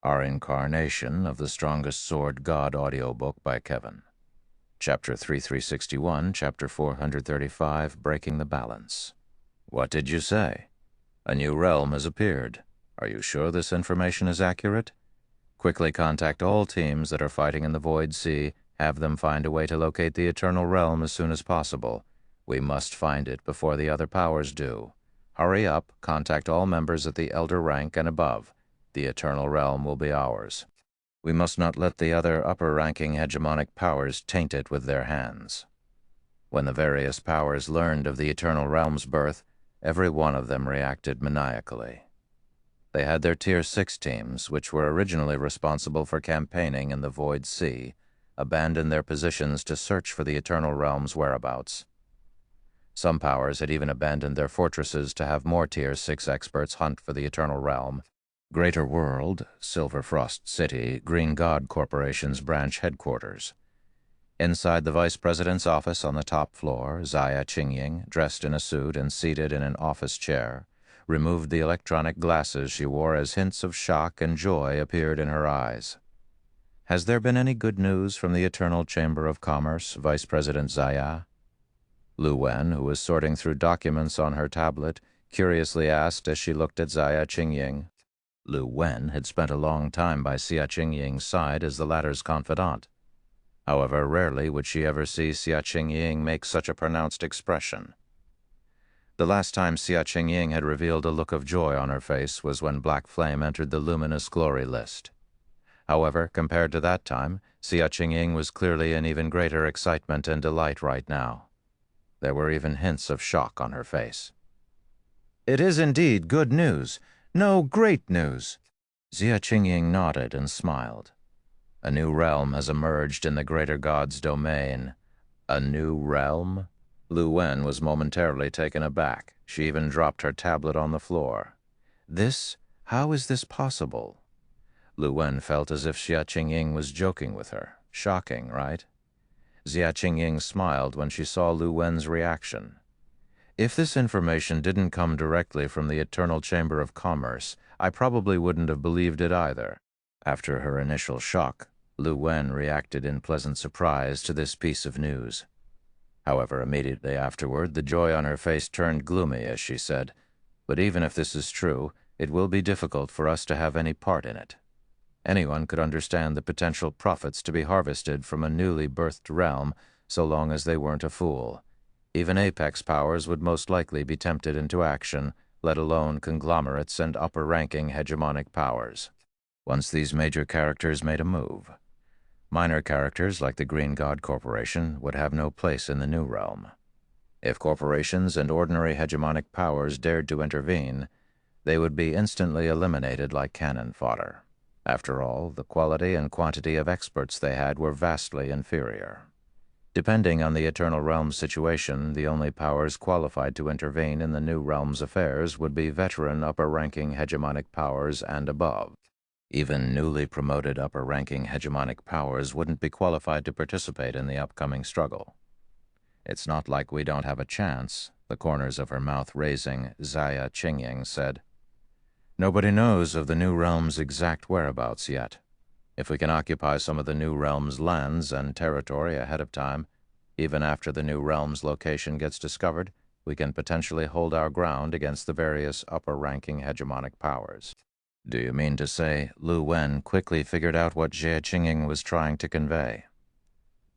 Reincarnation of the Strongest Sword God audiobook by Kevin. Chapter 3361, Chapter 435, Breaking the Balance. What did you say? A new realm has appeared. Are you sure this information is accurate? Quickly contact all teams that are fighting in the Void Sea. Have them find a way to locate the Eternal Realm as soon as possible. We must find it before the other powers do. Hurry up, contact all members at the Elder rank and above. The Eternal Realm will be ours. We must not let the other upper-ranking hegemonic powers taint it with their hands. When the various powers learned of the Eternal Realm's birth, every one of them reacted maniacally. They had their Tier 6 teams, which were originally responsible for campaigning in the Void Sea, abandon their positions to search for the Eternal Realm's whereabouts. Some powers had even abandoned their fortresses to have more Tier 6 experts hunt for the Eternal Realm. Greater World, Silver Frost City, Green God Corporation's branch headquarters. Inside the Vice President's office on the top floor, Zaya Qingying, dressed in a suit and seated in an office chair, removed the electronic glasses she wore as hints of shock and joy appeared in her eyes. Has there been any good news from the Eternal Chamber of Commerce, Vice President Zaya? Lu Wen, who was sorting through documents on her tablet, curiously asked as she looked at Zaya Qingying. Lu Wen had spent a long time by Xia Qingying's side as the latter's confidant. However, rarely would she ever see Xia Qingying make such a pronounced expression. The last time Xia Qingying had revealed a look of joy on her face was when Black Flame entered the Luminous Glory list. However, compared to that time, Xia Qingying was clearly in even greater excitement and delight right now. There were even hints of shock on her face. "It is indeed good news. No, great news." Xia Qingying nodded and smiled. A new realm has emerged in the Greater God's domain. A new realm? Lu Wen was momentarily taken aback. She even dropped her tablet on the floor. How is this possible? Lu Wen felt as if Xia Qingying was joking with her. Shocking, right? Xia Qingying smiled when she saw Lu Wen's reaction. If this information didn't come directly from the Eternal Chamber of Commerce, I probably wouldn't have believed it either. After her initial shock, Lu Wen reacted in pleasant surprise to this piece of news. However, immediately afterward, the joy on her face turned gloomy as she said, "But even if this is true, it will be difficult for us to have any part in it. Anyone could understand the potential profits to be harvested from a newly birthed realm so long as they weren't a fool. Even apex powers would most likely be tempted into action, let alone conglomerates and upper-ranking hegemonic powers, once these major characters made a move. Minor characters like the Green God Corporation would have no place in the new realm. If corporations and ordinary hegemonic powers dared to intervene, they would be instantly eliminated like cannon fodder. After all, the quality and quantity of experts they had were vastly inferior. Depending on the Eternal Realm's situation, the only powers qualified to intervene in the new realm's affairs would be veteran upper-ranking hegemonic powers and above. Even newly promoted upper-ranking hegemonic powers wouldn't be qualified to participate in the upcoming struggle. "It's not like we don't have a chance," the corners of her mouth raising, Zaya Qingying said. "Nobody knows of the new realm's exact whereabouts yet. If we can occupy some of the new realm's lands and territory ahead of time, even after the new realm's location gets discovered, we can potentially hold our ground against the various upper-ranking hegemonic powers." Do you mean to say Lu Wen quickly figured out what Xia Qingying was trying to convey?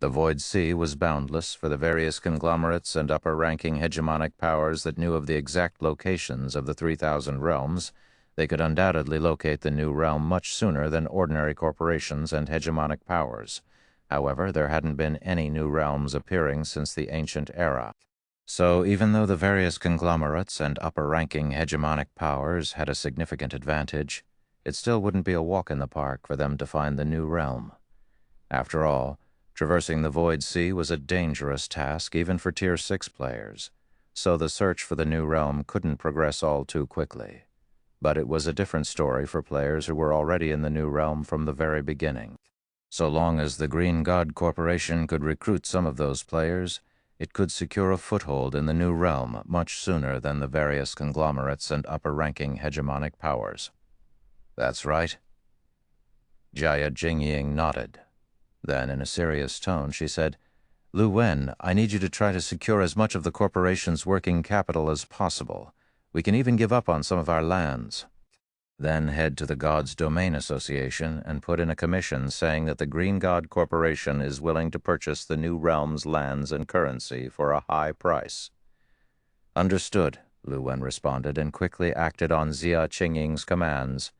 The Void Sea was boundless for the various conglomerates and upper-ranking hegemonic powers that knew of the exact locations of the 3,000 realms. They could undoubtedly locate the new realm much sooner than ordinary corporations and hegemonic powers. However, there hadn't been any new realms appearing since the ancient era. So even though the various conglomerates and upper-ranking hegemonic powers had a significant advantage, it still wouldn't be a walk in the park for them to find the new realm. After all, traversing the Void Sea was a dangerous task even for Tier 6 players, so the search for the new realm couldn't progress all too quickly. But it was a different story for players who were already in the new realm from the very beginning. So long as the Green God Corporation could recruit some of those players, it could secure a foothold in the new realm much sooner than the various conglomerates and upper-ranking hegemonic powers. That's right. Jia Jingying nodded. Then, in a serious tone, she said, Lu Wen, I need you to try to secure as much of the corporation's working capital as possible. We can even give up on some of our lands. Then head to the God's Domain Association and put in a commission saying that the Green God Corporation is willing to purchase the new realm's lands and currency for a high price. Understood, Lu Wen responded and quickly acted on Jia Qingying's commands.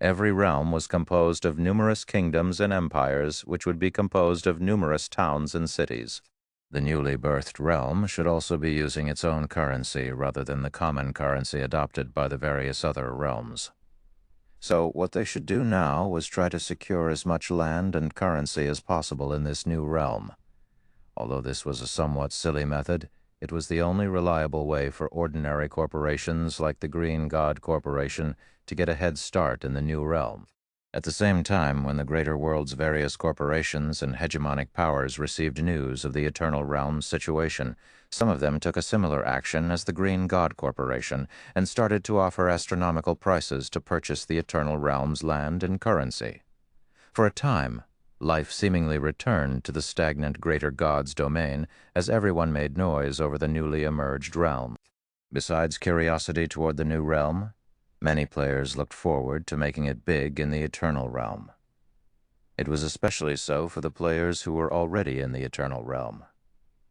Every realm was composed of numerous kingdoms and empires, which would be composed of numerous towns and cities. The newly birthed realm should also be using its own currency rather than the common currency adopted by the various other realms. So what they should do now was try to secure as much land and currency as possible in this new realm. Although this was a somewhat silly method, it was the only reliable way for ordinary corporations like the Green God Corporation to get a head start in the new realm. At the same time, when the greater world's various corporations and hegemonic powers received news of the Eternal Realm's situation, some of them took a similar action as the Green God Corporation and started to offer astronomical prices to purchase the Eternal Realm's land and currency. For a time, life seemingly returned to the stagnant Greater God's domain as everyone made noise over the newly emerged realm. Besides curiosity toward the new realm, many players looked forward to making it big in the Eternal Realm. It was especially so for the players who were already in the Eternal Realm.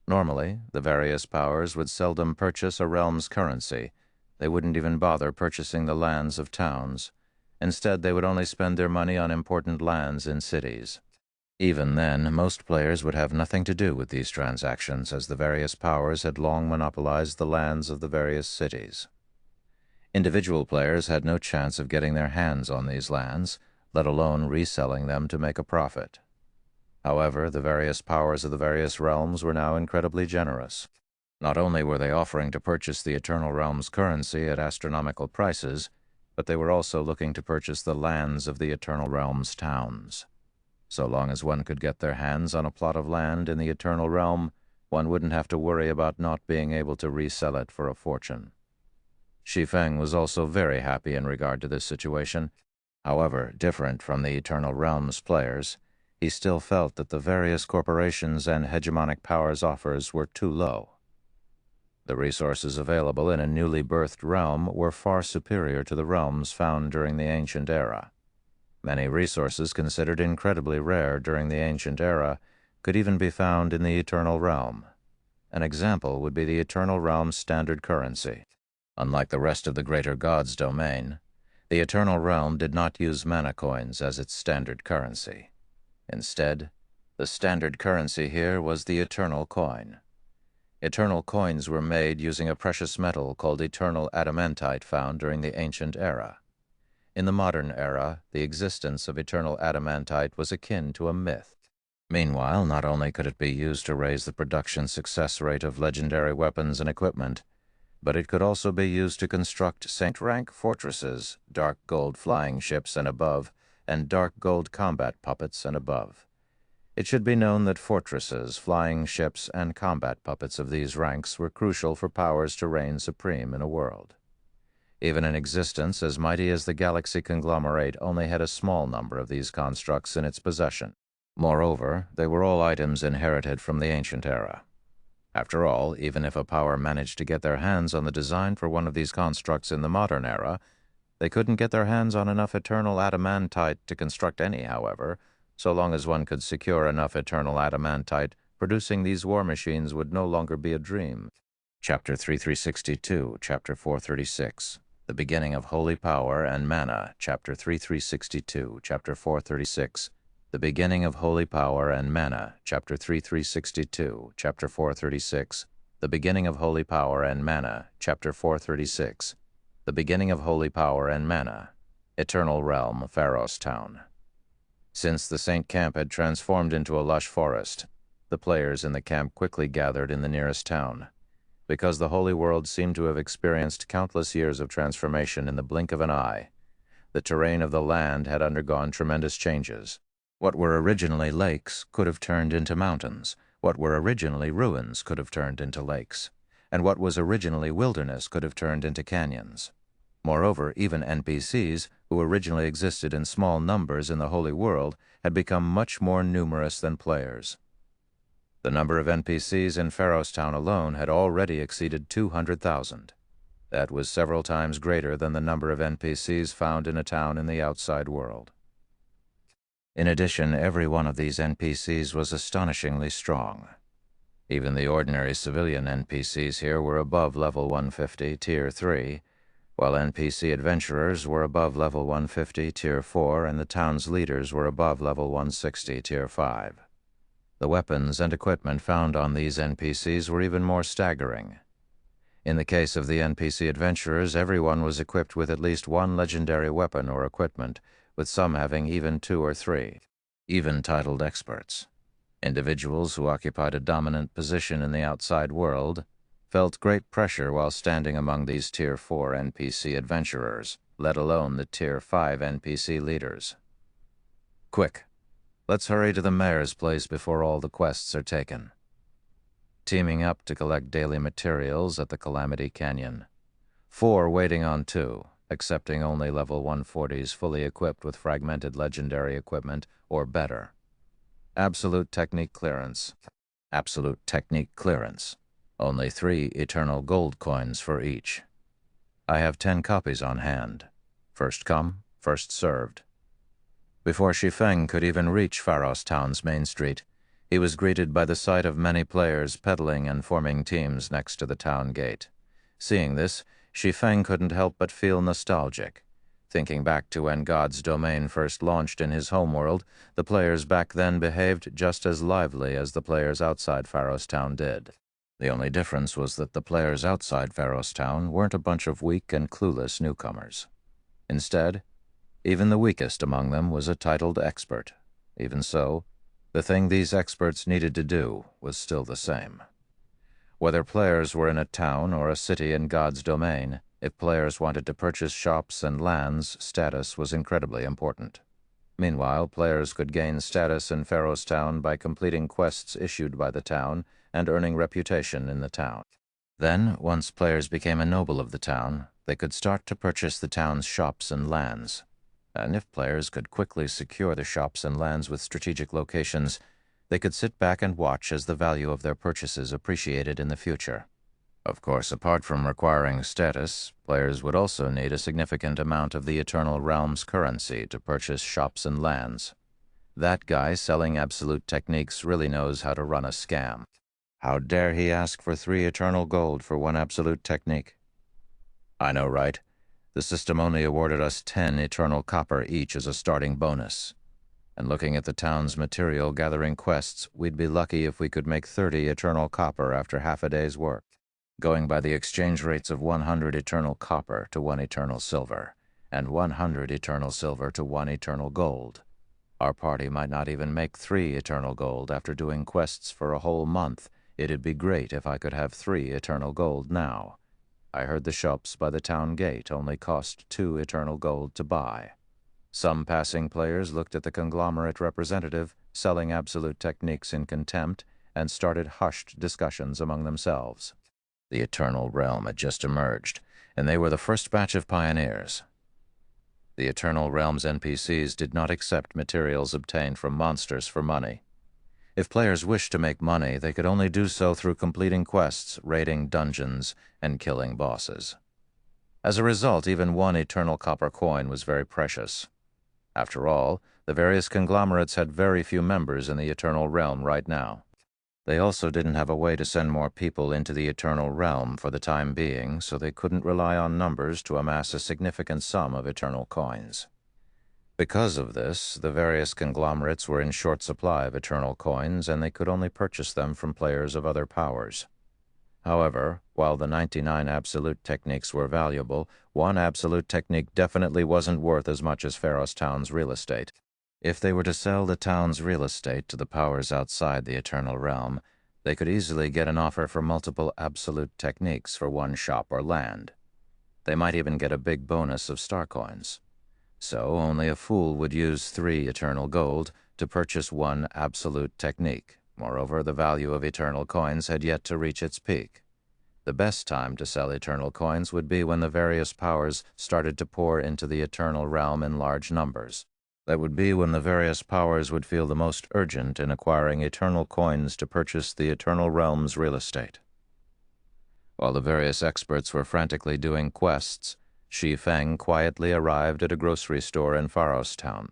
Normally, the various powers would seldom purchase a realm's currency. They wouldn't even bother purchasing the lands of towns. Instead, they would only spend their money on important lands in cities. Even then, most players would have nothing to do with these transactions, as the various powers had long monopolized the lands of the various cities. Individual players had no chance of getting their hands on these lands, let alone reselling them to make a profit. However, the various powers of the various realms were now incredibly generous. Not only were they offering to purchase the Eternal Realm's currency at astronomical prices, but they were also looking to purchase the lands of the Eternal Realm's towns. So long as one could get their hands on a plot of land in the Eternal Realm, one wouldn't have to worry about not being able to resell it for a fortune. Shi Feng was also very happy in regard to this situation. However, different from the Eternal Realm's players, he still felt that the various corporations and hegemonic powers' offers were too low. The resources available in a newly birthed realm were far superior to the realms found during the Ancient Era. Many resources considered incredibly rare during the Ancient Era could even be found in the Eternal Realm. An example would be the Eternal Realm's standard currency. Unlike the rest of the Greater God's domain, the Eternal Realm did not use mana coins as its standard currency. Instead, the standard currency here was the Eternal Coin. Eternal coins were made using a precious metal called Eternal Adamantite found during the Ancient Era. In the modern era, the existence of Eternal Adamantite was akin to a myth. Meanwhile, not only could it be used to raise the production success rate of legendary weapons and equipment, but it could also be used to construct saint-rank fortresses, dark gold flying ships and above, and dark gold combat puppets and above. It should be known that fortresses, flying ships, and combat puppets of these ranks were crucial for powers to reign supreme in a world. Even an existence as mighty as the galaxy conglomerate only had a small number of these constructs in its possession. Moreover, they were all items inherited from the Ancient Era. After all, even if a power managed to get their hands on the design for one of these constructs in the modern era, they couldn't get their hands on enough Eternal Adamantite to construct any, however. So long as one could secure enough Eternal Adamantite, producing these war machines would no longer be a dream. Chapter 3362, Chapter 436. The Beginning of Holy Power and Mana, Chapter 3362, Chapter 436. The Beginning of Holy Power and Mana, Chapter 3362, Chapter 436. The Beginning of Holy Power and Mana, Chapter 436. The Beginning of Holy Power and Mana, Eternal Realm, Pharos Town. Since the Saint Camp had transformed into a lush forest, the players in the camp quickly gathered in the nearest town. Because the Holy World seemed to have experienced countless years of transformation in the blink of an eye, the terrain of the land had undergone tremendous changes. What were originally lakes could have turned into mountains. What were originally ruins could have turned into lakes. And what was originally wilderness could have turned into canyons. Moreover, even NPCs, who originally existed in small numbers in the Holy World, had become much more numerous than players. The number of NPCs in Pharaoh's Town alone had already exceeded 200,000. That was several times greater than the number of NPCs found in a town in the outside world. In addition, every one of these NPCs was astonishingly strong. Even the ordinary civilian NPCs here were above level 150, Tier 3, while NPC adventurers were above level 150, Tier 4, and the town's leaders were above level 160, Tier 5. The weapons and equipment found on these NPCs were even more staggering. In the case of the NPC adventurers, everyone was equipped with at least one legendary weapon or equipment, with some having even 2 or 3, even titled experts. Individuals who occupied a dominant position in the outside world felt great pressure while standing among these Tier 4 NPC adventurers, let alone the Tier 5 NPC leaders. Quick, let's hurry to the mayor's place before all the quests are taken. Teaming up to collect daily materials at the Calamity Canyon. 4 waiting on 2, accepting only level 140s fully equipped with fragmented legendary equipment or better. Absolute technique clearance. Absolute technique clearance. Only 3 eternal gold coins for each. I have 10 copies on hand. First come, first served. Before Shi Feng could even reach Pharaoh's Town's main street, he was greeted by the sight of many players peddling and forming teams next to the town gate. Seeing this, Shi Feng couldn't help but feel nostalgic. Thinking back to when God's domain first launched in his homeworld, the players back then behaved just as lively as the players outside Pharaoh's Town did. The only difference was that the players outside Pharaoh's Town weren't a bunch of weak and clueless newcomers. Instead, even the weakest among them was a titled expert. Even so, the thing these experts needed to do was still the same. Whether players were in a town or a city in God's domain, if players wanted to purchase shops and lands, status was incredibly important. Meanwhile, players could gain status in Pharaoh's Town by completing quests issued by the town and earning reputation in the town. Then, once players became a noble of the town, they could start to purchase the town's shops and lands. And if players could quickly secure the shops and lands with strategic locations, they could sit back and watch as the value of their purchases appreciated in the future. Of course, apart from requiring status, players would also need a significant amount of the Eternal Realm's currency to purchase shops and lands. That guy selling absolute techniques really knows how to run a scam. How dare he ask for 3 eternal gold for 1 absolute technique? I know, right? The system only awarded us 10 eternal copper each as a starting bonus. And looking at the town's material gathering quests, we'd be lucky if we could make 30 eternal copper after half a day's work. Going by the exchange rates of 100 eternal copper to 1 eternal silver, and 100 eternal silver to 1 eternal gold, our party might not even make 3 eternal gold after doing quests for a whole month. It'd be great if I could have 3 eternal gold now. I heard the shops by the town gate only cost 2 eternal gold to buy. Some passing players looked at the conglomerate representative selling absolute techniques in contempt and started hushed discussions among themselves. The Eternal Realm had just emerged, and they were the first batch of pioneers. The Eternal Realm's NPCs did not accept materials obtained from monsters for money. If players wished to make money, they could only do so through completing quests, raiding dungeons, and killing bosses. As a result, even 1 eternal copper coin was very precious. After all, the various conglomerates had very few members in the Eternal Realm right now. They also didn't have a way to send more people into the Eternal Realm for the time being, so they couldn't rely on numbers to amass a significant sum of eternal coins. Because of this, the various conglomerates were in short supply of eternal coins, and they could only purchase them from players of other powers. However, while the 99 absolute techniques were valuable, 1 absolute technique definitely wasn't worth as much as Pharaoh's Town's real estate. If they were to sell the town's real estate to the powers outside the Eternal Realm, they could easily get an offer for multiple absolute techniques for 1 shop or land. They might even get a big bonus of star coins. So only a fool would use 3 eternal gold to purchase 1 absolute technique. Moreover, the value of eternal coins had yet to reach its peak. The best time to sell eternal coins would be when the various powers started to pour into the eternal realm in large numbers. That would be when the various powers would feel the most urgent in acquiring eternal coins to purchase the eternal realm's real estate. While the various experts were frantically doing quests, Shi Feng quietly arrived at a grocery store in Pharos Town.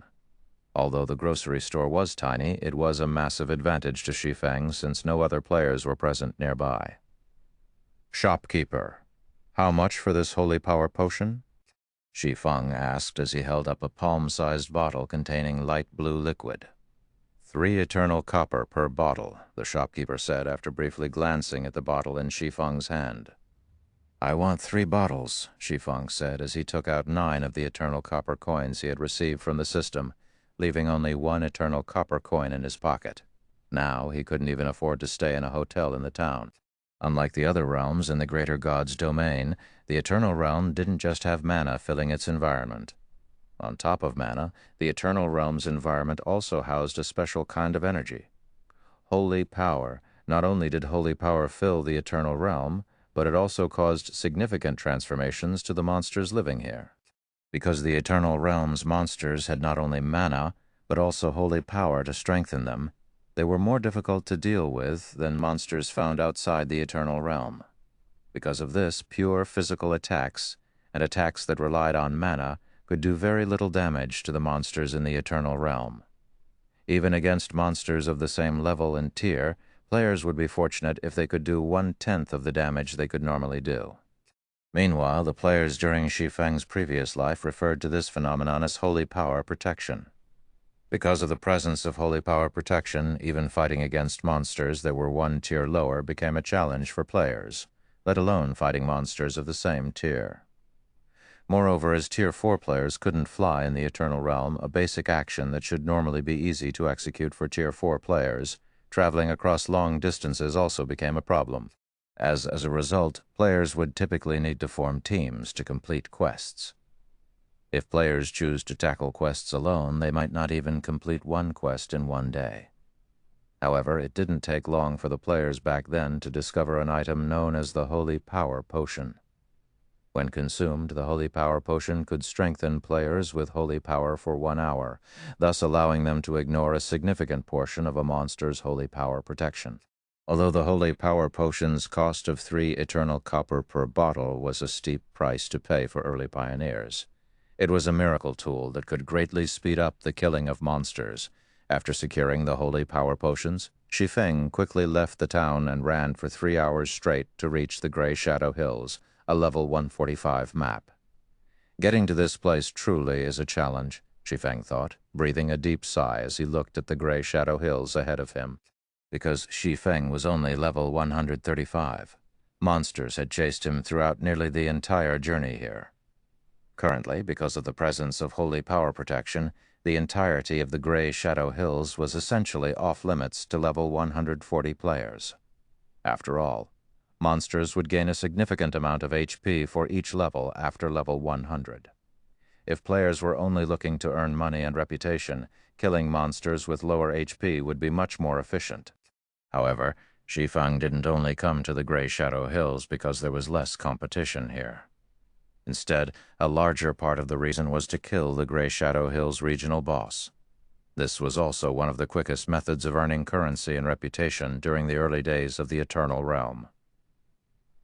Although the grocery store was tiny, it was a massive advantage to Shi Feng since no other players were present nearby. "Shopkeeper, how much for this holy power potion?" Shi Feng asked as he held up a palm-sized bottle containing light blue liquid. "3 eternal copper per bottle," the shopkeeper said after briefly glancing at the bottle in Shi Feng's hand. "I want 3 bottles," Shi Feng said as he took out 9 of the eternal copper coins he had received from the system, leaving only 1 eternal copper coin in his pocket. Now he couldn't even afford to stay in a hotel in the town. Unlike the other realms in the greater god's domain, the eternal realm didn't just have mana filling its environment. On top of mana, the eternal realm's environment also housed a special kind of energy. Holy power. Not only did holy power fill the eternal realm, but it also caused significant transformations to the monsters living here. Because the eternal realm's monsters had not only mana, but also holy power to strengthen them, they were more difficult to deal with than monsters found outside the eternal realm. Because of this, pure physical attacks, and attacks that relied on mana, could do very little damage to the monsters in the eternal realm. Even against monsters of the same level and tier, players would be fortunate if they could do 1/10 of the damage they could normally do. Meanwhile, the players during Shi Feng's previous life referred to this phenomenon as holy power protection. Because of the presence of holy power protection, even fighting against monsters that were 1 tier lower became a challenge for players, let alone fighting monsters of the same tier. Moreover, as Tier 4 players couldn't fly in the Eternal Realm, a basic action that should normally be easy to execute for Tier 4 players, traveling across long distances also became a problem, as a result, players would typically need to form teams to complete quests. If players choose to tackle quests alone, they might not even complete 1 quest in 1 day. However, it didn't take long for the players back then to discover an item known as the Holy Power Potion. When consumed, the Holy Power Potion could strengthen players with holy power for 1 hour, thus allowing them to ignore a significant portion of a monster's holy power protection. Although the Holy Power Potion's cost of 3 eternal copper per bottle was a steep price to pay for early pioneers, it was a miracle tool that could greatly speed up the killing of monsters. After securing the Holy Power Potions, Shi Feng quickly left the town and ran for 3 hours straight to reach the Gray Shadow Hills, a level 145 map. Getting to this place truly is a challenge, Shi Feng thought, breathing a deep sigh as he looked at the Gray Shadow Hills ahead of him. Because Shi Feng was only level 135, monsters had chased him throughout nearly the entire journey here. Currently, because of the presence of holy power protection, the entirety of the Gray Shadow Hills was essentially off-limits to level 140 players. After all, monsters would gain a significant amount of HP for each level after level 100. If players were only looking to earn money and reputation, killing monsters with lower HP would be much more efficient. However, Shi Feng didn't only come to the Gray Shadow Hills because there was less competition here. Instead, a larger part of the reason was to kill the Gray Shadow Hills regional boss. This was also one of the quickest methods of earning currency and reputation during the early days of the Eternal Realm.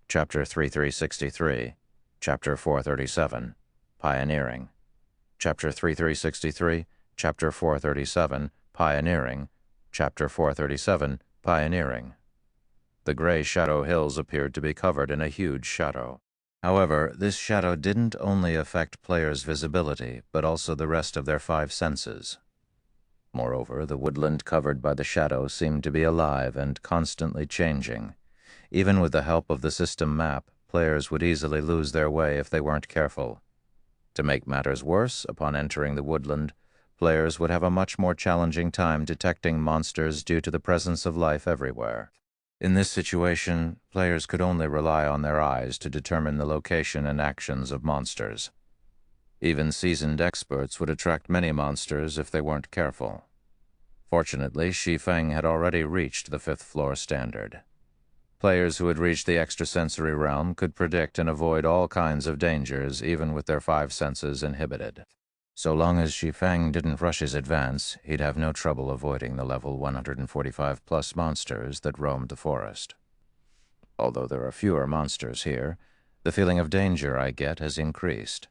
Chapter 3363, Chapter 437, Pioneering. Chapter 3363, Chapter 437, Pioneering. Chapter 437, Pioneering. The Gray Shadow Hills appeared to be covered in a huge shadow. However, this shadow didn't only affect players' visibility, but also the rest of their 5 senses. Moreover, the woodland covered by the shadow seemed to be alive and constantly changing. Even with the help of the system map, players would easily lose their way if they weren't careful. To make matters worse, upon entering the woodland, players would have a much more challenging time detecting monsters due to the presence of life everywhere. In this situation, players could only rely on their eyes to determine the location and actions of monsters. Even seasoned experts would attract many monsters if they weren't careful. Fortunately, Shi Feng had already reached the 5th floor standard. Players who had reached the extrasensory realm could predict and avoid all kinds of dangers, even with their 5 senses inhibited. So long as Shi Feng didn't rush his advance, he'd have no trouble avoiding the level 145+ monsters that roamed the forest. Although there are fewer monsters here, the feeling of danger I get has increased.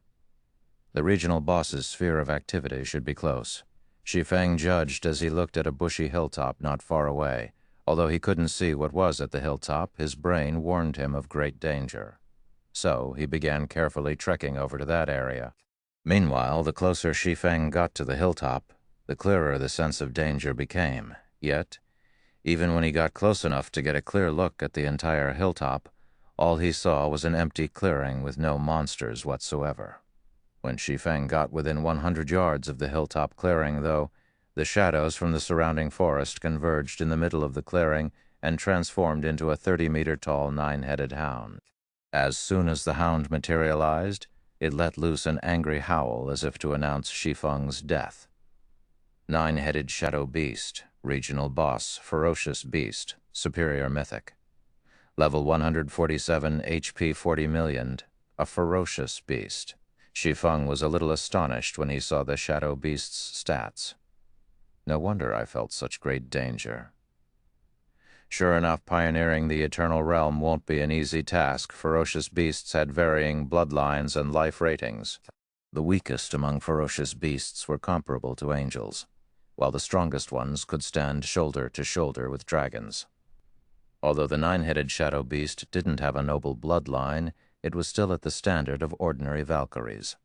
The regional boss's sphere of activity should be close. Shi Feng judged as he looked at a bushy hilltop not far away. Although he couldn't see what was at the hilltop, his brain warned him of great danger. So he began carefully trekking over to that area. Meanwhile, the closer Shi Feng got to the hilltop, the clearer the sense of danger became. Yet, even when he got close enough to get a clear look at the entire hilltop, all he saw was an empty clearing with no monsters whatsoever. When Shi Feng got within 100 yards of the hilltop clearing, though, the shadows from the surrounding forest converged in the middle of the clearing and transformed into a 30-meter-tall 9-headed hound. As soon as the hound materialized, it let loose an angry howl as if to announce Shi Feng's death. 9-headed shadow beast, regional boss, ferocious beast, superior mythic. Level 147, HP 40 million, a ferocious beast. Shi Feng was a little astonished when he saw the shadow beast's stats. No wonder I felt such great danger. Sure enough, pioneering the Eternal Realm won't be an easy task. Ferocious beasts had varying bloodlines and life ratings. The weakest among ferocious beasts were comparable to angels, while the strongest ones could stand shoulder to shoulder with dragons. Although the 9-headed shadow beast didn't have a noble bloodline, it was still at the standard of ordinary Valkyries.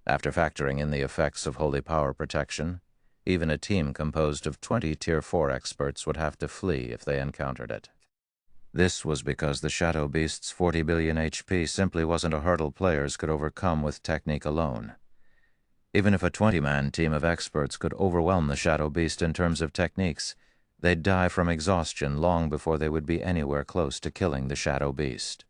After factoring in the effects of holy power protection, even a team composed of 20 Tier 4 experts would have to flee if they encountered it. This was because the Shadow Beast's 40 billion HP simply wasn't a hurdle players could overcome with technique alone. Even if a 20-man team of experts could overwhelm the Shadow Beast in terms of techniques, they'd die from exhaustion long before they would be anywhere close to killing the Shadow Beast.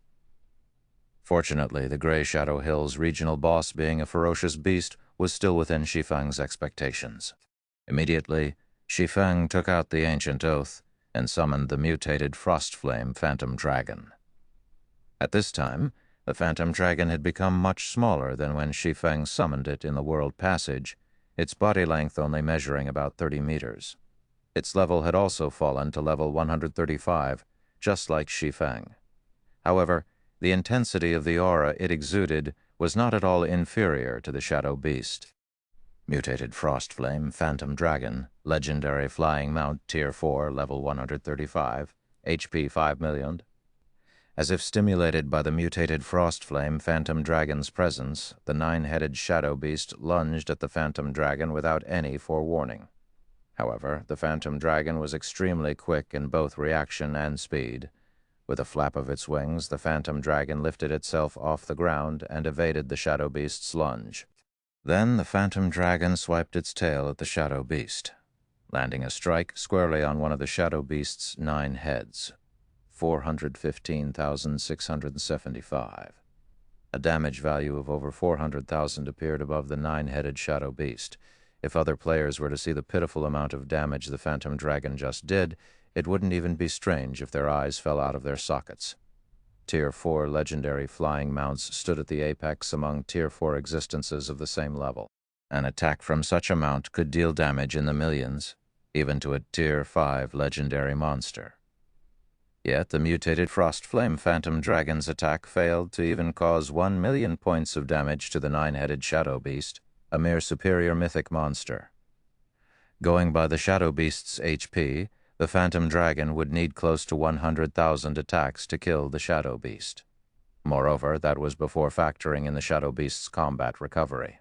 Fortunately, the Grey Shadow Hills regional boss, being a ferocious beast, was still within Shi Feng's expectations. Immediately, Shi Feng took out the ancient oath and summoned the mutated Frostflame Phantom Dragon. At this time, the Phantom Dragon had become much smaller than when Shi Feng summoned it in the World Passage, its body length only measuring about 30 meters. Its level had also fallen to level 135, just like Shi Feng. However, the intensity of the aura it exuded was not at all inferior to the Shadow Beast. Mutated Frostflame Phantom Dragon, legendary flying mount Tier 4, level 135, HP 5 million. As if stimulated by the mutated Frostflame Phantom Dragon's presence, the 9-headed Shadow Beast lunged at the Phantom Dragon without any forewarning. However, the Phantom Dragon was extremely quick in both reaction and speed. With a flap of its wings, the Phantom Dragon lifted itself off the ground and evaded the Shadow Beast's lunge. Then the Phantom Dragon swiped its tail at the Shadow Beast, landing a strike squarely on one of the Shadow Beast's 9 heads, 415,675. A damage value of over 400,000 appeared above the 9-headed Shadow Beast. If other players were to see the pitiful amount of damage the Phantom Dragon just did, it wouldn't even be strange if their eyes fell out of their sockets. Tier 4 legendary flying mounts stood at the apex among Tier 4 existences of the same level. An attack from such a mount could deal damage in the millions, even to a Tier 5 legendary monster. Yet the mutated Frostflame Phantom Dragon's attack failed to even cause 1 million points of damage to the 9-headed Shadow Beast, a mere superior mythic monster. Going by the Shadow Beast's HP, the Phantom Dragon would need close to 100,000 attacks to kill the Shadow Beast. Moreover, that was before factoring in the Shadow Beast's combat recovery.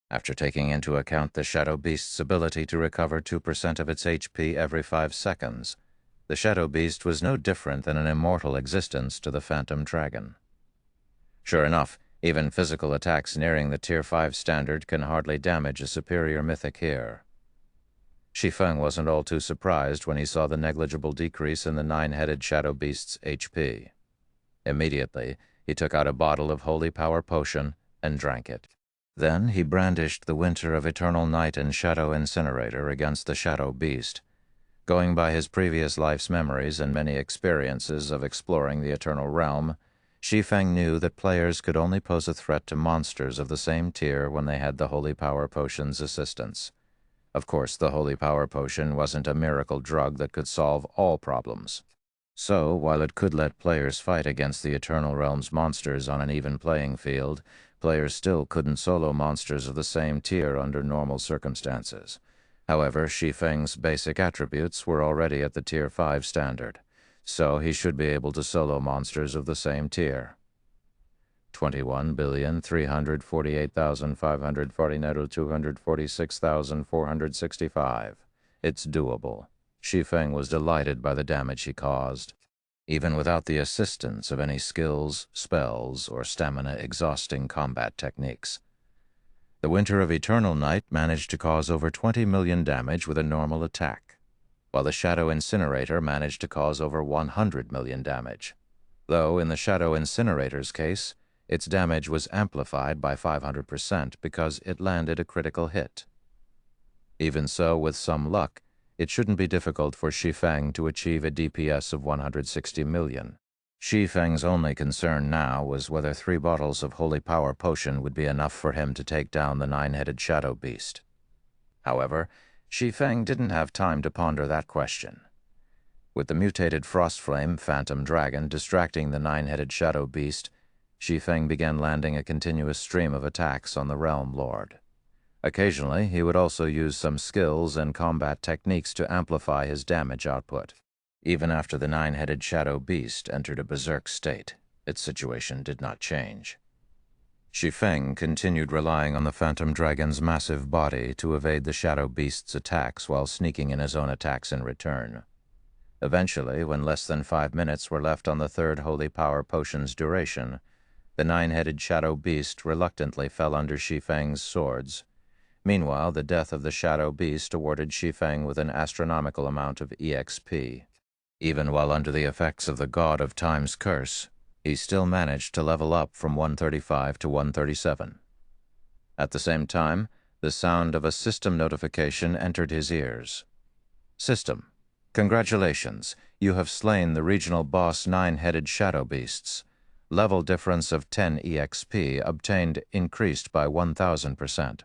After taking into account the Shadow Beast's ability to recover 2% of its HP every 5 seconds, the Shadow Beast was no different than an immortal existence to the Phantom Dragon. Sure enough, even physical attacks nearing the Tier 5 standard can hardly damage a superior mythic here. Shi Feng wasn't all too surprised when he saw the negligible decrease in the 9-headed Shadow Beast's HP. Immediately, he took out a bottle of Holy Power Potion and drank it. Then he brandished the Winter of Eternal Night and Shadow Incinerator against the Shadow Beast, Going by his previous life's memories and many experiences of exploring the Eternal Realm, Shi Feng knew that players could only pose a threat to monsters of the same tier when they had the Holy Power Potion's assistance. Of course, the Holy Power Potion wasn't a miracle drug that could solve all problems. So, while it could let players fight against the Eternal Realm's monsters on an even playing field, players still couldn't solo monsters of the same tier under normal circumstances. However, Shi Feng's basic attributes were already at the Tier 5 standard, so he should be able to solo monsters of the same tier. 21,348,549,246,465. It's doable. Shi Feng was delighted by the damage he caused, even without the assistance of any skills, spells, or stamina-exhausting combat techniques. The Winter of Eternal Night managed to cause over 20 million damage with a normal attack, while the Shadow Incinerator managed to cause over 100 million damage. Though in the Shadow Incinerator's case, its damage was amplified by 500% because it landed a critical hit. Even so, with some luck, it shouldn't be difficult for Shi Feng to achieve a DPS of 160 million. Shi Feng's only concern now was whether 3 bottles of Holy Power Potion would be enough for him to take down the 9-headed Shadow Beast. However, Shi Feng didn't have time to ponder that question. With the mutated Frostflame Phantom Dragon distracting the 9-headed Shadow Beast, Shi Feng began landing a continuous stream of attacks on the Realm Lord. Occasionally, he would also use some skills and combat techniques to amplify his damage output. Even after the 9-headed Shadow Beast entered a berserk state, its situation did not change. Shi Feng continued relying on the Phantom Dragon's massive body to evade the Shadow Beast's attacks while sneaking in his own attacks in return. Eventually, when less than 5 minutes were left on the 3rd Holy Power Potion's duration, the 9-headed Shadow Beast reluctantly fell under Shi Feng's swords. Meanwhile, the death of the Shadow Beast awarded Shi Feng with an astronomical amount of EXP. Even while under the effects of the God of Time's curse, he still managed to level up from 135 to 137. At the same time, the sound of a system notification entered his ears. System, congratulations, you have slain the regional boss 9-headed Shadow Beasts. Level difference of 10 EXP obtained increased by 1,000%.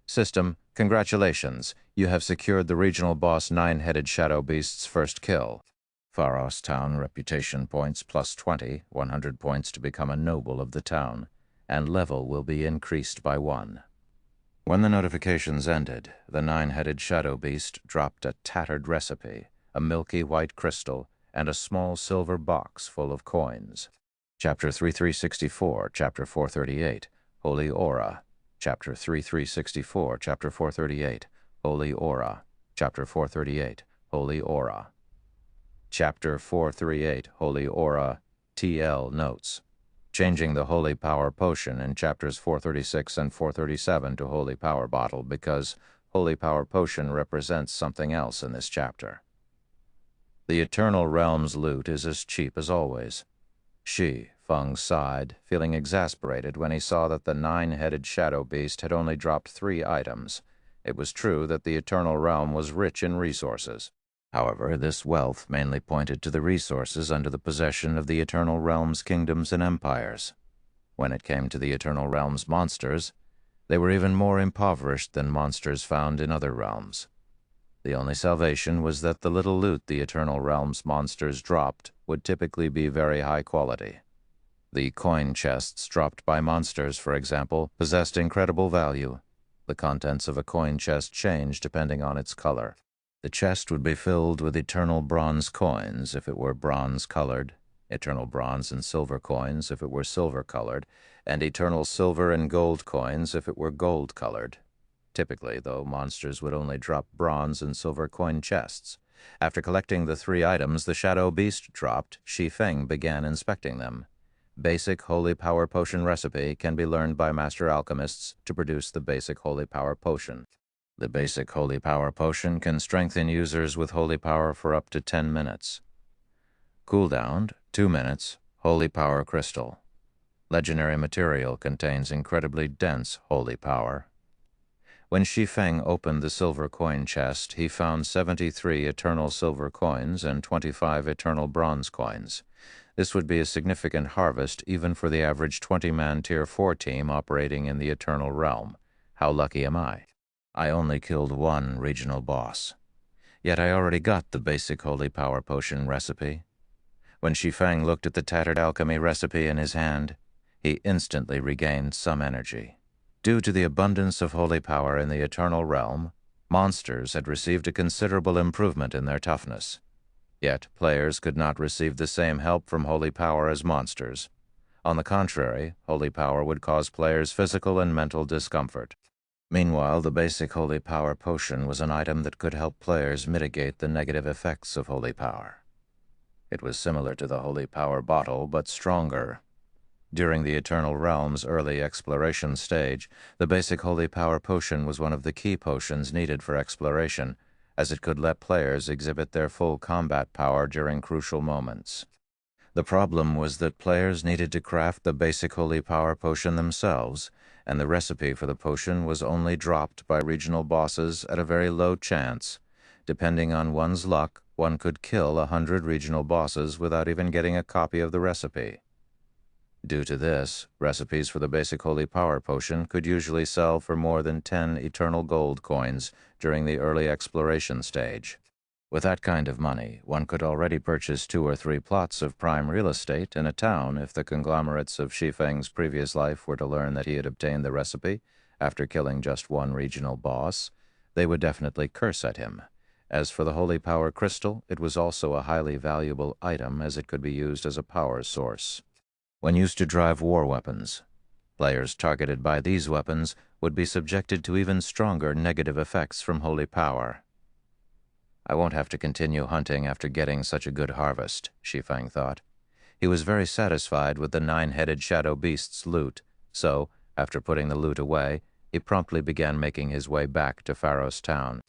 System, congratulations, you have secured the regional boss 9-headed Shadow Beast's first kill. Pharos Town reputation points plus 20, 100 points to become a noble of the town, and level will be increased by 1. When the notifications ended, the 9-headed Shadow Beast dropped a tattered recipe, a milky white crystal, and a small silver box full of coins. Chapter 3364, Chapter 438, Holy Aura. Chapter 3364, Chapter 438, Holy Aura. Chapter 438, Holy Aura. Chapter 438, Holy Aura, TL Notes. Changing the Holy Power Potion in Chapters 436 and 437 to Holy Power Bottle because Holy Power Potion represents something else in this chapter. The Eternal Realm's loot is as cheap as always. Shi Feng sighed, feeling exasperated when he saw that the 9-headed Shadow Beast had only dropped 3 items. It was true that the Eternal Realm was rich in resources. However, this wealth mainly pointed to the resources under the possession of the Eternal Realm's kingdoms and empires. When it came to the Eternal Realm's monsters, they were even more impoverished than monsters found in other realms. The only salvation was that the little loot the Eternal Realm's monsters dropped would typically be very high quality. The coin chests dropped by monsters, for example, possessed incredible value. The contents of a coin chest changed depending on its color. The chest would be filled with eternal bronze coins if it were bronze-colored, eternal bronze and silver coins if it were silver-colored, and eternal silver and gold coins if it were gold-colored. Typically, though, monsters would only drop bronze and silver coin chests. After collecting the 3 items the Shadow Beast dropped, Shi Feng began inspecting them. Basic Holy Power Potion recipe can be learned by Master Alchemists to produce the basic Holy Power Potion. The basic Holy Power Potion can strengthen users with Holy Power for up to 10 minutes. Cooldown, 2 minutes, Holy Power Crystal. Legendary material contains incredibly dense Holy Power. When Shi Feng opened the silver coin chest, he found 73 eternal silver coins and 25 eternal bronze coins. This would be a significant harvest even for the average 20-man Tier 4 team operating in the Eternal Realm. How lucky am I? I only killed one regional boss. Yet I already got the basic Holy Power Potion recipe. When Shi Feng looked at the tattered alchemy recipe in his hand, he instantly regained some energy. Due to the abundance of holy power in the Eternal Realm, monsters had received a considerable improvement in their toughness. Yet players could not receive the same help from holy power as monsters. On the contrary, holy power would cause players physical and mental discomfort. Meanwhile, the basic holy power potion was an item that could help players mitigate the negative effects of holy power. It was similar to the holy power bottle, but stronger. During the Eternal Realm's early exploration stage, the basic holy power potion was one of the key potions needed for exploration, as it could let players exhibit their full combat power during crucial moments. The problem was that players needed to craft the basic holy power potion themselves, and the recipe for the potion was only dropped by regional bosses at a very low chance. Depending on one's luck, one could kill 100 regional bosses without even getting a copy of the recipe. Due to this, recipes for the basic holy power potion could usually sell for more than 10 eternal gold coins during the early exploration stage. With that kind of money, one could already purchase 2 or 3 plots of prime real estate in a town if the conglomerates of Shi Feng's previous life were to learn that he had obtained the recipe after killing just one regional boss. They would definitely curse at him. As for the holy power crystal, it was also a highly valuable item as it could be used as a power source. When used to drive war weapons, players targeted by these weapons would be subjected to even stronger negative effects from holy power. I won't have to continue hunting after getting such a good harvest, Shi Feng thought. He was very satisfied with the 9-headed shadow beast's loot, so, after putting the loot away, he promptly began making his way back to Pharos Town.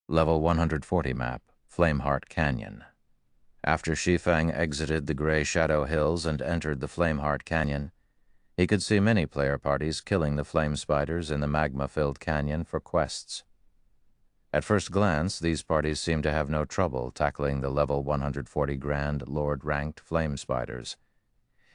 Level 140 map, Flameheart Canyon. After Shi Feng exited the Gray Shadow Hills and entered the Flameheart Canyon, he could see many player parties killing the flame spiders in the magma-filled canyon for quests. At first glance, these parties seemed to have no trouble tackling the level 140 Grand Lord-ranked flame spiders.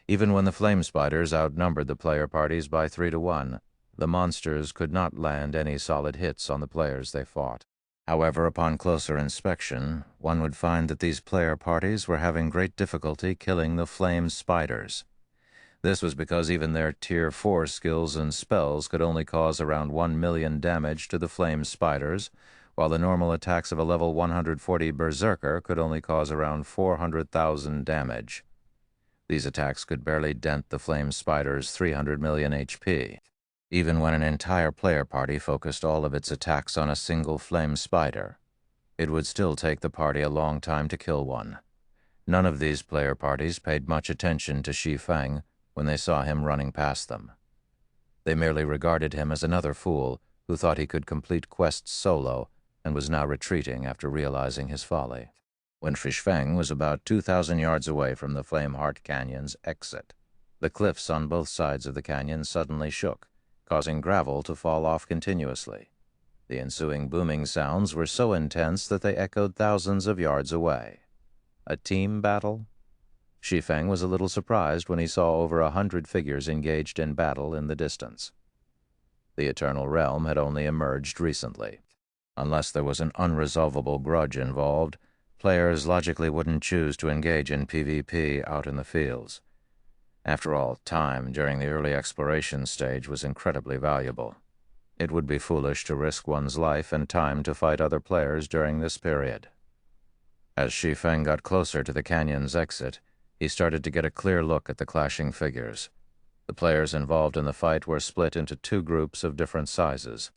Even when the flame spiders outnumbered the player parties by 3 to 1, the monsters could not land any solid hits on the players they fought. However, upon closer inspection, one would find that these player parties were having great difficulty killing the flame spiders. This was because even their Tier 4 skills and spells could only cause around 1 million damage to the flame spiders, while the normal attacks of a level 140 Berserker could only cause around 400,000 damage. These attacks could barely dent the flame spider's 300 million HP. Even when an entire player party focused all of its attacks on a single flame spider, it would still take the party a long time to kill one. None of these player parties paid much attention to Shi Feng when they saw him running past them. They merely regarded him as another fool who thought he could complete quests solo and was now retreating after realizing his folly. When Shi Feng was about 2,000 yards away from the Flameheart Canyon's exit, the cliffs on both sides of the canyon suddenly shook, causing gravel to fall off continuously. The ensuing booming sounds were so intense that they echoed thousands of yards away. A team battle? Shi Feng was a little surprised when he saw over 100 figures engaged in battle in the distance. The Eternal Realm had only emerged recently. Unless there was an unresolvable grudge involved, players logically wouldn't choose to engage in PvP out in the fields. After all, time during the early exploration stage was incredibly valuable. It would be foolish to risk one's life and time to fight other players during this period. As Shi Feng got closer to the canyon's exit, he started to get a clear look at the clashing figures. The players involved in the fight were split into 2 groups of different sizes.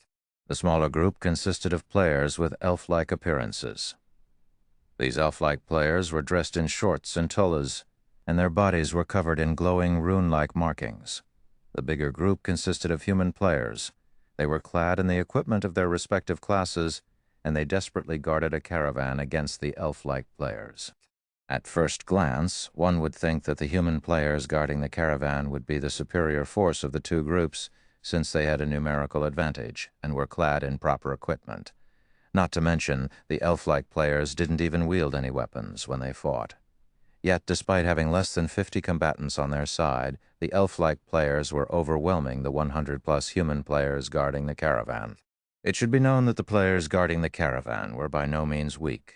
The smaller group consisted of players with elf-like appearances. These elf-like players were dressed in shorts and tolas, and their bodies were covered in glowing rune-like markings. The bigger group consisted of human players. They were clad in the equipment of their respective classes, and they desperately guarded a caravan against the elf-like players. At first glance, one would think that the human players guarding the caravan would be the superior force of the 2 groups, since they had a numerical advantage and were clad in proper equipment. Not to mention, the elf-like players didn't even wield any weapons when they fought. Yet, despite having less than 50 combatants on their side, the elf-like players were overwhelming the 100-plus human players guarding the caravan. It should be known that the players guarding the caravan were by no means weak.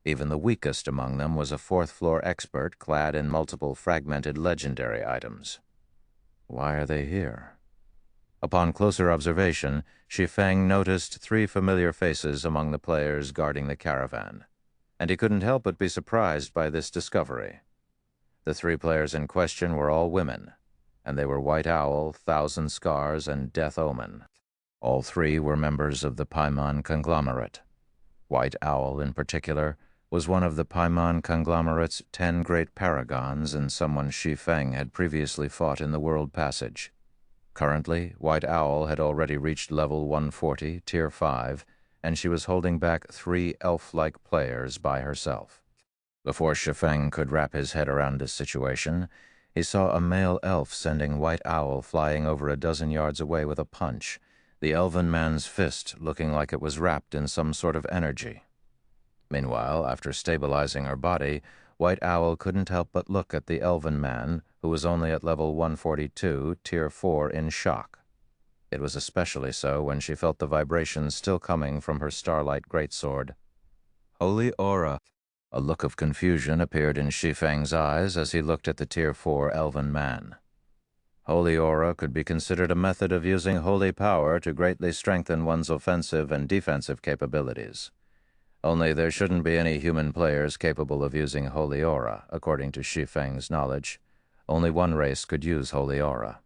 Even the weakest among them was a fourth-floor expert clad in multiple fragmented legendary items. Why are they here? Upon closer observation, Shi Feng noticed 3 familiar faces among the players guarding the caravan, and he couldn't help but be surprised by this discovery. The 3 players in question were all women, and they were White Owl, Thousand Scars, and Death Omen. All 3 were members of the Paimon conglomerate. White Owl, in particular, was one of the Paimon conglomerate's 10 great paragons and someone Shi Feng had previously fought in the World Passage. Currently, White Owl had already reached level 140, Tier 5, and she was holding back 3 elf-like players by herself. Before Shi Feng could wrap his head around this situation, he saw a male elf sending White Owl flying over a dozen yards away with a punch, the elven man's fist looking like it was wrapped in some sort of energy. Meanwhile, after stabilizing her body, White Owl couldn't help but look at the elven man, who was only at level 142, Tier 4, in shock. It was especially so when she felt the vibrations still coming from her starlight greatsword. Holy aura! A look of confusion appeared in Shi Feng's eyes as he looked at the Tier 4 elven man. Holy aura could be considered a method of using holy power to greatly strengthen one's offensive and defensive capabilities. Only there shouldn't be any human players capable of using holy aura, according to Shi Feng's knowledge. Only one race could use holy aura.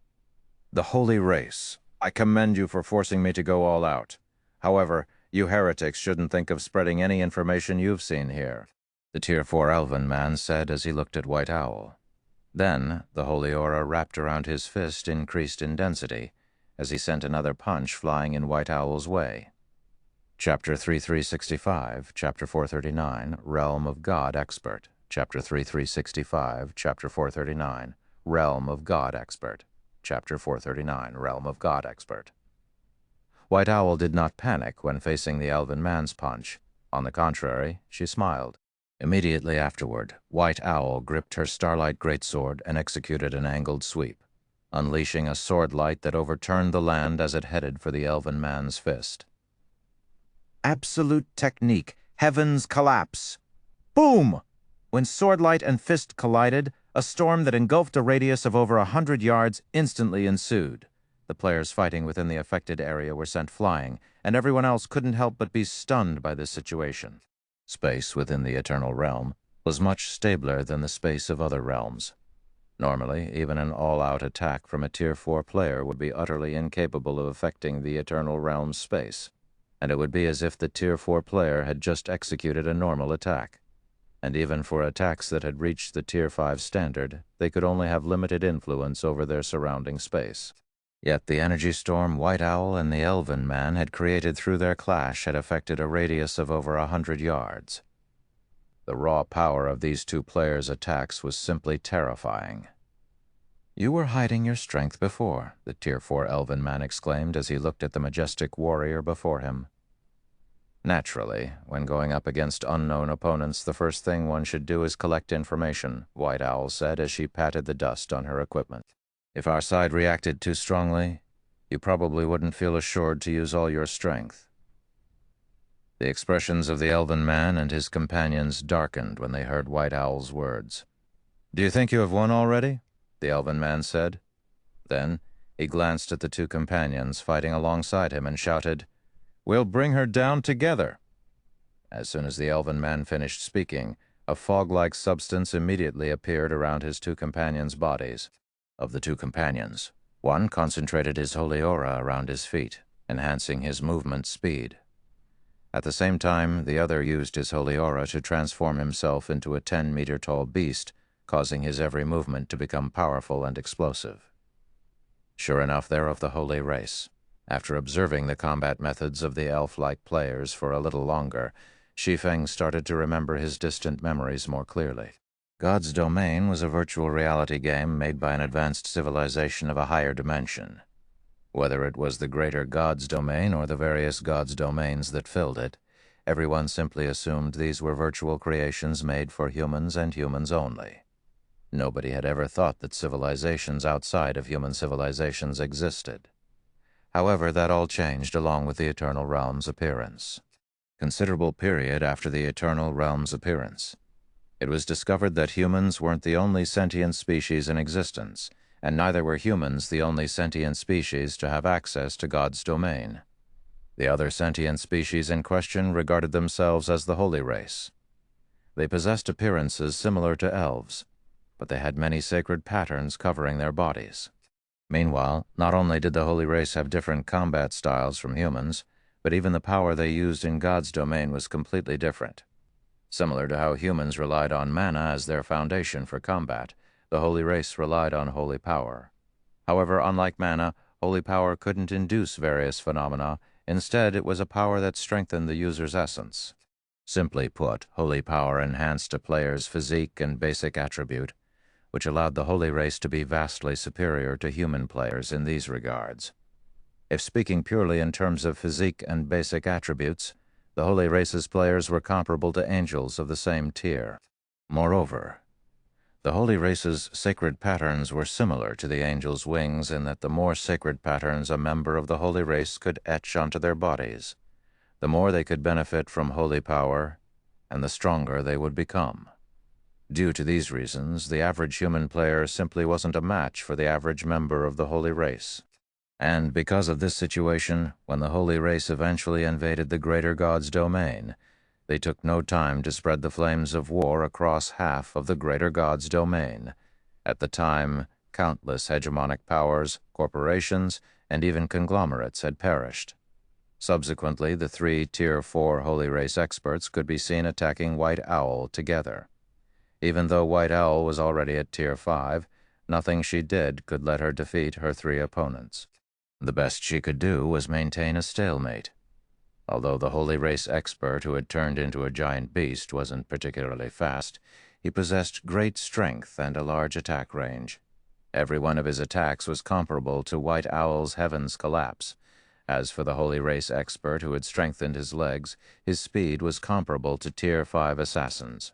The holy race. I commend you for forcing me to go all out. However, you heretics shouldn't think of spreading any information you've seen here, the Tier 4 elven man said as he looked at White Owl. Then, the holy aura wrapped around his fist increased in density, as he sent another punch flying in White Owl's way. Chapter 3365, Chapter 439, Realm of God Expert. Chapter 3365, Chapter 439, Realm of God Expert. Chapter 439, Realm of God Expert. White Owl did not panic when facing the elven man's punch. On the contrary, she smiled. Immediately afterward, White Owl gripped her starlight greatsword and executed an angled sweep, unleashing a sword light that overturned the land as it headed for the elven man's fist. Absolute technique. Heavens collapse. Boom! When swordlight and fist collided, a storm that engulfed a radius of over 100 yards instantly ensued. The players fighting within the affected area were sent flying, and everyone else couldn't help but be stunned by this situation. Space within the Eternal Realm was much stabler than the space of other realms. Normally, even an all-out attack from a Tier 4 player would be utterly incapable of affecting the Eternal Realm's space, and it would be as if the Tier 4 player had just executed a normal attack. And even for attacks that had reached the Tier 5 standard, they could only have limited influence over their surrounding space. Yet the energy storm White Owl and the Elven Man had created through their clash had affected a radius of over 100 yards. The raw power of these 2 players' attacks was simply terrifying. "You were hiding your strength before," the Tier 4 Elven Man exclaimed as he looked at the majestic warrior before him. Naturally, when going up against unknown opponents, the first thing one should do is collect information, White Owl said as she patted the dust on her equipment. If our side reacted too strongly, you probably wouldn't feel assured to use all your strength. The expressions of the Elven Man and his companions darkened when they heard White Owl's words. "Do you think you have won already?" the Elven Man said. Then he glanced at the 2 companions fighting alongside him and shouted, "We'll bring her down together." As soon as the Elven Man finished speaking, a fog-like substance immediately appeared around his 2 companions' bodies. Of the 2 companions, one concentrated his holy aura around his feet, enhancing his movement speed. At the same time, the other used his holy aura to transform himself into a 10-meter-tall beast, causing his every movement to become powerful and explosive. Sure enough, they're of the holy race. After observing the combat methods of the elf-like players for a little longer, Shi Feng started to remember his distant memories more clearly. God's Domain was a virtual reality game made by an advanced civilization of a higher dimension. Whether it was the greater God's domain or the various God's domains that filled it, everyone simply assumed these were virtual creations made for humans and humans only. Nobody had ever thought that civilizations outside of human civilizations existed. However, that all changed along with the Eternal Realm's appearance. Considerable period after the Eternal Realm's appearance, it was discovered that humans weren't the only sentient species in existence, and neither were humans the only sentient species to have access to God's domain. The other sentient species in question regarded themselves as the holy race. They possessed appearances similar to elves, but they had many sacred patterns covering their bodies. Meanwhile, not only did the holy race have different combat styles from humans, but even the power they used in God's domain was completely different. Similar to how humans relied on mana as their foundation for combat, the holy race relied on holy power. However, unlike mana, holy power couldn't induce various phenomena. Instead, it was a power that strengthened the user's essence. Simply put, holy power enhanced a player's physique and basic attribute, which allowed the holy race to be vastly superior to human players in these regards. If speaking purely in terms of physique and basic attributes, the holy race's players were comparable to angels of the same tier. Moreover, the holy race's sacred patterns were similar to the angels' wings in that the more sacred patterns a member of the holy race could etch onto their bodies, the more they could benefit from holy power, and the stronger they would become. Due to these reasons, the average human player simply wasn't a match for the average member of the holy race. And because of this situation, when the holy race eventually invaded the greater God's domain, they took no time to spread the flames of war across half of the greater God's domain. At the time, countless hegemonic powers, corporations, and even conglomerates had perished. Subsequently, the 3 Tier 4 holy race experts could be seen attacking White Owl together. Even though White Owl was already at Tier 5, nothing she did could let her defeat her 3 opponents. The best she could do was maintain a stalemate. Although the holy race expert who had turned into a giant beast wasn't particularly fast, he possessed great strength and a large attack range. Every one of his attacks was comparable to White Owl's Heaven's Collapse. As for the holy race expert who had strengthened his legs, his speed was comparable to Tier 5 assassins.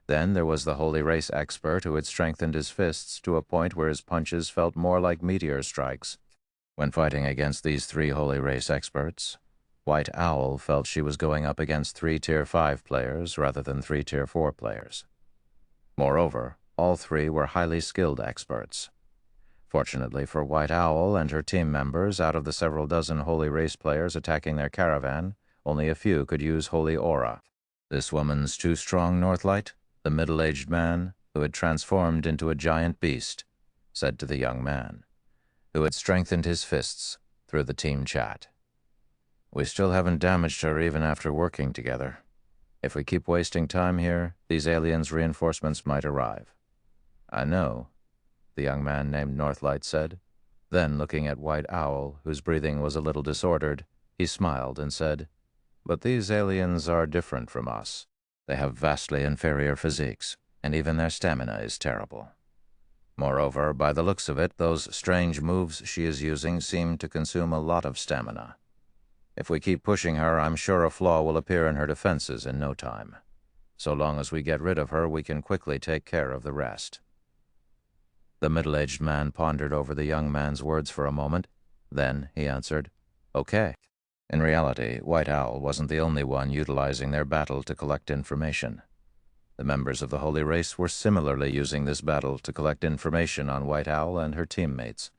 Then there was the holy race expert who had strengthened his fists to a point where his punches felt more like meteor strikes. When fighting against these 3 holy race experts, White Owl felt she was going up against 3 Tier 5 players rather than 3 Tier 4 players. Moreover, all 3 were highly skilled experts. Fortunately for White Owl and her team members, out of the several dozen holy race players attacking their caravan, only a few could use Holy Aura. This woman's too strong, Northlight, the middle-aged man, who had transformed into a giant beast, said to the young man, who had strengthened his fists, through the team chat. We still haven't damaged her even after working together. If we keep wasting time here, these aliens' reinforcements might arrive. I know, the young man named Northlight said. Then, looking at White Owl, whose breathing was a little disordered, he smiled and said, But these aliens are different from us. They have vastly inferior physiques, and even their stamina is terrible. Moreover, by the looks of it, those strange moves she is using seem to consume a lot of stamina. If we keep pushing her, I'm sure a flaw will appear in her defenses in no time. So long as we get rid of her, we can quickly take care of the rest. The middle-aged man pondered over the young man's words for a moment. Then he answered, Okay. In reality, White Owl wasn't the only one utilizing their battle to collect information. The members of the Holy Race were similarly using this battle to collect information on White Owl and her teammates,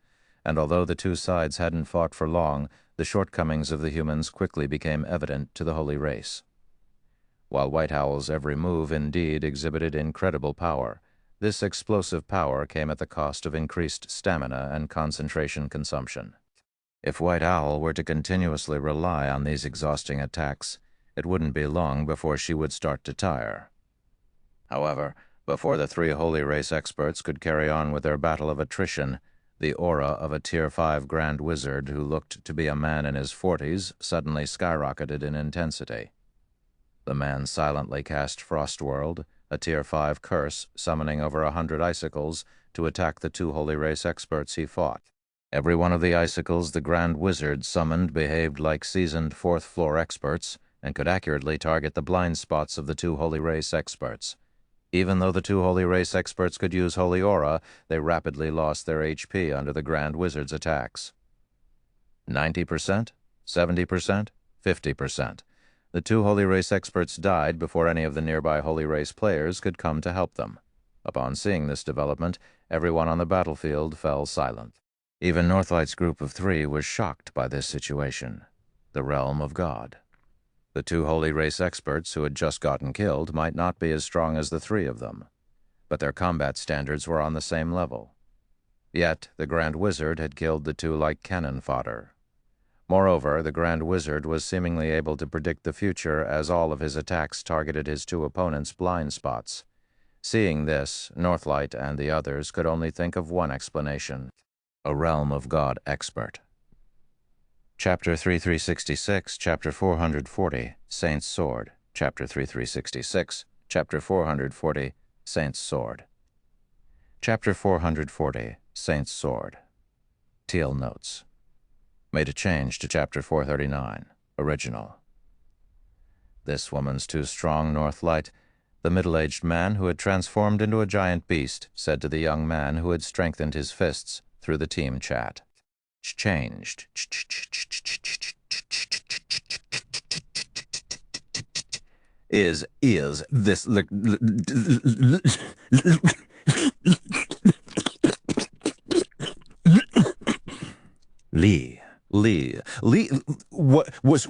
and although the 2 sides hadn't fought for long, the shortcomings of the humans quickly became evident to the Holy Race. While White Owl's every move indeed exhibited incredible power, this explosive power came at the cost of increased stamina and concentration consumption. If White Owl were to continuously rely on these exhausting attacks, it wouldn't be long before she would start to tire. However, before the 3 Holy Race experts could carry on with their battle of attrition, the aura of a Tier 5 Grand Wizard who looked to be a man in his 40s suddenly skyrocketed in intensity. The man silently cast Frostworld, a Tier 5 curse summoning over 100 icicles to attack the 2 Holy Race experts he fought. Every one of the icicles the Grand Wizard summoned behaved like seasoned fourth-floor experts and could accurately target the blind spots of the two Holy Race experts. Even though the two Holy Race experts could use Holy Aura, they rapidly lost their HP under the Grand Wizard's attacks. 90%? 70%? 50%. The two Holy Race experts died before any of the nearby Holy Race players could come to help them. Upon seeing this development, everyone on the battlefield fell silent. Even Northlight's group of 3 was shocked by this situation. The realm of God. The two Holy Race experts who had just gotten killed might not be as strong as the 3 of them, but their combat standards were on the same level. Yet the Grand Wizard had killed the 2 like cannon fodder. Moreover, the Grand Wizard was seemingly able to predict the future as all of his attacks targeted his 2 opponents' blind spots. Seeing this, Northlight and the others could only think of one explanation: a Realm of God expert. Chapter 3366, Chapter 440, Saint's Sword. Chapter 3366, Chapter 440, Saint's Sword. Chapter 440, Saint's Sword. Teal notes. Made a change to Chapter 439, original. This woman's too strong, Northlight. The middle-aged man who had transformed into a giant beast said to the young man who had strengthened his fists through the team chat. Changed. Is this Lee, what was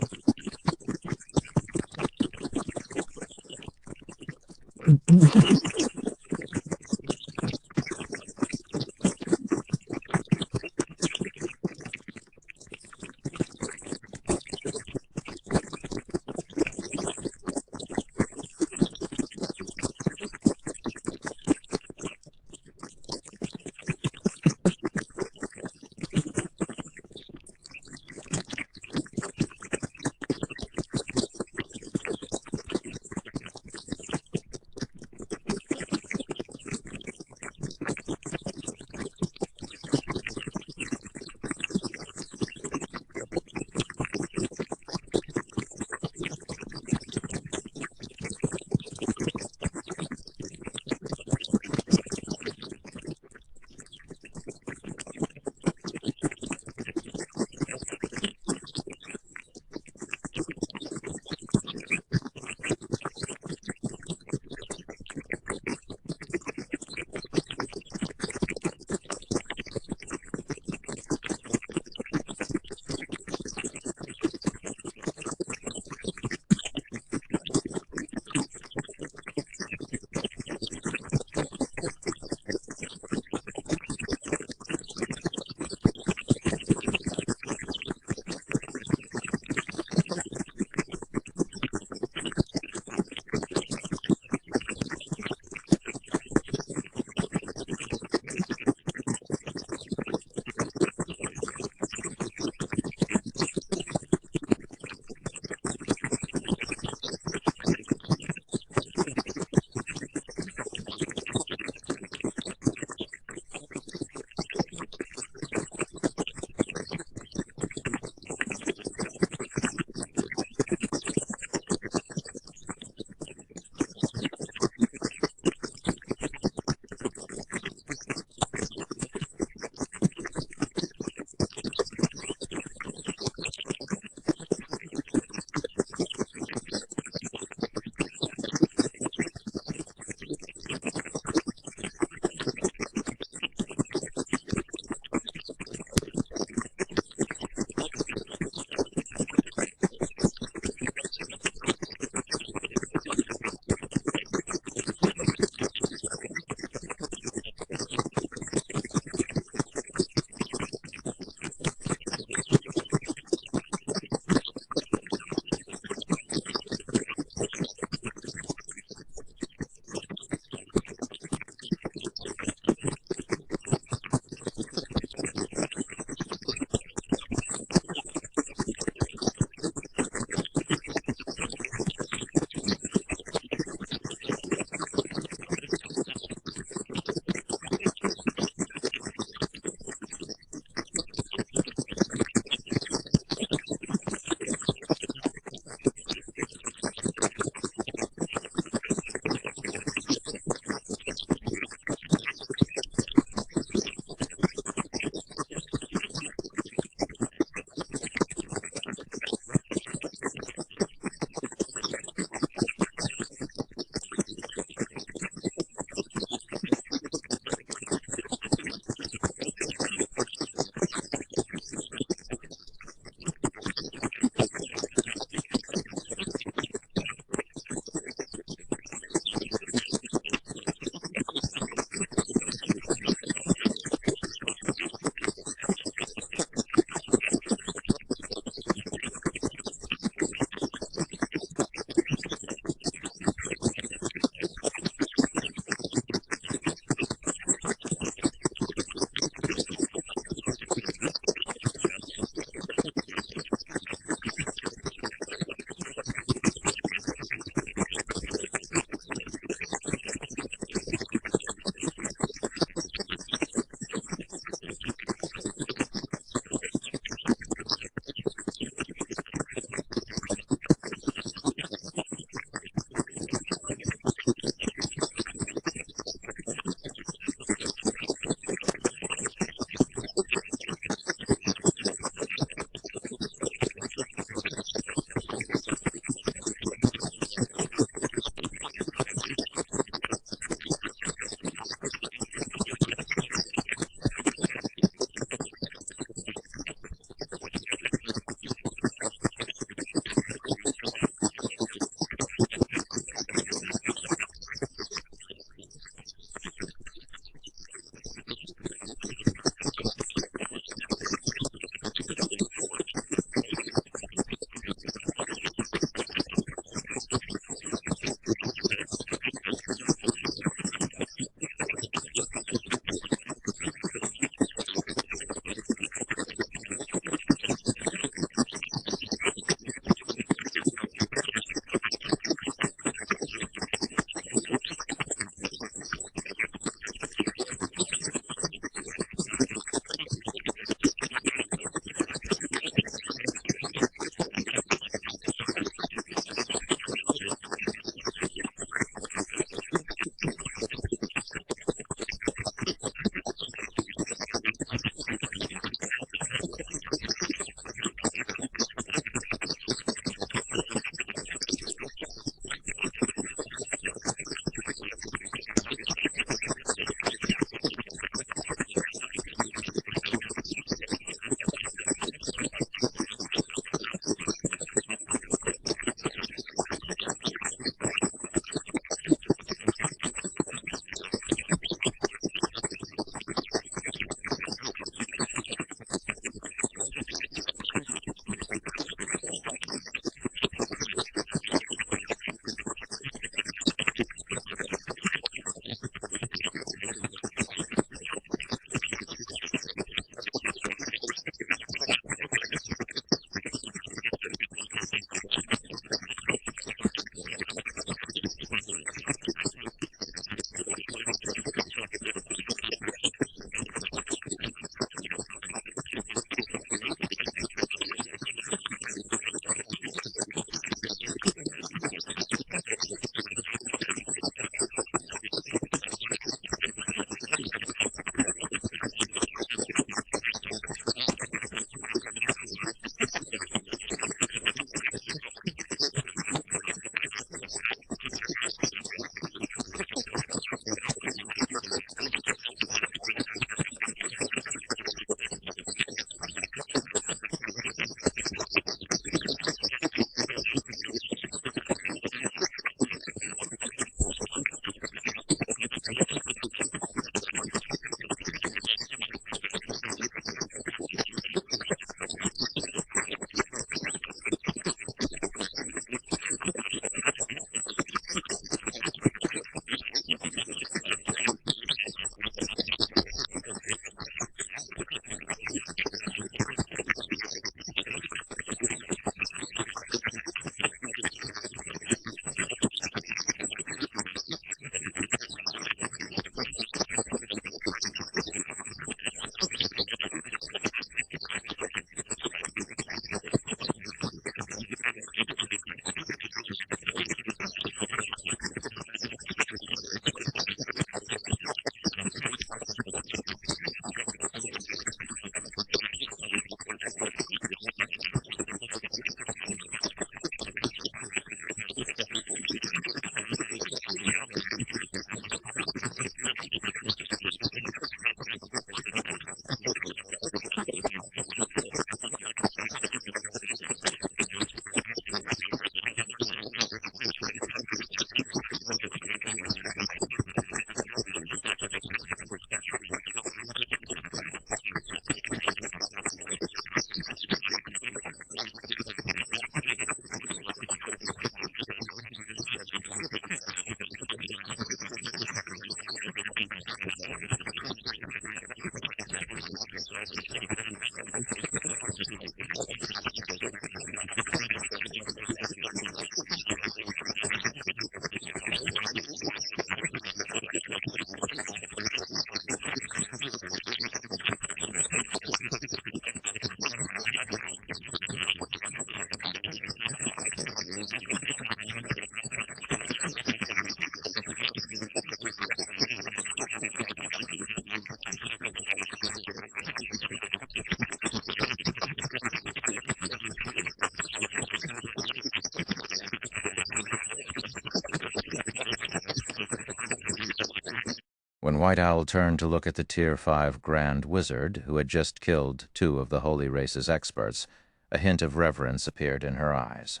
White Owl turned to look at the Tier 5 Grand Wizard, who had just killed 2 of the Holy Race's experts, a hint of reverence appeared in her eyes.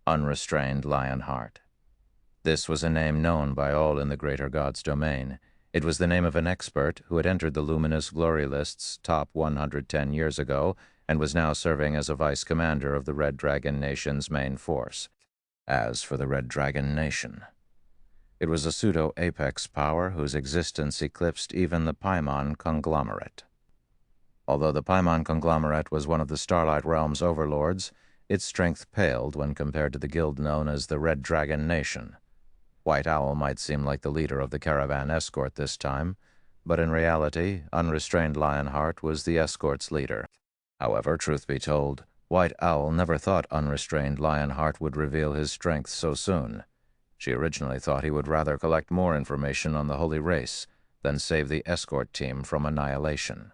Unrestrained Lionheart. This was a name known by all in the Greater God's domain. It was the name of an expert who had entered the Luminous Glory List's top 110 years ago and was now serving as a vice commander of the Red Dragon Nation's main force. As for the Red Dragon Nation, it was a pseudo-apex power whose existence eclipsed even the Paimon conglomerate. Although the Paimon conglomerate was one of the Starlight Realm's overlords, its strength paled when compared to the guild known as the Red Dragon Nation. White Owl might seem like the leader of the caravan escort this time, but in reality, Unrestrained Lionheart was the escort's leader. However, truth be told, White Owl never thought Unrestrained Lionheart would reveal his strength so soon. She originally thought he would rather collect more information on the Holy Race than save the escort team from annihilation.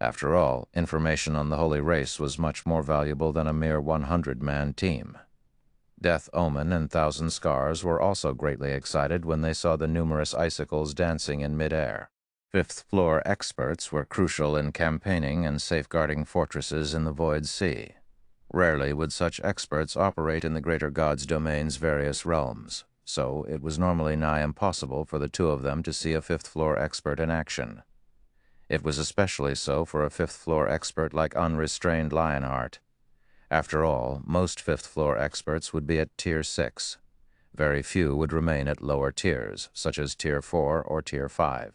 After all, information on the Holy Race was much more valuable than a mere 100-man team. Death Omen and Thousand Scars were also greatly excited when they saw the numerous icicles dancing in midair. Fifth-floor experts were crucial in campaigning and safeguarding fortresses in the Void Sea. Rarely would such experts operate in the Greater God's domain's various realms, so it was normally nigh impossible for the 2 of them to see a fifth-floor expert in action. It was especially so for a fifth-floor expert like Unrestrained Lionheart. After all, most fifth-floor experts would be at Tier 6. Very few would remain at lower tiers, such as Tier 4 or Tier 5.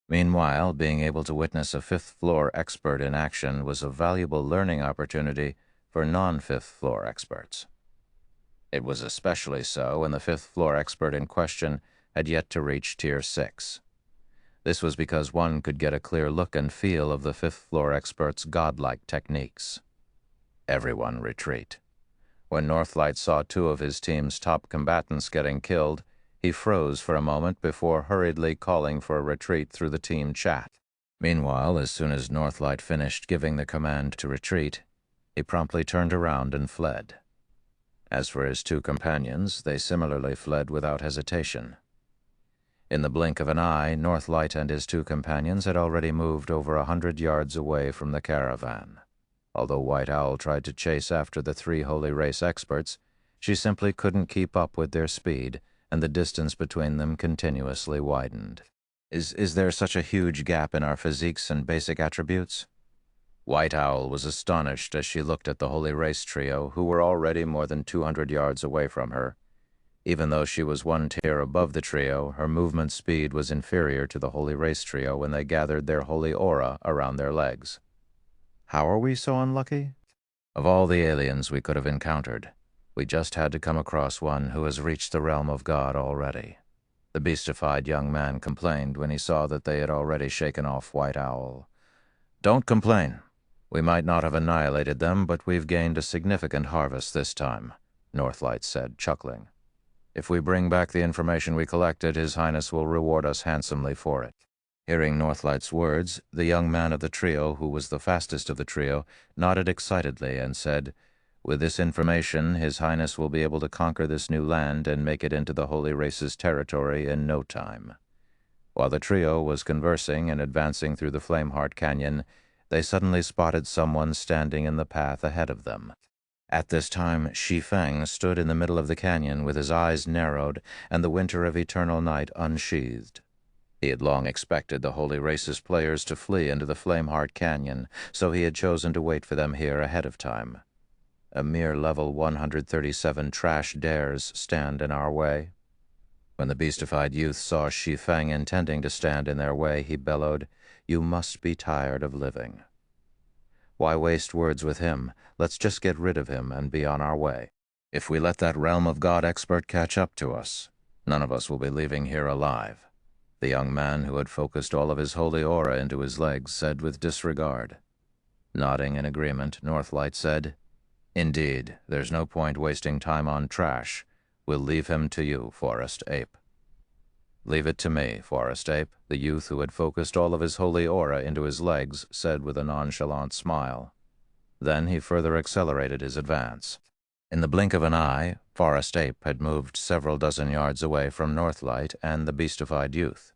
Meanwhile, being able to witness a fifth-floor expert in action was a valuable learning opportunity for non-fifth-floor experts. It was especially so when the fifth-floor expert in question had yet to reach Tier 6. This was because one could get a clear look and feel of the fifth-floor expert's godlike techniques. Everyone retreat. When Northlight saw 2 of his team's top combatants getting killed, he froze for a moment before hurriedly calling for a retreat through the team chat. Meanwhile, as soon as Northlight finished giving the command to retreat, he promptly turned around and fled. As for his 2 companions, they similarly fled without hesitation. In the blink of an eye, Northlight and his 2 companions had already moved over 100 yards away from the caravan. Although White Owl tried to chase after the 3 Holy Race experts, she simply couldn't keep up with their speed, and the distance between them continuously widened. Is there such a huge gap in our physiques and basic attributes? White Owl was astonished as she looked at the Holy Race trio, who were already more than 200 yards away from her. Even though she was 1 tier above the trio, her movement speed was inferior to the Holy Race trio when they gathered their holy aura around their legs. How are we so unlucky? Of all the aliens we could have encountered, we just had to come across one who has reached the realm of God already. The beastified young man complained when he saw that they had already shaken off White Owl. Don't complain. We might not have annihilated them, but we've gained a significant harvest this time, Northlight said, chuckling. If we bring back the information we collected, His Highness will reward us handsomely for it. Hearing Northlight's words, the young man of the trio, who was the fastest of the trio, nodded excitedly and said, "With this information, His Highness will be able to conquer this new land and make it into the Holy Race's territory in no time." While the trio was conversing and advancing through the Flameheart Canyon, they suddenly spotted someone standing in the path ahead of them. At this time, Shi Feng stood in the middle of the canyon with his eyes narrowed and the winter of eternal night unsheathed. He had long expected the Holy Race's players to flee into the Flameheart Canyon, so he had chosen to wait for them here ahead of time. A mere level 137 trash dares stand in our way. When the beastified youth saw Shi Feng intending to stand in their way, he bellowed, "You must be tired of living." Why waste words with him? Let's just get rid of him and be on our way. If we let that Realm of God expert catch up to us, none of us will be leaving here alive. The young man who had focused all of his holy aura into his legs said with disregard. Nodding in agreement, Northlight said, "Indeed, there's no point wasting time on trash. We'll leave him to you, Forest Ape." "Leave it to me, Forest Ape," the youth who had focused all of his holy aura into his legs said with a nonchalant smile. Then he further accelerated his advance. In the blink of an eye, Forest Ape had moved several dozen yards away from Northlight and the beastified youth.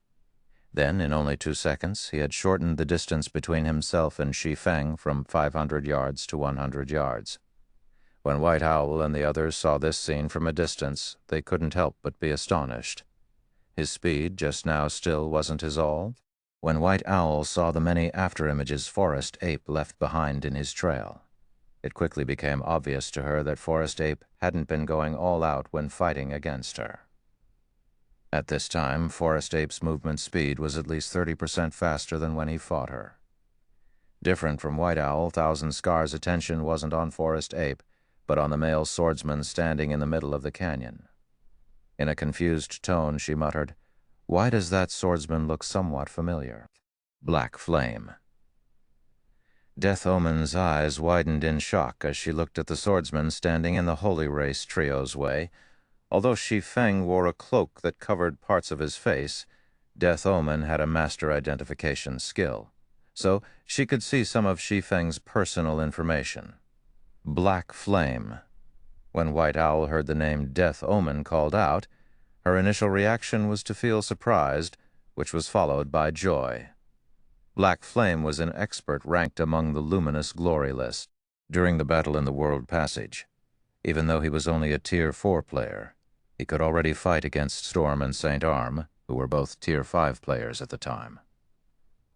Then, in only 2 seconds, he had shortened the distance between himself and Shi Feng from 500 yards to 100 yards. When White Owl and the others saw this scene from a distance, they couldn't help but be astonished. His speed just now still wasn't his all. When White Owl saw the many afterimages Forest Ape left behind in his trail, it quickly became obvious to her that Forest Ape hadn't been going all out when fighting against her. At this time, Forest Ape's movement speed was at least 30% faster than when he fought her. Different from White Owl, Thousand Scar's attention wasn't on Forest Ape, but on the male swordsman standing in the middle of the canyon. In a confused tone, she muttered, "Why does that swordsman look somewhat familiar?" Black Flame. Death Omen's eyes widened in shock as she looked at the swordsman standing in the Holy Race trio's way. Although Shi Feng wore a cloak that covered parts of his face, Death Omen had a master identification skill, so she could see some of Shi Feng's personal information. Black Flame. When White Owl heard the name Death Omen called out, her initial reaction was to feel surprised, which was followed by joy. Black Flame was an expert ranked among the Luminous Glory list during the battle in the World Passage. Even though he was only a Tier 4 player, he could already fight against Storm and Saint Arm, who were both Tier 5 players at the time.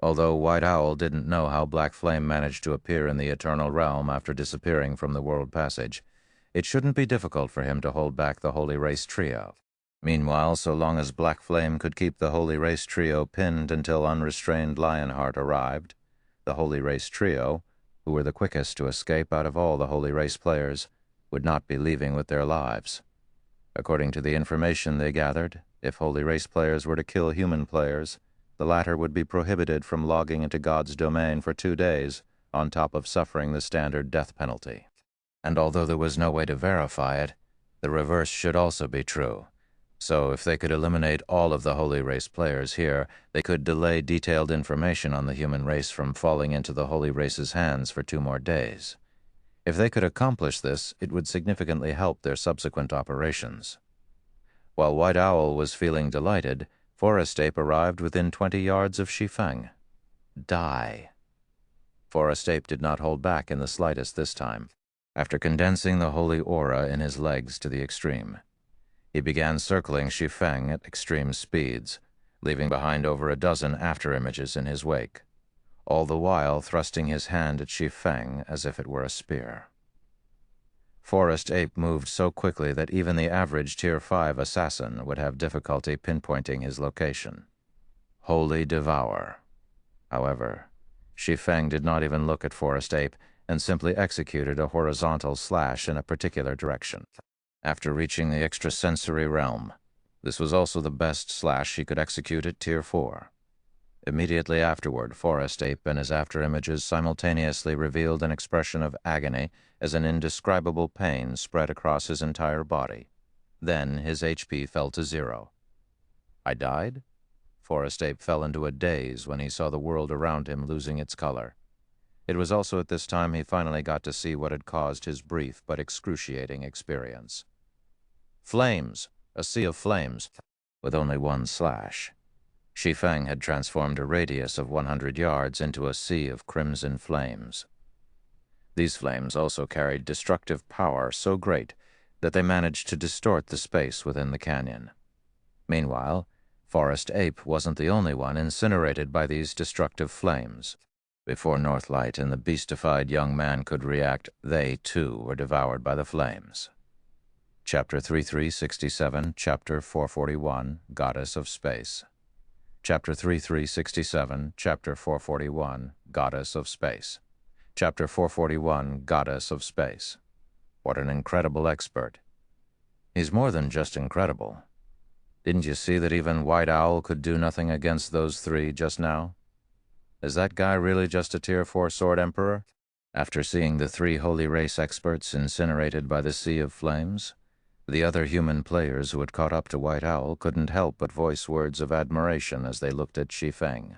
Although White Owl didn't know how Black Flame managed to appear in the Eternal Realm after disappearing from the World Passage, it shouldn't be difficult for him to hold back the Holy Race trio. Meanwhile, so long as Black Flame could keep the Holy Race trio pinned until unrestrained Lionheart arrived, the Holy Race trio, who were the quickest to escape out of all the Holy Race players, would not be leaving with their lives. According to the information they gathered, if Holy Race players were to kill human players, the latter would be prohibited from logging into God's domain for 2 days, on top of suffering the standard death penalty. And although there was no way to verify it, the reverse should also be true. So if they could eliminate all of the Holy Race players here, they could delay detailed information on the human race from falling into the Holy Race's hands for 2 more days. If they could accomplish this, it would significantly help their subsequent operations. While White Owl was feeling delighted, Forest Ape arrived within 20 yards of Shi Feng. Die. Forest Ape did not hold back in the slightest this time. After condensing the holy aura in his legs to the extreme, he began circling Shi Feng at extreme speeds, leaving behind over a dozen afterimages in his wake, all the while thrusting his hand at Shi Feng as if it were a spear. Forest Ape moved so quickly that even the average Tier 5 assassin would have difficulty pinpointing his location. Holy Devour. However, Shi Feng did not even look at Forest Ape and simply executed a horizontal slash in a particular direction. After reaching the extrasensory realm, this was also the best slash he could execute at Tier 4. Immediately afterward, Forest Ape and his afterimages simultaneously revealed an expression of agony as an indescribable pain spread across his entire body. Then his HP fell to 0. I died? Forest Ape fell into a daze when he saw the world around him losing its color. It was also at this time he finally got to see what had caused his brief but excruciating experience. Flames! A sea of flames, with only 1 slash. Shi Feng had transformed a radius of 100 yards into a sea of crimson flames. These flames also carried destructive power so great that they managed to distort the space within the canyon. Meanwhile, Forest Ape wasn't the only one incinerated by these destructive flames. Before Northlight and the beastified young man could react, they, too, were devoured by the flames. Chapter 3367, Chapter 441, Goddess of Space. Chapter 3367, Chapter 441, Goddess of Space. Chapter 441, Goddess of Space. What an incredible expert. He's more than just incredible. Didn't you see that even White Owl could do nothing against those 3 just now? Is that guy really just a Tier 4 Sword Emperor? After seeing the 3 Holy Race experts incinerated by the Sea of Flames, the other human players who had caught up to White Owl couldn't help but voice words of admiration as they looked at Shi Feng.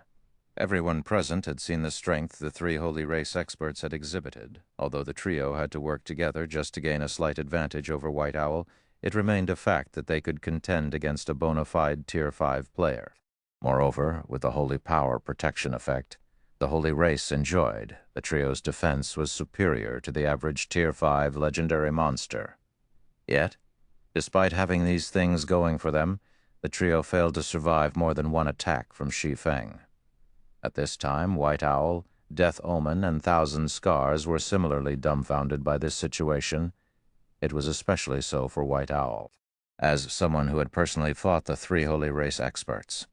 Everyone present had seen the strength the 3 Holy Race experts had exhibited. Although the trio had to work together just to gain a slight advantage over White Owl, it remained a fact that they could contend against a bona fide Tier 5 player. Moreover, with the holy power protection effect the holy race enjoyed, the trio's defense was superior to the average Tier 5 legendary monster. Yet, despite having these things going for them, the trio failed to survive more than one attack from Shi Feng. At this time, White Owl, Death Omen, and Thousand Scars were similarly dumbfounded by this situation. It was especially so for White Owl, as someone who had personally fought the three holy race experts.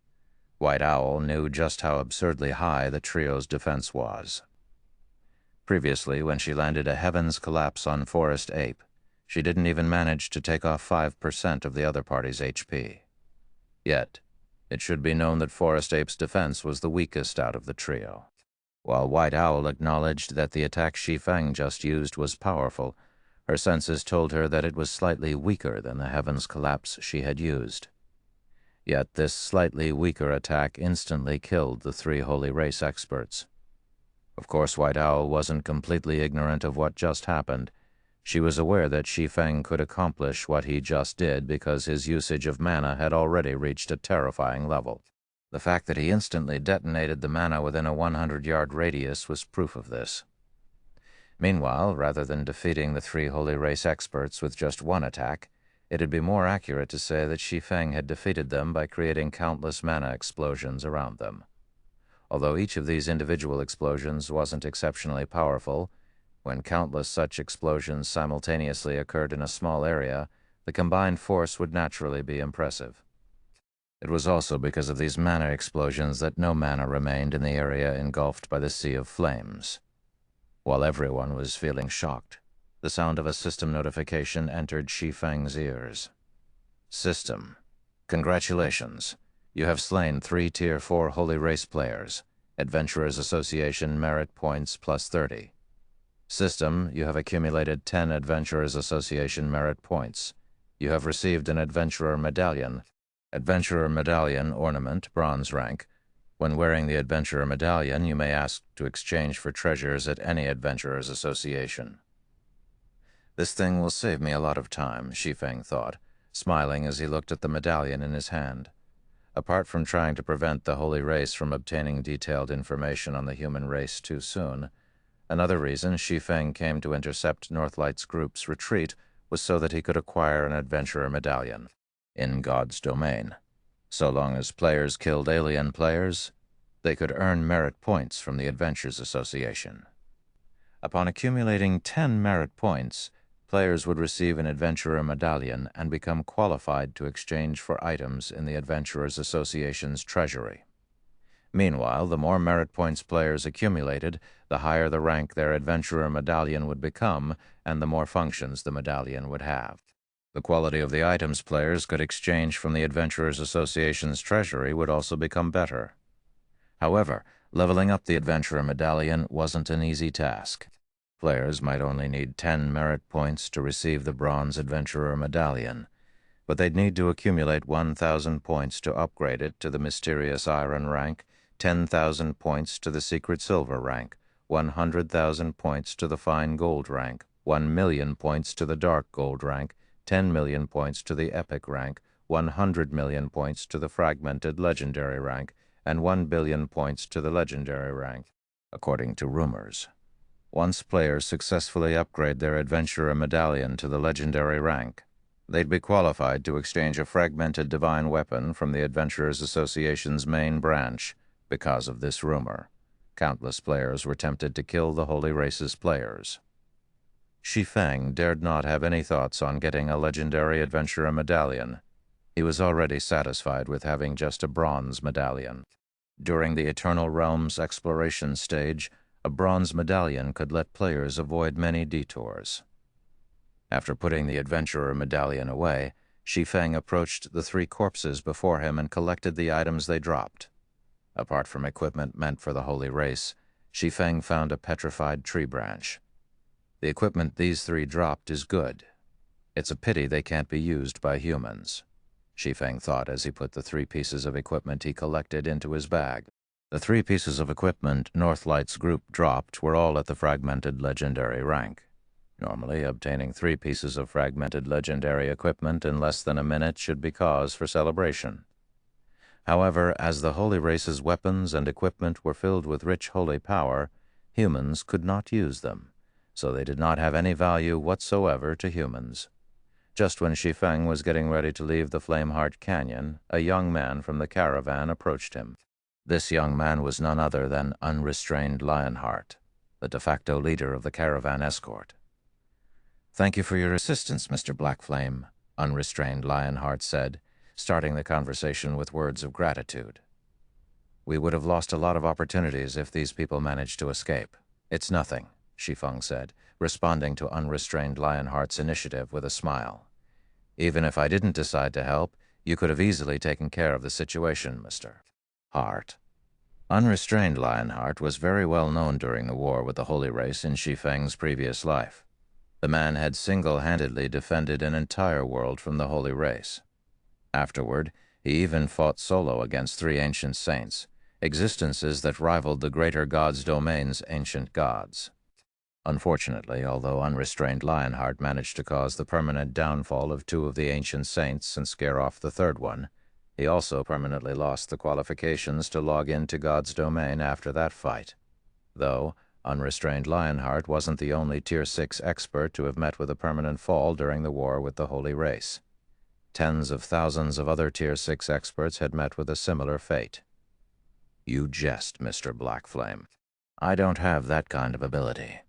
White Owl knew just how absurdly high the trio's defense was. Previously, when she landed a Heaven's Collapse on Forest Ape, she didn't even manage to take off 5% of the other party's HP. Yet, it should be known that Forest Ape's defense was the weakest out of the trio. While White Owl acknowledged that the attack Shi Feng just used was powerful, her senses told her that it was slightly weaker than the Heaven's Collapse she had used. Yet this slightly weaker attack instantly killed the three holy race experts. Of course, White Owl wasn't completely ignorant of what just happened. She was aware that Shi Feng could accomplish what he just did because his usage of mana had already reached a terrifying level. The fact that he instantly detonated the mana within a 100-yard radius was proof of this. Meanwhile, rather than defeating the three holy race experts with just one attack, it'd be more accurate to say that Shi Feng had defeated them by creating countless mana explosions around them. Although each of these individual explosions wasn't exceptionally powerful, when countless such explosions simultaneously occurred in a small area, the combined force would naturally be impressive. It was also because of these mana explosions that no mana remained in the area engulfed by the sea of flames. While everyone was feeling shocked, the sound of a system notification entered Shi Feng's ears. System. Congratulations. You have slain 3 Tier 4 Holy Race players. Adventurers Association merit points plus 30. System. You have accumulated 10 Adventurers Association merit points. You have received an Adventurer Medallion. Adventurer Medallion ornament, bronze rank. When wearing the Adventurer Medallion, you may ask to exchange for treasures at any Adventurers Association. This thing will save me a lot of time, Shi Feng thought, smiling as he looked at the medallion in his hand. Apart from trying to prevent the Holy Race from obtaining detailed information on the human race too soon, another reason Shi Feng came to intercept Northlight's group's retreat was so that he could acquire an Adventurer Medallion in God's domain. So long as players killed alien players, they could earn merit points from the Adventurers Association. Upon accumulating 10 merit points, players would receive an Adventurer Medallion and become qualified to exchange for items in the Adventurers Association's treasury. Meanwhile, the more merit points players accumulated, the higher the rank their Adventurer Medallion would become, and the more functions the medallion would have. The quality of the items players could exchange from the Adventurers Association's treasury would also become better. However, leveling up the Adventurer Medallion wasn't an easy task. Players might only need 10 merit points to receive the Bronze Adventurer Medallion, but they'd need to accumulate 1,000 points to upgrade it to the Mysterious Iron rank, 10,000 points to the Secret Silver rank, 100,000 points to the Fine Gold rank, 1,000,000 points to the Dark Gold rank, 10 million points to the Epic rank, 100 million points to the Fragmented Legendary rank, and 1 billion points to the Legendary rank, according to rumors. Once players successfully upgrade their Adventurer Medallion to the Legendary rank, they'd be qualified to exchange a Fragmented Divine Weapon from the Adventurers Association's main branch. Because of this rumor, countless players were tempted to kill the Holy Race's players. Shi Feng dared not have any thoughts on getting a Legendary Adventurer Medallion. He was already satisfied with having just a Bronze Medallion. During the Eternal Realms exploration stage, a Bronze Medallion could let players avoid many detours. After putting the Adventurer Medallion away, Shi Feng approached the 3 corpses before him and collected the items they dropped. Apart from equipment meant for the Holy Race, Shi Feng found a petrified tree branch. The equipment these 3 dropped is good. It's a pity they can't be used by humans, Shi Feng thought as he put the 3 pieces of equipment he collected into his bag. The 3 pieces of equipment Northlight's group dropped were all at the Fragmented Legendary rank. Normally, obtaining 3 pieces of Fragmented Legendary equipment in less than a minute should be cause for celebration. However, as the holy race's weapons and equipment were filled with rich holy power, humans could not use them, so they did not have any value whatsoever to humans. Just when Shi Feng was getting ready to leave the Flameheart Canyon, a young man from the caravan approached him. This young man was none other than Unrestrained Lionheart, the de facto leader of the caravan escort. "Thank you for your assistance, Mr. Blackflame," Unrestrained Lionheart said, starting the conversation with words of gratitude. "We would have lost a lot of opportunities if these people managed to escape." "It's nothing," Shi Feng said, responding to Unrestrained Lionheart's initiative with a smile. "Even if I didn't decide to help, you could have easily taken care of the situation, Mr. Hart." Unrestrained Lionheart was very well known during the war with the Holy Race in Shi Feng's previous life. The man had single-handedly defended an entire world from the Holy Race. Afterward, he even fought solo against 3 ancient saints, existences that rivaled the greater god's domain's ancient gods. Unfortunately, although Unrestrained Lionheart managed to cause the permanent downfall of 2 of the ancient saints and scare off the 3rd one, he also permanently lost the qualifications to log into God's domain after that fight. Though, Unrestrained Lionheart wasn't the only Tier 6 expert to have met with a permanent fall during the war with the Holy Race. Tens of thousands of other Tier 6 experts had met with a similar fate. "You jest, Mr. Blackflame. I don't have that kind of ability,"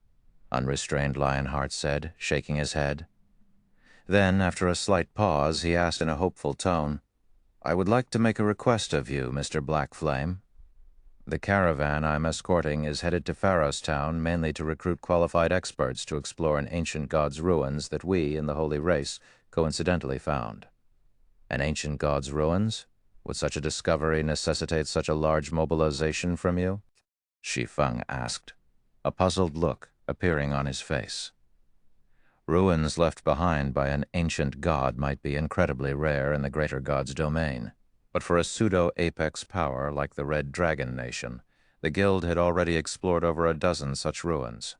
Unrestrained Lionheart said, shaking his head. Then, after a slight pause, he asked in a hopeful tone, "I would like to make a request of you, Mr. Blackflame. The caravan I'm escorting is headed to Pharaoh's Town mainly to recruit qualified experts to explore an ancient god's ruins that we, in the Holy Race, coincidentally found." "An ancient god's ruins? Would such a discovery necessitate such a large mobilization from you?" Shi Feng asked, a puzzled look appearing on his face. Ruins left behind by an ancient god might be incredibly rare in the greater god's domain, but for a pseudo-apex power like the Red Dragon Nation, the Guild had already explored over a dozen such ruins.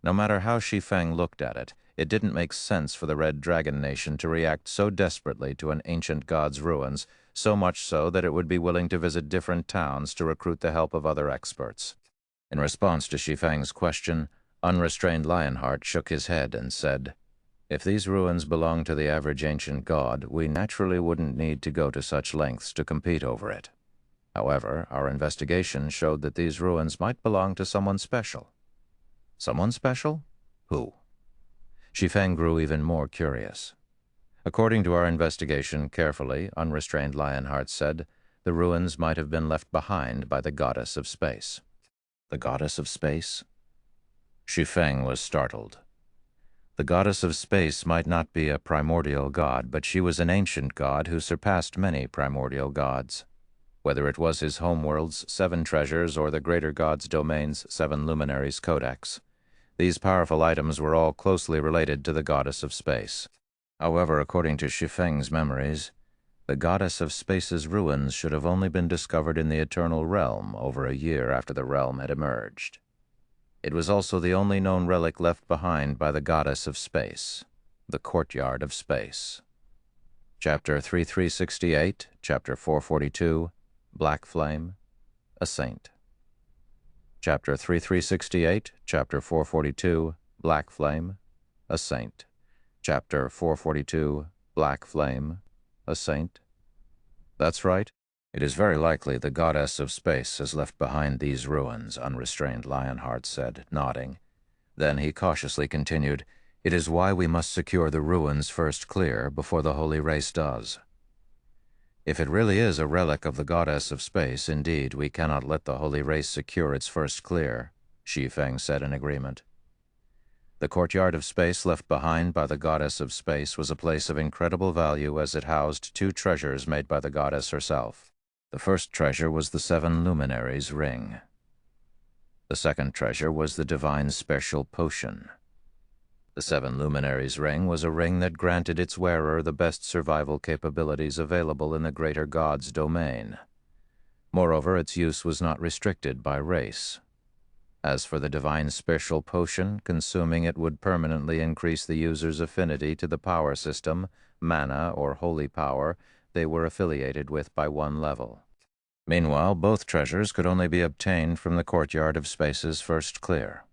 No matter how Shi Feng looked at it, it didn't make sense for the Red Dragon Nation to react so desperately to an ancient god's ruins, so much so that it would be willing to visit different towns to recruit the help of other experts. In response to Shi Feng's question, Unrestrained Lionheart shook his head and said, "If these ruins belong to the average ancient god, we naturally wouldn't need to go to such lengths to compete over it. However, our investigation showed that these ruins might belong to someone special." "Someone special? Who?" Shi Feng grew even more curious. "According to our investigation, carefully, Unrestrained Lionheart said, the ruins might have been left behind by the Goddess of Space." "The Goddess of Space?" Shi Feng was startled. The Goddess of Space might not be a primordial god, but she was an ancient god who surpassed many primordial gods. Whether it was his homeworld's 7 treasures or the greater god's domain's 7 luminaries codex, these powerful items were all closely related to the Goddess of Space. However, according to Shi Feng's memories, the Goddess of Space's ruins should have only been discovered in the Eternal Realm over a year after the realm had emerged. It was also the only known relic left behind by the Goddess of Space, the Courtyard of Space. Chapter 3368, Chapter 442, Black Flame, a Saint. Chapter 3368, Chapter 442, Black Flame, a Saint. Chapter 442, Black Flame, a Saint. "That's right. It is very likely the Goddess of Space has left behind these ruins," Unrestrained Lionheart said, nodding. Then he cautiously continued, "It is why we must secure the ruins first clear before the Holy Race does." "If it really is a relic of the Goddess of Space, indeed, we cannot let the Holy Race secure its first clear," Shi Feng said in agreement. The Courtyard of Space left behind by the Goddess of Space was a place of incredible value as it housed 2 treasures made by the goddess herself. The first treasure was the 7 luminaries ring. The second treasure was the divine special potion. The 7 luminaries ring was a ring that granted its wearer the best survival capabilities available in the greater god's domain. Moreover, its use was not restricted by race. As for the divine special potion, consuming it would permanently increase the user's affinity to the power system, mana, or holy power they were affiliated with by one level. Meanwhile, both treasures could only be obtained from the courtyard of Space's First Clear.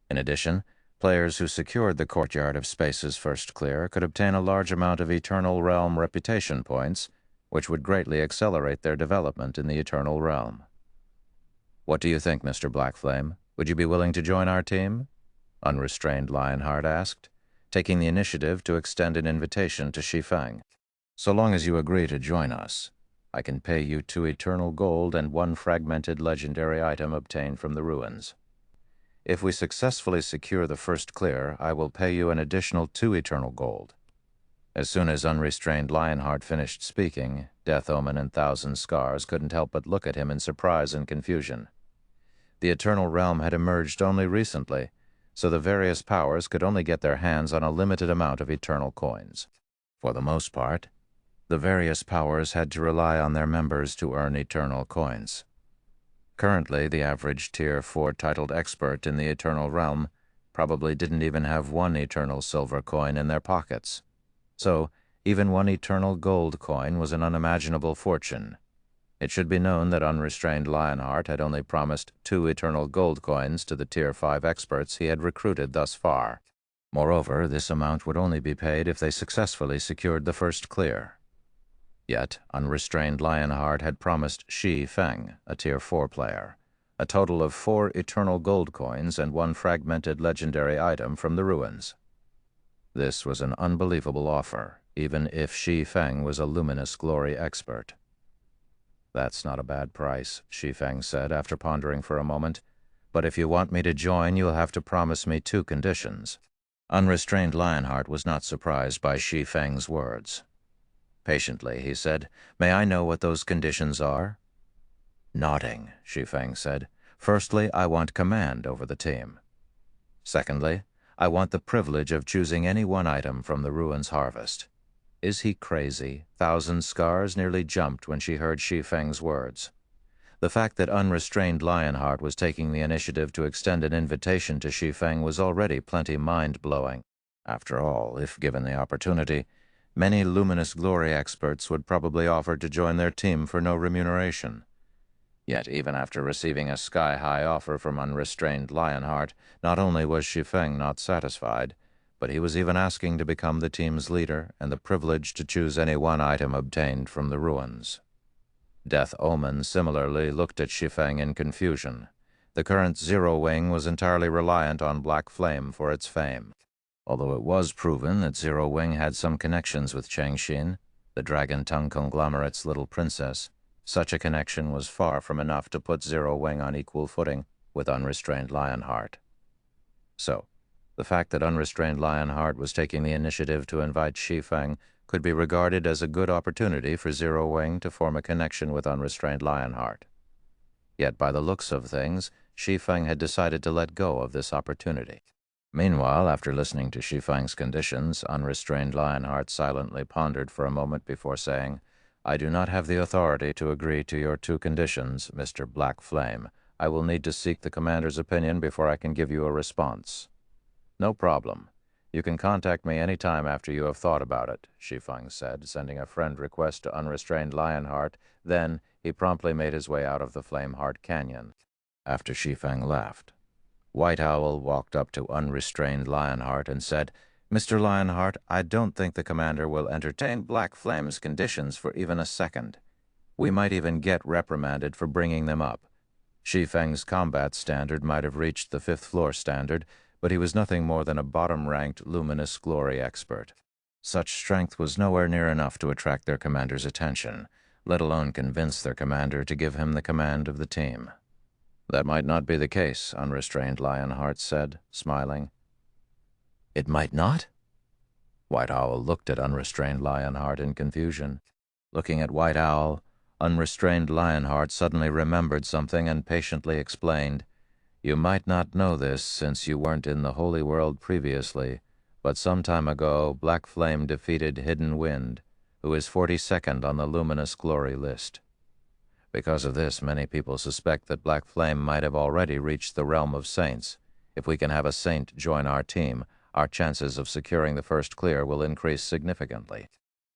In addition, players who secured the courtyard of Space's First Clear could obtain a large amount of Eternal Realm reputation points, which would greatly accelerate their development in the Eternal Realm. "What do you think, Mr. Blackflame? Would you be willing to join our team?" Unrestrained Lionheart asked, taking the initiative to extend an invitation to Shi Feng. "So long as you agree to join us, I can pay you 2 eternal gold and 1 fragmented legendary item obtained from the ruins. If we successfully secure the First Clear, I will pay you an additional 2 eternal gold." As soon as Unrestrained Lionheart finished speaking, Death Omen and Thousand Scars couldn't help but look at him in surprise and confusion. The Eternal Realm had emerged only recently, so the various powers could only get their hands on a limited amount of eternal coins. For the most part, the various powers had to rely on their members to earn eternal coins. Currently, the average Tier 4 titled expert in the Eternal Realm probably didn't even have 1 eternal silver coin in their pockets. So, even 1 eternal gold coin was an unimaginable fortune. It should be known that Unrestrained Lionheart had only promised 2 eternal gold coins to the Tier 5 experts he had recruited thus far. Moreover, this amount would only be paid if they successfully secured the First Clear. Yet, Unrestrained Lionheart had promised Shi Feng, a Tier 4 player, a total of 4 eternal gold coins and 1 fragmented legendary item from the ruins. This was an unbelievable offer, even if Shi Feng was a luminous glory expert. "That's not a bad price," Shi Feng said after pondering for a moment. "But if you want me to join, you'll have to promise me 2 conditions." Unrestrained Lionheart was not surprised by Shi Feng's words. Patiently, he said, "May I know what those conditions are?" Nodding, Shi Feng said, "Firstly, I want command over the team. Secondly, I want the privilege of choosing any 1 item from the ruins harvest." Is he crazy? Thousand Scars nearly jumped when she heard Shi Feng's words. The fact that Unrestrained Lionheart was taking the initiative to extend an invitation to Shi Feng was already plenty mind-blowing. After all, if given the opportunity, many luminous glory experts would probably offer to join their team for no remuneration. Yet even after receiving a sky-high offer from Unrestrained Lionheart, not only was Shi Feng not satisfied, but he was even asking to become the team's leader and the privilege to choose any 1 item obtained from the ruins. Death Omen similarly looked at Shi Feng in confusion. The current Zero Wing was entirely reliant on Black Flame for its fame. Although it was proven that Zero Wing had some connections with Changxin, the Dragon Tongue conglomerate's little princess, such a connection was far from enough to put Zero Wing on equal footing with Unrestrained Lionheart. So, the fact that Unrestrained Lionheart was taking the initiative to invite Shi Feng could be regarded as a good opportunity for Zero Wing to form a connection with Unrestrained Lionheart. Yet by the looks of things, Shi Feng had decided to let go of this opportunity. Meanwhile, after listening to Shi Feng's conditions, Unrestrained Lionheart silently pondered for a moment before saying, "I do not have the authority to agree to your 2 conditions, Mr. Black Flame. I will need to seek the commander's opinion before I can give you a response." "No problem. You can contact me any time after you have thought about it," Shi Feng said, sending a friend request to Unrestrained Lionheart. Then he promptly made his way out of the Flameheart Canyon. After Shi Feng left, White Owl walked up to Unrestrained Lionheart and said, "Mr. Lionheart, I don't think the commander will entertain Black Flame's conditions for even a second. We might even get reprimanded for bringing them up. Shi Feng's combat standard might have reached the 5th floor standard, but he was nothing more than a bottom-ranked luminous glory expert. Such strength was nowhere near enough to attract their commander's attention, let alone convince their commander to give him the command of the team." "That might not be the case," Unrestrained Lionheart said, smiling. "It might not?" White Owl looked at Unrestrained Lionheart in confusion. Looking at White Owl, Unrestrained Lionheart suddenly remembered something and patiently explained, "You might not know this since you weren't in the Holy World previously, but some time ago Black Flame defeated Hidden Wind, who is 42nd on the Luminous Glory list. Because of this, many people suspect that Black Flame might have already reached the realm of saints. If we can have a saint join our team, our chances of securing the First Clear will increase significantly."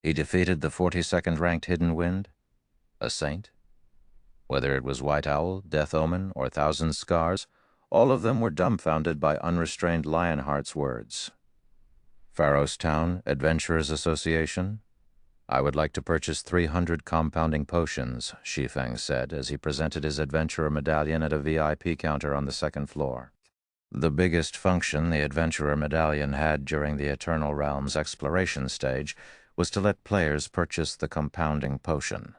He defeated the 42nd ranked Hidden Wind, a saint. Whether it was White Owl, Death Omen, or Thousand Scars, all of them were dumbfounded by unrestrained Lionheart's words. Pharaoh's Town, Adventurers Association. I would like to purchase 300 compounding potions, Shi Feng said as he presented his adventurer medallion at a VIP counter on the second floor. The biggest function the adventurer medallion had during the Eternal Realms exploration stage was to let players purchase the compounding potion.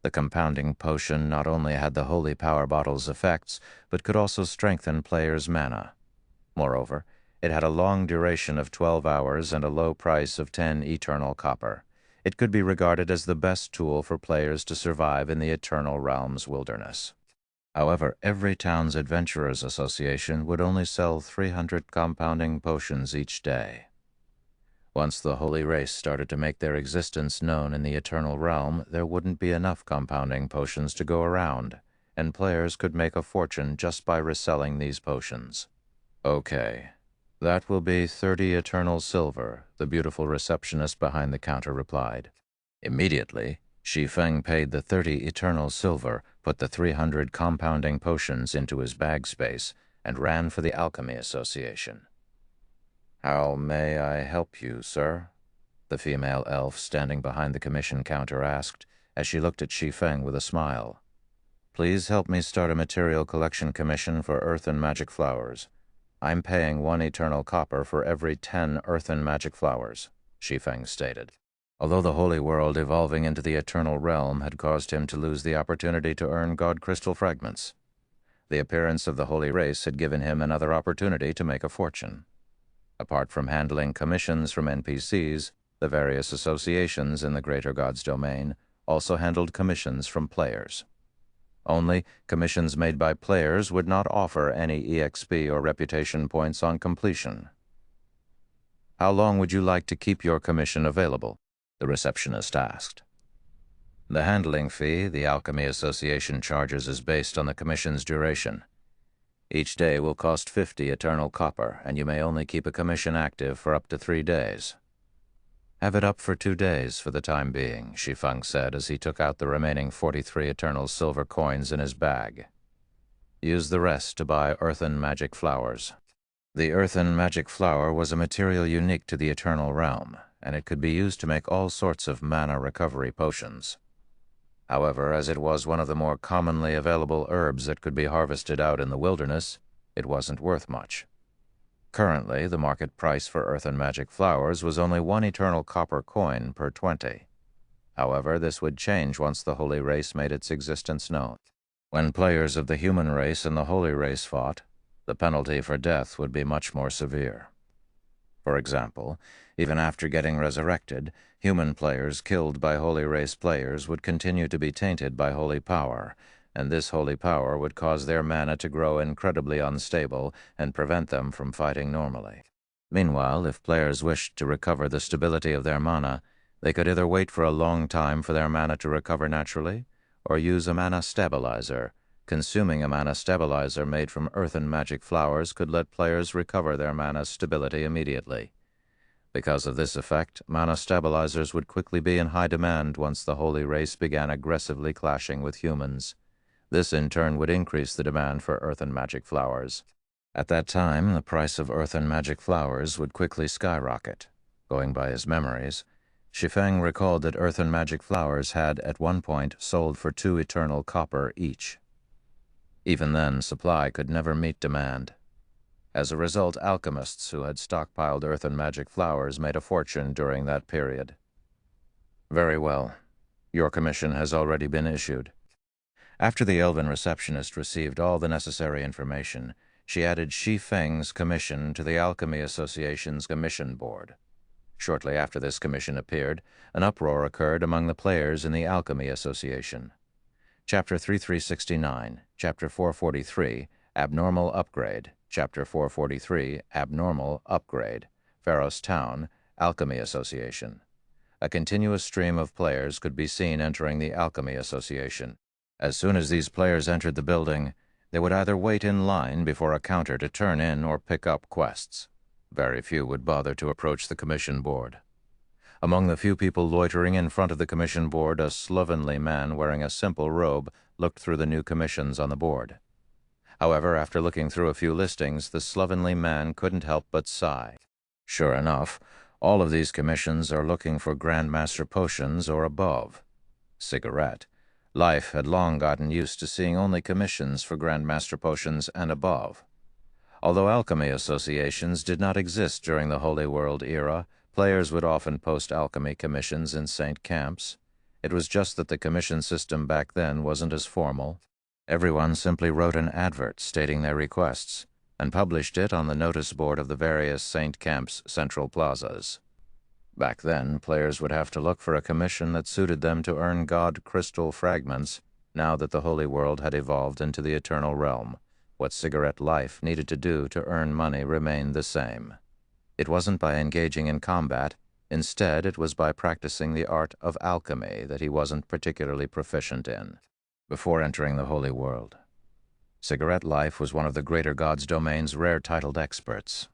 The compounding potion not only had the Holy Power Bottle's effects, but could also strengthen players' mana. Moreover, it had a long duration of 12 hours and a low price of 10 eternal copper. It could be regarded as the best tool for players to survive in the Eternal Realms wilderness. However, every town's Adventurers Association would only sell 300 compounding potions each day. Once the Holy Race started to make their existence known in the Eternal Realm, there wouldn't be enough compounding potions to go around, and players could make a fortune just by reselling these potions. Okay, that will be 30 eternal silver, the beautiful receptionist behind the counter replied. Immediately, Shi Feng paid the 30 eternal silver, put the 300 compounding potions into his bag space, and ran for the Alchemy Association. How may I help you, sir? The female elf standing behind the commission counter asked, as she looked at Shi Feng with a smile. Please help me start a material collection commission for earth and magic flowers. I'm paying 1 eternal copper for every 10 earth and magic flowers, Shi Feng stated. Although the holy world evolving into the eternal realm had caused him to lose the opportunity to earn god crystal fragments, the appearance of the holy race had given him another opportunity to make a fortune. Apart from handling commissions from NPCs, the various associations in the greater god's domain also handled commissions from players. Only, commissions made by players would not offer any EXP or reputation points on completion. How long would you like to keep your commission available? The receptionist asked. The handling fee the Alchemy Association charges is based on the commission's duration. Each day will cost 50 eternal copper, and you may only keep a commission active for up to 3 days. Have it up for 2 days for the time being, Shi Feng said as he took out the remaining 43 eternal silver coins in his bag. Use the rest to buy earthen magic flowers. The earthen magic flower was a material unique to the Eternal Realm, and it could be used to make all sorts of mana recovery potions. However, as it was one of the more commonly available herbs that could be harvested out in the wilderness, it wasn't worth much. Currently, the market price for earthen magic flowers was only 1 eternal copper coin per 20. However, this would change once the Holy Race made its existence known. When players of the human race and the Holy Race fought, the penalty for death would be much more severe. For example, even after getting resurrected, human players killed by Holy Race players would continue to be tainted by holy power, and this holy power would cause their mana to grow incredibly unstable and prevent them from fighting normally. Meanwhile, if players wished to recover the stability of their mana, they could either wait for a long time for their mana to recover naturally, or use a mana stabilizer. Consuming a mana stabilizer made from earthen magic flowers could let players recover their mana's stability immediately. Because of this effect, mana stabilizers would quickly be in high demand once the Holy Race began aggressively clashing with humans. This in turn would increase the demand for earthen magic flowers. At that time, the price of earthen magic flowers would quickly skyrocket. Going by his memories, Shi Feng recalled that earthen magic flowers had, at one point, sold for 2 eternal copper each. Even then, supply could never meet demand. As a result, alchemists who had stockpiled earthen magic flowers made a fortune during that period. Very well. Your commission has already been issued. After the elven receptionist received all the necessary information, she added Shi Feng's commission to the Alchemy Association's commission board. Shortly after this commission appeared, an uproar occurred among the players in the Alchemy Association. Chapter 3369, Chapter 443, Abnormal Upgrade, Chapter 443, Abnormal Upgrade, Pharaoh's Town, Alchemy Association. A continuous stream of players could be seen entering the Alchemy Association. As soon as these players entered the building, they would either wait in line before a counter to turn in or pick up quests. Very few would bother to approach the commission board. Among the few people loitering in front of the commission board, a slovenly man wearing a simple robe looked through the new commissions on the board. However, after looking through a few listings, the slovenly man couldn't help but sigh. Sure enough, all of these commissions are looking for Grandmaster potions or above. Cigarette Life had long gotten used to seeing only commissions for Grandmaster potions and above. Although alchemy associations did not exist during the Holy World era, players would often post alchemy commissions in Saint camps. It was just that the commission system back then wasn't as formal. Everyone simply wrote an advert stating their requests and published it on the notice board of the various Saint camps' central plazas. Back then, players would have to look for a commission that suited them to earn God crystal fragments. Now that the Holy World had evolved into the Eternal Realm, what Cigarette Life needed to do to earn money remained the same. It wasn't by engaging in combat. Instead, it was by practicing the art of alchemy that he wasn't particularly proficient in. Before entering the Holy World, Cigarette Life was one of the Greater Gods domain's rare titled experts.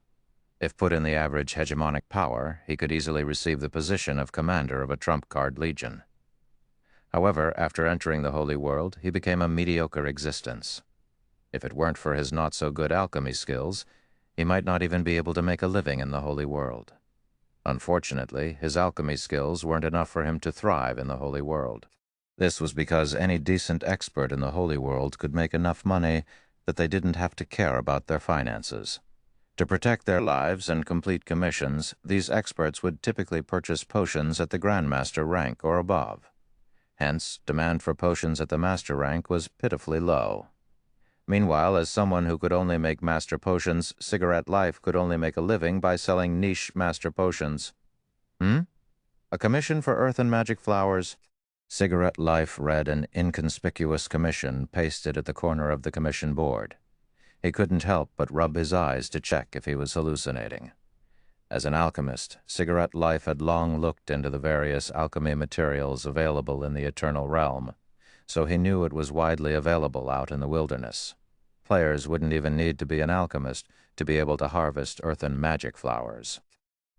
If put in the average hegemonic power, he could easily receive the position of commander of a trump-card legion. However, after entering the Holy World, he became a mediocre existence. If it weren't for his not-so-good alchemy skills, he might not even be able to make a living in the Holy World. Unfortunately, his alchemy skills weren't enough for him to thrive in the Holy World. This was because any decent expert in the Holy World could make enough money that they didn't have to care about their finances. To protect their lives and complete commissions, these experts would typically purchase potions at the Grandmaster rank or above. Hence, demand for potions at the Master rank was pitifully low. Meanwhile, as someone who could only make Master potions, Cigarette Life could only make a living by selling niche Master potions. A commission for earth and magic flowers? Cigarette Life read an inconspicuous commission pasted at the corner of the commission board. He couldn't help but rub his eyes to check if he was hallucinating. As an alchemist, Cigarette Life had long looked into the various alchemy materials available in the Eternal Realm, so he knew it was widely available out in the wilderness. Players wouldn't even need to be an alchemist to be able to harvest earth and magic flowers.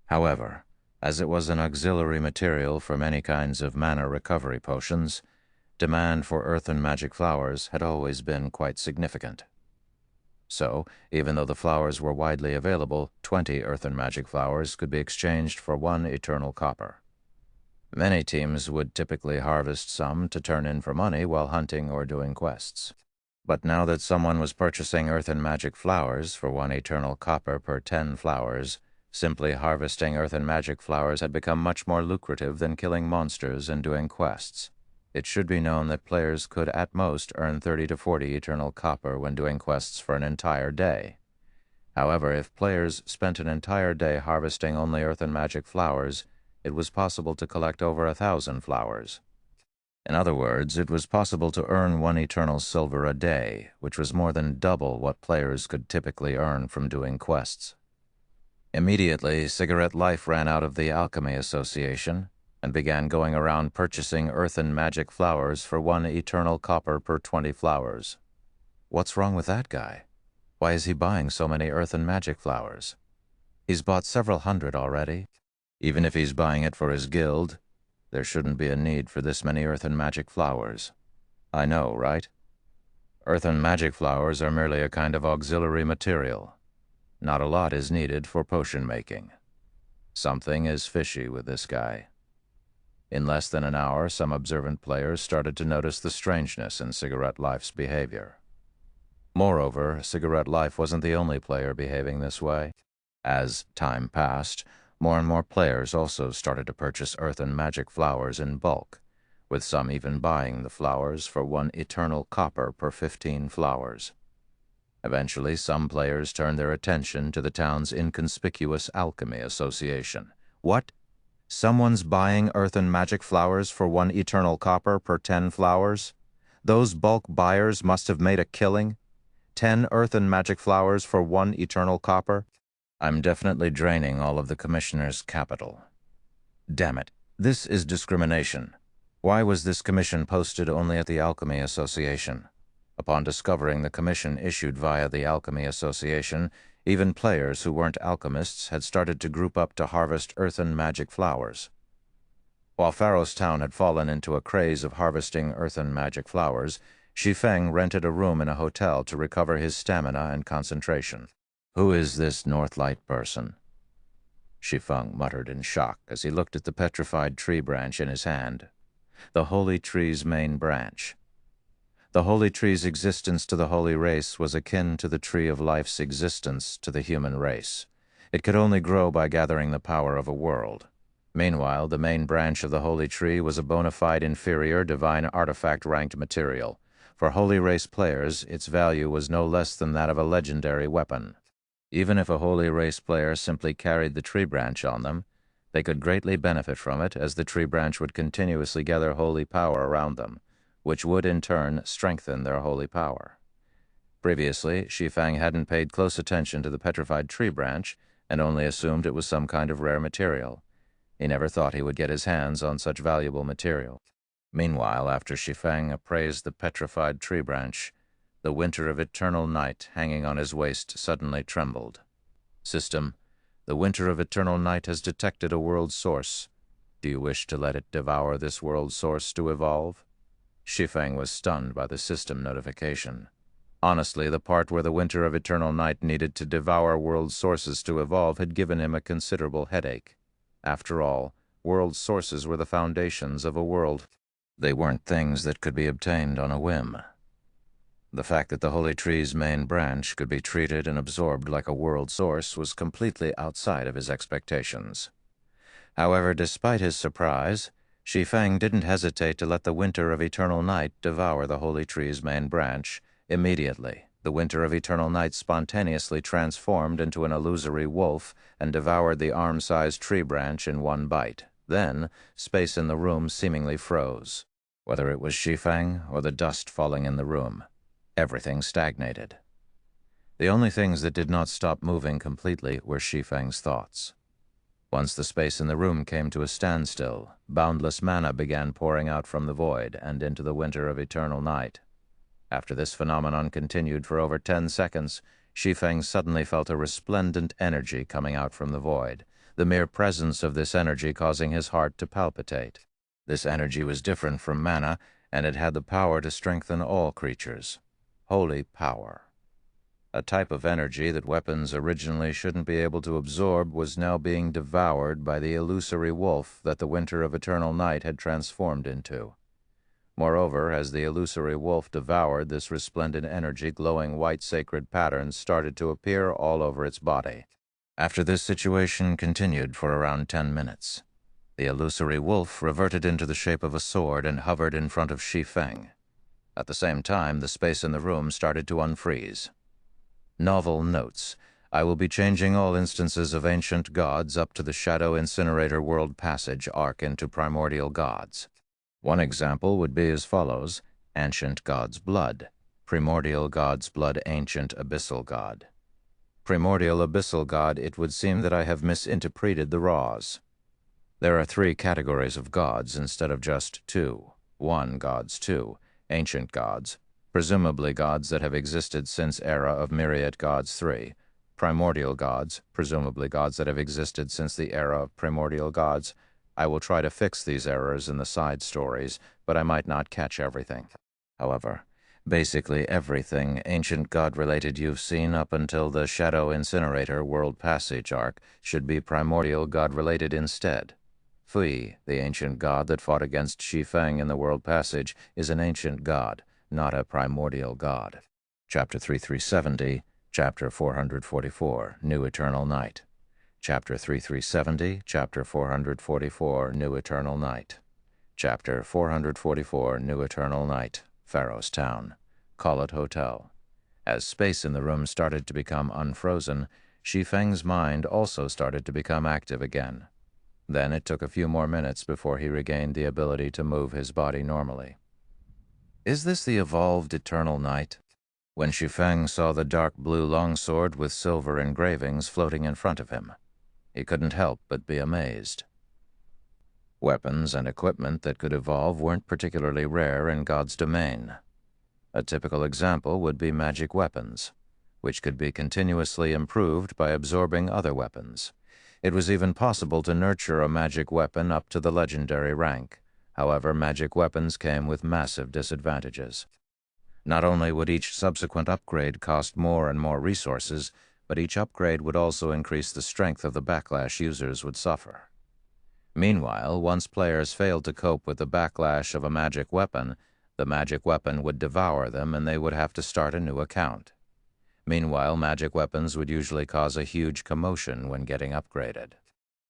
However, as it was an auxiliary material for many kinds of mana recovery potions, demand for earth and magic flowers had always been quite significant. So, even though the flowers were widely available, 20 earth and magic flowers could be exchanged for 1 eternal copper. Many teams would typically harvest some to turn in for money while hunting or doing quests. But now that someone was purchasing earth and magic flowers for 1 eternal copper per 10 flowers, simply harvesting earth and magic flowers had become much more lucrative than killing monsters and doing quests. It should be known that players could at most earn 30 to 40 eternal copper when doing quests for an entire day. However, if players spent an entire day harvesting only earth and magic flowers, it was possible to collect over 1,000 flowers. In other words, it was possible to earn 1 eternal silver a day, which was more than double what players could typically earn from doing quests. Immediately, Cigarette Life ran out of the Alchemy Association and began going around purchasing earth and magic flowers for 1 eternal copper per 20 flowers. What's wrong with that guy? Why is he buying so many earth and magic flowers? He's bought several hundred already. Even if he's buying it for his guild, there shouldn't be a need for this many earth and magic flowers. I know, right? Earth and magic flowers are merely a kind of auxiliary material. Not a lot is needed for potion making. Something is fishy with this guy. In less than an hour, some observant players started to notice the strangeness in Cigarette Life's behavior. Moreover, Cigarette Life wasn't the only player behaving this way. As time passed, more and more players also started to purchase earth and magic flowers in bulk, with some even buying the flowers for 1 eternal copper per 15 flowers. Eventually, some players turned their attention to the town's inconspicuous alchemy association. What? Someone's buying earth and magic flowers for 1 eternal copper per 10 flowers? Those bulk buyers must have made a killing. 10 earth and magic flowers for 1 eternal copper? I'm definitely draining all of the commissioner's capital. Damn it, this is discrimination. Why was this commission posted only at the Alchemy Association? Upon discovering the commission issued via the Alchemy Association, even players who weren't alchemists had started to group up to harvest earth and magic flowers. While Pharaoh's town had fallen into a craze of harvesting earthen magic flowers, Shi Feng rented a room in a hotel to recover his stamina and concentration. "Who is this Northlight person?" Shi Feng muttered in shock as he looked at the petrified tree branch in his hand. The holy tree's main branch. The holy tree's existence to the holy race was akin to the tree of life's existence to the human race. It could only grow by gathering the power of a world. Meanwhile, the main branch of the holy tree was a bona fide inferior divine artifact-ranked material. For holy race players, its value was no less than that of a legendary weapon. Even if a holy race player simply carried the tree branch on them, they could greatly benefit from it, as the tree branch would continuously gather holy power around them, which would in turn strengthen their holy power. Previously, Shi Feng hadn't paid close attention to the petrified tree branch and only assumed it was some kind of rare material. He never thought he would get his hands on such valuable material. Meanwhile, after Shi Feng appraised the petrified tree branch, the winter of eternal night hanging on his waist suddenly trembled. "System, the winter of eternal night has detected a world source. Do you wish to let it devour this world source to evolve?" Shi Feng was stunned by the system notification. Honestly, the part where the winter of eternal night needed to devour world sources to evolve had given him a considerable headache. After all, world sources were the foundations of a world. They weren't things that could be obtained on a whim. The fact that the holy tree's main branch could be treated and absorbed like a world source was completely outside of his expectations. However, despite his surprise, Shi Feng didn't hesitate to let the winter of eternal night devour the holy tree's main branch. Immediately, the winter of eternal night spontaneously transformed into an illusory wolf and devoured the arm-sized tree branch in one bite. Then, space in the room seemingly froze. Whether it was Shi Feng or the dust falling in the room, everything stagnated. The only things that did not stop moving completely were Shi Feng's thoughts. Once the space in the room came to a standstill, boundless mana began pouring out from the void and into the winter of eternal night. After this phenomenon continued for over 10 seconds, Shi Feng suddenly felt a resplendent energy coming out from the void, the mere presence of this energy causing his heart to palpitate. This energy was different from mana, and it had the power to strengthen all creatures. Holy power. A type of energy that weapons originally shouldn't be able to absorb was now being devoured by the illusory wolf that the winter of eternal night had transformed into. Moreover, as the illusory wolf devoured this resplendent energy, glowing white sacred patterns started to appear all over its body. After this situation continued for around 10 minutes, the illusory wolf reverted into the shape of a sword and hovered in front of Shi Feng. At the same time, the space in the room started to unfreeze. Novel notes. I will be changing all instances of ancient gods up to the Shadow Incinerator World Passage arc into primordial gods. One example would be as follows: Ancient God's Blood, Primordial God's Blood, Ancient Abyssal God. Primordial Abyssal God, it would seem that I have misinterpreted the raws. There are 3 categories of gods instead of just 2. 1 gods 2, ancient gods, presumably gods that have existed since era of myriad gods 3. Primordial gods, presumably gods that have existed since the era of primordial gods. I will try to fix these errors in the side stories, but I might not catch everything. However, basically everything ancient god-related you've seen up until the Shadow Incinerator World Passage arc should be primordial god-related instead. Fui, the ancient god that fought against Shi Feng in the World Passage, is an ancient god, not a primordial god. Chapter 3370, Chapter 444, New Eternal Night. Chapter 3370, Chapter 444, New Eternal Night. Chapter 444, New Eternal Night, Pharaoh's Town. Call it Hotel. As space in the room started to become unfrozen, Shi Feng's mind also started to become active again. Then it took a few more minutes before he regained the ability to move his body normally. Is this the evolved Eternal Night? When Shi Feng saw the dark blue longsword with silver engravings floating in front of him, he couldn't help but be amazed. Weapons and equipment that could evolve weren't particularly rare in God's domain. A typical example would be magic weapons, which could be continuously improved by absorbing other weapons. It was even possible to nurture a magic weapon up to the legendary rank. However, magic weapons came with massive disadvantages. Not only would each subsequent upgrade cost more and more resources, but each upgrade would also increase the strength of the backlash users would suffer. Meanwhile, once players failed to cope with the backlash of a magic weapon, the magic weapon would devour them and they would have to start a new account. Meanwhile, magic weapons would usually cause a huge commotion when getting upgraded.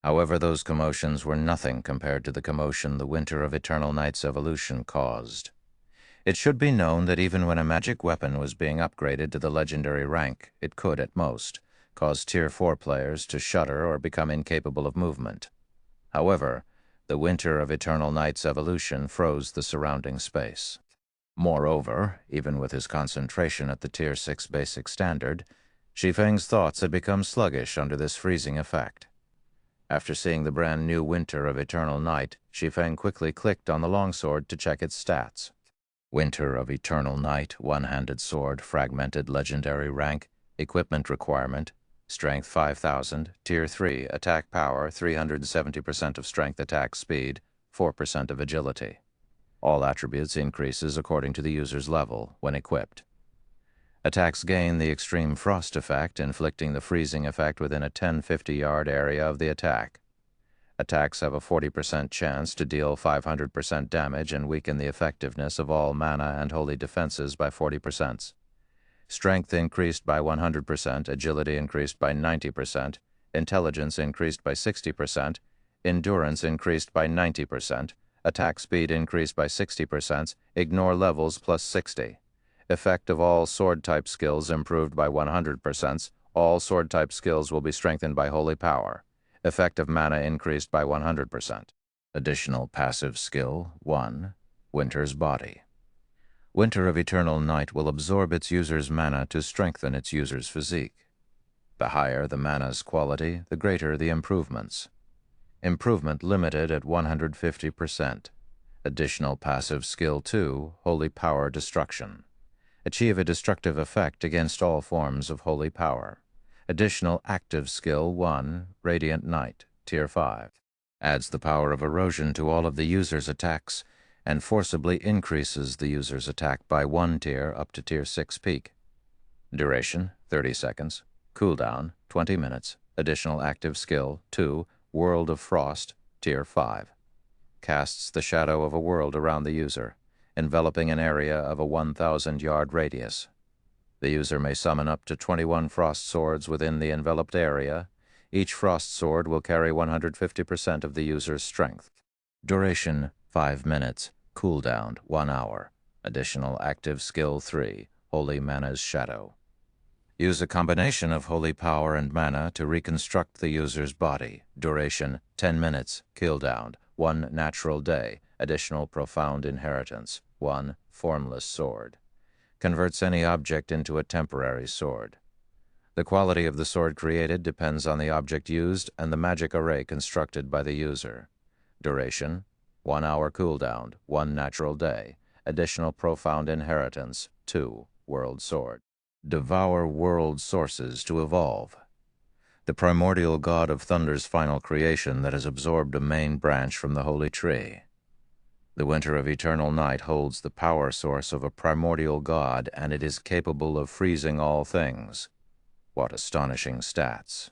However, those commotions were nothing compared to the commotion the Winter of Eternal Night's evolution caused. It should be known that even when a magic weapon was being upgraded to the legendary rank, it could, at most, cause Tier 4 players to shudder or become incapable of movement. However, the Winter of Eternal Night's evolution froze the surrounding space. Moreover, even with his concentration at the Tier 6 basic standard, Shi Feng's thoughts had become sluggish under this freezing effect. After seeing the brand new Winter of Eternal Night, Shi Feng quickly clicked on the longsword to check its stats. Winter of Eternal Night, one-handed sword, fragmented legendary rank, equipment requirement, strength 5000, tier 3, attack power 370% of strength attack speed, 4% of agility. All attributes increases according to the user's level when equipped. Attacks gain the extreme frost effect, inflicting the freezing effect within a 10-50-yard area of the attack. Attacks have a 40% chance to deal 500% damage and weaken the effectiveness of all mana and holy defenses by 40%. Strength increased by 100%, agility increased by 90%, intelligence increased by 60%, endurance increased by 90%, attack speed increased by 60%, ignore levels plus 60. Effect of all sword-type skills improved by 100%. All sword-type skills will be strengthened by holy power. Effect of mana increased by 100%. Additional passive skill 1. Winter's Body. Winter of Eternal Night will absorb its user's mana to strengthen its user's physique. The higher the mana's quality, the greater the improvements. Improvement limited at 150%. Additional passive skill 2. Holy Power Destruction. Achieve a destructive effect against all forms of holy power. Additional active skill 1, Radiant Night, Tier 5. Adds the power of erosion to all of the user's attacks and forcibly increases the user's attack by 1 tier up to Tier 6 peak. Duration, 30 seconds. Cooldown, 20 minutes. Additional active skill 2, World of Frost, Tier 5. Casts the shadow of a world around the user, enveloping an area of a 1,000-yard radius. The user may summon up to 21 frost swords within the enveloped area. Each frost sword will carry 150% of the user's strength. Duration, 5 minutes. Cooldown, 1 hour. Additional active skill 3, Holy Mana's Shadow. Use a combination of holy power and mana to reconstruct the user's body. Duration, 10 minutes. Cooldown, 1 natural day. Additional profound inheritance, 1 formless sword. Converts any object into a temporary sword. The quality of the sword created depends on the object used and the magic array constructed by the user. Duration, 1 hour cooldown, 1 natural day. Additional profound inheritance, 2 world sword. Devour world sources to evolve. The primordial god of thunder's final creation that has absorbed a main branch from the holy tree. The Winter of Eternal Night holds the power source of a primordial god, and it is capable of freezing all things. What astonishing stats.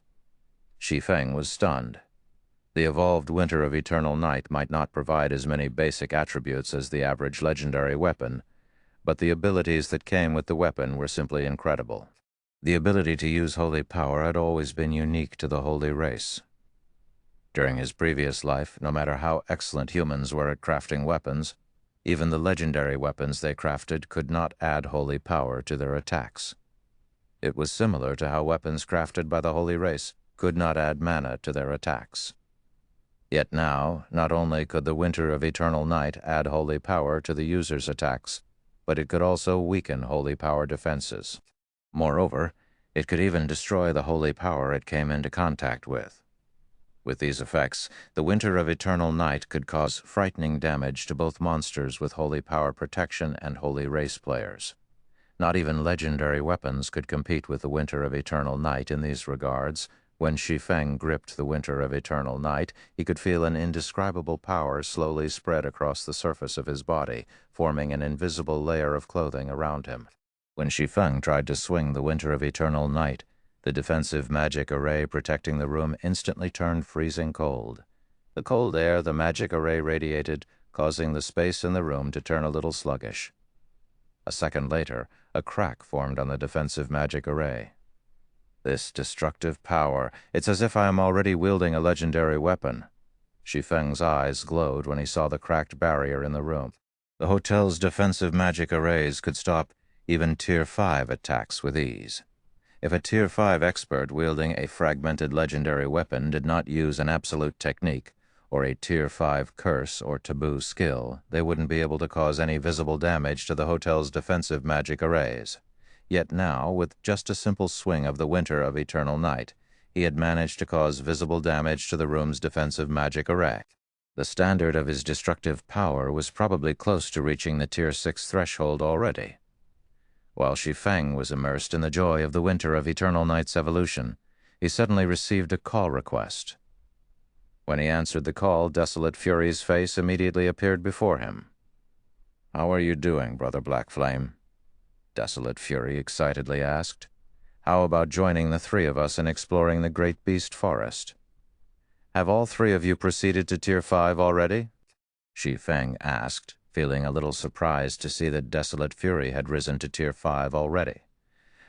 Shi Feng was stunned. The evolved Winter of Eternal Night might not provide as many basic attributes as the average legendary weapon, but the abilities that came with the weapon were simply incredible. The ability to use holy power had always been unique to the holy race. During his previous life, no matter how excellent humans were at crafting weapons, even the legendary weapons they crafted could not add holy power to their attacks. It was similar to how weapons crafted by the holy race could not add mana to their attacks. Yet now, not only could the Winter of Eternal Night add holy power to the user's attacks, but it could also weaken holy power defenses. Moreover, it could even destroy the holy power it came into contact with. With these effects, the Winter of Eternal Night could cause frightening damage to both monsters with holy power protection and holy race players. Not even legendary weapons could compete with the Winter of Eternal Night in these regards, When Shi Feng gripped the winter of eternal night, he could feel an indescribable power slowly spread across the surface of his body, forming an invisible layer of clothing around him. When Shi Feng tried to swing the winter of eternal night, the defensive magic array protecting the room instantly turned freezing cold. The cold air the magic array radiated, causing the space in the room to turn a little sluggish. A second later, a crack formed on the defensive magic array. This destructive power, it's as if I am already wielding a legendary weapon. Shi Feng's eyes glowed when he saw the cracked barrier in the room. The hotel's defensive magic arrays could stop even Tier 5 attacks with ease. If a Tier 5 expert wielding a fragmented legendary weapon did not use an absolute technique, or a Tier 5 curse or taboo skill, they wouldn't be able to cause any visible damage to the hotel's defensive magic arrays. Yet now, with just a simple swing of the winter of eternal night, he had managed to cause visible damage to the room's defensive magic array. The standard of his destructive power was probably close to reaching the Tier 6 threshold already. While Shi Feng was immersed in the joy of the winter of eternal night's evolution, he suddenly received a call request. When he answered the call, Desolate Fury's face immediately appeared before him. "How are you doing, Brother Black Flame?" Desolate Fury excitedly asked. "How about joining the three of us in exploring the Great Beast Forest?" "Have all three of you proceeded to Tier 5 already?" Shi Feng asked, feeling a little surprised to see that Desolate Fury had risen to Tier 5 already.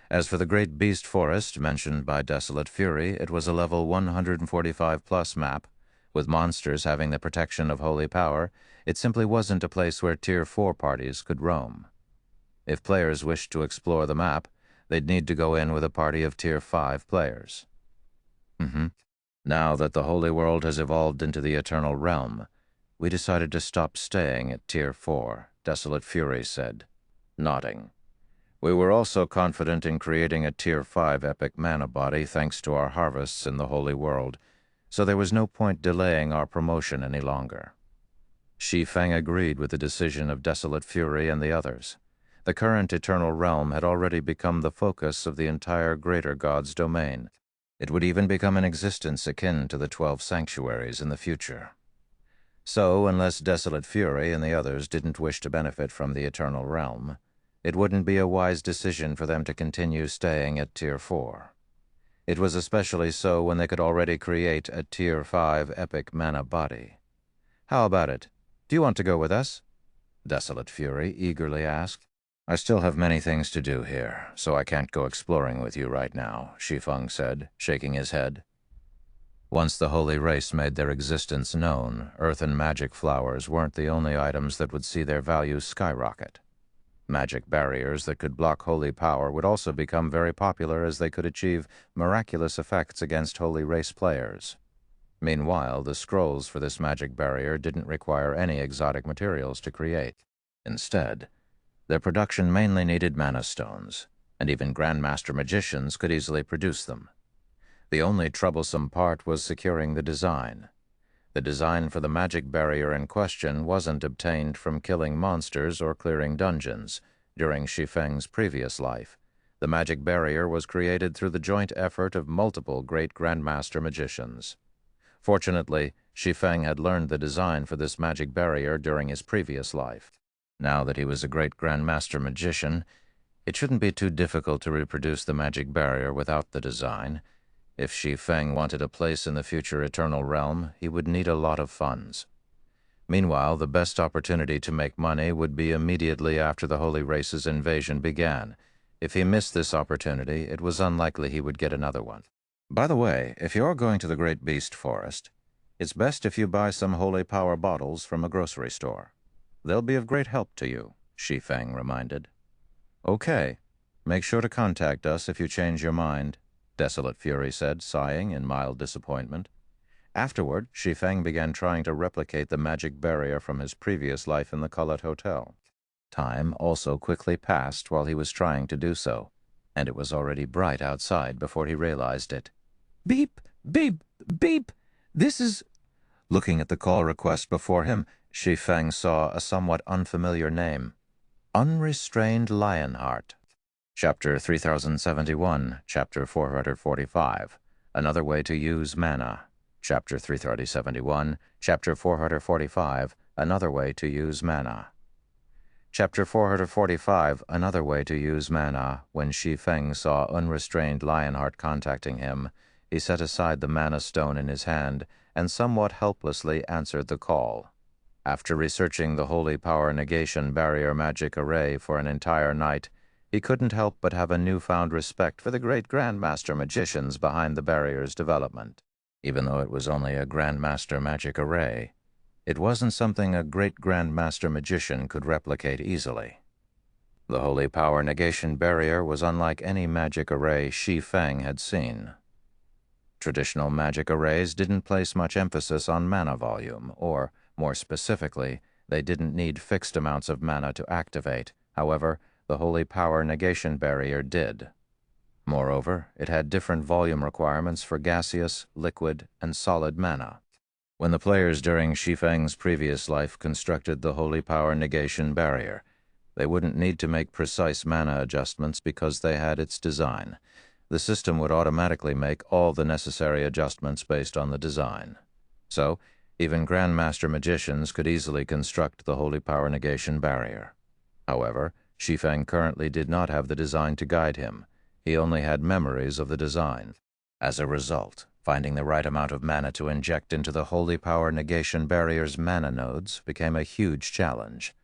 As for the Great Beast Forest mentioned by Desolate Fury, it was a level 145+ map. With monsters having the protection of holy power, it simply wasn't a place where Tier 4 parties could roam. If players wished to explore the map, they'd need to go in with a party of Tier 5 players. Now that the Holy World has evolved into the Eternal Realm, we decided to stop staying at Tier 4, Desolate Fury said, nodding. We were also confident in creating a Tier 5 epic mana body thanks to our harvests in the Holy World, so there was no point delaying our promotion any longer. Shi Feng agreed with the decision of Desolate Fury and the others. The current Eternal Realm had already become the focus of the entire Greater God's domain. It would even become an existence akin to the 12 sanctuaries in the future. So, unless Desolate Fury and the others didn't wish to benefit from the Eternal Realm, it wouldn't be a wise decision for them to continue staying at Tier 4. It was especially so when they could already create a Tier 5 epic mana body. "How about it? Do you want to go with us?" Desolate Fury eagerly asked. "I still have many things to do here, so I can't go exploring with you right now," Shi Feng said, shaking his head. Once the holy race made their existence known, earth and magic flowers weren't the only items that would see their value skyrocket. Magic barriers that could block holy power would also become very popular as they could achieve miraculous effects against holy race players. Meanwhile, the scrolls for this magic barrier didn't require any exotic materials to create. Instead, their production mainly needed mana stones, and even Grandmaster magicians could easily produce them. The only troublesome part was securing the design. The design for the magic barrier in question wasn't obtained from killing monsters or clearing dungeons. During Shi Feng's previous life, the magic barrier was created through the joint effort of multiple great Grandmaster magicians. Fortunately, Shi Feng had learned the design for this magic barrier during his previous life. Now that he was a great Grandmaster magician, it shouldn't be too difficult to reproduce the magic barrier without the design. If Shi Feng wanted a place in the future Eternal Realm, he would need a lot of funds. Meanwhile, the best opportunity to make money would be immediately after the Holy Race's invasion began. If he missed this opportunity, it was unlikely he would get another one. By the way, if you're going to the Great Beast Forest, it's best if you buy some holy power bottles from a grocery store. They'll be of great help to you, Shi Feng reminded. "Okay. Make sure to contact us if you change your mind," Desolate Fury said, sighing in mild disappointment. Afterward, Shi Feng began trying to replicate the magic barrier from his previous life in the Cullet Hotel. Time also quickly passed while he was trying to do so, and it was already bright outside before he realized it. "Beep, beep, beep! This is—" Looking at the call request before him, Shi Feng saw a somewhat unfamiliar name. Unrestrained Lionheart. Chapter 3071, Chapter 445. Another Way to Use Mana. Chapter 371, Chapter 445, Another Way to Use Mana. Chapter 445, Another Way to Use Mana. When Shi Feng saw unrestrained Lionheart contacting him, he set aside the mana stone in his hand and somewhat helplessly answered the call. After researching the Holy Power Negation Barrier magic array for an entire night, he couldn't help but have a newfound respect for the great Grandmaster magicians behind the barrier's development. Even though it was only a Grandmaster magic array, it wasn't something a great Grandmaster magician could replicate easily. The Holy Power Negation Barrier was unlike any magic array Shi Feng had seen. Traditional magic arrays didn't place much emphasis on mana volume, or, more specifically, they didn't need fixed amounts of mana to activate. However, the Holy Power Negation Barrier did. Moreover, it had different volume requirements for gaseous, liquid, and solid mana. When the players during Shi Feng's previous life constructed the Holy Power Negation Barrier, they wouldn't need to make precise mana adjustments because they had its design. The system would automatically make all the necessary adjustments based on the design. So, even Grandmaster magicians could easily construct the Holy Power Negation Barrier. However, Shi Feng currently did not have the design to guide him. He only had memories of the design. As a result, finding the right amount of mana to inject into the Holy Power Negation Barrier's mana nodes became a huge challenge.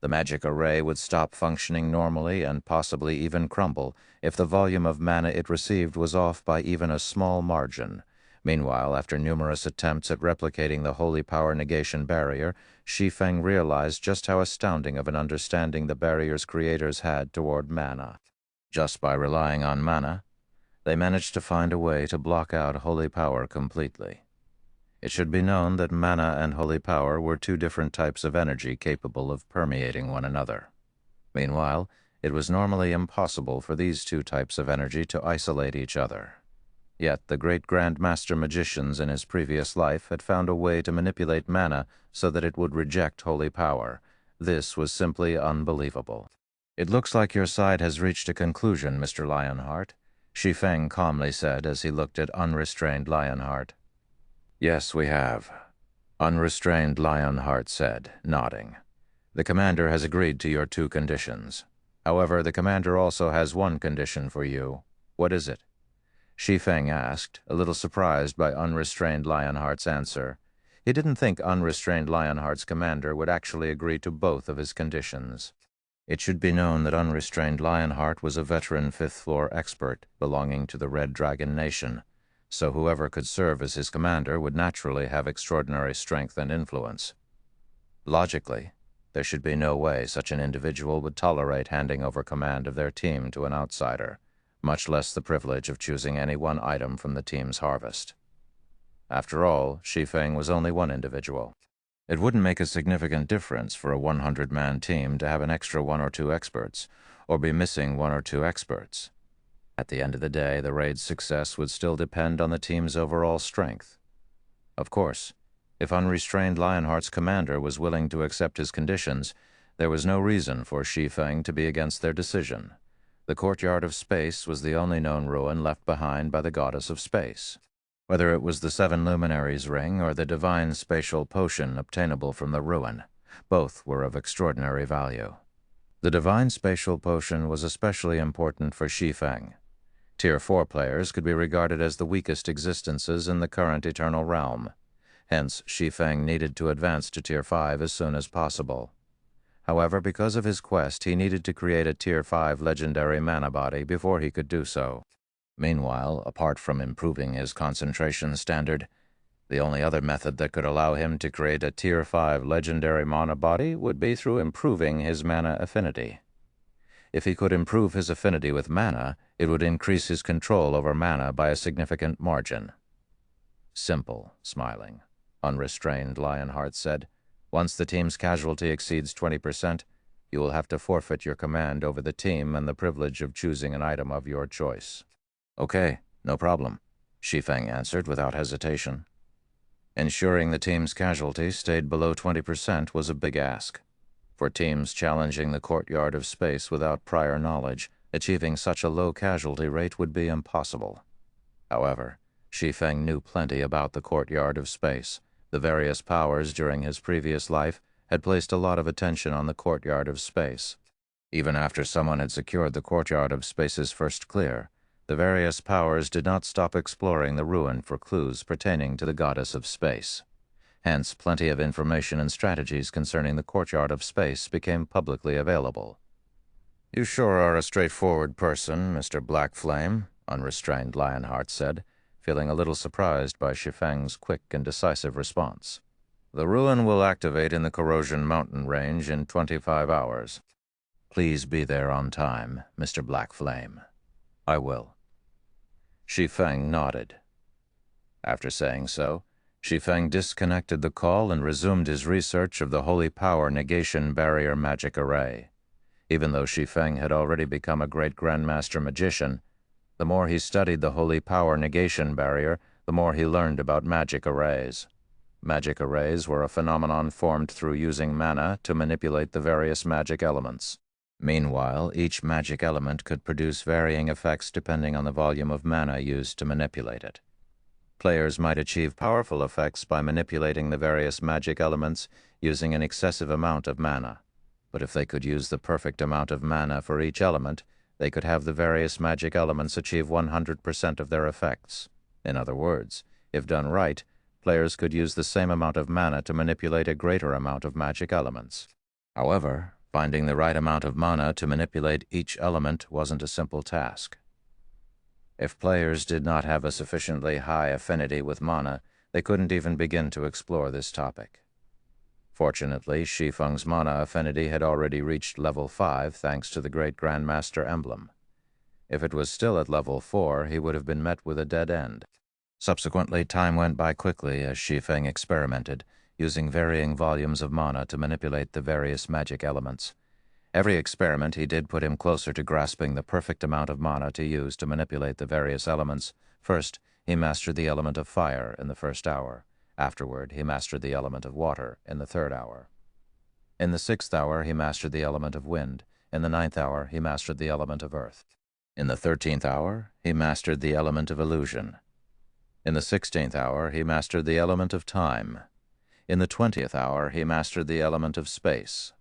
The magic array would stop functioning normally and possibly even crumble if the volume of mana it received was off by even a small margin. Meanwhile, after numerous attempts at replicating the Holy Power Negation Barrier, Shi Feng realized just how astounding of an understanding the barrier's creators had toward mana. Just by relying on mana, they managed to find a way to block out holy power completely. It should be known that mana and holy power were two different types of energy capable of permeating one another. Meanwhile, it was normally impossible for these two types of energy to isolate each other. Yet the great Grandmaster magicians in his previous life had found a way to manipulate mana so that it would reject holy power. This was simply unbelievable. "It looks like your side has reached a conclusion, Mr. Lionheart," Shi Feng calmly said as he looked at unrestrained Lionheart. "Yes, we have," unrestrained Lionheart said, nodding. "The commander has agreed to your two conditions. However, the commander also has one condition for you. What is it?" Shi Feng asked, a little surprised by unrestrained Lionheart's answer. He didn't think unrestrained Lionheart's commander would actually agree to both of his conditions. It should be known that unrestrained Lionheart was a veteran fifth-floor expert belonging to the Red Dragon Nation, so whoever could serve as his commander would naturally have extraordinary strength and influence. Logically, there should be no way such an individual would tolerate handing over command of their team to an outsider, much less the privilege of choosing any one item from the team's harvest. After all, Shi Feng was only one individual. It wouldn't make a significant difference for a 100-man team to have an extra one or two experts, or be missing one or two experts. At the end of the day, the raid's success would still depend on the team's overall strength. Of course, if unrestrained Lionheart's commander was willing to accept his conditions, there was no reason for Shi Feng to be against their decision. The Courtyard of Space was the only known ruin left behind by the Goddess of Space. Whether it was the Seven Luminaries ring or the divine spatial potion obtainable from the ruin, both were of extraordinary value. The divine spatial potion was especially important for Shi Feng. Tier 4 players could be regarded as the weakest existences in the current Eternal Realm. Hence, Shi Feng needed to advance to Tier 5 as soon as possible. However, because of his quest, he needed to create a Tier 5 legendary mana body before he could do so. Meanwhile, apart from improving his concentration standard, the only other method that could allow him to create a Tier 5 legendary mana body would be through improving his mana affinity. If he could improve his affinity with mana, it would increase his control over mana by a significant margin. "Simple," smiling, unrestrained Lionheart said. "Once the team's casualty exceeds 20%, you will have to forfeit your command over the team and the privilege of choosing an item of your choice." "Okay, no problem," Shi Feng answered without hesitation. Ensuring the team's casualty stayed below 20% was a big ask. For teams challenging the Courtyard of Space without prior knowledge, achieving such a low casualty rate would be impossible. However, Shi Feng knew plenty about the courtyard of space. The various powers during his previous life had placed a lot of attention on the courtyard of space. Even after someone had secured the courtyard of space's first clear, the various powers did not stop exploring the ruin for clues pertaining to the goddess of space. Hence, plenty of information and strategies concerning the courtyard of space became publicly available. "You sure are a straightforward person, Mr. Black Flame," unrestrained Lionheart said, feeling a little surprised by Shi Feng's quick and decisive response. "The ruin will activate in the Corrosion Mountain Range in 25 hours. Please be there on time, Mr. Black Flame." "I will." Shi Feng nodded. After saying so, Shi Feng disconnected the call and resumed his research of the Holy Power Negation Barrier Magic Array. Even though Shi Feng had already become a great Grandmaster Magician, the more he studied the Holy Power Negation Barrier, the more he learned about magic arrays. Magic arrays were a phenomenon formed through using mana to manipulate the various magic elements. Meanwhile, each magic element could produce varying effects depending on the volume of mana used to manipulate it. Players might achieve powerful effects by manipulating the various magic elements using an excessive amount of mana. But if they could use the perfect amount of mana for each element, they could have the various magic elements achieve 100% of their effects. In other words, if done right, players could use the same amount of mana to manipulate a greater amount of magic elements. However, finding the right amount of mana to manipulate each element wasn't a simple task. If players did not have a sufficiently high affinity with mana, they couldn't even begin to explore this topic. Fortunately, Shi Feng's mana affinity had already reached level 5 thanks to the Great Grandmaster emblem. If it was still at level 4, he would have been met with a dead end. Subsequently, time went by quickly as Shi Feng experimented, using varying volumes of mana to manipulate the various magic elements. Every experiment he did put him closer to grasping the perfect amount of mana to use to manipulate the various elements. First, he mastered the element of fire in the first hour. Afterward, he mastered the element of water in the third hour. In the 6th hour, he mastered the element of wind. In the 9th hour, he mastered the element of earth. In the 13th hour, he mastered the element of illusion. In the 16th hour, he mastered the element of time. In the 20th hour, he mastered the element of space.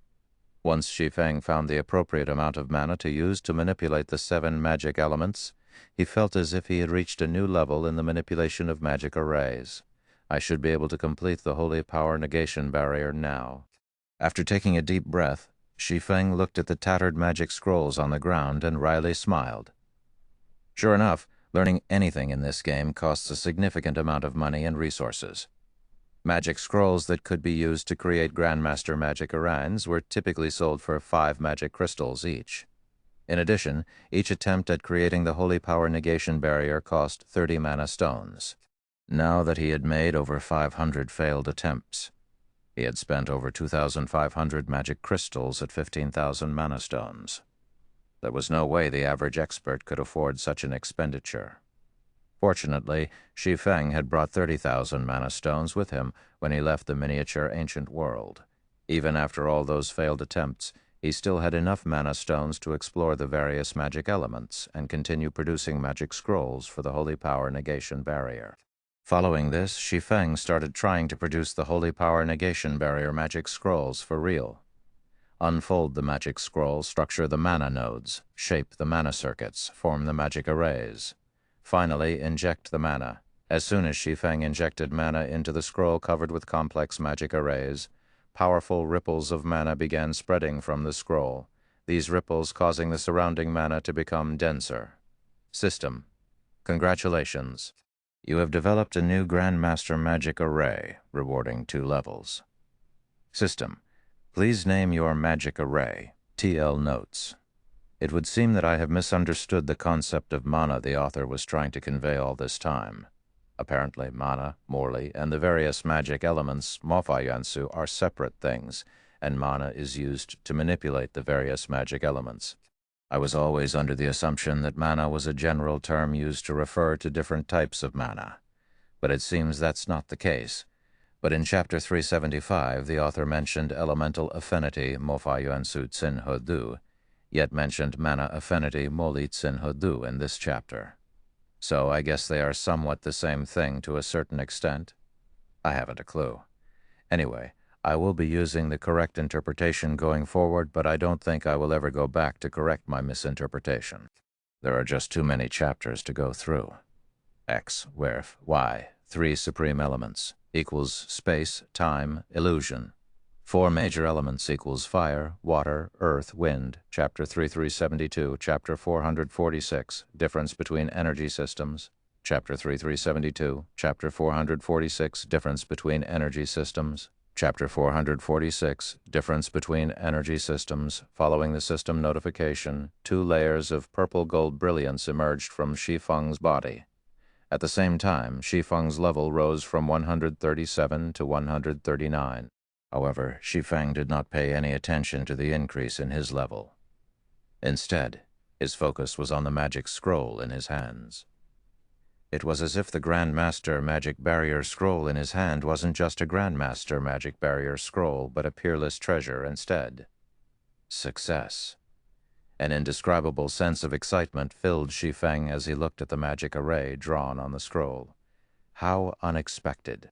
Once Shi Feng found the appropriate amount of mana to use to manipulate the 7 magic elements, he felt as if he had reached a new level in the manipulation of magic arrays. "I should be able to complete the Holy Power Negation Barrier now." After taking a deep breath, Shi Feng looked at the tattered magic scrolls on the ground and wryly smiled. Sure enough, learning anything in this game costs a significant amount of money and resources. Magic scrolls that could be used to create Grandmaster magic arrays were typically sold for 5 magic crystals each. In addition, each attempt at creating the Holy Power Negation Barrier cost 30 mana stones. Now that he had made over 500 failed attempts, he had spent over 2,500 magic crystals at 15,000 mana stones. There was no way the average expert could afford such an expenditure. Fortunately, Shi Feng had brought 30,000 mana stones with him when he left the miniature ancient world. Even after all those failed attempts, he still had enough mana stones to explore the various magic elements and continue producing magic scrolls for the Holy Power Negation Barrier. Following this, Shi Feng started trying to produce the Holy Power Negation Barrier magic scrolls for real. Unfold the magic scroll, structure the mana nodes, shape the mana circuits, form the magic arrays. Finally, inject the mana. As soon as Shi Feng injected mana into the scroll covered with complex magic arrays, powerful ripples of mana began spreading from the scroll, these ripples causing the surrounding mana to become denser. System: congratulations. You have developed a new Grandmaster magic array, rewarding 2 levels. System: please name your magic array. TL notes. It would seem that I have misunderstood the concept of mana the author was trying to convey all this time. Apparently, mana, Morley, and the various magic elements, Mofayansu, are separate things, and mana is used to manipulate the various magic elements. I was always under the assumption that mana was a general term used to refer to different types of mana. But it seems that's not the case. But in Chapter 375, the author mentioned elemental affinity, Mofayansu Tsin Hodu, yet mentioned mana affinity Moli Tsin Hodu in this chapter. So I guess they are somewhat the same thing to a certain extent. I haven't a clue. Anyway, I will be using the correct interpretation going forward, but I don't think I will ever go back to correct my misinterpretation. There are just too many chapters to go through. X, where, Y, 3 supreme elements, equals space, time, illusion. 4 major elements equals fire, water, earth, wind, chapter 3372, chapter 446, difference between energy systems, chapter 3372, chapter 446, difference between energy systems, chapter 446, difference between energy systems. Following the system notification, 2 layers of purple-gold brilliance emerged from Shi Feng's body. At the same time, Shi Feng's level rose from 137 to 139. However, Shi Feng did not pay any attention to the increase in his level. Instead, his focus was on the magic scroll in his hands. It was as if the Grandmaster Magic Barrier Scroll in his hand wasn't just a Grandmaster Magic Barrier Scroll, but a peerless treasure instead. Success. An indescribable sense of excitement filled Shi Feng as he looked at the magic array drawn on the scroll. How unexpected.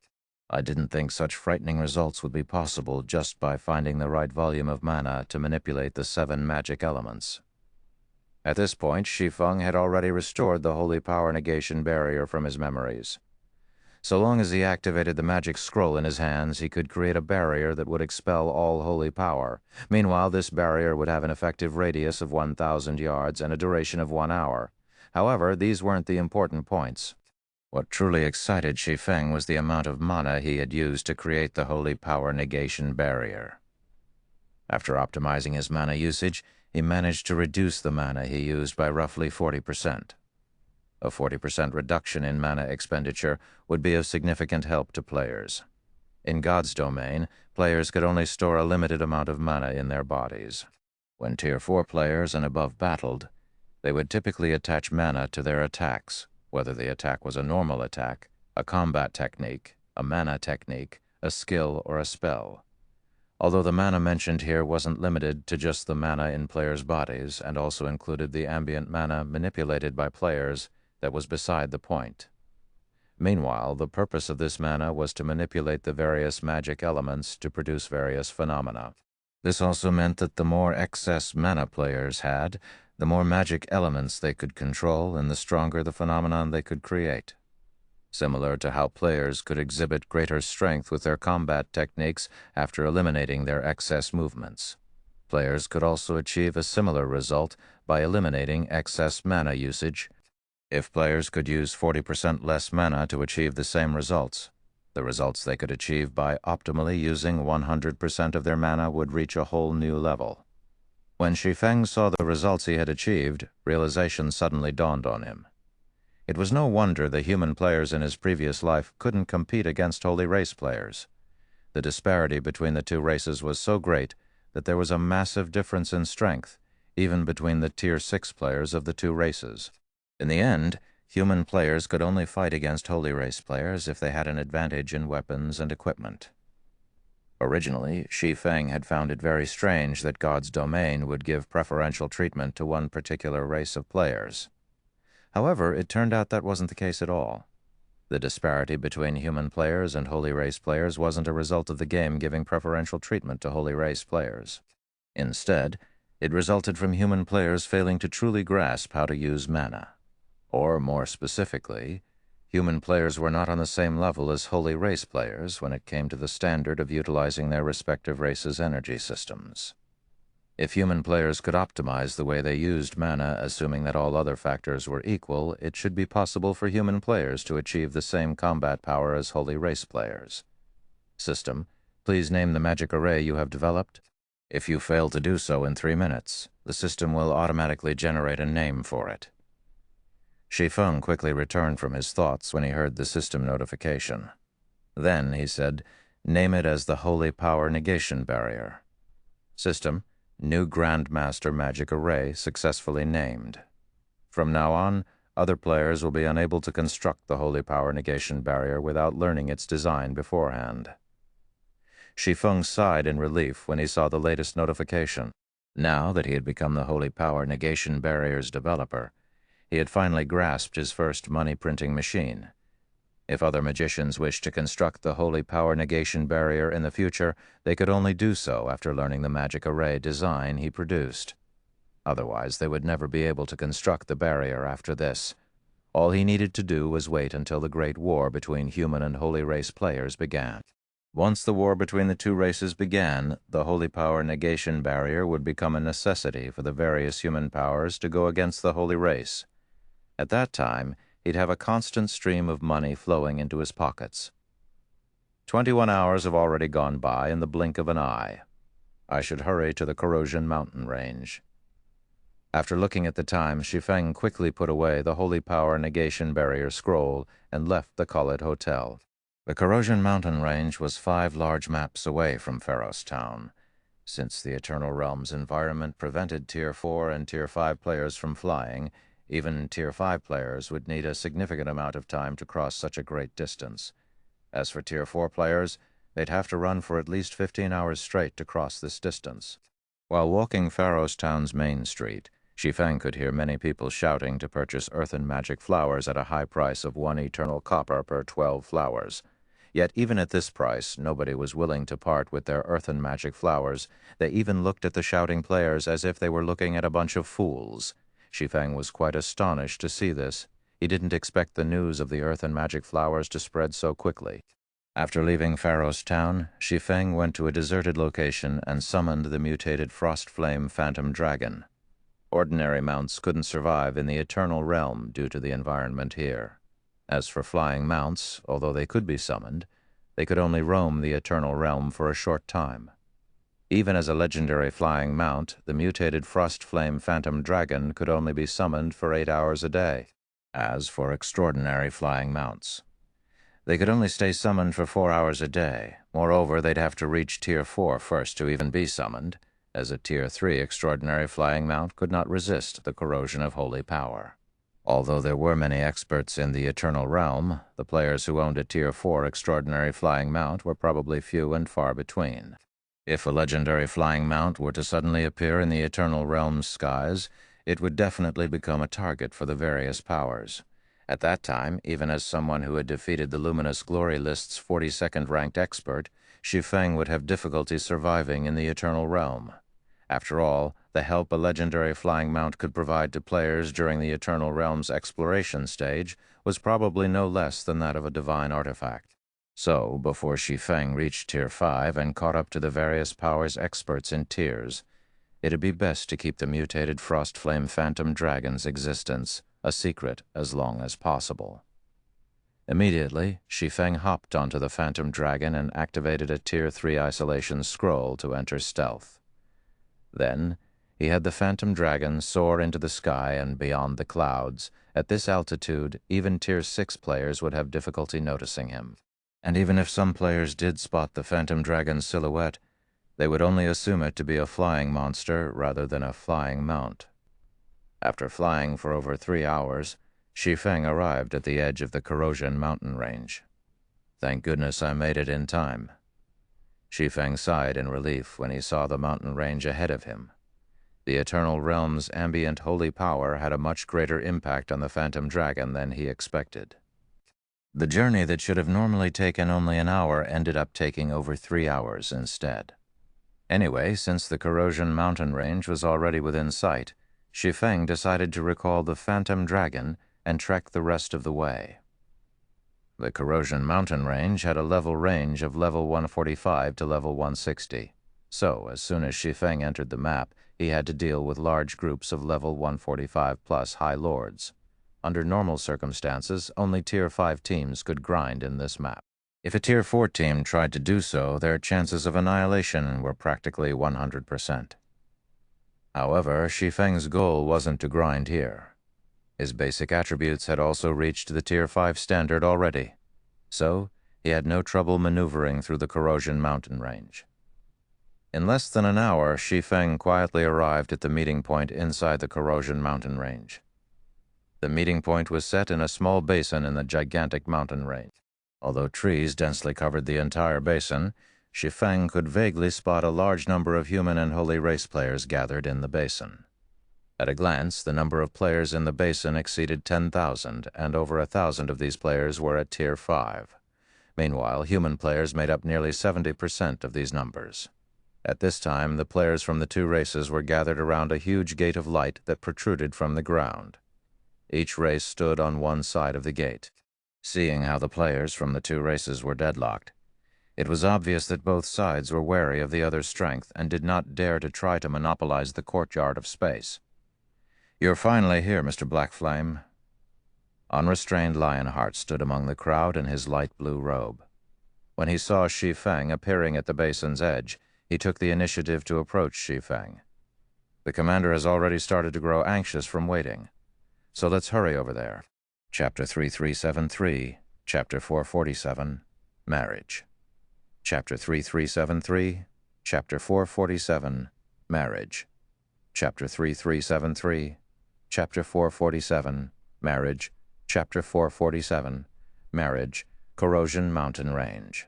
I didn't think such frightening results would be possible just by finding the right volume of mana to manipulate the 7 magic elements. At this point, Shi Feng had already restored the holy power negation barrier from his memories. So long as he activated the magic scroll in his hands, he could create a barrier that would expel all holy power. Meanwhile, this barrier would have an effective radius of 1,000 yards and a duration of 1 hour. However, these weren't the important points. What truly excited Shi Feng was the amount of mana he had used to create the holy power negation barrier. After optimizing his mana usage, he managed to reduce the mana he used by roughly 40%. A 40% reduction in mana expenditure would be of significant help to players. In God's domain, players could only store a limited amount of mana in their bodies. When Tier 4 players and above battled, they would typically attach mana to their attacks, whether the attack was a normal attack, a combat technique, a mana technique, a skill, or a spell. Although the mana mentioned here wasn't limited to just the mana in players' bodies and also included the ambient mana manipulated by players, that was beside the point. Meanwhile, the purpose of this mana was to manipulate the various magic elements to produce various phenomena. This also meant that the more excess mana players had, the more magic elements they could control and the stronger the phenomenon they could create. Similar to how players could exhibit greater strength with their combat techniques after eliminating their excess movements. Players could also achieve a similar result by eliminating excess mana usage. If players could use 40% less mana to achieve the same results, the results they could achieve by optimally using 100% of their mana would reach a whole new level. When Shi Feng saw the results he had achieved, realization suddenly dawned on him. It was no wonder the human players in his previous life couldn't compete against Holy Race players. The disparity between the 2 races was so great that there was a massive difference in strength, even between the Tier 6 players of the 2 races. In the end, human players could only fight against Holy Race players if they had an advantage in weapons and equipment. Originally, Shi Feng had found it very strange that God's domain would give preferential treatment to one particular race of players. However, it turned out that wasn't the case at all. The disparity between human players and Holy Race players wasn't a result of the game giving preferential treatment to Holy Race players. Instead, it resulted from human players failing to truly grasp how to use mana. Or, more specifically, human players were not on the same level as Holy Race players when it came to the standard of utilizing their respective races' energy systems. If human players could optimize the way they used mana, assuming that all other factors were equal, it should be possible for human players to achieve the same combat power as Holy Race players. System, please name the magic array you have developed. If you fail to do so in 3 minutes, the system will automatically generate a name for it. Shi Feng quickly returned from his thoughts when he heard the system notification. Then, he said, name it as the Holy Power Negation Barrier. System, new Grandmaster Magic Array successfully named. From now on, other players will be unable to construct the Holy Power Negation Barrier without learning its design beforehand. Shi Feng sighed in relief when he saw the latest notification. Now that he had become the Holy Power Negation Barrier's developer, He had finally grasped his first money-printing machine. If other magicians wished to construct the holy power negation barrier in the future, they could only do so after learning the magic array design he produced. Otherwise, they would never be able to construct the barrier after this. All he needed to do was wait until the great war between human and holy race players began. Once the war between the two races began, the holy power negation barrier would become a necessity for the various human powers to go against the holy race. At that time, he'd have a constant stream of money flowing into his pockets. 21 hours have already gone by in the blink of an eye. I should hurry to the Corrosion mountain range. After looking at the time, Shi Feng quickly put away the Holy Power Negation Barrier scroll and left the Khalid Hotel. The Corrosion mountain range was 5 large maps away from Pharos Town. Since the Eternal Realm's environment prevented Tier 4 and Tier 5 players from flying, even Tier 5 players would need a significant amount of time to cross such a great distance. As for Tier 4 players, they'd have to run for at least 15 hours straight to cross this distance. While walking Pharos Town's main street, Shi Feng could hear many people shouting to purchase earthen magic flowers at a high price of 1 eternal copper per 12 flowers. Yet even at this price, nobody was willing to part with their earthen magic flowers. They even looked at the shouting players as if they were looking at a bunch of fools. Shi Feng was quite astonished to see this. He didn't expect the news of the earthen magic flowers to spread so quickly. After leaving Pharos Town, Shi Feng went to a deserted location and summoned the mutated Frost Flame Phantom Dragon. Ordinary mounts couldn't survive in the Eternal Realm due to the environment here. As for flying mounts, although they could be summoned, they could only roam the Eternal Realm for a short time. Even as a legendary flying mount, the mutated Frost Flame Phantom Dragon could only be summoned for 8 hours a day. As for extraordinary flying mounts, they could only stay summoned for 4 hours a day. Moreover, they'd have to reach Tier 4 first to even be summoned, as a Tier 3 extraordinary flying mount could not resist the corrosion of holy power. Although there were many experts in the Eternal Realm, the players who owned a Tier 4 extraordinary flying mount were probably few and far between. If a legendary flying mount were to suddenly appear in the Eternal Realm's skies, it would definitely become a target for the various powers. At that time, even as someone who had defeated the Luminous Glory List's 42nd ranked expert, Shi Feng would have difficulty surviving in the Eternal Realm. After all, the help a legendary flying mount could provide to players during the Eternal Realm's exploration stage was probably no less than that of a divine artifact. So, before Shi Feng reached Tier 5 and caught up to the various powers experts in tiers, it'd be best to keep the mutated Frost Flame Phantom Dragon's existence a secret as long as possible. Immediately, Shi Feng hopped onto the Phantom Dragon and activated a Tier 3 isolation scroll to enter stealth. Then, he had the Phantom Dragon soar into the sky and beyond the clouds. At this altitude, even Tier 6 players would have difficulty noticing him. And even if some players did spot the Phantom Dragon's silhouette, they would only assume it to be a flying monster rather than a flying mount. After flying for over 3 hours, Shi Feng arrived at the edge of the Corrosion mountain range. Thank goodness I made it in time. Shi Feng sighed in relief when he saw the mountain range ahead of him. The Eternal Realm's ambient holy power had a much greater impact on the Phantom Dragon than he expected. The journey that should have normally taken only an hour ended up taking over 3 hours instead. Anyway, since the Corrosion mountain range was already within sight, Shi Feng decided to recall the Phantom Dragon and trek the rest of the way. The Corrosion mountain range had a level range of level 145 to level 160, so as soon as Shi Feng entered the map, he had to deal with large groups of level 145 plus High Lords. Under normal circumstances, only Tier 5 teams could grind in this map. If a Tier 4 team tried to do so, their chances of annihilation were practically 100%. However, Shi Feng's goal wasn't to grind here. His basic attributes had also reached the Tier 5 standard already, so he had no trouble maneuvering through the Corrosion mountain range. In less than an hour, Shi Feng quietly arrived at the meeting point inside the Corrosion mountain range. The meeting point was set in a small basin in the gigantic mountain range. Although trees densely covered the entire basin, Shi Feng could vaguely spot a large number of human and holy race players gathered in the basin. At a glance, the number of players in the basin exceeded 10,000, and over 1,000 of these players were at Tier 5. Meanwhile, human players made up nearly 70% of these numbers. At this time, the players from the two races were gathered around a huge gate of light that protruded from the ground. Each race stood on one side of the gate. Seeing how the players from the two races were deadlocked, it was obvious that both sides were wary of the other's strength and did not dare to try to monopolize the courtyard of space. "You're finally here, Mr. Blackflame." Unrestrained Lionheart stood among the crowd in his light blue robe. When he saw Shi Feng appearing at the basin's edge, he took the initiative to approach Shi Feng. "The commander has already started to grow anxious from waiting, so let's hurry over there." Chapter 3373, Chapter 447, Marriage. Chapter 3373, Chapter 447, Marriage. Chapter 3373, Chapter 447, Marriage. Chapter 447, Marriage, Corrosion Mountain Range.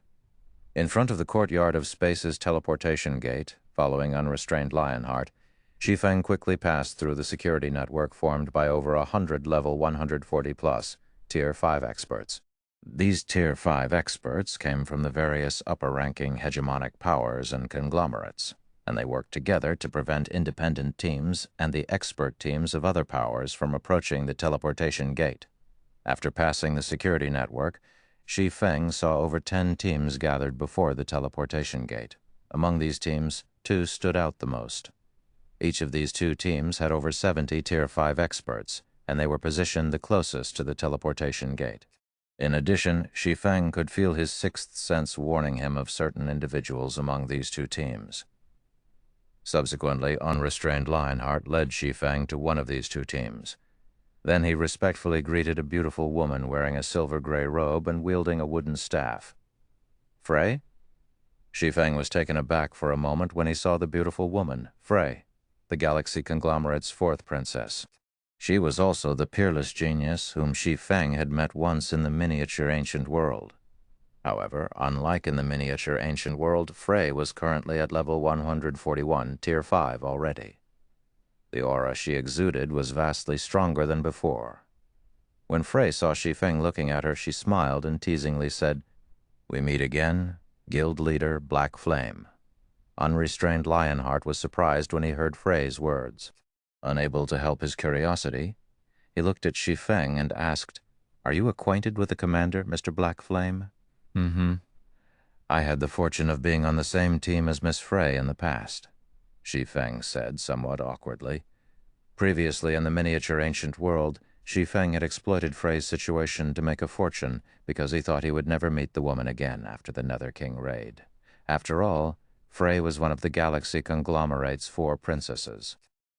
In front of the courtyard of Space's teleportation gate, following Unrestrained Lionheart, Shi Feng quickly passed through the security network formed by over 100 level 140-plus Tier 5 experts. These Tier 5 experts came from the various upper-ranking hegemonic powers and conglomerates, and they worked together to prevent independent teams and the expert teams of other powers from approaching the teleportation gate. After passing the security network, Shi Feng saw over 10 teams gathered before the teleportation gate. Among these teams, 2 stood out the most. Each of these 2 teams had over 70 Tier 5 experts, and they were positioned the closest to the teleportation gate. In addition, Shi Feng could feel his sixth sense warning him of certain individuals among these 2 teams. Subsequently, Unrestrained Lionheart led Shi Feng to one of these 2 teams. Then he respectfully greeted a beautiful woman wearing a silver-gray robe and wielding a wooden staff. "Frey?" Shi Feng was taken aback for a moment when he saw the beautiful woman, Frey, the Galaxy Conglomerate's 4th princess. She was also the peerless genius whom Shi Feng had met once in the miniature ancient world. However, unlike in the miniature ancient world, Frey was currently at level 141, Tier 5 already. The aura she exuded was vastly stronger than before. When Frey saw Shi Feng looking at her, she smiled and teasingly said, "We meet again, Guild Leader Black Flame." Unrestrained Lionheart was surprised when he heard Frey's words. Unable to help his curiosity, he looked at Shi Feng and asked, "Are you acquainted with the commander, Mr. Black Flame?" "Mm-hmm. I had the fortune of being on the same team as Miss Frey in the past," Shi Feng said somewhat awkwardly. Previously in the miniature ancient world, Shi Feng had exploited Frey's situation to make a fortune because he thought he would never meet the woman again after the Nether King raid. After all, Frey was one of the Galaxy Conglomerate's 4 princesses.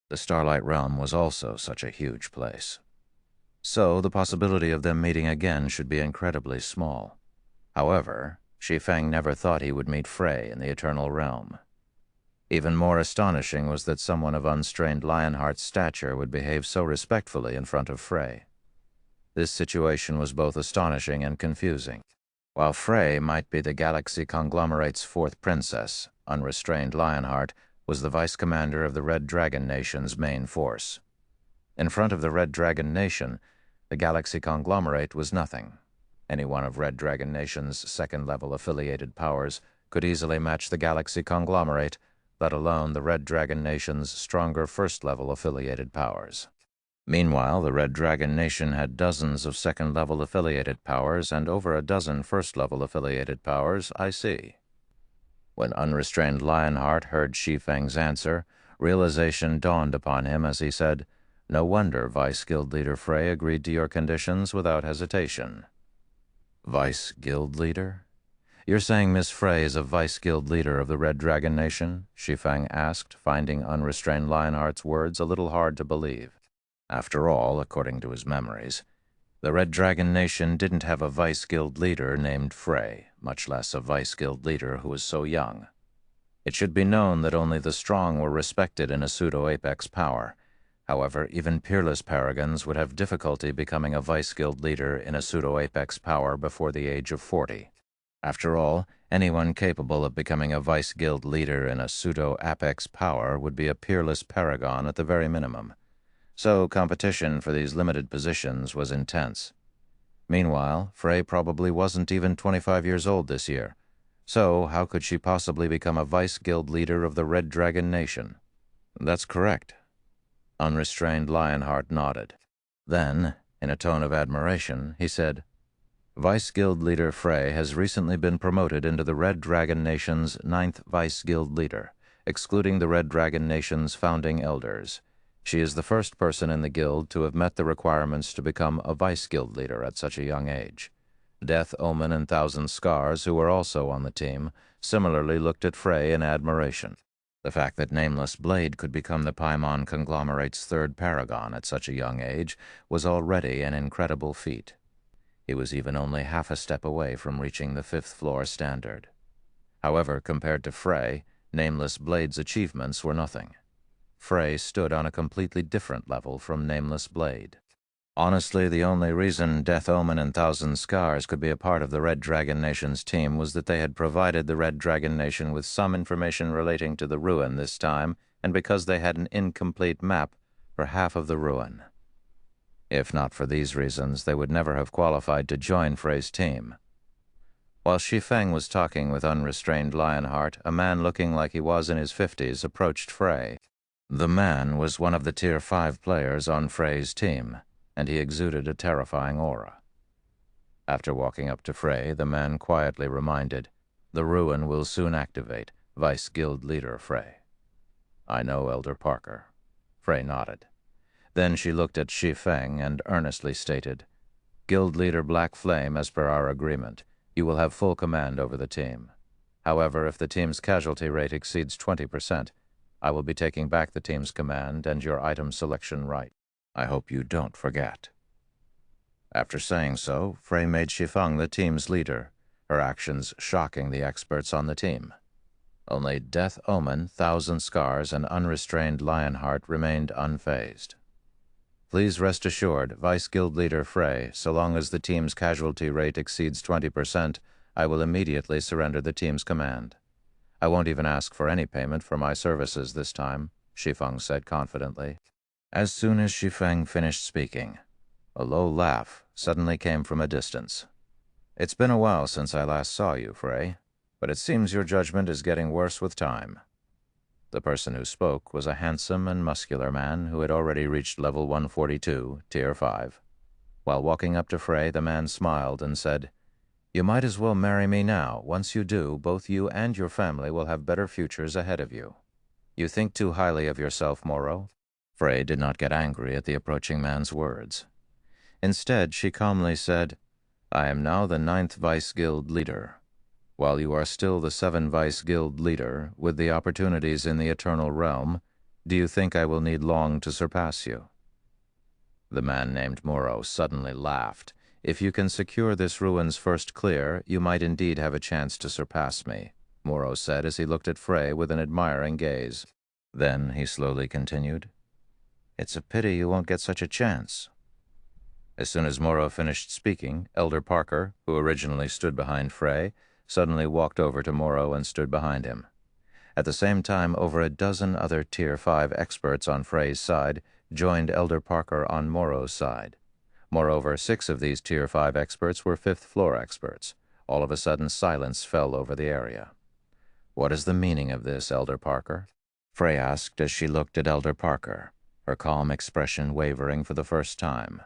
The Starlight Realm was also such a huge place. So the possibility of them meeting again should be incredibly small. However, Shi Feng never thought he would meet Frey in the Eternal Realm. Even more astonishing was that someone of Unrestrained Lionheart's stature would behave so respectfully in front of Frey. This situation was both astonishing and confusing. While Frey might be the Galaxy Conglomerate's 4th princess, Unrestrained Lionheart was the vice commander of the Red Dragon Nation's main force. In front of the Red Dragon Nation, the Galaxy Conglomerate was nothing. Any one of Red Dragon Nation's 2nd-level affiliated powers could easily match the Galaxy Conglomerate, let alone the Red Dragon Nation's stronger 1st-level affiliated powers. Meanwhile, the Red Dragon Nation had dozens of 2nd-level affiliated powers and over a dozen 1st-level affiliated powers, I see. When Unrestrained Lionheart heard Shi Feng's answer, realization dawned upon him as he said, "No wonder Vice Guild Leader Frey agreed to your conditions without hesitation." "Vice Guild Leader? You're saying Miss Frey is a Vice Guild Leader of the Red Dragon Nation?" Shi Feng asked, finding Unrestrained Lionheart's words a little hard to believe. After all, according to his memories, the Red Dragon Nation didn't have a Vice Guild Leader named Frey, much less a Vice Guild Leader who was so young. It should be known that only the strong were respected in a pseudo-apex power. However, even peerless paragons would have difficulty becoming a Vice Guild Leader in a pseudo-apex power before the age of 40. After all, anyone capable of becoming a Vice Guild Leader in a pseudo-apex power would be a peerless paragon at the very minimum. so competition for these limited positions was intense. Meanwhile, Frey probably wasn't even 25 years old this year, so how could she possibly become a vice guild leader of the Red Dragon Nation? That's correct. Unrestrained Lionheart nodded. Then, in a tone of admiration, he said, Vice Guild Leader Frey has recently been promoted into the Red Dragon Nation's 9th Vice Guild Leader, excluding the Red Dragon Nation's founding elders. She is the first person in the guild to have met the requirements to become a Vice Guild Leader at such a young age. Death Omen and Thousand Scars, who were also on the team, similarly looked at Frey in admiration. The fact that Nameless Blade could become the Paimon conglomerate's third paragon at such a young age was already an incredible feat. He was even only half a step away from reaching the 5th floor standard. However, compared to Frey, Nameless Blade's achievements were nothing. Frey stood on a completely different level from Nameless Blade. Honestly, the only reason Death Omen and Thousand Scars could be a part of the Red Dragon Nation's team was that they had provided the Red Dragon Nation with some information relating to the ruin this time, and because they had an incomplete map for half of the ruin. If not for these reasons, they would never have qualified to join Frey's team. While Shi Feng was talking with unrestrained Lionheart, a man looking like he was in his 50s approached Frey. The man was one of the Tier 5 players on Frey's team, and he exuded a terrifying aura. After walking up to Frey, the man quietly reminded, "The ruin will soon activate, Vice Guild Leader Frey." "I know, Elder Parker." Frey nodded. Then she looked at Shi Feng and earnestly stated, "Guild Leader Black Flame, as per our agreement, you will have full command over the team. However, if the team's casualty rate exceeds 20%, I will be taking back the team's command and your item selection right. I hope you don't forget." After saying so, Frey made Shi Feng the team's leader, her actions shocking the experts on the team. Only Death Omen, Thousand Scars, and unrestrained Lionheart remained unfazed. "Please rest assured, Vice Guild Leader Frey, so long as the team's casualty rate exceeds 20%, I will immediately surrender the team's command. I won't even ask for any payment for my services this time," Shi Feng said confidently. As soon as Shi Feng finished speaking, a low laugh suddenly came from a distance. "It's been a while since I last saw you, Frey, but it seems your judgment is getting worse with time." The person who spoke was a handsome and muscular man who had already reached level 142, Tier 5. While walking up to Frey, the man smiled and said, "You might as well marry me now. Once you do, both you and your family will have better futures ahead of you. You think too highly of yourself, Moro." Frey did not get angry at the approaching man's words. Instead, she calmly said, "I am now the 9th Vice Guild Leader. While you are still the 7th Vice Guild Leader, with the opportunities in the Eternal Realm, do you think I will need long to surpass you?" The man named Moro suddenly laughed. "If you can secure this ruin's first clear, you might indeed have a chance to surpass me," Moro said as he looked at Frey with an admiring gaze. Then he slowly continued, "It's a pity you won't get such a chance." As soon as Moro finished speaking, Elder Parker, who originally stood behind Frey, suddenly walked over to Moro and stood behind him. At the same time, over a dozen other Tier 5 experts on Frey's side joined Elder Parker on Moro's side. Moreover, 6 of these Tier 5 experts were 5th floor experts. All of a sudden, silence fell over the area. "What is the meaning of this, Elder Parker?" Frey asked as she looked at Elder Parker, her calm expression wavering for the first time.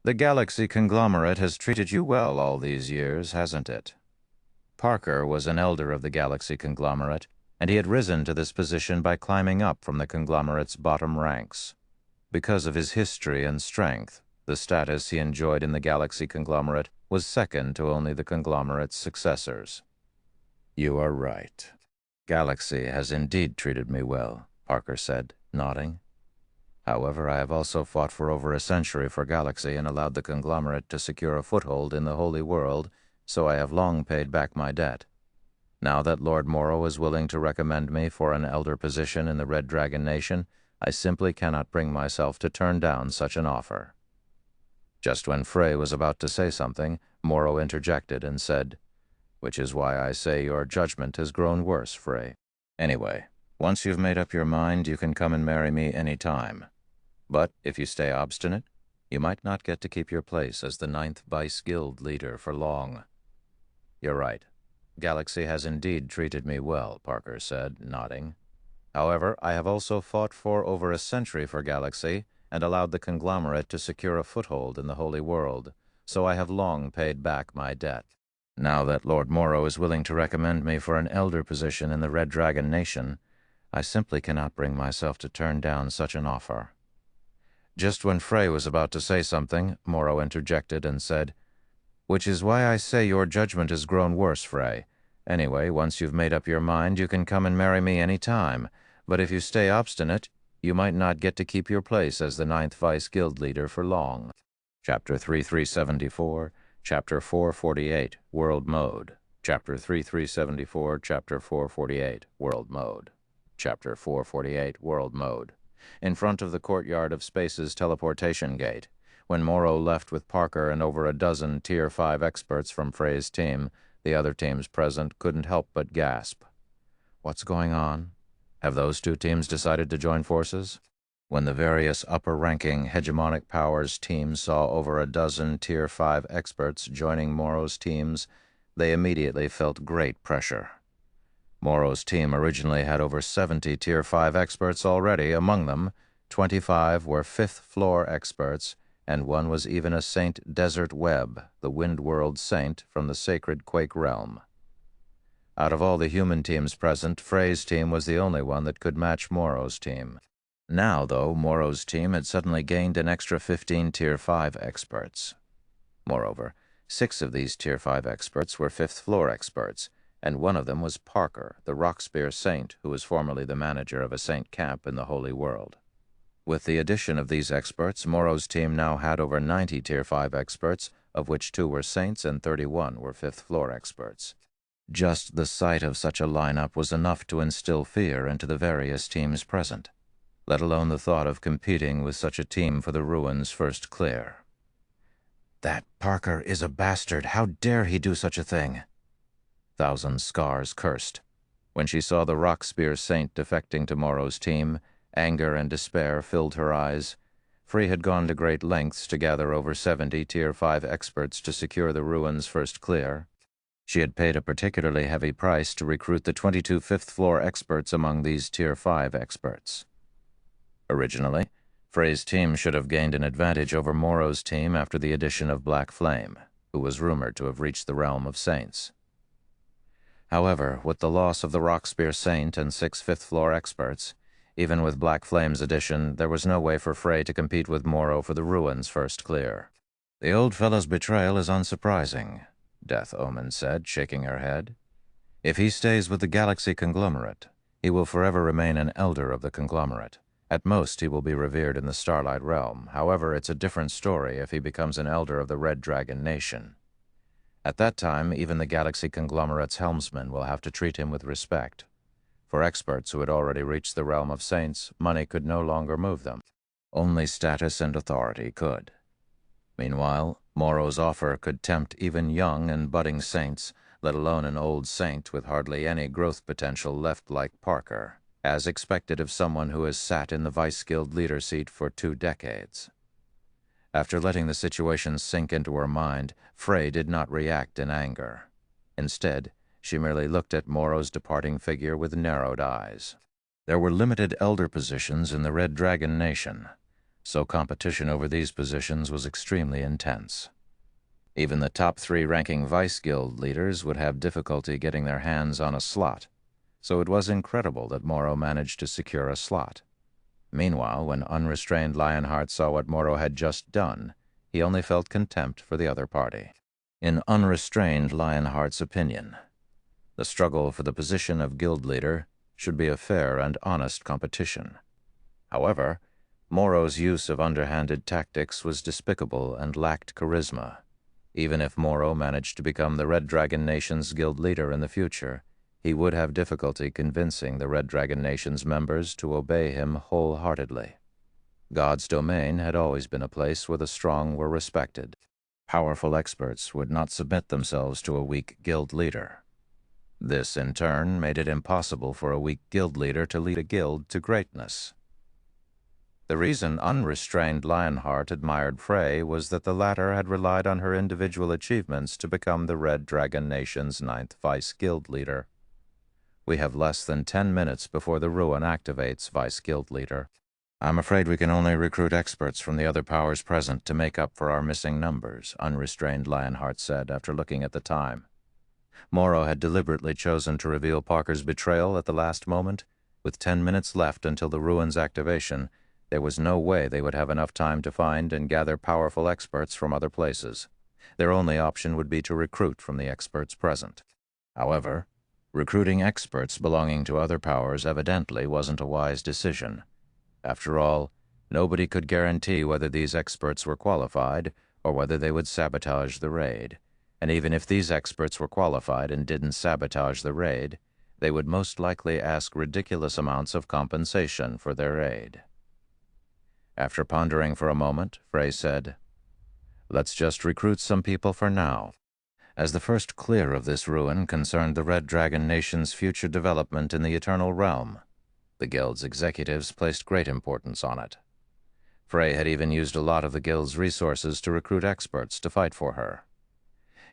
"The Galaxy Conglomerate has treated you well all these years, hasn't it?" Parker was an elder of the Galaxy Conglomerate, and he had risen to this position by climbing up from the conglomerate's bottom ranks. Because of his history and strength, the status he enjoyed in the Galaxy Conglomerate was second to only the conglomerate's successors. "You are right. Galaxy has indeed treated me well," Parker said, nodding. "However, I have also fought for over a century for Galaxy and allowed the conglomerate to secure a foothold in the Holy World, so I have long paid back my debt. Now that Lord Moro is willing to recommend me for an elder position in the Red Dragon Nation, I simply cannot bring myself to turn down such an offer." Just when Frey was about to say something, Moro interjected and said, "Which is why I say your judgment has grown worse, Frey. Anyway, once you've made up your mind, you can come and marry me any time. But if you stay obstinate, you might not get to keep your place as the 9th Vice Guild leader for long. You're right. Galaxy has indeed treated me well, Parker said, nodding. However, I have also fought for over a century for Galaxy and allowed the conglomerate to secure a foothold in the Holy World, so I have long paid back my debt. Now that Lord Morrow is willing to recommend me for an elder position in the Red Dragon Nation, I simply cannot bring myself to turn down such an offer. Just when Frey was about to say something, Morrow interjected and said, "Which is why I say your judgment has grown worse, Frey. Anyway, once you've made up your mind, you can come and marry me any time. But if you stay obstinate, you might not get to keep your place as the 9th Vice Guild leader for long." Chapter 3374, Chapter 448, World Mode. Chapter 3374, Chapter 448, World Mode. Chapter 448, World Mode. In front of the courtyard of Space's teleportation gate, when Morrow left with Parker and over a dozen Tier 5 experts from Frey's team, the other teams present couldn't help but gasp. What's going on? Have those two teams decided to join forces? When the various upper-ranking hegemonic powers teams saw over a dozen Tier 5 experts joining Morrow's teams, they immediately felt great pressure. Morrow's team originally had over 70 Tier 5 experts already. Among them, 25 were 5th floor experts, and one was even a Saint Desert Webb, the Windworld Saint from the sacred Quake realm. Out of all the human teams present, Frey's team was the only one that could match Morrow's team. Now, though, Morrow's team had suddenly gained an extra 15 Tier 5 experts. Moreover, 6 of these Tier 5 experts were 5th floor experts, and one of them was Parker, the Rockspear Saint, who was formerly the manager of a Saint camp in the Holy World. With the addition of these experts, Morrow's team now had over 90 Tier 5 experts, of which 2 were Saints and 31 were 5th floor experts. Just the sight of such a lineup was enough to instill fear into the various teams present, let alone the thought of competing with such a team for the Ruins First Clear. "That Parker is a bastard! How dare he do such a thing?" Thousand Scars cursed. When she saw the Rockspear Saint defecting to Morrow's team, anger and despair filled her eyes. Frey had gone to great lengths to gather over 70 Tier 5 experts to secure the Ruins First Clear. She had paid a particularly heavy price to recruit the 22 5th floor experts among these Tier 5 experts. Originally, Frey's team should have gained an advantage over Morrow's team after the addition of Black Flame, who was rumored to have reached the realm of Saints. However, with the loss of the Rockspear Saint and 6 5th floor experts, even with Black Flame's addition, there was no way for Frey to compete with Morrow for the Ruins First Clear. "The old fellow's betrayal is unsurprising," Death Omen said, shaking her head. "If he stays with the Galaxy Conglomerate, he will forever remain an elder of the Conglomerate. At most, he will be revered in the Starlight Realm. However, it's a different story if he becomes an elder of the Red Dragon Nation. At that time, even the Galaxy Conglomerate's helmsmen will have to treat him with respect. For experts who had already reached the realm of Saints, money could no longer move them. Only status and authority could. Meanwhile, Morrow's offer could tempt even young and budding Saints, let alone an old Saint with hardly any growth potential left like Parker, as expected of someone who has sat in the Vice Guild leader seat for 2 decades. After letting the situation sink into her mind, Frey did not react in anger. Instead, she merely looked at Morrow's departing figure with narrowed eyes. There were limited elder positions in the Red Dragon Nation, so competition over these positions was extremely intense. Even the top 3 ranking Vice Guild leaders would have difficulty getting their hands on a slot, so it was incredible that Morrow managed to secure a slot. Meanwhile, when unrestrained Lionheart saw what Morrow had just done, he only felt contempt for the other party. In unrestrained Lionheart's opinion, the struggle for the position of guild leader should be a fair and honest competition. However, Morrow's use of underhanded tactics was despicable and lacked charisma. Even if Morrow managed to become the Red Dragon Nation's guild leader in the future, he would have difficulty convincing the Red Dragon Nation's members to obey him wholeheartedly. God's domain had always been a place where the strong were respected. Powerful experts would not submit themselves to a weak guild leader. This, in turn, made it impossible for a weak guild leader to lead a guild to greatness. The reason unrestrained Lionheart admired Frey was that the latter had relied on her individual achievements to become the Red Dragon Nation's 9th Vice Guild Leader. We have less than 10 minutes before the ruin activates, Vice Guild Leader. I'm afraid we can only recruit experts from the other powers present to make up for our missing numbers, Unrestrained Lionheart said after looking at the time. Morrow had deliberately chosen to reveal Parker's betrayal at the last moment. With 10 minutes left until the ruin's activation, there was no way they would have enough time to find and gather powerful experts from other places. Their only option would be to recruit from the experts present. However, recruiting experts belonging to other powers evidently wasn't a wise decision. After all, nobody could guarantee whether these experts were qualified or whether they would sabotage the raid. And even if these experts were qualified and didn't sabotage the raid, they would most likely ask ridiculous amounts of compensation for their aid. After pondering for a moment, Frey said, "Let's just recruit some people for now." As the first clear of this ruin concerned the Red Dragon Nation's future development in the Eternal Realm, the Guild's executives placed great importance on it. Frey had even used a lot of the Guild's resources to recruit experts to fight for her.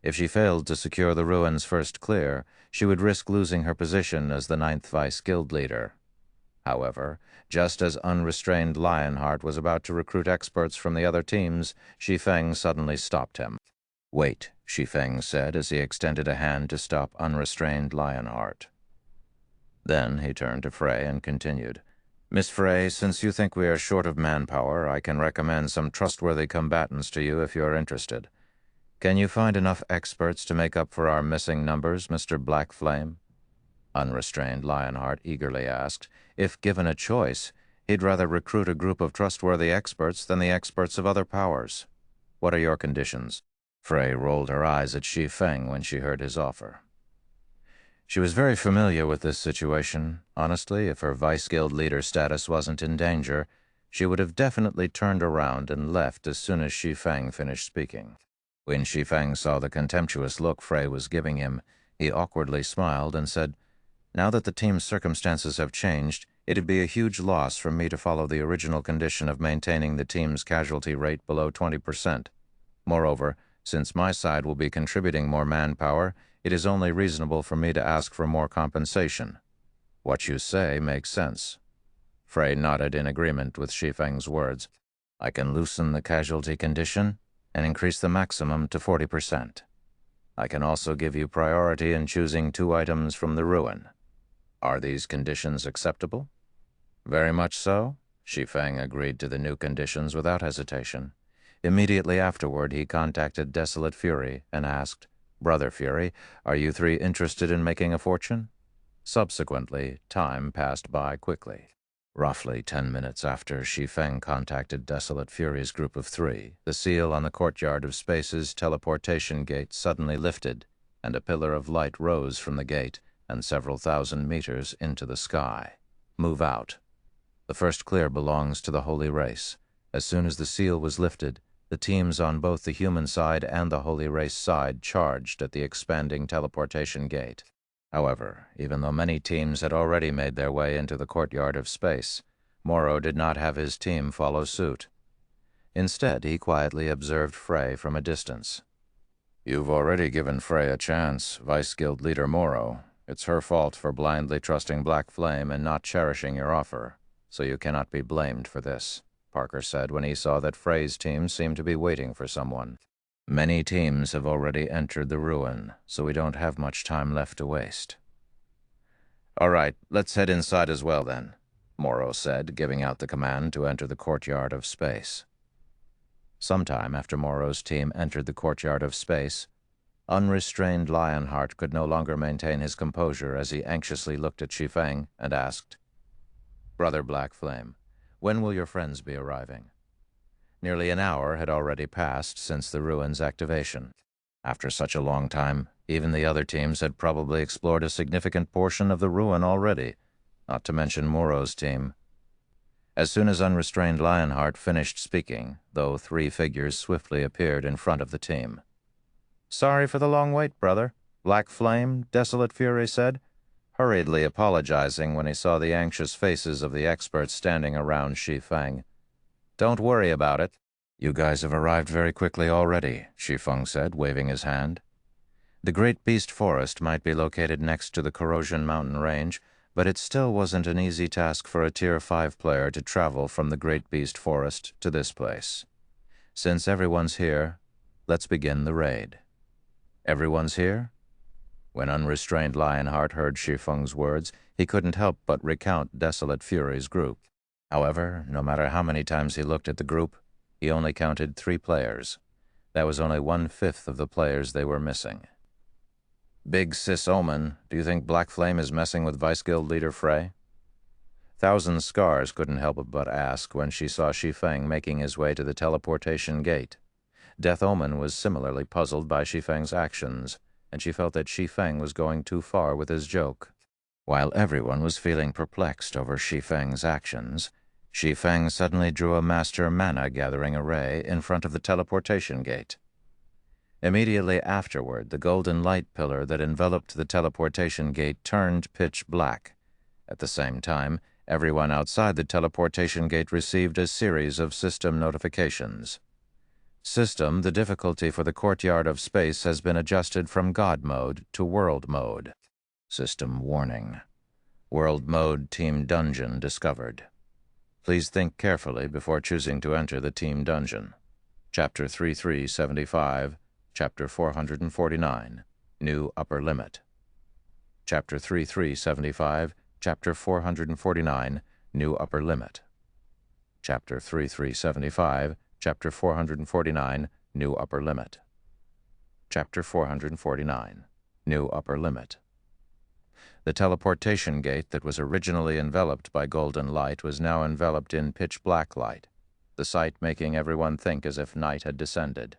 If she failed to secure the ruin's first clear, she would risk losing her position as the 9th Vice Guild Leader. However, just as Unrestrained Lionheart was about to recruit experts from the other teams, Shi Feng suddenly stopped him. "Wait," Shi Feng said as he extended a hand to stop Unrestrained Lionheart. Then he turned to Frey and continued, "Miss Frey, since you think we are short of manpower, I can recommend some trustworthy combatants to you if you are interested. Can you find enough experts to make up for our missing numbers, Mr. Black Flame?" Unrestrained Lionheart eagerly asked. If given a choice, he'd rather recruit a group of trustworthy experts than the experts of other powers. "What are your conditions?" Frey rolled her eyes at Shi Feng when she heard his offer. She was very familiar with this situation. Honestly, if her Vice Guild Leader status wasn't in danger, she would have definitely turned around and left as soon as Shi Feng finished speaking. When Shi Feng saw the contemptuous look Frey was giving him, he awkwardly smiled and said, "Now that the team's circumstances have changed, it'd be a huge loss for me to follow the original condition of maintaining the team's casualty rate below 20%. Moreover, since my side will be contributing more manpower, it is only reasonable for me to ask for more compensation." "What you say makes sense." Frey nodded in agreement with Shi Feng's words. "I can loosen the casualty condition and increase the maximum to 40%. I can also give you priority in choosing 2 items from the ruin. Are these conditions acceptable?" "Very much so." Shi Feng agreed to the new conditions without hesitation. Immediately afterward, he contacted Desolate Fury and asked, "Brother Fury, are you 3 interested in making a fortune?" Subsequently, time passed by quickly. Roughly 10 minutes after Shi Feng contacted Desolate Fury's group of 3, the seal on the Courtyard of Space's teleportation gate suddenly lifted, and a pillar of light rose from the gate and several thousand meters into the sky. "Move out. The first clear belongs to the Holy Race." As soon as the seal was lifted, the teams on both the human side and the Holy Race side charged at the expanding teleportation gate. However, even though many teams had already made their way into the Courtyard of Space, Morrow did not have his team follow suit. Instead, he quietly observed Frey from a distance. "You've already given Frey a chance, Vice Guild Leader Morrow. It's her fault for blindly trusting Black Flame and not cherishing your offer, so you cannot be blamed for this," Parker said when he saw that Frey's team seemed to be waiting for someone. "Many teams have already entered the ruin, so we don't have much time left to waste." "All right, let's head inside as well then," Morrow said, giving out the command to enter the Courtyard of Space. Sometime after Morrow's team entered the Courtyard of Space, Unrestrained Lionheart could no longer maintain his composure as he anxiously looked at Shi Feng and asked, "Brother Black Flame, when will your friends be arriving?" Nearly an hour had already passed since the ruin's activation. After such a long time, even the other teams had probably explored a significant portion of the ruin already, not to mention Morrow's team. As soon as Unrestrained Lionheart finished speaking, though 3 figures swiftly appeared in front of the team. "Sorry for the long wait, brother," Black Flame, Desolate Fury said, hurriedly apologizing when he saw the anxious faces of the experts standing around Shi Feng. Don't worry about it. You guys have arrived very quickly already, Shi Feng said, waving his hand. The Great Beast Forest might be located next to the Corrosion Mountain Range, but it still wasn't an easy task for a Tier 5 player to travel from the Great Beast Forest to this place. Since everyone's here, let's begin the raid. Everyone's here? When unrestrained Lionheart heard Shi Feng's words, he couldn't help but recount Desolate Fury's group. However, no matter how many times he looked at the group, he only counted 3 players. That was only 1/5 of the players they were missing. Big Sis Omen, do you think Black Flame is messing with Vice Guild leader Frey? Thousand Scars couldn't help but ask when she saw Shi Feng making his way to the teleportation gate. Death Omen was similarly puzzled by Shi Feng's actions, and she felt that Shi Feng was going too far with his joke. While everyone was feeling perplexed over Shi Feng's actions, Shi Feng suddenly drew a master mana-gathering array in front of the teleportation gate. Immediately afterward, the golden light pillar that enveloped the teleportation gate turned pitch black. At the same time, everyone outside the teleportation gate received a series of system notifications. System, the difficulty for the Courtyard of Space has been adjusted from God Mode to World Mode. System warning. World Mode Team Dungeon discovered. Please think carefully before choosing to enter the Team Dungeon. Chapter 3375, Chapter 449, New Upper Limit. Chapter 3375, Chapter 449, New Upper Limit. Chapter 3375, Chapter 449, New Upper Limit. Chapter 449, New Upper Limit. The teleportation gate that was originally enveloped by golden light was now enveloped in pitch black light, the sight making everyone think as if night had descended.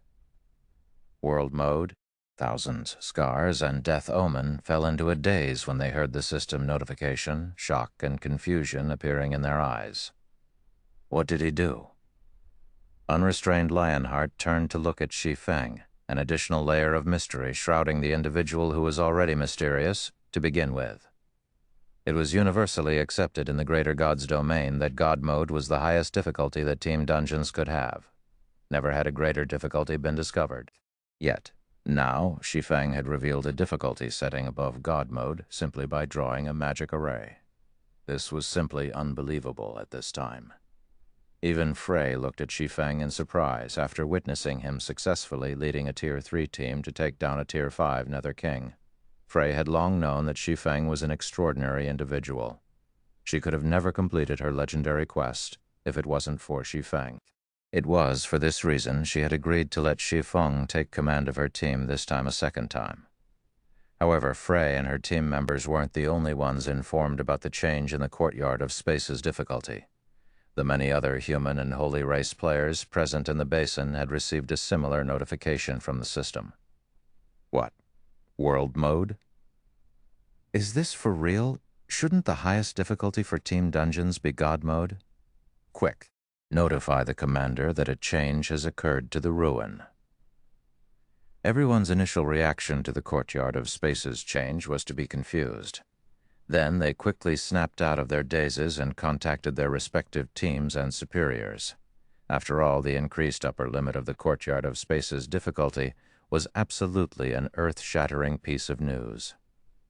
World Mode, Thousand Scars, and Death Omen fell into a daze when they heard the system notification, shock and confusion appearing in their eyes. What did he do? Unrestrained Lionheart turned to look at Shi Feng, an additional layer of mystery shrouding the individual who was already mysterious, to begin with. It was universally accepted in the Greater God's domain that God Mode was the highest difficulty that Team Dungeons could have. Never had a greater difficulty been discovered. Yet, now Shi Feng had revealed a difficulty setting above God Mode simply by drawing a magic array. This was simply unbelievable at this time. Even Frey looked at Shi Feng in surprise after witnessing him successfully leading a Tier 3 team to take down a Tier 5 Nether King. Frey had long known that Shi Feng was an extraordinary individual. She could have never completed her legendary quest if it wasn't for Shi Feng. It was for this reason she had agreed to let Shi Feng take command of her team this time a second time. However, Frey and her team members weren't the only ones informed about the change in the Courtyard of Space's difficulty. The many other human and holy race players present in the basin had received a similar notification from the system. What? World Mode? Is this for real? Shouldn't the highest difficulty for Team Dungeons be God Mode? Quick, notify the commander that a change has occurred to the ruin. Everyone's initial reaction to the Courtyard of Space's change was to be confused. Then they quickly snapped out of their dazes and contacted their respective teams and superiors. After all, the increased upper limit of the Courtyard of Space's difficulty was absolutely an earth-shattering piece of news.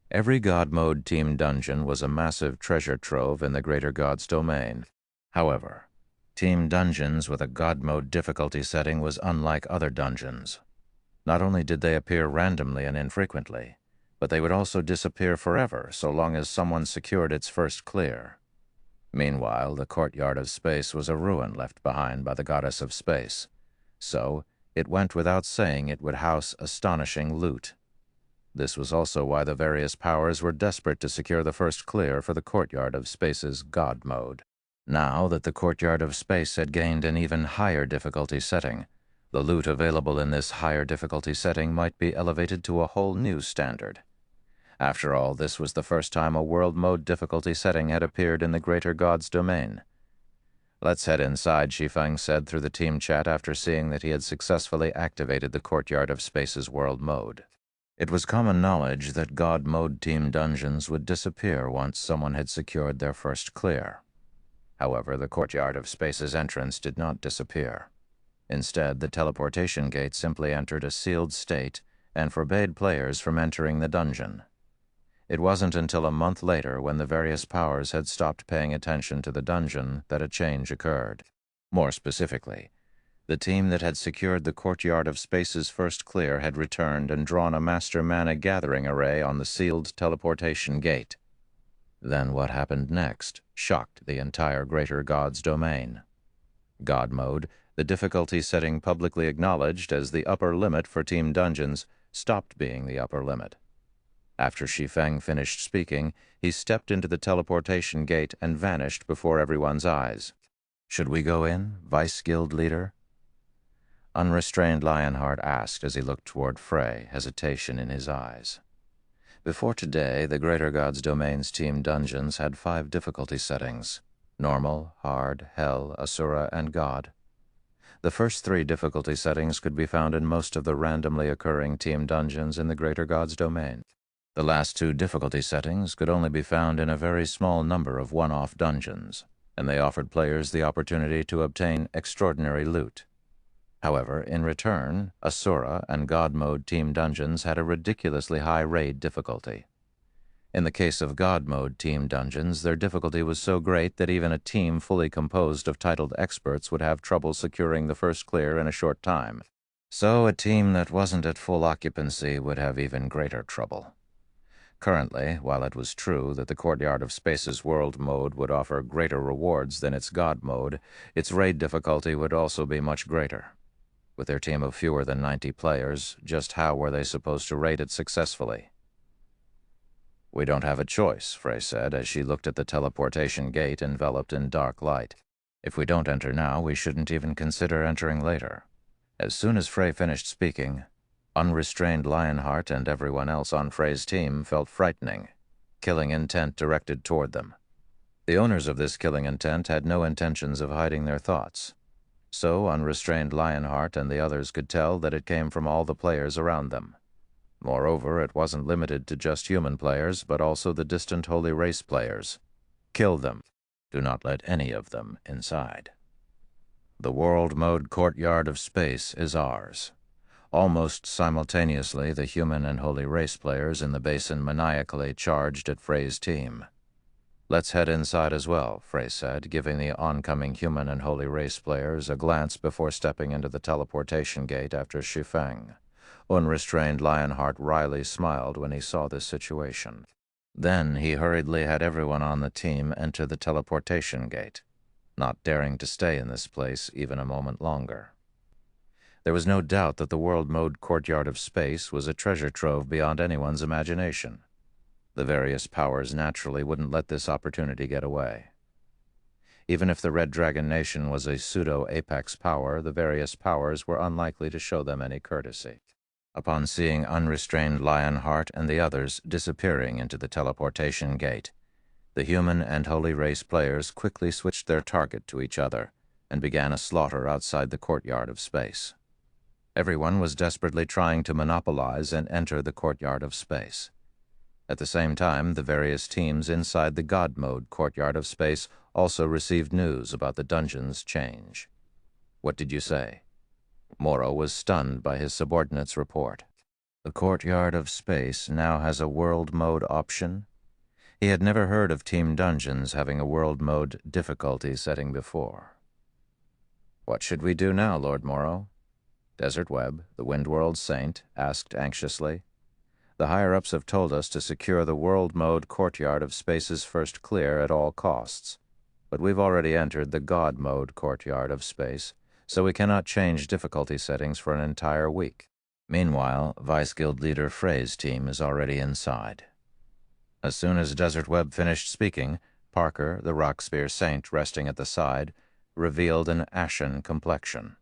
Every God Mode Team Dungeon was a massive treasure trove in the Greater God's domain. However, Team Dungeons with a God Mode difficulty setting was unlike other dungeons. Not only did they appear randomly and infrequently, but they would also disappear forever so long as someone secured its first clear. Meanwhile, the Courtyard of Space was a ruin left behind by the Goddess of Space, so it went without saying it would house astonishing loot. This was also why the various powers were desperate to secure the first clear for the Courtyard of Space's God Mode. Now that the Courtyard of Space had gained an even higher difficulty setting, the loot available in this higher difficulty setting might be elevated to a whole new standard. After all, this was the first time a World Mode difficulty setting had appeared in the Greater God's domain. Let's head inside, Shi Feng said through the team chat after seeing that he had successfully activated the Courtyard of Space's World Mode. It was common knowledge that God Mode Team Dungeons would disappear once someone had secured their first clear. However, the courtyard of space's entrance did not disappear. Instead, the teleportation gate simply entered a sealed state and forbade players from entering the dungeon. It wasn't until a month later, when the various powers had stopped paying attention to the dungeon, that a change occurred. More specifically, the team that had secured the courtyard of space's first clear had returned and drawn a master mana gathering array on the sealed teleportation gate. Then what happened next shocked the entire Greater God's domain. God Mode, the difficulty setting publicly acknowledged as the upper limit for team dungeons, stopped being the upper limit. After Shi Feng finished speaking, he stepped into the teleportation gate and vanished before everyone's eyes. "Should we go in, Vice Guild Leader?" Unrestrained Lionheart asked as he looked toward Frey, hesitation in his eyes. Before today, the Greater God's Domain's team dungeons had 5 difficulty settings: Normal, Hard, Hell, Asura, and God. The first 3 difficulty settings could be found in most of the randomly occurring team dungeons in the Greater God's Domain. The last 2 difficulty settings could only be found in a very small number of one-off dungeons, and they offered players the opportunity to obtain extraordinary loot. However, in return, Asura and God Mode team dungeons had a ridiculously high raid difficulty. In the case of God Mode team dungeons, their difficulty was so great that even a team fully composed of titled experts would have trouble securing the first clear in a short time. So a team that wasn't at full occupancy would have even greater trouble. Currently, while it was true that the Courtyard of Space's World Mode would offer greater rewards than its God Mode, its raid difficulty would also be much greater. With their team of fewer than 90 players, just how were they supposed to raid it successfully? "We don't have a choice," Frey said as she looked at the teleportation gate enveloped in dark light. "If we don't enter now, we shouldn't even consider entering later." As soon as Frey finished speaking, unrestrained Lionheart and everyone else on Frey's team felt frightening, killing intent directed toward them. The owners of this killing intent had no intentions of hiding their thoughts. So unrestrained Lionheart and the others could tell that it came from all the players around them. Moreover, it wasn't limited to just human players, but also the distant Holy Race players. Kill them. Do not let any of them inside. The World Mode Courtyard of Space is ours. Almost simultaneously, the human and Holy Race players in the basin maniacally charged at Frey's team. "Let's head inside as well," Frey said, giving the oncoming human and Holy Race players a glance before stepping into the teleportation gate after Shi Feng. Unrestrained Lionheart wryly smiled when he saw this situation. Then he hurriedly had everyone on the team enter the teleportation gate, not daring to stay in this place even a moment longer. There was no doubt that the World Mode Courtyard of Space was a treasure trove beyond anyone's imagination. The various powers naturally wouldn't let this opportunity get away. Even if the Red Dragon Nation was a pseudo-apex power, the various powers were unlikely to show them any courtesy. Upon seeing unrestrained Lionheart and the others disappearing into the teleportation gate, the human and Holy Race players quickly switched their target to each other and began a slaughter outside the Courtyard of Space. Everyone was desperately trying to monopolize and enter the Courtyard of Space. At the same time, the various teams inside the God Mode Courtyard of Space also received news about the dungeon's change. "What did you say?" Moro was stunned by his subordinate's report. The Courtyard of Space now has a World Mode option? He had never heard of team dungeons having a World Mode difficulty setting before. "What should we do now, Lord Moro?" Desert Web, the Windworld Saint, asked anxiously. "The higher-ups have told us to secure the World Mode Courtyard of Space's first clear at all costs. But we've already entered the God Mode Courtyard of Space, so we cannot change difficulty settings for an entire week." Meanwhile, Vice Guild Leader Frey's team is already inside. As soon as Desert Web finished speaking, Parker, the Rockspear Saint resting at the side, revealed an ashen complexion.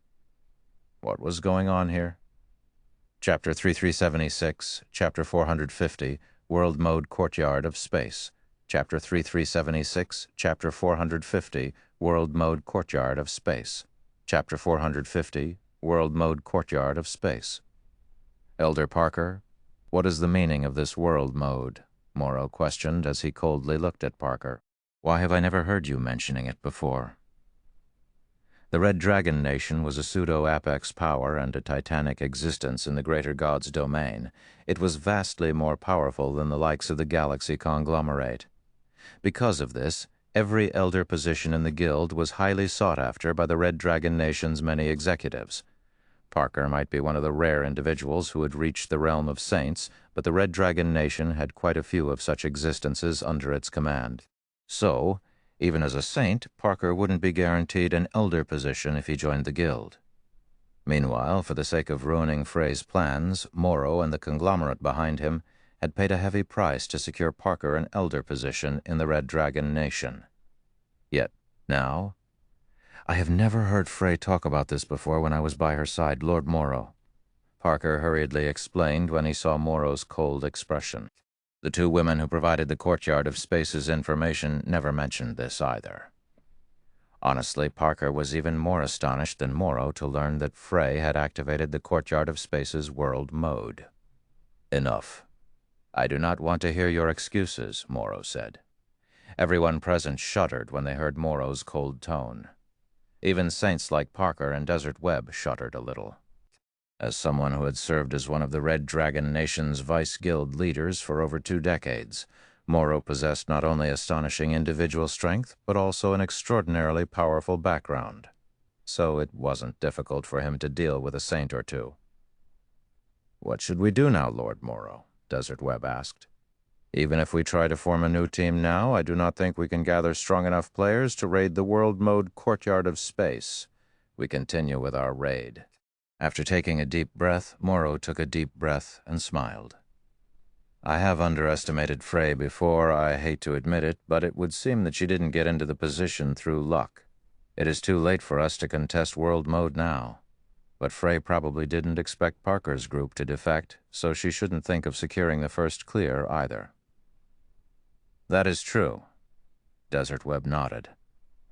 What was going on here? Chapter 3376, Chapter 450, World Mode Courtyard of Space. Chapter 3376, Chapter 450, World Mode Courtyard of Space. Chapter 450, World Mode Courtyard of Space. "Elder Parker, what is the meaning of this World Mode?" Moro questioned as he coldly looked at Parker. Why have I never heard you mentioning it before? The Red Dragon Nation was a pseudo-apex power and a titanic existence in the greater god's domain. It was vastly more powerful than the likes of the galaxy conglomerate. Because of this, every elder position in the guild was highly sought after by the Red Dragon Nation's many executives. Parker might be one of the rare individuals who had reached the realm of saints, but the Red Dragon Nation had quite a few of such existences under its command. So, even as a saint, Parker wouldn't be guaranteed an elder position if he joined the guild. Meanwhile, for the sake of ruining Frey's plans, Morrow and the conglomerate behind him had paid a heavy price to secure Parker an elder position in the Red Dragon Nation. Yet now, I have never heard Frey talk about this before when I was by her side, Lord Morrow, Parker hurriedly explained when he saw Morrow's cold expression. The two women who provided the Courtyard of Space's information never mentioned this either. Honestly, Parker was even more astonished than Morrow to learn that Frey had activated the Courtyard of Space's world mode. Enough. I do not want to hear your excuses, Morrow said. Everyone present shuddered when they heard Morrow's cold tone. Even saints like Parker and Desert Webb shuddered a little. As someone who had served as one of the Red Dragon Nation's Vice Guild leaders for over 2 decades, Morrow possessed not only astonishing individual strength, but also an extraordinarily powerful background. So it wasn't difficult for him to deal with a saint or two. "What should we do now, Lord Morrow?" Desert Webb asked. "Even if we try to form a new team now, I do not think we can gather strong enough players to raid the world mode Courtyard of Space. We continue with our raid." After taking a deep breath, Morrow took a deep breath and smiled. "I have underestimated Frey before, I hate to admit it, but it would seem that she didn't get into the position through luck. It is too late for us to contest world mode now. But Frey probably didn't expect Parker's group to defect, so she shouldn't think of securing the first clear either." "That is true." Desert Webb nodded.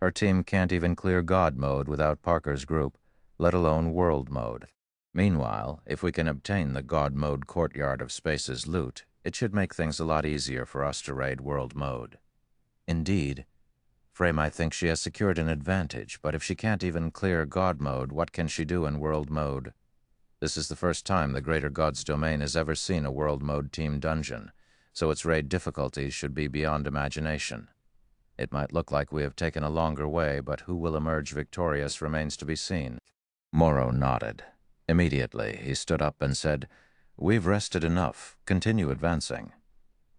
"Her team can't even clear God mode without Parker's group, let alone world mode. Meanwhile, if we can obtain the God mode Courtyard of Space's loot, it should make things a lot easier for us to raid world mode." "Indeed. Frey might think she has secured an advantage, but if she can't even clear God mode, what can she do in world mode? This is the first time the Greater God's Domain has ever seen a world mode team dungeon, so its raid difficulties should be beyond imagination. It might look like we have taken a longer way, but who will emerge victorious remains to be seen." Morrow nodded. Immediately, he stood up and said, "We've rested enough. Continue advancing."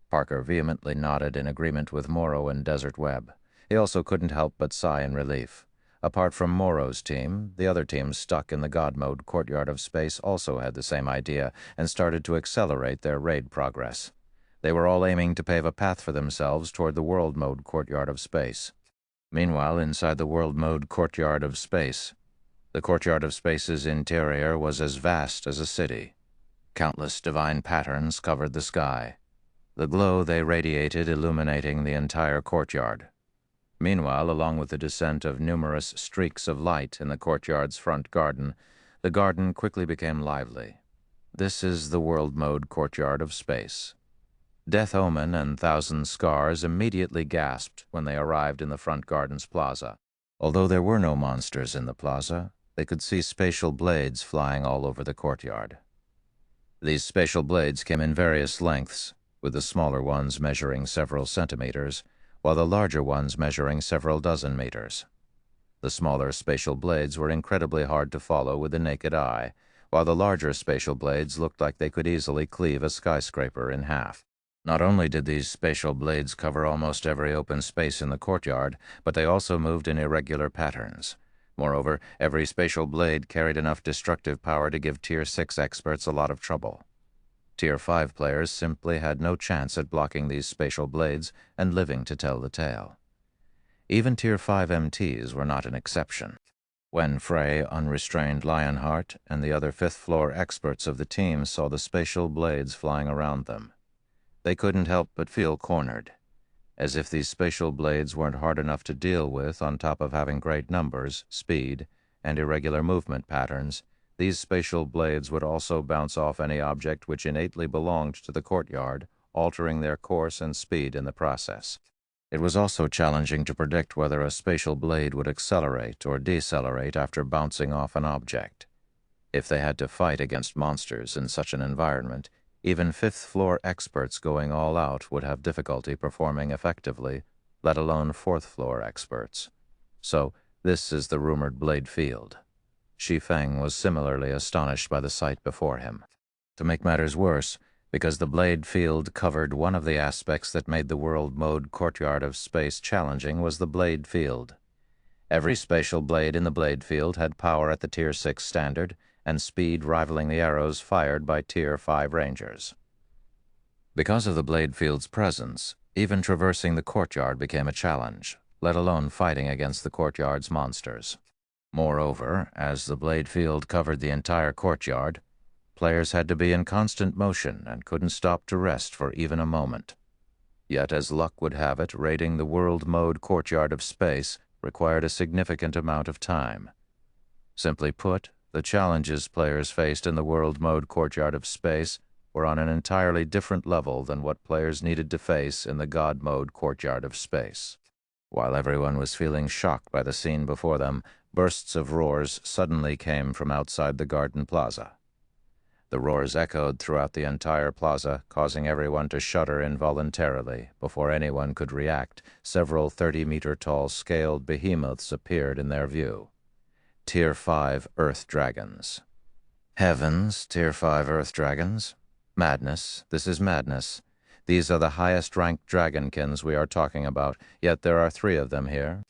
Parker vehemently nodded in agreement with Morrow and Desert Webb. He also couldn't help but sigh in relief. Apart from Morrow's team, the other teams stuck in the God mode Courtyard of Space also had the same idea and started to accelerate their raid progress. They were all aiming to pave a path for themselves toward the world mode Courtyard of Space. Meanwhile, inside the world mode Courtyard of Space, the Courtyard of Space's interior was as vast as a city. Countless divine patterns covered the sky, the glow they radiated illuminating the entire courtyard. Meanwhile, along with the descent of numerous streaks of light in the courtyard's front garden, the garden quickly became lively. This is the world mode Courtyard of Space. Death Omen and Thousand Scars immediately gasped when they arrived in the front garden's plaza. Although there were no monsters in the plaza, they could see spatial blades flying all over the courtyard. These spatial blades came in various lengths, with the smaller ones measuring several centimeters, while the larger ones measuring several dozen meters. The smaller spatial blades were incredibly hard to follow with the naked eye, while the larger spatial blades looked like they could easily cleave a skyscraper in half. Not only did these spatial blades cover almost every open space in the courtyard, but they also moved in irregular patterns. Moreover, every spatial blade carried enough destructive power to give Tier 6 experts a lot of trouble. Tier 5 players simply had no chance at blocking these spatial blades and living to tell the tale. Even Tier 5 MTs were not an exception. When Frey, Unrestrained Lionheart, and the other fifth-floor experts of the team saw the spatial blades flying around them, they couldn't help but feel cornered. As if these spatial blades weren't hard enough to deal with on top of having great numbers, speed, and irregular movement patterns, these spatial blades would also bounce off any object which innately belonged to the courtyard, altering their course and speed in the process. It was also challenging to predict whether a spatial blade would accelerate or decelerate after bouncing off an object. If they had to fight against monsters in such an environment, even fifth-floor experts going all out would have difficulty performing effectively, let alone fourth-floor experts. So, this is the rumored blade field. Shi Feng was similarly astonished by the sight before him. To make matters worse, because the blade field covered one of the aspects that made the world mode courtyard of space challenging was the blade field. Every spatial blade in the blade field had power at the Tier 6 standard and speed rivaling the arrows fired by Tier 5 Rangers. Because of the blade field's presence, even traversing the courtyard became a challenge, let alone fighting against the courtyard's monsters. Moreover, as the blade field covered the entire courtyard, players had to be in constant motion and couldn't stop to rest for even a moment. Yet, as luck would have it, raiding the world mode courtyard of space required a significant amount of time. Simply put, the challenges players faced in the world mode courtyard of space were on an entirely different level than what players needed to face in the God mode courtyard of space. While everyone was feeling shocked by the scene before them, bursts of roars suddenly came from outside the garden plaza. The roars echoed throughout the entire plaza, causing everyone to shudder involuntarily. Before anyone could react, several 30-meter-tall scaled behemoths appeared in their view. Tier 5 Earth Dragons. Heavens, Tier 5 Earth Dragons? Madness. This is madness. These are the highest-ranked dragonkins we are talking about, yet there are 3 of them here.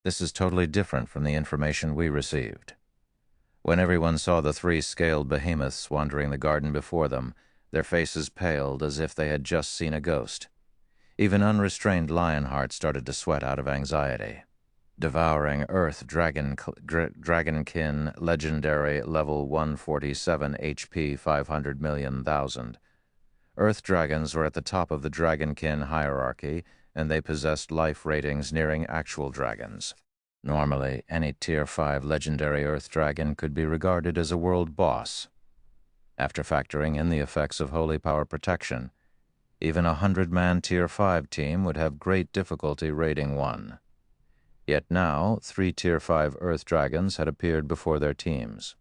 This is totally different from the information we received. When everyone saw the 3 scaled behemoths wandering the garden before them, their faces paled as if they had just seen a ghost. Even unrestrained Lionheart started to sweat out of anxiety. Devouring Earth Dragonkin Legendary Level 147 HP 500 million thousand. Earth dragons were at the top of the Dragonkin hierarchy, and they possessed life ratings nearing actual dragons. Normally, any Tier 5 legendary Earth Dragon could be regarded as a world boss. After factoring in the effects of Holy Power Protection, even a 100-man Tier 5 team would have great difficulty raiding one. Yet now, 3 Tier 5 Earth Dragons had appeared before their teams.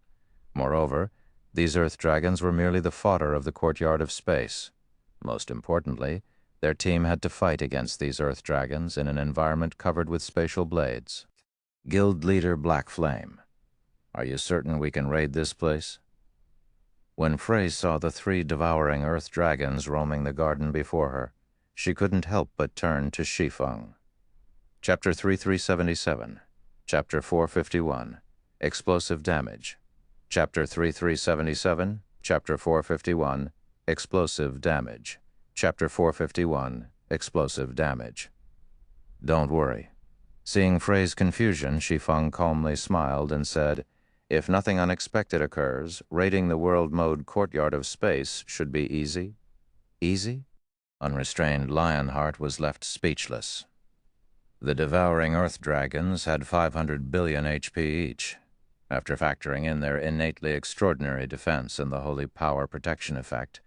Moreover, these Earth Dragons were merely the fodder of the courtyard of space. Most importantly, their team had to fight against these Earth Dragons in an environment covered with spatial blades. Guild Leader Black Flame. Are you certain we can raid this place? When Frey saw the 3 devouring Earth Dragons roaming the garden before her, she couldn't help but turn to Shi Feng. Chapter 3377, Chapter 451, Explosive Damage. Chapter 3377, Chapter 451, Explosive Damage. Chapter 451, Explosive Damage. Don't worry. Seeing Frey's confusion, Shi Feng calmly smiled and said, "If nothing unexpected occurs, raiding the world mode courtyard of space should be easy." Easy? Unrestrained Lionheart was left speechless. The devouring Earth Dragons had 500 billion HP each. After factoring in their innately extraordinary defense and the Holy Power Protection effect,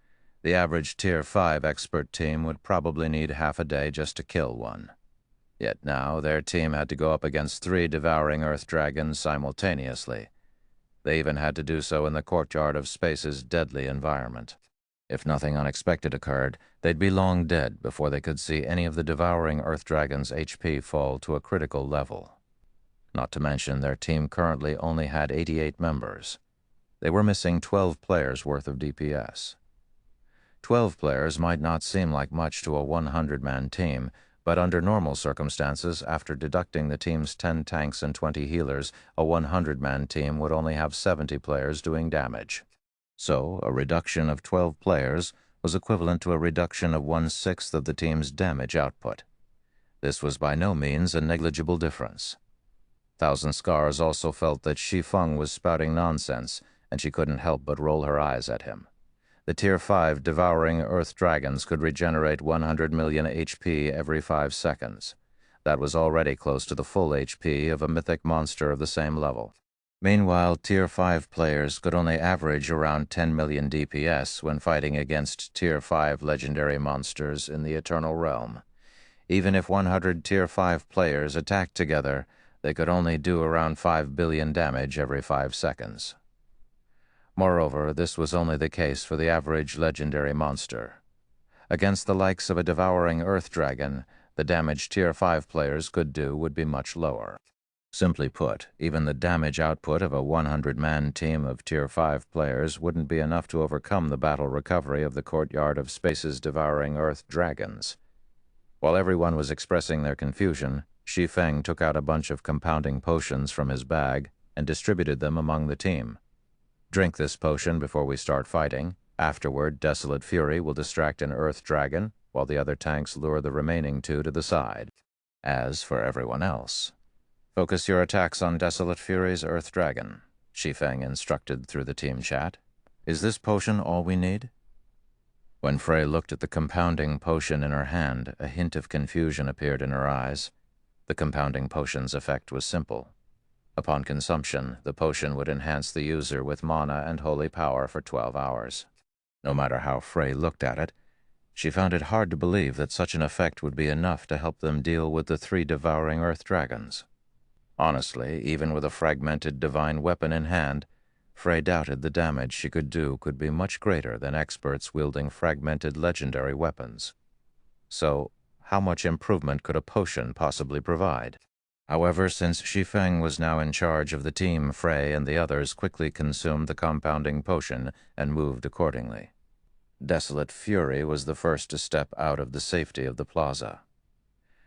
the average Tier 5 expert team would probably need half a day just to kill one. Yet now their team had to go up against 3 devouring Earth Dragons simultaneously. They even had to do so in the courtyard of space's deadly environment. If nothing unexpected occurred, they'd be long dead before they could see any of the devouring Earth Dragons' HP fall to a critical level. Not to mention their team currently only had 88 members. They were missing 12 players worth of DPS. 12 players might not seem like much to a 100-man team, but under normal circumstances, after deducting the team's 10 tanks and 20 healers, a 100-man team would only have 70 players doing damage. So, a reduction of 12 players was equivalent to a reduction of 1/6 of the team's damage output. This was by no means a negligible difference. Thousand Scars also felt that Shi Feng was spouting nonsense, and she couldn't help but roll her eyes at him. The Tier 5 devouring Earth Dragons could regenerate 100 million HP every 5 seconds. That was already close to the full HP of a mythic monster of the same level. Meanwhile, Tier 5 players could only average around 10 million DPS when fighting against Tier 5 legendary monsters in the Eternal Realm. Even if 100 Tier 5 players attacked together, they could only do around 5 billion damage every 5 seconds. Moreover, this was only the case for the average legendary monster. Against the likes of a devouring earth dragon, the damage Tier 5 players could do would be much lower. Simply put, even the damage output of a 100-man team of Tier 5 players wouldn't be enough to overcome the battle recovery of the Courtyard of Space's devouring earth dragons. While everyone was expressing their confusion, Shi Feng took out a bunch of compounding potions from his bag and distributed them among the team. Drink this potion before we start fighting. Afterward, Desolate Fury will distract an earth dragon, while the other tanks lure the remaining two to the side. As for everyone else, focus your attacks on Desolate Fury's earth dragon, Shi Feng instructed through the team chat. Is this potion all we need? When Frey looked at the compounding potion in her hand, a hint of confusion appeared in her eyes. The compounding potion's effect was simple. Upon consumption, the potion would enhance the user with mana and holy power for 12 hours. No matter how Frey looked at it, she found it hard to believe that such an effect would be enough to help them deal with the 3 devouring earth dragons. Honestly, even with a fragmented divine weapon in hand, Frey doubted the damage she could do could be much greater than experts wielding fragmented legendary weapons. So, how much improvement could a potion possibly provide? However, since Shi Feng was now in charge of the team, Frey and the others quickly consumed the compounding potion and moved accordingly. Desolate Fury was the first to step out of the safety of the plaza.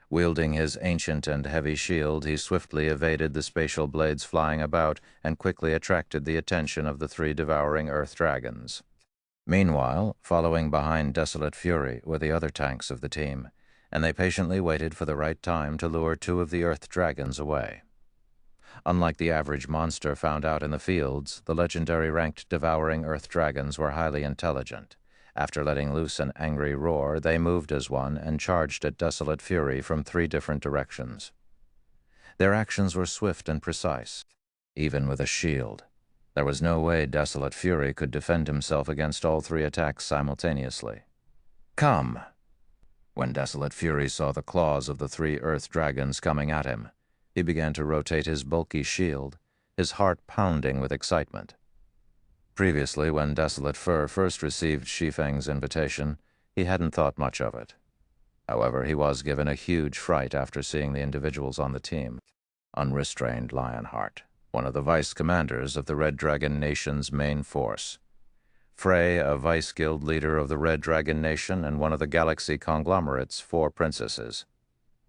Wielding his ancient and heavy shield, he swiftly evaded the spatial blades flying about and quickly attracted the attention of the 3 devouring earth dragons. Meanwhile, following behind Desolate Fury were the other tanks of the team, and they patiently waited for the right time to lure 2 of the earth dragons away. Unlike the average monster found out in the fields, the legendary ranked devouring earth dragons were highly intelligent. After letting loose an angry roar, they moved as one and charged at Desolate Fury from 3 different directions. Their actions were swift and precise. Even with a shield, there was no way Desolate Fury could defend himself against all 3 attacks simultaneously. Come! When Desolate Fury saw the claws of the 3 earth dragons coming at him, he began to rotate his bulky shield, his heart pounding with excitement. Previously, when Desolate Fur first received Shi Feng's invitation, he hadn't thought much of it. However, he was given a huge fright after seeing the individuals on the team. Unrestrained Lionheart, one of the vice commanders of the Red Dragon Nation's main force. Frey, a vice guild leader of the Red Dragon Nation and one of the Galaxy Conglomerate's 4 princesses.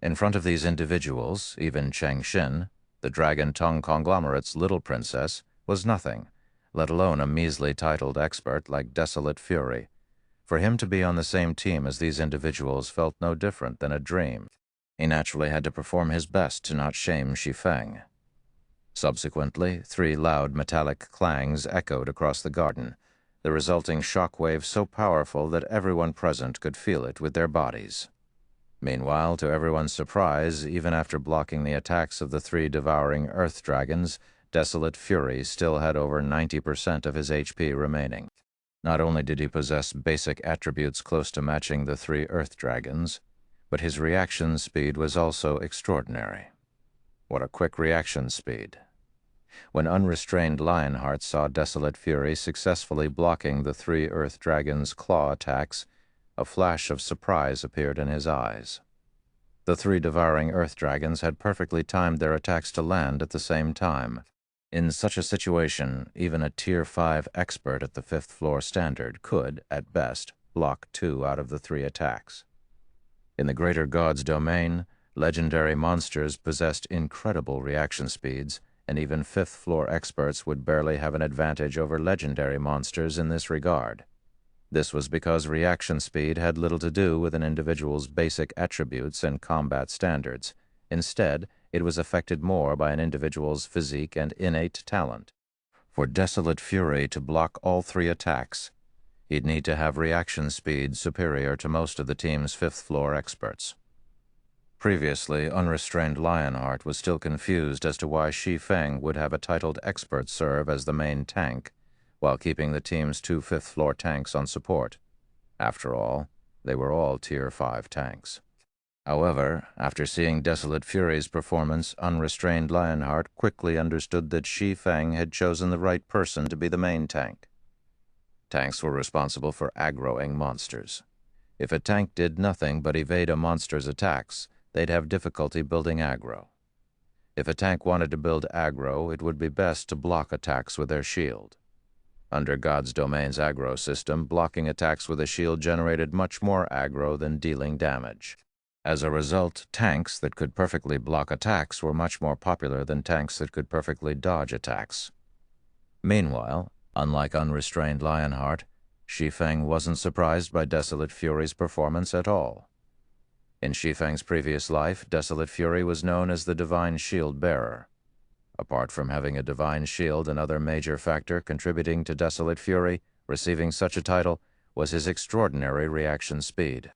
In front of these individuals, even Cheng Xin, the Dragon Tongue Conglomerate's little princess, was nothing, let alone a measly titled expert like Desolate Fury. For him to be on the same team as these individuals felt no different than a dream. He naturally had to perform his best to not shame Shi Feng. Subsequently, 3 loud metallic clangs echoed across the garden, the resulting shockwave so powerful that everyone present could feel it with their bodies. Meanwhile, to everyone's surprise, even after blocking the attacks of the 3 devouring earth dragons, Desolate Fury still had over 90% of his HP remaining. Not only did he possess basic attributes close to matching the 3 earth dragons, but his reaction speed was also extraordinary. What a quick reaction speed! When unrestrained Lionheart saw Desolate Fury successfully blocking the 3 earth dragons' claw attacks, a flash of surprise appeared in his eyes. The 3 devouring earth dragons had perfectly timed their attacks to land at the same time. In such a situation, even a Tier 5 expert at the 5th floor standard could, at best, block 2 out of the 3 attacks. In the Greater God's domain, legendary monsters possessed incredible reaction speeds, and even 5th floor experts would barely have an advantage over legendary monsters in this regard. This was because reaction speed had little to do with an individual's basic attributes and combat standards. Instead, it was affected more by an individual's physique and innate talent. For Desolate Fury to block all 3 attacks, he'd need to have reaction speed superior to most of the team's 5th floor experts. Previously, unrestrained Lionheart was still confused as to why Shi Feng would have a titled expert serve as the main tank, while keeping the team's 2 5th floor tanks on support. After all, they were all Tier 5 tanks. However, after seeing Desolate Fury's performance, Unrestrained Lionheart quickly understood that Shi Feng had chosen the right person to be the main tank. Tanks were responsible for aggroing monsters. If a tank did nothing but evade a monster's attacks, they'd have difficulty building aggro. If a tank wanted to build aggro, it would be best to block attacks with their shield. Under God's Domain's aggro system, blocking attacks with a shield generated much more aggro than dealing damage. As a result, tanks that could perfectly block attacks were much more popular than tanks that could perfectly dodge attacks. Meanwhile, unlike Unrestrained Lionheart, Shi Feng wasn't surprised by Desolate Fury's performance at all. In Shi Feng's previous life, Desolate Fury was known as the Divine Shield Bearer. Apart from having a divine shield, another major factor contributing to Desolate Fury receiving such a title was his extraordinary reaction speed.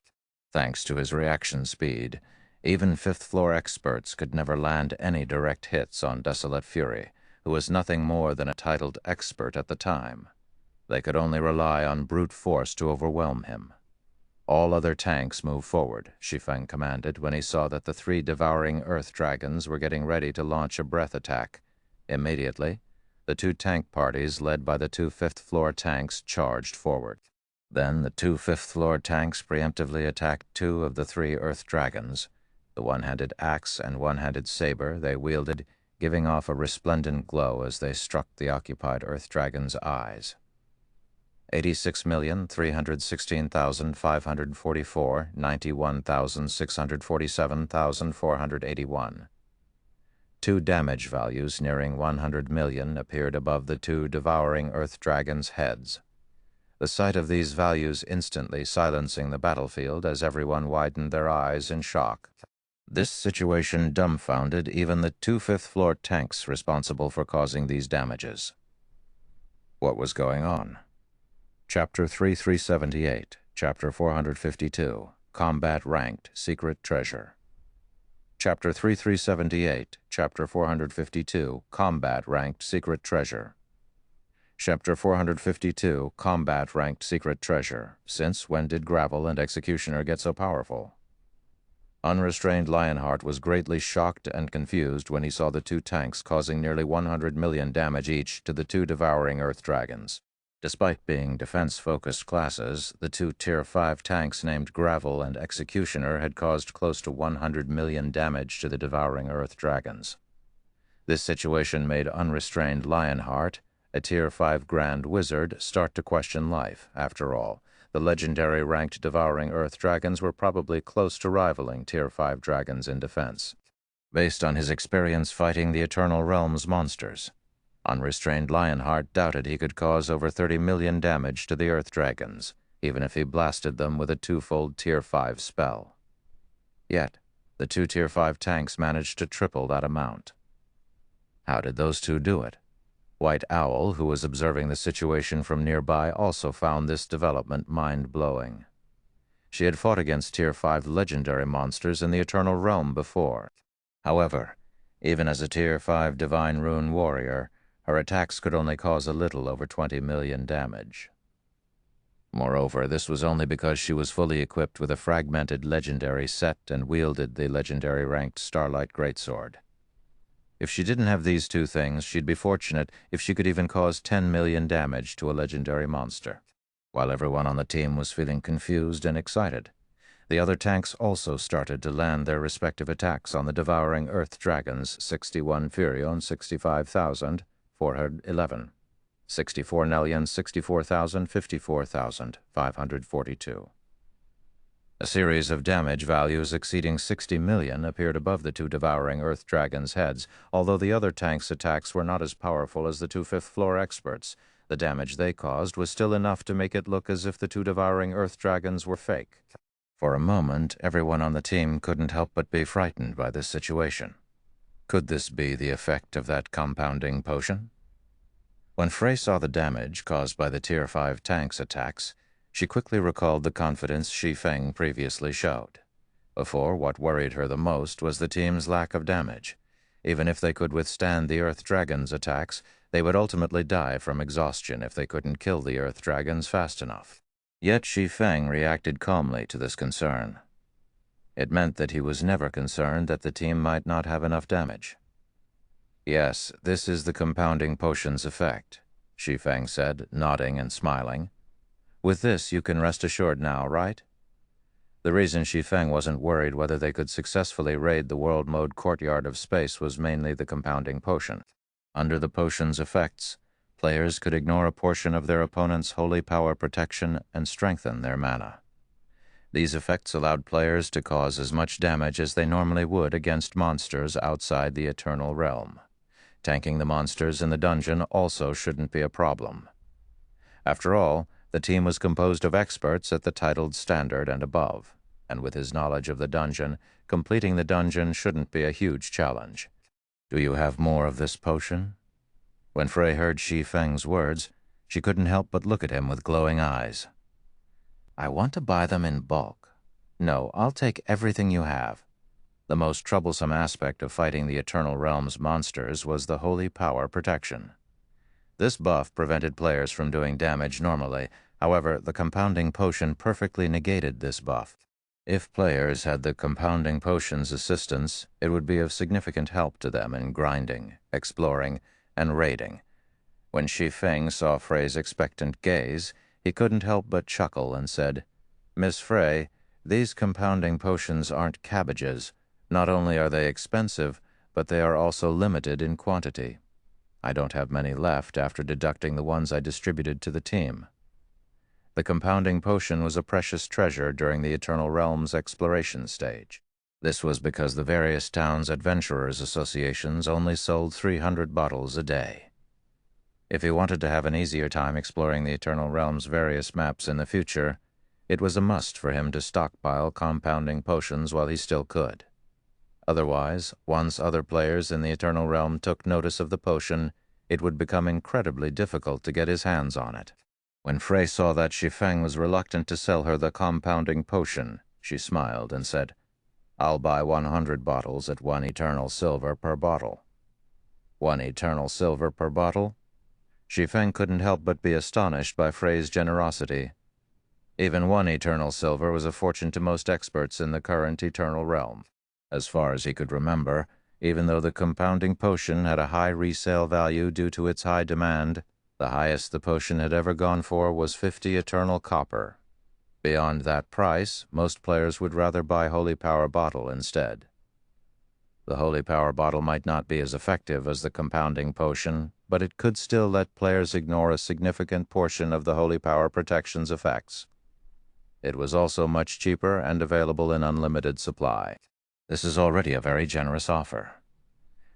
Thanks to his reaction speed, even fifth-floor experts could never land any direct hits on Desolate Fury, who was nothing more than a titled expert at the time. They could only rely on brute force to overwhelm him. All other tanks move forward, Shi Feng commanded when he saw that the 3 devouring earth dragons were getting ready to launch a breath attack. Immediately, the 2 tank parties led by the 2 fifth-floor tanks charged forward. Then the 2 fifth-floor tanks preemptively attacked 2 of the 3 earth dragons. The one-handed axe and one-handed saber they wielded, giving off a resplendent glow as they struck the occupied earth dragon's eyes. 86,316,544, 91,647,481. 2 damage values nearing 100 million appeared above the 2 devouring earth dragons' heads. The sight of these values instantly silencing the battlefield as everyone widened their eyes in shock. This situation dumbfounded even the 2 fifth-floor tanks responsible for causing these damages. What was going on? Chapter 3378, Chapter 452, Combat Ranked, Secret Treasure. Chapter 3378, Chapter 452, Combat Ranked, Secret Treasure. Chapter 452, Combat Ranked, Secret Treasure. Since when did Gravel and Executioner get so powerful? Unrestrained Lionheart was greatly shocked and confused when he saw the 2 tanks causing nearly 100 million damage each to the 2 devouring earth dragons. Despite being defense-focused classes, the 2 Tier 5 tanks named Gravel and Executioner had caused close to 100 million damage to the devouring earth dragons. This situation made Unrestrained Lionheart, a Tier 5 Grand Wizard, start to question life. After all, the legendary ranked devouring earth dragons were probably close to rivaling Tier 5 dragons in defense. Based on his experience fighting the Eternal Realm's monsters, Unrestrained Lionheart doubted he could cause over 30 million damage to the earth dragons, even if he blasted them with a 2-fold Tier 5 spell. Yet, the 2 Tier 5 tanks managed to triple that amount. How did those 2 do it? White Owl, who was observing the situation from nearby, also found this development mind-blowing. She had fought against Tier 5 legendary monsters in the Eternal Realm before. However, even as a Tier 5 Divine Rune warrior, her attacks could only cause a little over 20 million damage. Moreover, this was only because she was fully equipped with a fragmented legendary set and wielded the legendary ranked Starlight Greatsword. If she didn't have these 2 things, she'd be fortunate if she could even cause 10 million damage to a legendary monster. While everyone on the team was feeling confused and excited, the other tanks also started to land their respective attacks on the devouring earth dragons. 61 Furion, 65,411. 64 Nellion, 64,000, 54,542. A series of damage values exceeding 60 million appeared above the 2 devouring earth dragons' heads. Although the other tanks' attacks were not as powerful as the 2 fifth-floor experts, the damage they caused was still enough to make it look as if the 2 devouring earth dragons were fake. For a moment, everyone on the team couldn't help but be frightened by this situation. Could this be the effect of that compounding potion? When Frey saw the damage caused by the Tier 5 tanks' attacks, she quickly recalled the confidence Shi Feng previously showed. Before, what worried her the most was the team's lack of damage. Even if they could withstand the Earth Dragon's attacks, they would ultimately die from exhaustion if they couldn't kill the Earth Dragons fast enough. Yet Shi Feng reacted calmly to this concern. It meant that he was never concerned that the team might not have enough damage. "Yes, this is the compounding potion's effect," Shi Feng said, nodding and smiling. "With this, you can rest assured now, right?" The reason Shi Feng wasn't worried whether they could successfully raid the world mode courtyard of space was mainly the compounding potion. Under the potion's effects, players could ignore a portion of their opponent's holy power protection and strengthen their mana. These effects allowed players to cause as much damage as they normally would against monsters outside the Eternal Realm. Tanking the monsters in the dungeon also shouldn't be a problem. After all, the team was composed of experts at the titled standard and above, and with his knowledge of the dungeon, completing the dungeon shouldn't be a huge challenge. "Do you have more of this potion?" When Frey heard Shi Feng's words, she couldn't help but look at him with glowing eyes. "I want to buy them in bulk. No, I'll take everything you have." The most troublesome aspect of fighting the Eternal Realm's monsters was the holy power protection. This buff prevented players from doing damage normally. However, the compounding potion perfectly negated this buff. If players had the compounding potion's assistance, it would be of significant help to them in grinding, exploring, and raiding. When Shi Feng saw Frey's expectant gaze, he couldn't help but chuckle and said, "Miss Frey, these compounding potions aren't cabbages. Not only are they expensive, but they are also limited in quantity. I don't have many left after deducting the ones I distributed to the team." The compounding potion was a precious treasure during the Eternal Realm's exploration stage. This was because the various towns' adventurers' associations only sold 300 bottles a day. If he wanted to have an easier time exploring the Eternal Realm's various maps in the future, it was a must for him to stockpile compounding potions while he still could. Otherwise, once other players in the Eternal Realm took notice of the potion, it would become incredibly difficult to get his hands on it. When Frey saw that Shi Feng was reluctant to sell her the compounding potion, she smiled and said, "I'll buy 100 bottles at 1 eternal silver per bottle." 1 eternal silver per bottle? Shi Feng couldn't help but be astonished by Frey's generosity. Even 1 eternal silver was a fortune to most experts in the current Eternal Realm. As far as he could remember, even though the compounding potion had a high resale value due to its high demand, the highest the potion had ever gone for was 50 eternal copper. Beyond that price, most players would rather buy Holy Power Bottle instead. The Holy Power Bottle might not be as effective as the compounding potion, but it could still let players ignore a significant portion of the Holy Power Protection's effects. It was also much cheaper and available in unlimited supply. "This is already a very generous offer.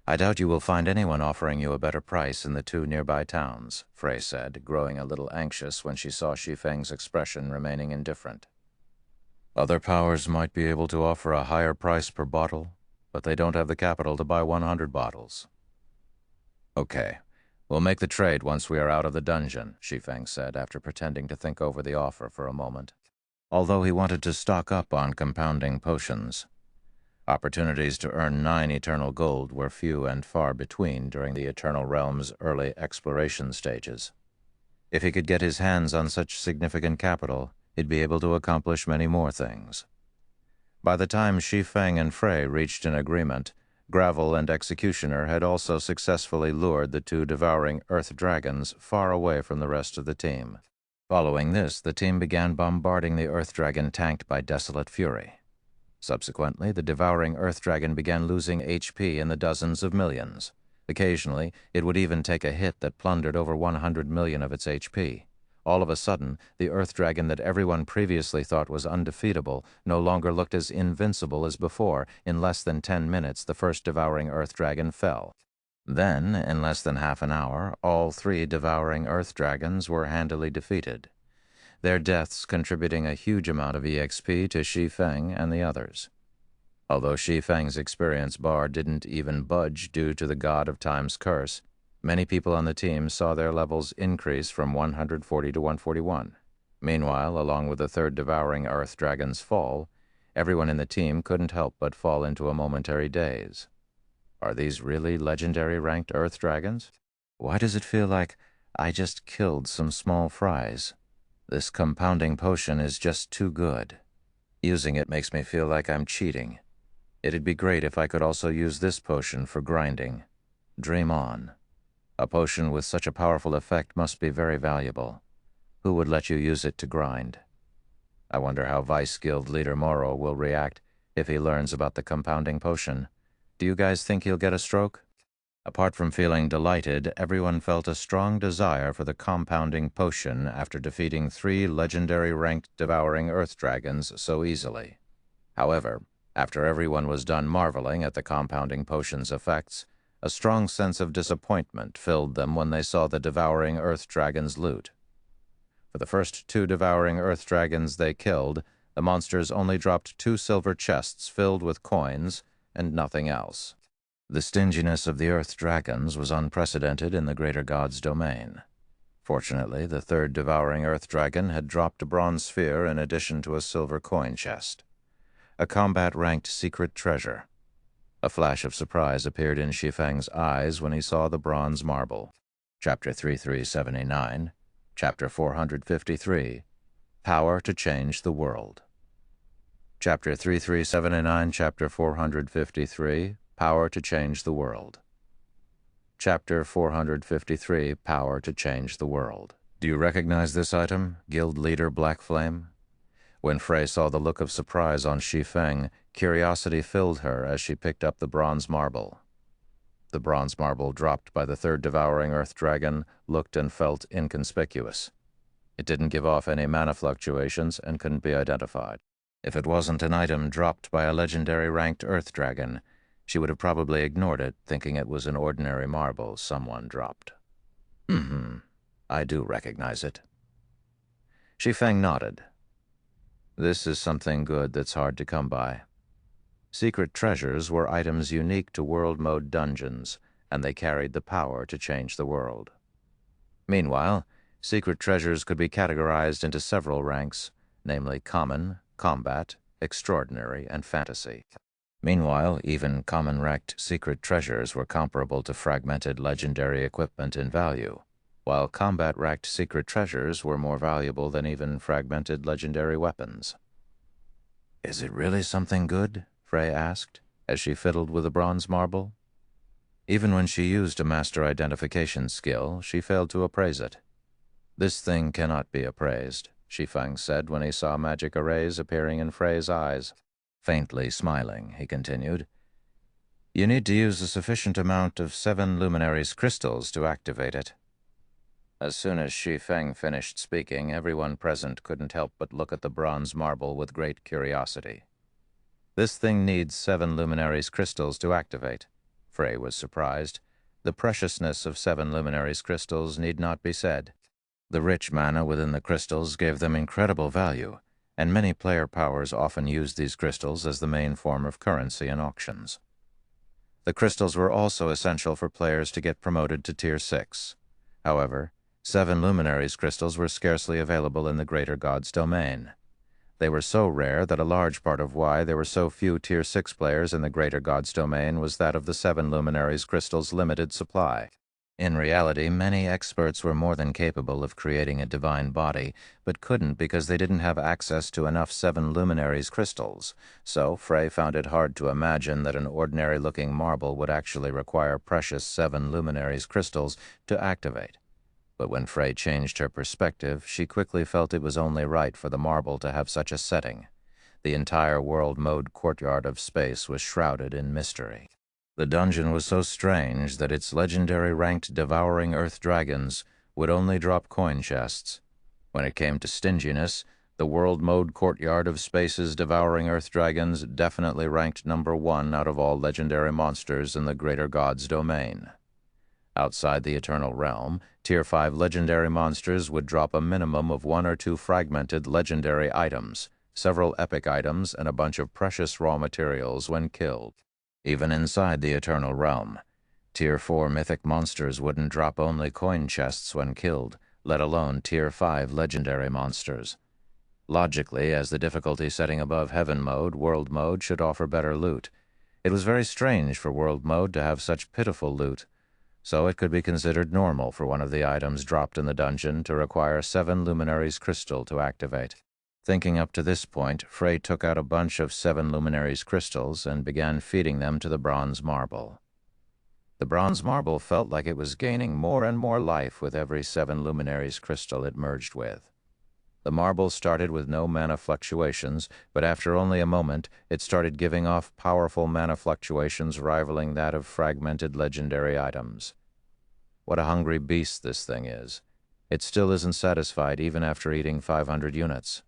I doubt you will find anyone offering you a better price in the 2 nearby towns," Frey said, growing a little anxious when she saw Shi Feng's expression remaining indifferent. "Other powers might be able to offer a higher price per bottle, but they don't have the capital to buy 100 bottles. "Okay, we'll make the trade once we are out of the dungeon," Shi Feng said after pretending to think over the offer for a moment. Although he wanted to stock up on compounding potions, opportunities to earn 9 eternal gold were few and far between during the Eternal Realm's early exploration stages. If he could get his hands on such significant capital, he'd be able to accomplish many more things. By the time Shi Feng and Frey reached an agreement, Gravel and Executioner had also successfully lured the 2 devouring earth dragons far away from the rest of the team. Following this, the team began bombarding the earth dragon tanked by Desolate Fury. Subsequently, the devouring earth dragon began losing HP in the dozens of millions. Occasionally, it would even take a hit that plundered over 100 million of its HP. All of a sudden, the earth dragon that everyone previously thought was undefeatable no longer looked as invincible as before. In less than 10 minutes, the first devouring earth dragon fell. Then, in less than half an hour, all 3 devouring earth dragons were handily defeated, their deaths contributing a huge amount of EXP to Shi Feng and the others. Although Shi Feng's experience bar didn't even budge due to the God of Time's curse, many people on the team saw their levels increase from 140 to 141. Meanwhile, along with the 3rd devouring earth dragon's fall, everyone in the team couldn't help but fall into a momentary daze. Are these really legendary ranked earth dragons? Why does it feel like I just killed some small fries? This compounding potion is just too good. Using it makes me feel like I'm cheating. It'd be great if I could also use this potion for grinding. Dream on. A potion with such a powerful effect must be very valuable. Who would let you use it to grind? I wonder how Vice Guild leader Moro will react if he learns about the compounding potion. Do you guys think he'll get a stroke? Apart from feeling delighted, everyone felt a strong desire for the compounding potion after defeating 3 legendary ranked devouring earth dragons so easily. However, after everyone was done marveling at the compounding potion's effects, a strong sense of disappointment filled them when they saw the devouring earth dragon's loot. For the first 2 devouring earth dragons they killed, the monsters only dropped 2 silver chests filled with coins and nothing else. The stinginess of the earth dragons was unprecedented in the greater god's domain. Fortunately, the 3rd devouring earth dragon had dropped a bronze sphere in addition to a silver coin chest. A combat-ranked secret treasure. A flash of surprise appeared in Shi Feng's eyes when he saw the bronze marble. Chapter 3379, Chapter 453, Power to Change the World. Chapter 3379, Chapter 453, Power to Change the World. Chapter 453, Power to Change the World. Do you recognize this item, Guild Leader Blackflame? When Frey saw the look of surprise on Shi Feng, curiosity filled her as she picked up the bronze marble. The bronze marble dropped by the 3rd devouring earth dragon looked and felt inconspicuous. It didn't give off any mana fluctuations and couldn't be identified. If it wasn't an item dropped by a legendary ranked earth dragon, she would have probably ignored it, thinking it was an ordinary marble someone dropped. I do recognize it. Shi Feng nodded. This is something good that's hard to come by. Secret treasures were items unique to world mode dungeons, and they carried the power to change the world. Meanwhile, secret treasures could be categorized into several ranks, namely common, combat, extraordinary, and fantasy. Meanwhile, even common-ranked secret treasures were comparable to fragmented legendary equipment in value, while combat-ranked secret treasures were more valuable than even fragmented legendary weapons. Is it really something good? Frey asked, as she fiddled with the bronze marble. Even when she used a master identification skill, she failed to appraise it. This thing cannot be appraised, Shi Feng said when he saw magic arrays appearing in Frey's eyes. Faintly smiling, he continued, You need to use a sufficient amount of 7 luminaries crystals to activate it. As soon as Shi Feng finished speaking, everyone present couldn't help but look at the bronze marble with great curiosity. This thing needs 7 luminaries crystals to activate. Frey was surprised. The preciousness of 7 luminaries crystals need not be said. The rich mana within the crystals gave them incredible value, and many player powers often used these crystals as the main form of currency in auctions. The crystals were also essential for players to get promoted to Tier 6. However, 7 luminaries crystals were scarcely available in the greater god's domain. They were so rare that a large part of why there were so few Tier 6 players in the greater god's domain was that of the 7 luminaries crystals' limited supply. In reality, many experts were more than capable of creating a divine body, but couldn't because they didn't have access to enough 7 luminaries crystals, so Frey found it hard to imagine that an ordinary-looking marble would actually require precious 7 luminaries crystals to activate. But when Frey changed her perspective, she quickly felt it was only right for the marble to have such a setting. The entire world mode courtyard of space was shrouded in mystery. The dungeon was so strange that its legendary-ranked devouring earth dragons would only drop coin chests. When it came to stinginess, the world mode courtyard of space's devouring earth dragons definitely ranked number 1 out of all legendary monsters in the greater god's domain. Outside the Eternal Realm, Tier 5 legendary monsters would drop a minimum of 1 or 2 fragmented legendary items, several epic items, and a bunch of precious raw materials when killed. Even inside the Eternal Realm, Tier 4 mythic monsters wouldn't drop only coin chests when killed, let alone Tier 5 legendary monsters. Logically, as the difficulty setting above Heaven mode, World mode should offer better loot. It was very strange for World mode to have such pitiful loot, so it could be considered normal for one of the items dropped in the dungeon to require 7 luminaries crystal to activate. Thinking up to this point, Frey took out a bunch of 7 luminaries crystals and began feeding them to the bronze marble. The bronze marble felt like it was gaining more and more life with every 7 luminaries crystal it merged with. The marble started with no mana fluctuations, but after only a moment, it started giving off powerful mana fluctuations rivaling that of fragmented legendary items. What a hungry beast this thing is. It still isn't satisfied even after eating 500 units.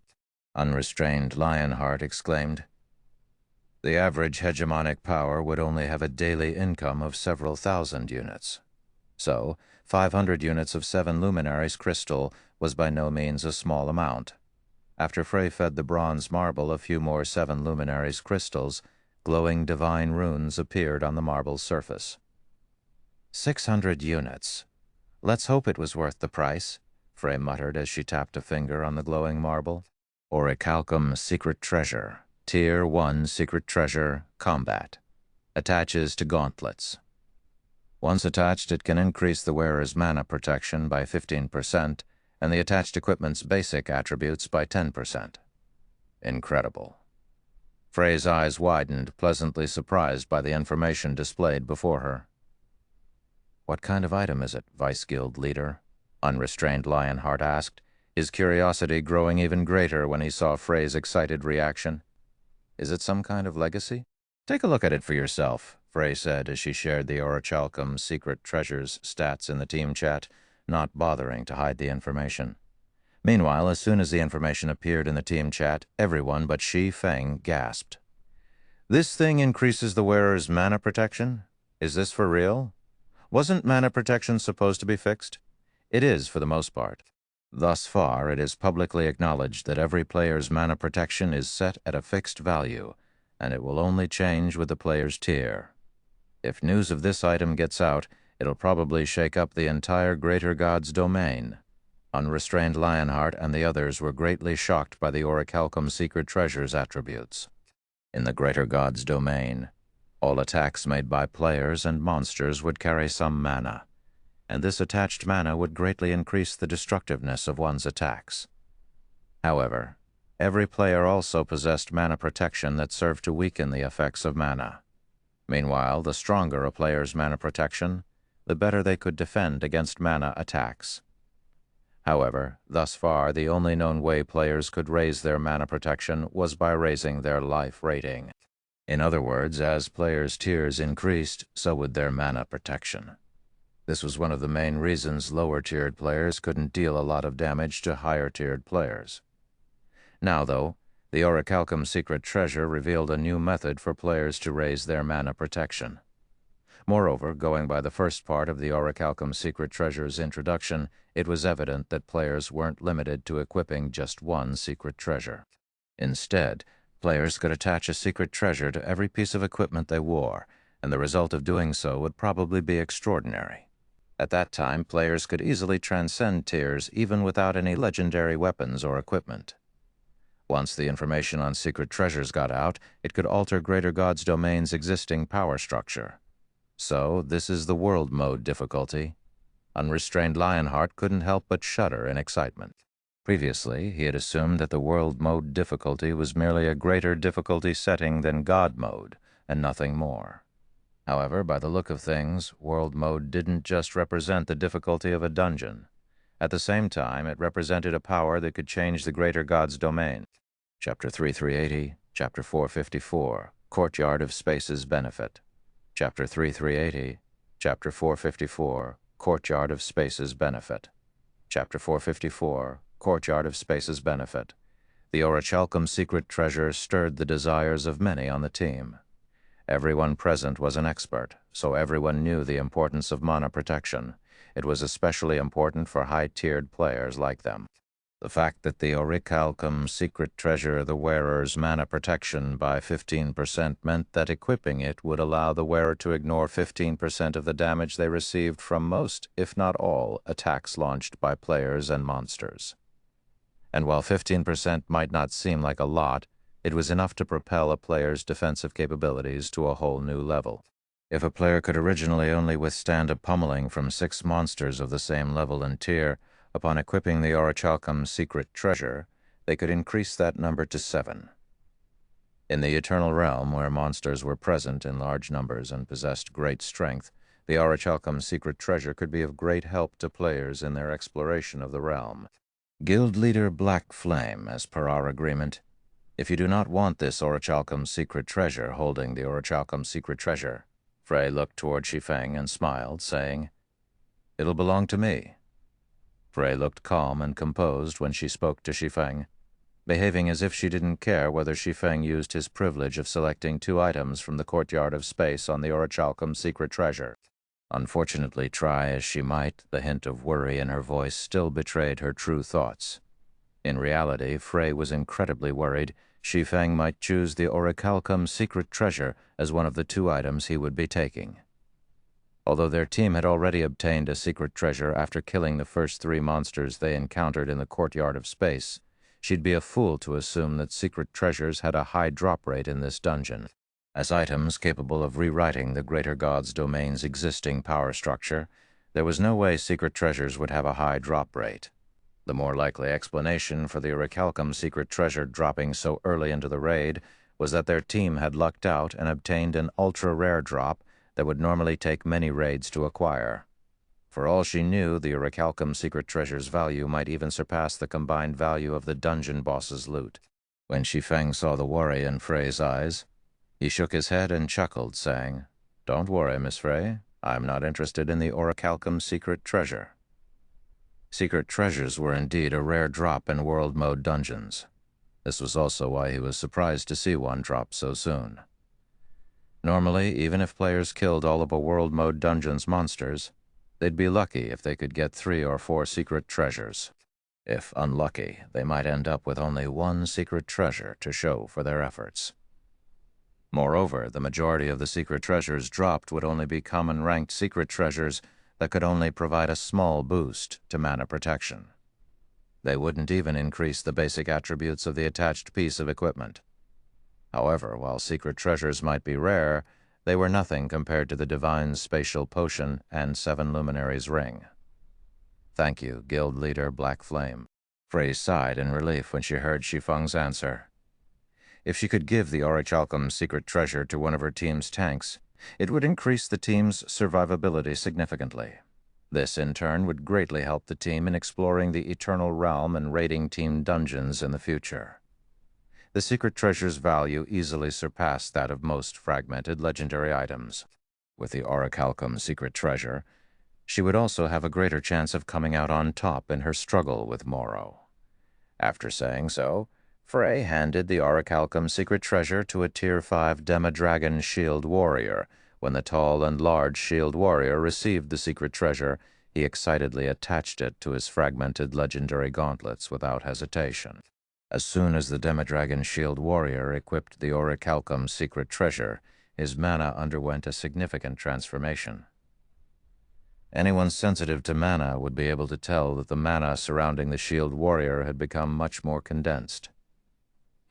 Unrestrained Lionheart exclaimed. The average hegemonic power would only have a daily income of several thousand units. So, 500 units of 7 luminaries crystal was by no means a small amount. After Frey fed the bronze marble a few more 7 luminaries crystals, glowing divine runes appeared on the marble's surface. 600 units. Let's hope it was worth the price, Frey muttered as she tapped a finger on the glowing marble. Orichalcum Secret Treasure. Tier 1 Secret Treasure, Combat. Attaches to gauntlets. Once attached, it can increase the wearer's mana protection by 15%, and the attached equipment's basic attributes by 10%. Incredible. Frey's eyes widened, pleasantly surprised by the information displayed before her. What kind of item is it, Vice Guild leader? Unrestrained Lionheart asked, his curiosity growing even greater when he saw Frey's excited reaction. Is it some kind of legacy? Take a look at it for yourself, Frey said as she shared the Orichalcum Secret Treasure's stats in the team chat, not bothering to hide the information. Meanwhile, as soon as the information appeared in the team chat, everyone but Shi Feng gasped. This thing increases the wearer's mana protection? Is this for real? Wasn't mana protection supposed to be fixed? It is for the most part. Thus far, it is publicly acknowledged that every player's mana protection is set at a fixed value, and it will only change with the player's tier. If news of this item gets out, it'll probably shake up the entire Greater God's domain. Unrestrained Lionheart and the others were greatly shocked by the Orichalcum Secret Treasure's attributes. In the Greater God's domain, all attacks made by players and monsters would carry some mana, and this attached mana would greatly increase the destructiveness of one's attacks. However, every player also possessed mana protection that served to weaken the effects of mana. Meanwhile, the stronger a player's mana protection, the better they could defend against mana attacks. However, thus far, the only known way players could raise their mana protection was by raising their life rating. In other words, as players' tiers increased, so would their mana protection. This was one of the main reasons lower-tiered players couldn't deal a lot of damage to higher-tiered players. Now, though, the Orichalcum Secret Treasure revealed a new method for players to raise their mana protection. Moreover, going by the first part of the Orichalcum Secret Treasure's introduction, it was evident that players weren't limited to equipping just one secret treasure. Instead, players could attach a secret treasure to every piece of equipment they wore, and the result of doing so would probably be extraordinary. At that time, players could easily transcend tiers even without any legendary weapons or equipment. Once the information on secret treasures got out, it could alter Greater God's domain's existing power structure. So, this is the world mode difficulty. Unrestrained Lionheart couldn't help but shudder in excitement. Previously, he had assumed that the world mode difficulty was merely a greater difficulty setting than God mode, and nothing more. However, by the look of things, world mode didn't just represent the difficulty of a dungeon. At the same time, it represented a power that could change the Greater God's domain. Chapter 3380, Chapter 454, Courtyard of Space's Benefit. Chapter 3380, Chapter 454, Courtyard of Space's Benefit. Chapter 454, Courtyard of Space's Benefit. The Orichalcum Secret Treasure stirred the desires of many on the team. Everyone present was an expert, so everyone knew the importance of mana protection. It was especially important for high-tiered players like them. The fact that the Orichalcum Secret Treasure the wearer's mana protection by 15% meant that equipping it would allow the wearer to ignore 15% of the damage they received from most, if not all, attacks launched by players and monsters. And while 15% might not seem like a lot, it was enough to propel a player's defensive capabilities to a whole new level. If a player could originally only withstand a pummeling from 6 monsters of the same level and tier, upon equipping the Orichalcum Secret Treasure, they could increase that number to 7. In the Eternal Realm, where monsters were present in large numbers and possessed great strength, the Orichalcum's secret treasure could be of great help to players in their exploration of the realm. Guild Leader Black Flame, as per our agreement, if you do not want this Orichalcum's secret treasure holding the Orichalcum's secret treasure, Frey looked toward Shi Feng and smiled, saying, "It'll belong to me." Frey looked calm and composed when she spoke to Shi Feng, behaving as if she didn't care whether Shi Feng used his privilege of selecting 2 items from the courtyard of space on the Orichalcum's secret treasure. Unfortunately, try as she might, the hint of worry in her voice still betrayed her true thoughts. In reality, Frey was incredibly worried Shi Feng might choose the Orichalcum's secret treasure as one of the 2 items he would be taking. Although their team had already obtained a secret treasure after killing the first 3 monsters they encountered in the courtyard of space, she'd be a fool to assume that secret treasures had a high drop rate in this dungeon. As items capable of rewriting the Greater God's domain's existing power structure, there was no way secret treasures would have a high drop rate. The more likely explanation for the Orichalcum's secret treasure dropping so early into the raid was that their team had lucked out and obtained an ultra-rare drop that would normally take many raids to acquire. For all she knew, the Orichalcum's secret treasure's value might even surpass the combined value of the dungeon boss's loot. When Shi Feng saw the worry in Frey's eyes, he shook his head and chuckled, saying, "Don't worry, Miss Frey. I'm not interested in the Orichalcum's secret treasure." Secret treasures were indeed a rare drop in world mode dungeons. This was also why he was surprised to see one drop so soon. Normally, even if players killed all of a world mode dungeon's monsters, they'd be lucky if they could get 3 or 4 secret treasures. If unlucky, they might end up with only 1 secret treasure to show for their efforts. Moreover, the majority of the secret treasures dropped would only be common ranked secret treasures that could only provide a small boost to mana protection. They wouldn't even increase the basic attributes of the attached piece of equipment. However, while secret treasures might be rare, they were nothing compared to the Divine Spatial Potion and 7 Luminaries Ring. "Thank you, Guild Leader Black Flame." Frey sighed in relief when she heard Shi Feng's answer. If she could give the Orichalcum's secret treasure to one of her team's tanks, it would increase the team's survivability significantly. This, in turn, would greatly help the team in exploring the Eternal Realm and raiding team dungeons in the future. The secret treasure's value easily surpassed that of most fragmented legendary items. With the Orichalcum's secret treasure, she would also have a greater chance of coming out on top in her struggle with Morrow. After saying so, Frey handed the Orichalcum's secret treasure to a Tier 5 Demi-Dragon Shield Warrior. When the tall and large Shield Warrior received the secret treasure, he excitedly attached it to his fragmented legendary gauntlets without hesitation. As soon as the Demi-Dragon Shield Warrior equipped the Orichalcum's secret treasure, his mana underwent a significant transformation. Anyone sensitive to mana would be able to tell that the mana surrounding the Shield Warrior had become much more condensed.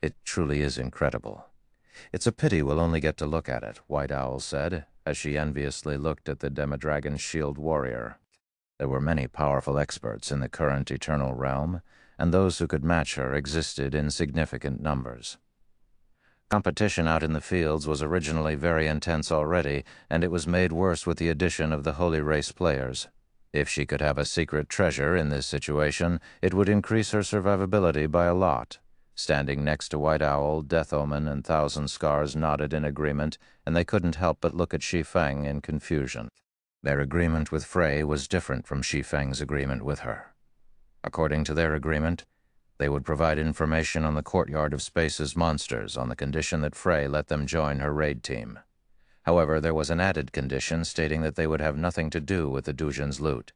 "It truly is incredible. It's a pity we'll only get to look at it," White Owl said, as she enviously looked at the Demi-Dragon Shield Warrior. There were many powerful experts in the current Eternal Realm, and those who could match her existed in significant numbers. Competition out in the fields was originally very intense already, and it was made worse with the addition of the Holy Race players. If she could have a secret treasure in this situation, it would increase her survivability by a lot. Standing next to White Owl, Death Omen, and Thousand Scars nodded in agreement, and they couldn't help but look at Shi Feng in confusion. Their agreement with Frey was different from Shi Feng's agreement with her. According to their agreement, they would provide information on the Courtyard of Space's monsters on the condition that Frey let them join her raid team. However, there was an added condition stating that they would have nothing to do with the dungeon's loot,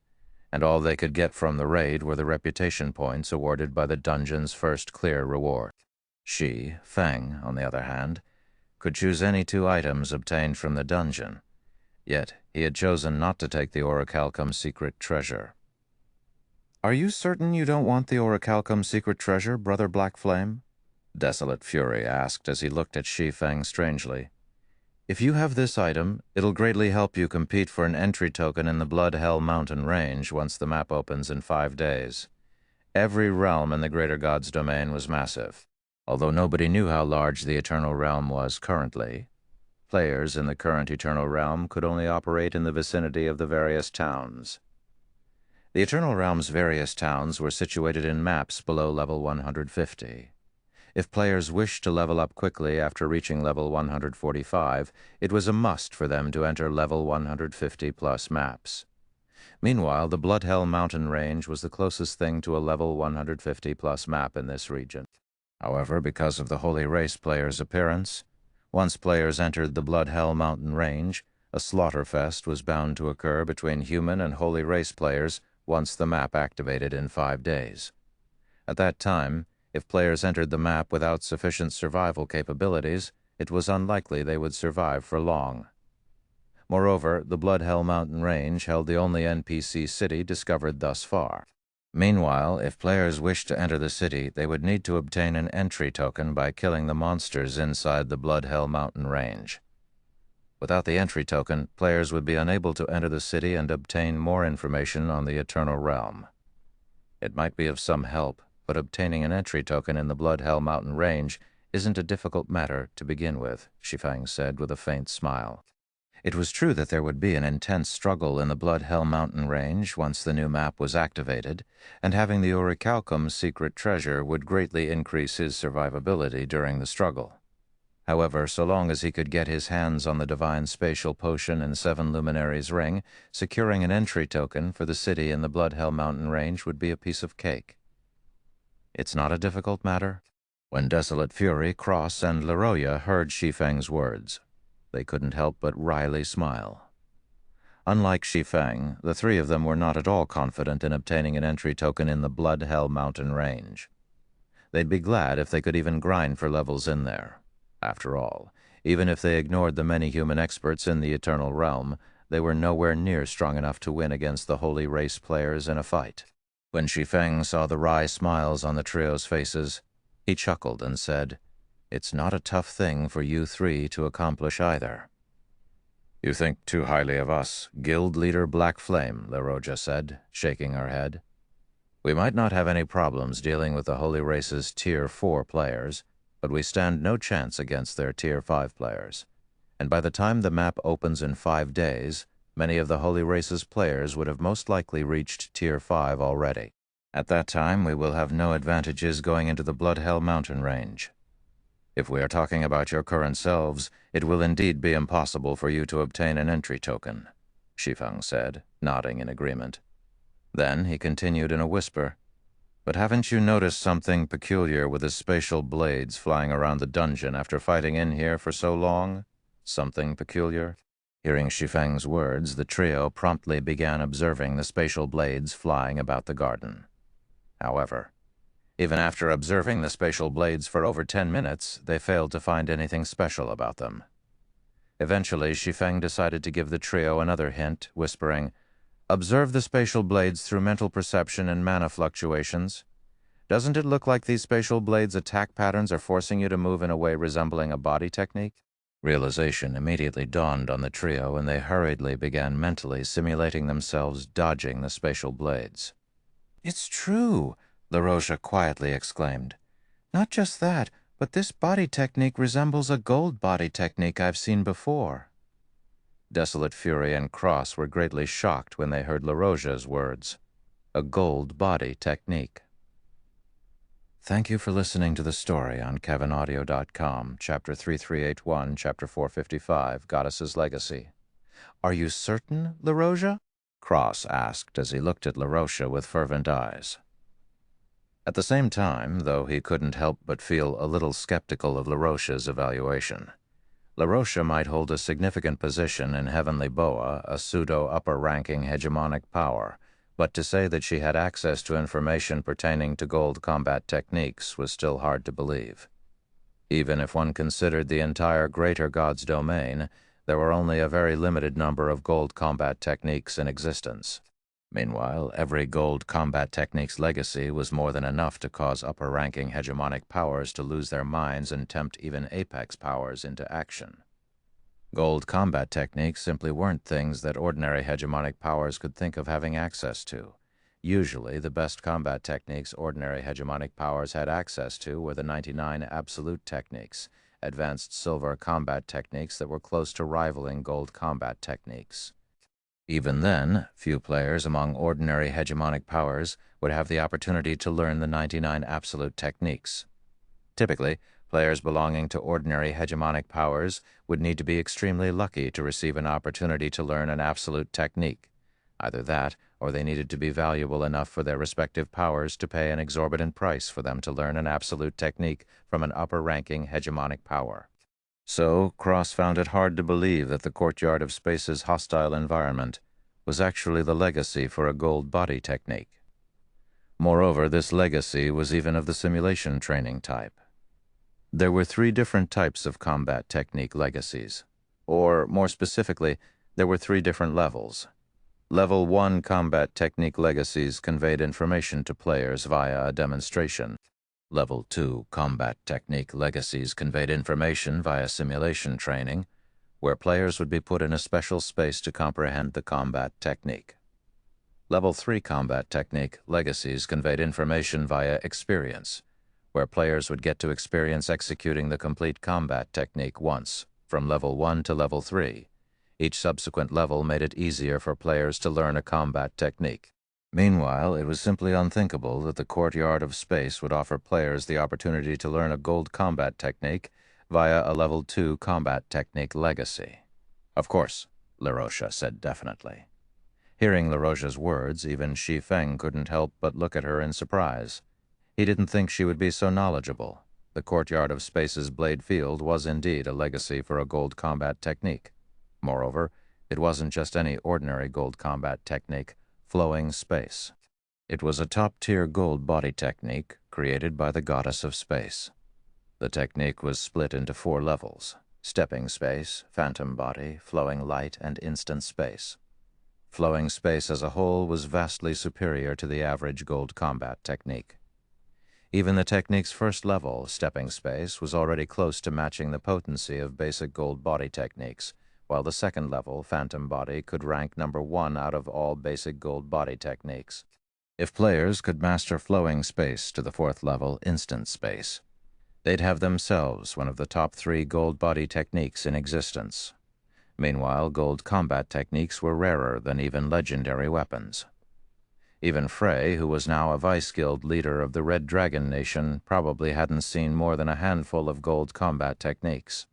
and all they could get from the raid were the reputation points awarded by the dungeon's first clear reward. Shi Feng, on the other hand, could choose any 2 items obtained from the dungeon, yet he had chosen not to take the Orichalcum's secret treasure. "Are you certain you don't want the Orichalcum's secret treasure, Brother Black Flame?" Desolate Fury asked as he looked at Shi Feng strangely. "If you have this item, it'll greatly help you compete for an entry token in the Blood Hell Mountain Range once the map opens in 5 days. Every realm in the Greater God's domain was massive. Although nobody knew how large the Eternal Realm was currently, players in the current Eternal Realm could only operate in the vicinity of the various towns. The Eternal Realm's various towns were situated in maps below level 150. If players wished to level up quickly after reaching level 145, it was a must for them to enter level 150-plus maps. Meanwhile, the Bloodhell mountain range was the closest thing to a level 150-plus map in this region. However, because of the Holy Race players' appearance, once players entered the Bloodhell mountain range, a slaughterfest was bound to occur between human and Holy Race players once the map activated in 5 days. At that time, if players entered the map without sufficient survival capabilities, it was unlikely they would survive for long. Moreover, the Bloodhell mountain range held the only NPC city discovered thus far. Meanwhile, if players wished to enter the city, they would need to obtain an entry token by killing the monsters inside the Bloodhell mountain range. Without the entry token, players would be unable to enter the city and obtain more information on the Eternal Realm. It might be of some help, but obtaining an entry token in the Bloodhell mountain range isn't a difficult matter to begin with, Shi Feng said with a faint smile. It was true that there would be an intense struggle in the Bloodhell mountain range once the new map was activated, and having the Orichalcum's secret treasure would greatly increase his survivability during the struggle. However, so long as he could get his hands on the Divine Spatial Potion and 7 Luminaries Ring, securing an entry token for the city in the Bloodhell mountain range would be a piece of cake. It's not a difficult matter. When Desolate Fury, Cross, and Leroya heard Shi Feng's words, they couldn't help but wryly smile. Unlike Shi Feng, the 3 of them were not at all confident in obtaining an entry token in the Bloodhell mountain range. They'd be glad if they could even grind for levels in there. After all, even if they ignored the many human experts in the Eternal Realm, they were nowhere near strong enough to win against the Holy Race players in a fight. When Shi Feng saw the wry smiles on the trio's faces, he chuckled and said, "It's not a tough thing for you 3 to accomplish either." "You think too highly of us, Guild Leader Black Flame," Leroja said, shaking her head. "We might not have any problems dealing with the Holy Race's Tier 4 players, but we stand no chance against their Tier 5 players. And by the time the map opens in 5 days, many of the Holy Race's players would have most likely reached Tier 5 already. At that time, we will have no advantages going into the Bloodhell mountain range. If we are talking about your current selves, it will indeed be impossible for you to obtain an entry token," Shi Feng said, nodding in agreement. Then he continued in a whisper, "But haven't you noticed something peculiar with the spatial blades flying around the dungeon after fighting in here for so long? Something peculiar?" Hearing Shi Feng's words, the trio promptly began observing the spatial blades flying about the garden. However, even after observing the spatial blades for over 10 minutes, they failed to find anything special about them. Eventually, Shi Feng decided to give the trio another hint, whispering, "Observe the spatial blades through mental perception and mana fluctuations. Doesn't it look like these spatial blades' attack patterns are forcing you to move in a way resembling a body technique?" Realization immediately dawned on the trio, and they hurriedly began mentally simulating themselves dodging the spatial blades. "It's true," Leroja quietly exclaimed. "Not just that, but this body technique resembles a gold body technique I've seen before." Desolate Fury and Cross were greatly shocked when they heard Leroja's words. A gold body technique. Thank you for listening to the story on KevinAudio.com, Chapter 3381, Chapter 455, Goddess's Legacy. "Are you certain, Leroja?" Cross asked as he looked at Leroja with fervent eyes. At the same time, though he couldn't help but feel a little skeptical of Leroja's evaluation. Leroja might hold a significant position in Heavenly Boa, a pseudo-upper-ranking hegemonic power, but to say that she had access to information pertaining to gold combat techniques was still hard to believe. Even if one considered the entire Greater God's domain, there were only a very limited number of gold combat techniques in existence. Meanwhile, every gold combat technique's legacy was more than enough to cause upper-ranking hegemonic powers to lose their minds and tempt even apex powers into action. Gold combat techniques simply weren't things that ordinary hegemonic powers could think of having access to, Usually, the best combat techniques ordinary hegemonic powers had access to were the 99 absolute techniques, advanced silver combat techniques that were close to rivaling gold combat techniques. Even then, few players among ordinary hegemonic powers would have the opportunity to learn the 99 absolute techniques. Typically, players belonging to ordinary hegemonic powers would need to be extremely lucky to receive an opportunity to learn an absolute technique. Either that, or they needed to be valuable enough for their respective powers to pay an exorbitant price for them to learn an absolute technique from an upper-ranking hegemonic power. So, Cross found it hard to believe that the Courtyard of Space's hostile environment was actually the legacy for a gold body technique. Moreover, this legacy was even of the simulation training type. There were 3 different types of combat technique legacies, or more specifically, there were 3 different levels. Level 1 combat technique legacies conveyed information to players via a demonstration. Level 2 combat technique legacies conveyed information via simulation training, where players would be put in a special space to comprehend the combat technique. Level 3 combat technique legacies conveyed information via experience, where players would get to experience executing the complete combat technique once, from level 1 to level 3. Each subsequent level made it easier for players to learn a combat technique. Meanwhile, it was simply unthinkable that the Courtyard of Space would offer players the opportunity to learn a gold combat technique via a level 2 combat technique legacy. Of course, LaRoche said definitely. Hearing LaRoche's words, even Shi Feng couldn't help but look at her in surprise. He didn't think she would be so knowledgeable. The Courtyard of Space's Blade Field was indeed a legacy for a gold combat technique. Moreover, it wasn't just any ordinary gold combat technique, flowing space. It was a top-tier gold body technique created by the goddess of space. The technique was split into 4 levels: stepping space, phantom body, flowing light, and instant space. Flowing space as a whole was vastly superior to the average gold combat technique. Even the technique's first level, stepping space, was already close to matching the potency of basic gold body techniques, while the second level, phantom body, could rank number 1 out of all basic gold body techniques. If players could master flowing space to the 4th level, instant space, they'd have themselves one of the top 3 gold body techniques in existence. Meanwhile, gold combat techniques were rarer than even legendary weapons. Even Frey, who was now a Vice-Guild leader of the Red Dragon Nation, probably hadn't seen more than a handful of gold combat techniques.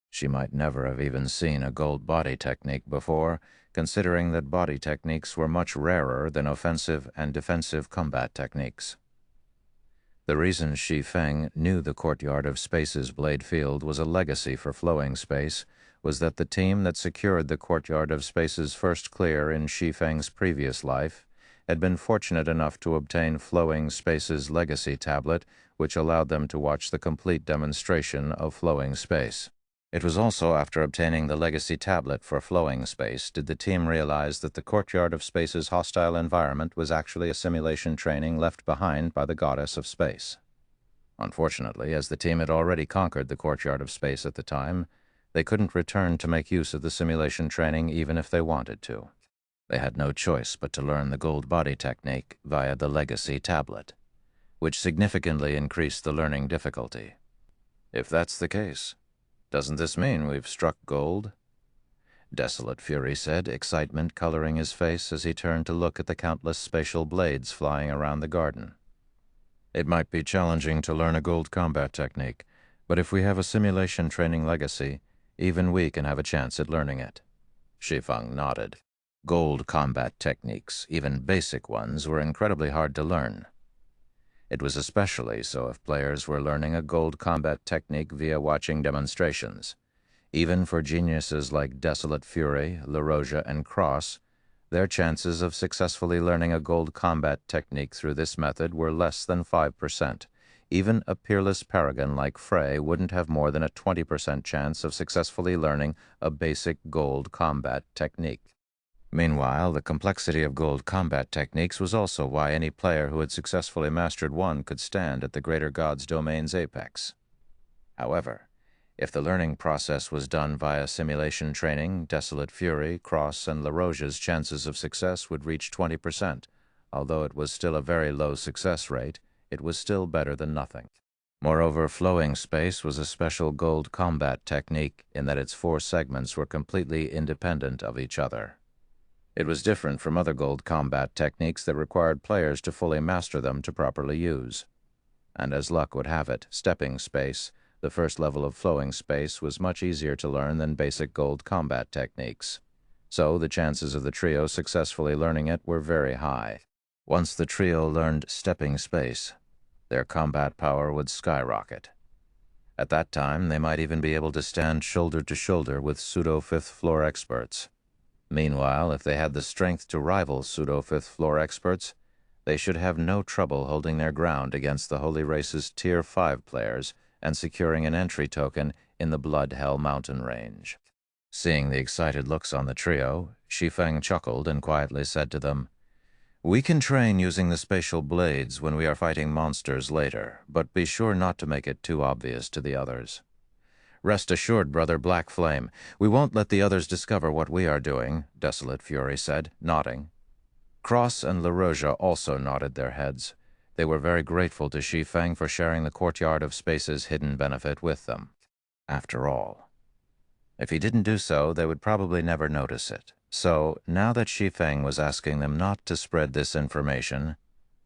She might never have even seen a gold body technique before, considering that body techniques were much rarer than offensive and defensive combat techniques. The reason Shi Feng knew the Courtyard of Space's Blade Field was a legacy for flowing space was that the team that secured the Courtyard of Space's first clear in Shi Feng's previous life had been fortunate enough to obtain Flowing Space's legacy tablet, which allowed them to watch the complete demonstration of flowing space. It was also after obtaining the legacy tablet for flowing space did the team realize that the Courtyard of Space's hostile environment was actually a simulation training left behind by the goddess of space. Unfortunately, as the team had already conquered the Courtyard of Space at the time, they couldn't return to make use of the simulation training even if they wanted to. They had no choice but to learn the gold body technique via the legacy tablet, which significantly increased the learning difficulty. If that's the case, doesn't this mean we've struck gold? Desolate Fury said, excitement coloring his face as he turned to look at the countless spatial blades flying around the garden. It might be challenging to learn a gold combat technique, but if we have a simulation training legacy, even we can have a chance at learning it. Shi Feng nodded. Gold combat techniques, even basic ones, were incredibly hard to learn. It was especially so if players were learning a gold combat technique via watching demonstrations. Even for geniuses like Desolate Fury, LaRoche, and Cross, their chances of successfully learning a gold combat technique through this method were less than 5%. Even a peerless paragon like Frey wouldn't have more than a 20% chance of successfully learning a basic gold combat technique. Meanwhile, the complexity of gold combat techniques was also why any player who had successfully mastered one could stand at the Greater God's domain's apex. However, if the learning process was done via simulation training, Desolate Fury, Cross, and LaRoche's chances of success would reach 20%, Although it was still a very low success rate, it was still better than nothing. Moreover, flowing space was a special gold combat technique in that its 4 segments were completely independent of each other. It was different from other gold combat techniques that required players to fully master them to properly use. And as luck would have it, stepping space, the first level of flowing space, was much easier to learn than basic gold combat techniques. So the chances of the trio successfully learning it were very high. Once the trio learned stepping space, their combat power would skyrocket. At that time, they might even be able to stand shoulder to shoulder with pseudo-fifth floor experts. Meanwhile, if they had the strength to rival pseudo-fifth floor experts, they should have no trouble holding their ground against the Holy Race's Tier 5 players and securing an entry token in the Blood Hell Mountain range. Seeing the excited looks on the trio, Shi Feng chuckled and quietly said to them, "We can train using the spatial blades when we are fighting monsters later, but be sure not to make it too obvious to the others." "Rest assured, Brother Black Flame, we won't let the others discover what we are doing," Desolate Fury said, nodding. Cross and La Roja also nodded their heads. They were very grateful to Shi Feng for sharing the Courtyard of Space's hidden benefit with them. After all, if he didn't do so, they would probably never notice it. So, now that Shi Feng was asking them not to spread this information,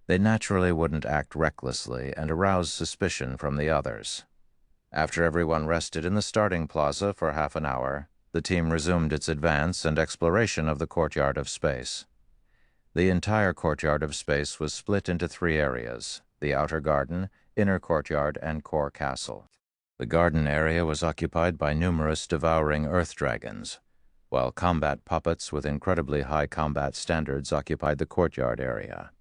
they naturally wouldn't act recklessly and arouse suspicion from the others. After everyone rested in the starting plaza for half an hour, the team resumed its advance and exploration of the Courtyard of Space. The entire Courtyard of Space was split into 3 areas: the Outer Garden, Inner Courtyard, and Core Castle. The garden area was occupied by numerous devouring earth dragons, while combat puppets with incredibly high combat standards occupied the courtyard area.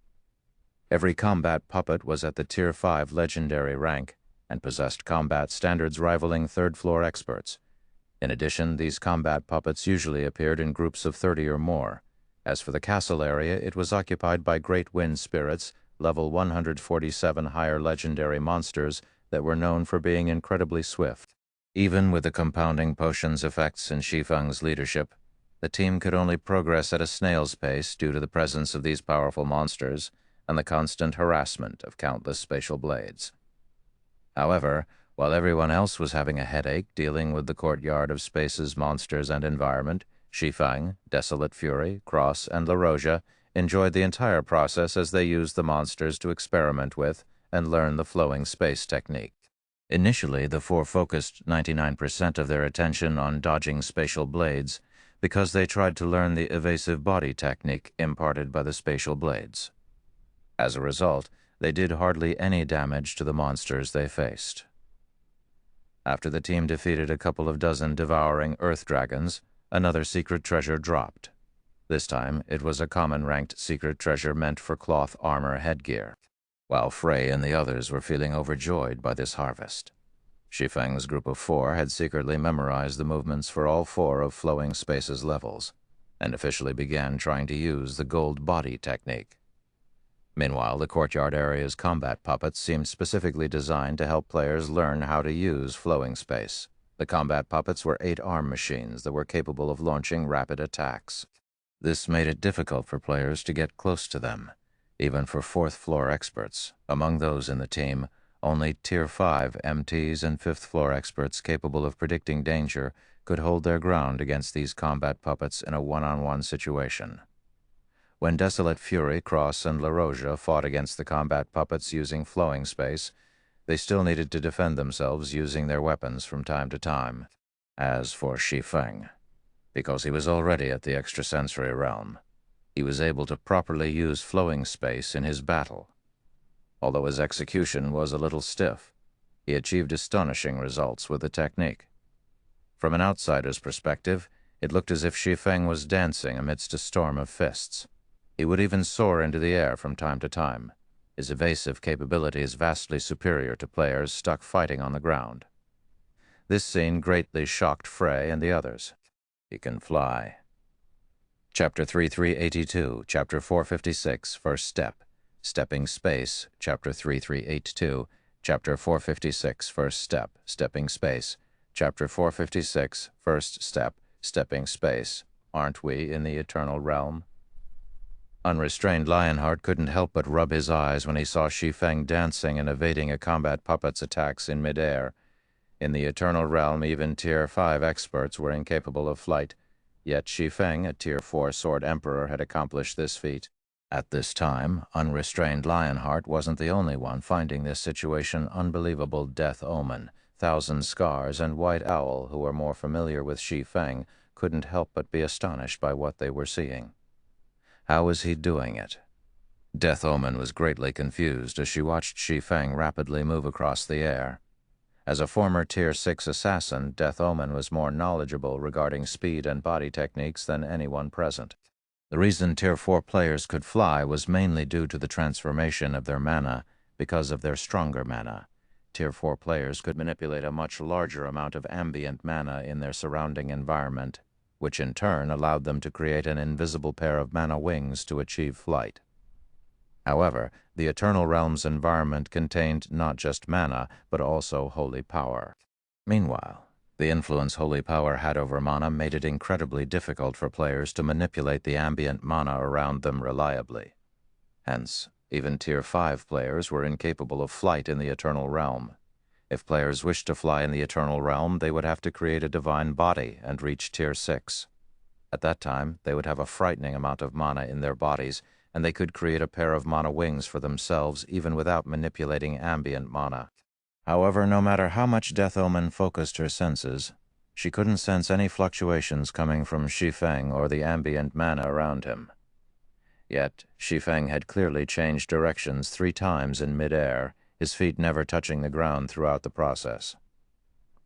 Every combat puppet was at the Tier 5 legendary rank and possessed combat standards rivaling third-floor experts. In addition, these combat puppets usually appeared in groups of 30 or more. As for the castle area, it was occupied by Great Wind Spirits, level 147 higher legendary monsters that were known for being incredibly swift. Even with the compounding potions effects in Shi Feng's leadership, the team could only progress at a snail's pace due to the presence of these powerful monsters and the constant harassment of countless spatial blades. However, while everyone else was having a headache dealing with the Courtyard of Space's monsters and environment, Shi Feng, Desolate Fury, Cross, and La Roja enjoyed the entire process as they used the monsters to experiment with and learn the flowing space technique. Initially, the 4 focused 99% of their attention on dodging spatial blades because they tried to learn the evasive body technique imparted by the spatial blades. As a result, they did hardly any damage to the monsters they faced. After the team defeated a couple of dozen devouring earth dragons, another secret treasure dropped. This time, it was a common-ranked secret treasure meant for cloth armor headgear, while Frey and the others were feeling overjoyed by this harvest. Shi Feng's group of 4 had secretly memorized the movements for all 4 of Flowing Space's levels, and officially began trying to use the gold body technique. Meanwhile, the courtyard area's combat puppets seemed specifically designed to help players learn how to use Flowing Space. The combat puppets were 8 arm machines that were capable of launching rapid attacks. This made it difficult for players to get close to them. Even for 4th floor experts, among those in the team, only Tier 5 MTs and 5th floor experts capable of predicting danger could hold their ground against these combat puppets in a one-on-one situation. When Desolate Fury, Cross, and La Roja fought against the combat puppets using Flowing Space, they still needed to defend themselves using their weapons from time to time. As for Shi Feng, because he was already at the extrasensory realm, he was able to properly use Flowing Space in his battle. Although his execution was a little stiff, he achieved astonishing results with the technique. From an outsider's perspective, it looked as if Shi Feng was dancing amidst a storm of fists. He would even soar into the air from time to time. His evasive capability is vastly superior to players stuck fighting on the ground. This scene greatly shocked Frey and the others. He can fly. Chapter 3382, Chapter 456, First Step, Stepping Space, Chapter 3382, Chapter 456, First Step, Stepping Space, Chapter 456, First Step, Stepping Space. Aren't we in the Eternal Realm? Unrestrained Lionheart couldn't help but rub his eyes when he saw Shi Feng dancing and evading a combat puppet's attacks in midair. In the Eternal Realm, even Tier 5 experts were incapable of flight, yet Shi Feng, a Tier 4 Sword Emperor, had accomplished this feat. At this time, Unrestrained Lionheart wasn't the only one finding this situation unbelievable. Death Omen, Thousand Scars, and White Owl, who were more familiar with Shi Feng, couldn't help but be astonished by what they were seeing. How was he doing it? Death Omen was greatly confused as she watched Shi Feng rapidly move across the air. As a former Tier 6 assassin, Death Omen was more knowledgeable regarding speed and body techniques than anyone present. The reason Tier 4 players could fly was mainly due to the transformation of their mana because of their stronger mana. Tier 4 players could manipulate a much larger amount of ambient mana in their surrounding environment, which in turn allowed them to create an invisible pair of mana wings to achieve flight. However, the Eternal Realm's environment contained not just mana, but also holy power. Meanwhile, the influence holy power had over mana made it incredibly difficult for players to manipulate the ambient mana around them reliably. Hence, even Tier 5 players were incapable of flight in the Eternal Realm. If players wished to fly in the Eternal Realm, they would have to create a divine body and reach Tier 6. At that time, they would have a frightening amount of mana in their bodies, and they could create a pair of mana wings for themselves even without manipulating ambient mana. However, no matter how much Death Omen focused her senses, she couldn't sense any fluctuations coming from Shi Feng or the ambient mana around him. Yet, Shi Feng had clearly changed directions 3 times in midair, his feet never touching the ground throughout the process.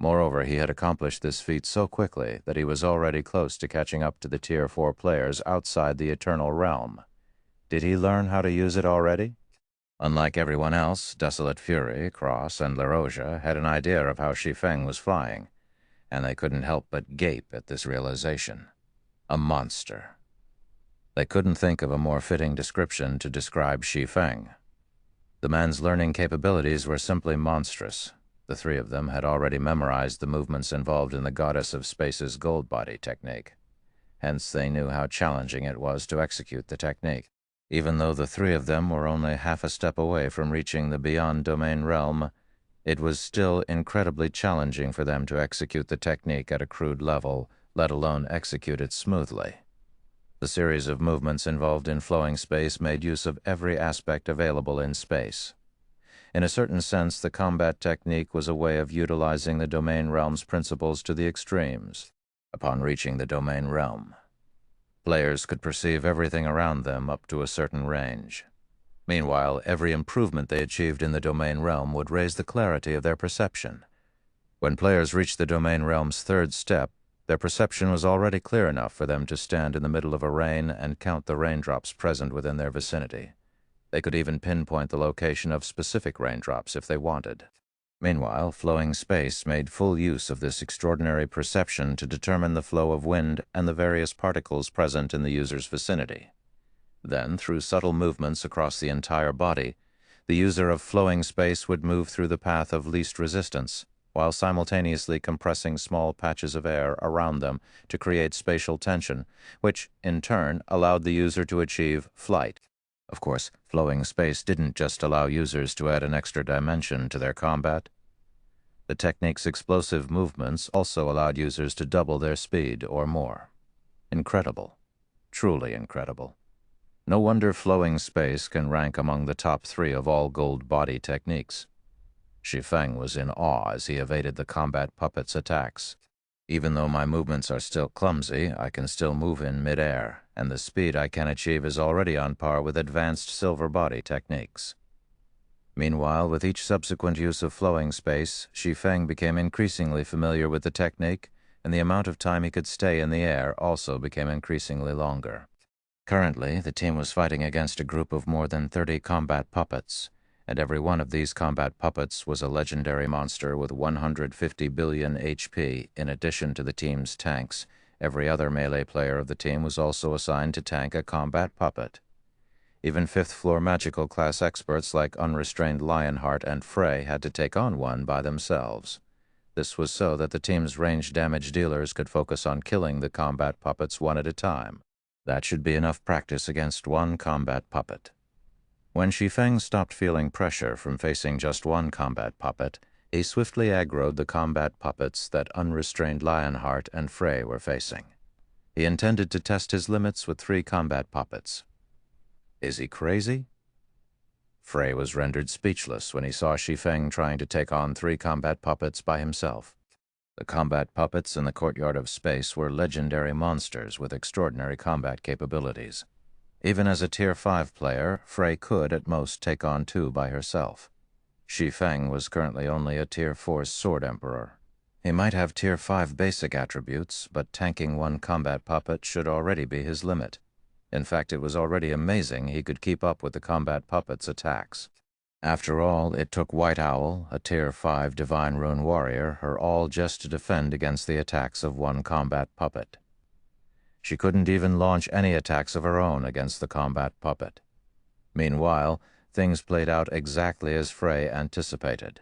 Moreover, he had accomplished this feat so quickly that he was already close to catching up to the Tier 4 players outside the Eternal Realm. Did he learn how to use it already? Unlike everyone else, Desolate Fury, Cross, and LaRosia had an idea of how Shi Feng was flying, and they couldn't help but gape at this realization. A monster. They couldn't think of a more fitting description to describe Shi Feng. The man's learning capabilities were simply monstrous. The 3 of them had already memorized the movements involved in the Goddess of Space's Gold Body technique. Hence, they knew how challenging it was to execute the technique. Even though the 3 of them were only half a step away from reaching the Beyond Domain realm, it was still incredibly challenging for them to execute the technique at a crude level, let alone execute it smoothly. The series of movements involved in flowing space made use of every aspect available in space. In a certain sense, the combat technique was a way of utilizing the Domain realm's principles to the extremes. Upon reaching the Domain realm, players could perceive everything around them up to a certain range. Meanwhile, every improvement they achieved in the Domain realm would raise the clarity of their perception. When players reached the Domain realm's 3rd step, their perception was already clear enough for them to stand in the middle of a rain and count the raindrops present within their vicinity. They could even pinpoint the location of specific raindrops if they wanted. Meanwhile, flowing space made full use of this extraordinary perception to determine the flow of wind and the various particles present in the user's vicinity. Then, through subtle movements across the entire body, the user of flowing space would move through the path of least resistance, while simultaneously compressing small patches of air around them to create spatial tension, which, in turn, allowed the user to achieve flight. Of course, flowing space didn't just allow users to add an extra dimension to their combat. The technique's explosive movements also allowed users to double their speed or more. Incredible. Truly incredible. No wonder flowing space can rank among the top 3 of all gold body techniques. Shi Feng was in awe as he evaded the combat puppet's attacks. Even though my movements are still clumsy, I can still move in midair, and the speed I can achieve is already on par with advanced silver body techniques. Meanwhile, with each subsequent use of flowing space, Shi Feng became increasingly familiar with the technique, and the amount of time he could stay in the air also became increasingly longer. Currently, the team was fighting against a group of more than 30 combat puppets, and every one of these combat puppets was a legendary monster with 150 billion HP. In addition to the team's tanks, every other melee player of the team was also assigned to tank a combat puppet. Even 5th floor magical class experts like Unrestrained Lionheart and Frey had to take on one by themselves. This was so that the team's ranged damage dealers could focus on killing the combat puppets one at a time. That should be enough practice against one combat puppet. When Shi Feng stopped feeling pressure from facing just one combat puppet, he swiftly aggroed the combat puppets that unrestrained Lionheart and Frey were facing. He intended to test his limits with 3 combat puppets. Is he crazy? Frey was rendered speechless when he saw Shi Feng trying to take on 3 combat puppets by himself. The combat puppets in the courtyard of space were legendary monsters with extraordinary combat capabilities. Even as a Tier 5 player, Frey could at most take on 2 by herself. Shi Feng was currently only a Tier 4 Sword Emperor. He might have Tier 5 basic attributes, but tanking 1 combat puppet should already be his limit. In fact, it was already amazing he could keep up with the combat puppet's attacks. After all, it took White Owl, a Tier 5 Divine Rune warrior, her all just to defend against the attacks of 1 combat puppet. She couldn't even launch any attacks of her own against the combat puppet. Meanwhile, things played out exactly as Frey anticipated.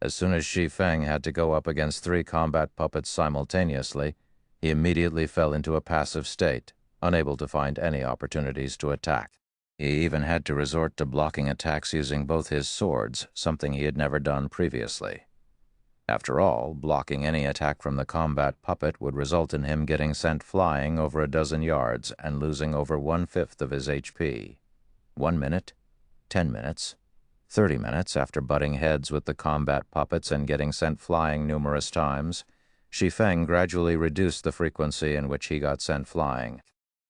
As soon as Shi Feng had to go up against 3 combat puppets simultaneously, he immediately fell into a passive state, unable to find any opportunities to attack. He even had to resort to blocking attacks using both his swords, something he had never done previously. After all, blocking any attack from the combat puppet would result in him getting sent flying over a dozen yards and losing over 1/5 of his HP. 1 minute, 10 minutes, 30 minutes after butting heads with the combat puppets and getting sent flying numerous times, Shi Feng gradually reduced the frequency in which he got sent flying.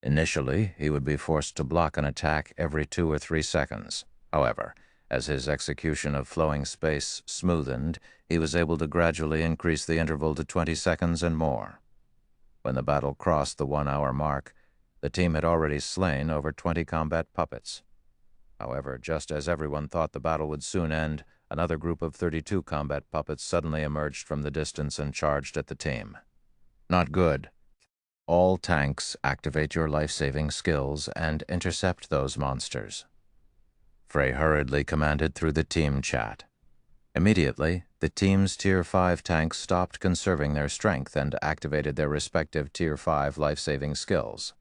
Initially, he would be forced to block an attack every 2 or 3 seconds. However, as his execution of flowing space smoothened, he was able to gradually increase the interval to 20 seconds and more. When the battle crossed the 1-hour mark, the team had already slain over 20 combat puppets. However, just as everyone thought the battle would soon end, another group of 32 combat puppets suddenly emerged from the distance and charged at the team. Not good. All tanks activate your life-saving skills and intercept those monsters. Frey hurriedly commanded through the team chat. Immediately, the team's Tier 5 tanks stopped conserving their strength and activated their respective Tier 5 life-saving skills.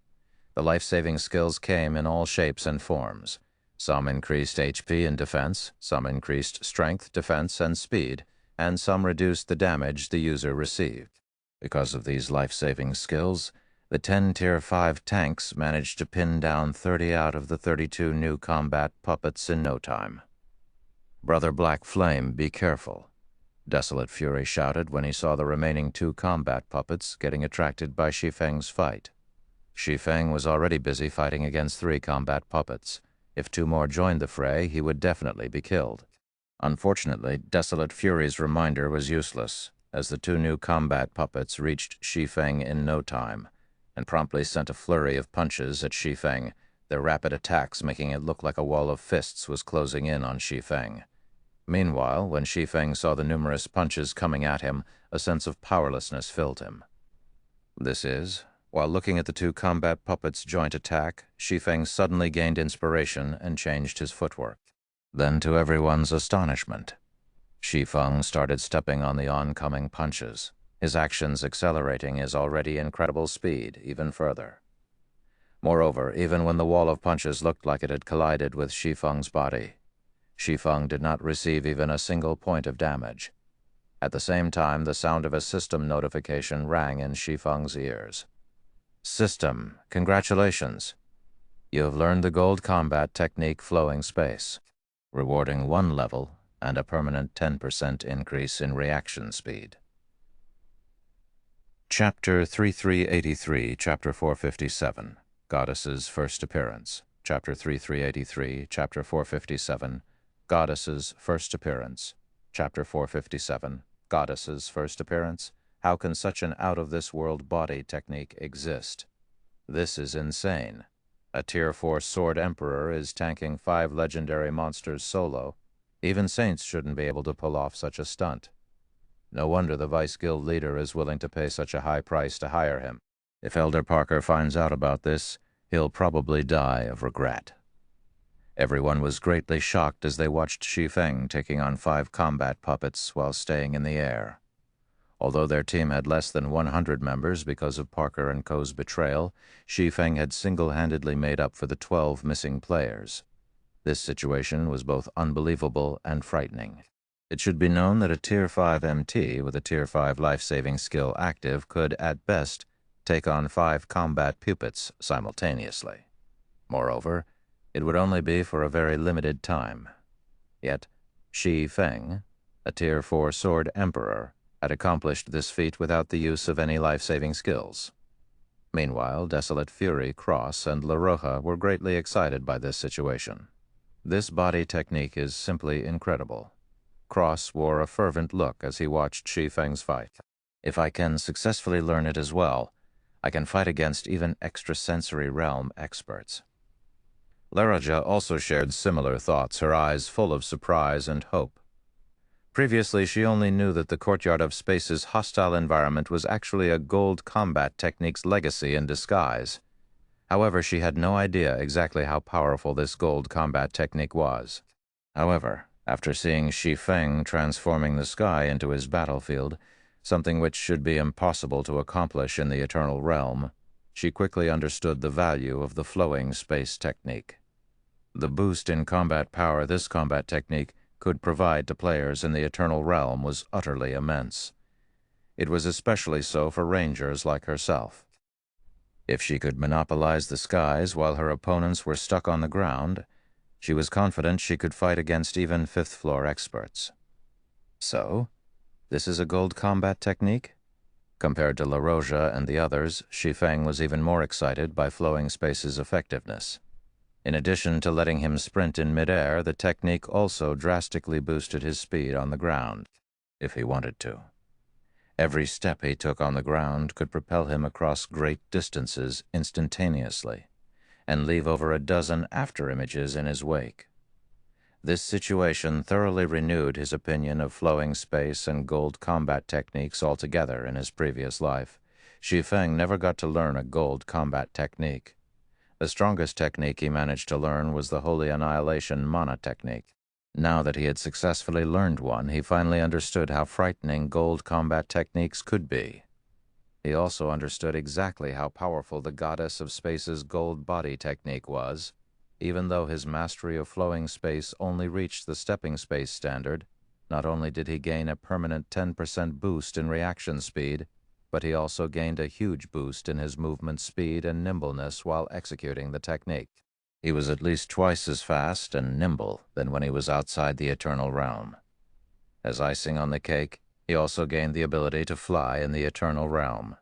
The life-saving skills came in all shapes and forms. Some increased HP and defense, some increased strength, defense, and speed, and some reduced the damage the user received. Because of these life-saving skills, the 10 Tier 5 tanks managed to pin down 30 out of the 32 new combat puppets in no time. "Brother Black Flame, be careful," Desolate Fury shouted when he saw the remaining 2 combat puppets getting attracted by Shi Feng's fight. Shi Feng was already busy fighting against 3 combat puppets. If 2 more joined the fray, he would definitely be killed. Unfortunately, Desolate Fury's reminder was useless, as the 2 new combat puppets reached Shi Feng in no time, and promptly sent a flurry of punches at Shi Feng, their rapid attacks making it look like a wall of fists was closing in on Shi Feng. Meanwhile, when Shi Feng saw the numerous punches coming at him, a sense of powerlessness filled him. This is, while looking at the 2 combat puppets' joint attack, Shi Feng suddenly gained inspiration and changed his footwork. Then, to everyone's astonishment, Shi Feng started stepping on the oncoming punches, his actions accelerating his already incredible speed even further. Moreover, even when the wall of punches looked like it had collided with Shi Feng's body, Shi Feng did not receive even a single point of damage. At the same time, the sound of a system notification rang in Shi Feng's ears. "System, congratulations. You have learned the gold combat technique Flowing Space, rewarding 1 level and a permanent 10% increase in reaction speed." Chapter 3383, Chapter 457, Goddess's First Appearance. Chapter 3383, Chapter 457, Goddess's First Appearance. Chapter 457, Goddess's First Appearance. How can such an out-of-this-world body technique exist? This is insane. A Tier 4 Sword Emperor is tanking 5 legendary monsters solo. Even saints shouldn't be able to pull off such a stunt. No wonder the Vice Guild leader is willing to pay such a high price to hire him. If Elder Parker finds out about this, he'll probably die of regret. Everyone was greatly shocked as they watched Shi Feng taking on 5 combat puppets while staying in the air. Although their team had less than 100 members because of Parker and Co.'s betrayal, Shi Feng had single-handedly made up for the 12 missing players. This situation was both unbelievable and frightening. It should be known that a Tier 5 MT with a Tier 5 life-saving skill active could, at best, take on 5 combat puppets simultaneously. Moreover, it would only be for a very limited time. Yet, Shi Feng, a Tier 4 Sword Emperor, had accomplished this feat without the use of any life-saving skills. Meanwhile, Desolate Fury, Cross, and La Roja were greatly excited by this situation. This body technique is simply incredible. Cross wore a fervent look as he watched Shi Feng's fight. If I can successfully learn it as well, I can fight against even extrasensory realm experts. La Roja also shared similar thoughts, her eyes full of surprise and hope. Previously, she only knew that the Courtyard of Space's hostile environment was actually a gold combat technique's legacy in disguise. However, she had no idea exactly how powerful this gold combat technique was. However, after seeing Shi Feng transforming the sky into his battlefield, something which should be impossible to accomplish in the Eternal Realm, she quickly understood the value of the flowing space technique. The boost in combat power this combat technique could provide to players in the Eternal Realm was utterly immense. It was especially so for rangers like herself. If she could monopolize the skies while her opponents were stuck on the ground, she was confident she could fight against even fifth-floor experts. So, this is a gold combat technique? Compared to La Roja and the others, Shi Feng was even more excited by flowing space's effectiveness. In addition to letting him sprint in midair, the technique also drastically boosted his speed on the ground, if he wanted to. Every step he took on the ground could propel him across great distances instantaneously, and leave over a dozen after-images in his wake. This situation thoroughly renewed his opinion of flowing space and gold combat techniques altogether in his previous life. Shi Feng never got to learn a gold combat technique. The strongest technique he managed to learn was the Holy Annihilation Mana technique. Now that he had successfully learned one, he finally understood how frightening gold combat techniques could be. He also understood exactly how powerful the Goddess of Space's gold body technique was. Even though his mastery of flowing space only reached the stepping space standard, not only did he gain a permanent 10% boost in reaction speed, but he also gained a huge boost in his movement speed and nimbleness while executing the technique. He was at least twice as fast and nimble than when he was outside the Eternal Realm. As icing on the cake, he also gained the ability to fly in the Eternal Realm.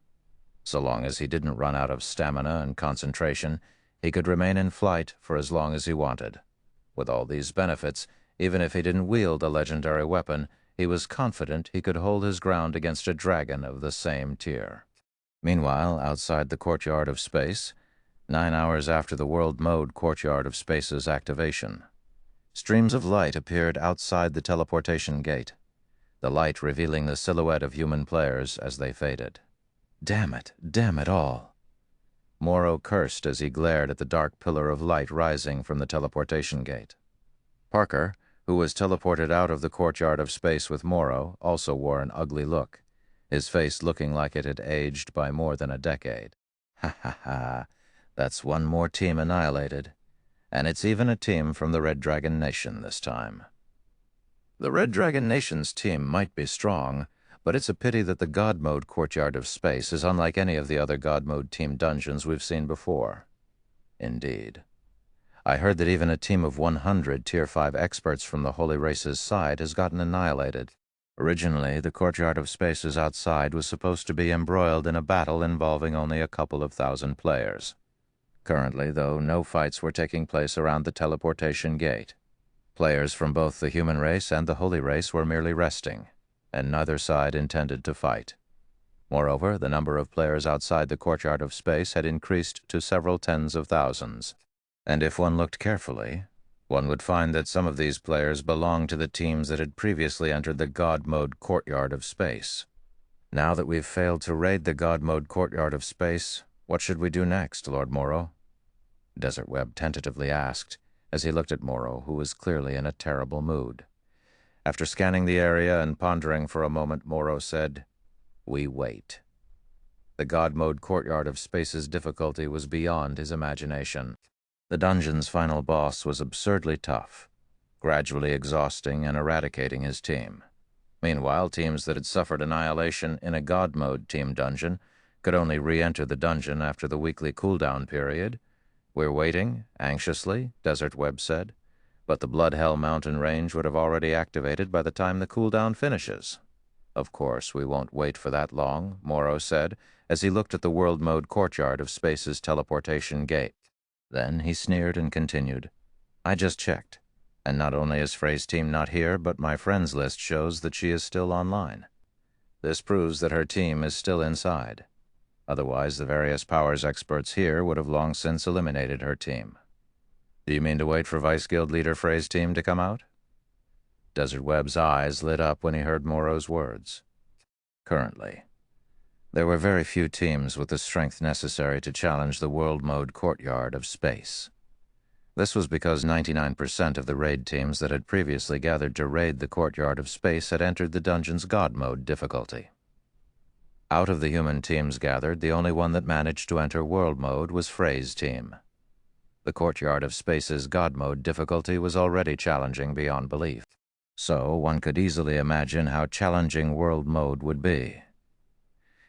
So long as he didn't run out of stamina and concentration, he could remain in flight for as long as he wanted. With all these benefits, even if he didn't wield a legendary weapon, he was confident he could hold his ground against a dragon of the same tier. Meanwhile, outside the Courtyard of Space, 9 hours after the World Mode Courtyard of Space's activation, streams of light appeared outside the teleportation gate, the light revealing the silhouette of human players as they faded. Damn it all. Morrow cursed as he glared at the dark pillar of light rising from the teleportation gate. Parker, who was teleported out of the Courtyard of Space with Morrow, also wore an ugly look, his face looking like it had aged by more than a decade. Ha ha ha, that's one more team annihilated, and it's even a team from the Red Dragon Nation this time. The Red Dragon Nation's team might be strong, but it's a pity that the God Mode Courtyard of Space is unlike any of the other God Mode team dungeons we've seen before. Indeed. I heard that even a team of 100 Tier 5 experts from the Holy Race's side has gotten annihilated. Originally, the Courtyard of Spaces outside was supposed to be embroiled in a battle involving only a couple of thousand players. Currently, though, no fights were taking place around the teleportation gate. Players from both the human race and the Holy Race were merely resting, and neither side intended to fight. Moreover, the number of players outside the Courtyard of Space had increased to several tens of thousands. And if one looked carefully, one would find that some of these players belonged to the teams that had previously entered the God Mode Courtyard of Space. Now that we've failed to raid the God Mode Courtyard of Space, what should we do next, Lord Morrow? Desert Web tentatively asked, as he looked at Morrow, who was clearly in a terrible mood. After scanning the area and pondering for a moment, Morrow said, We wait. The God Mode Courtyard of Space's difficulty was beyond his imagination. The dungeon's final boss was absurdly tough, gradually exhausting and eradicating his team. Meanwhile, teams that had suffered annihilation in a God Mode team dungeon could only re-enter the dungeon after the weekly cooldown period. We're waiting, anxiously, Desert Web said, but the Bloodhell mountain range would have already activated by the time the cooldown finishes. Of course, we won't wait for that long, Morrow said, as he looked at the World Mode Courtyard of Space's teleportation gate. Then he sneered and continued, I just checked, and not only is Frey's team not here, but my friends list shows that she is still online. This proves that her team is still inside. Otherwise, the various powers experts here would have long since eliminated her team. Do you mean to wait for Vice Guild leader Frey's team to come out? Desert Web's eyes lit up when he heard Morrow's words. Currently, there were very few teams with the strength necessary to challenge the World Mode Courtyard of Space. This was because 99% of the raid teams that had previously gathered to raid the Courtyard of Space had entered the dungeon's God Mode difficulty. Out of the human teams gathered, the only one that managed to enter World Mode was Frey's team. The Courtyard of Space's God Mode difficulty was already challenging beyond belief, so one could easily imagine how challenging World Mode would be.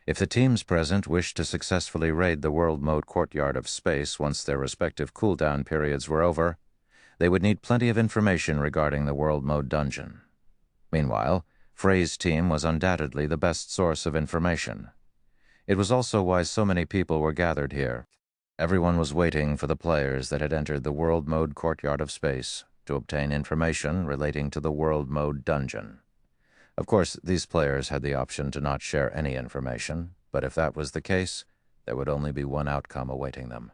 If the teams present wished to successfully raid the World Mode Courtyard of Space once their respective cooldown periods were over, they would need plenty of information regarding the World Mode dungeon. Meanwhile, Frey's team was undoubtedly the best source of information. It was also why so many people were gathered here. Everyone was waiting for the players that had entered the World Mode Courtyard of Space to obtain information relating to the World Mode dungeon. Of course, these players had the option to not share any information, but if that was the case, there would only be one outcome awaiting them: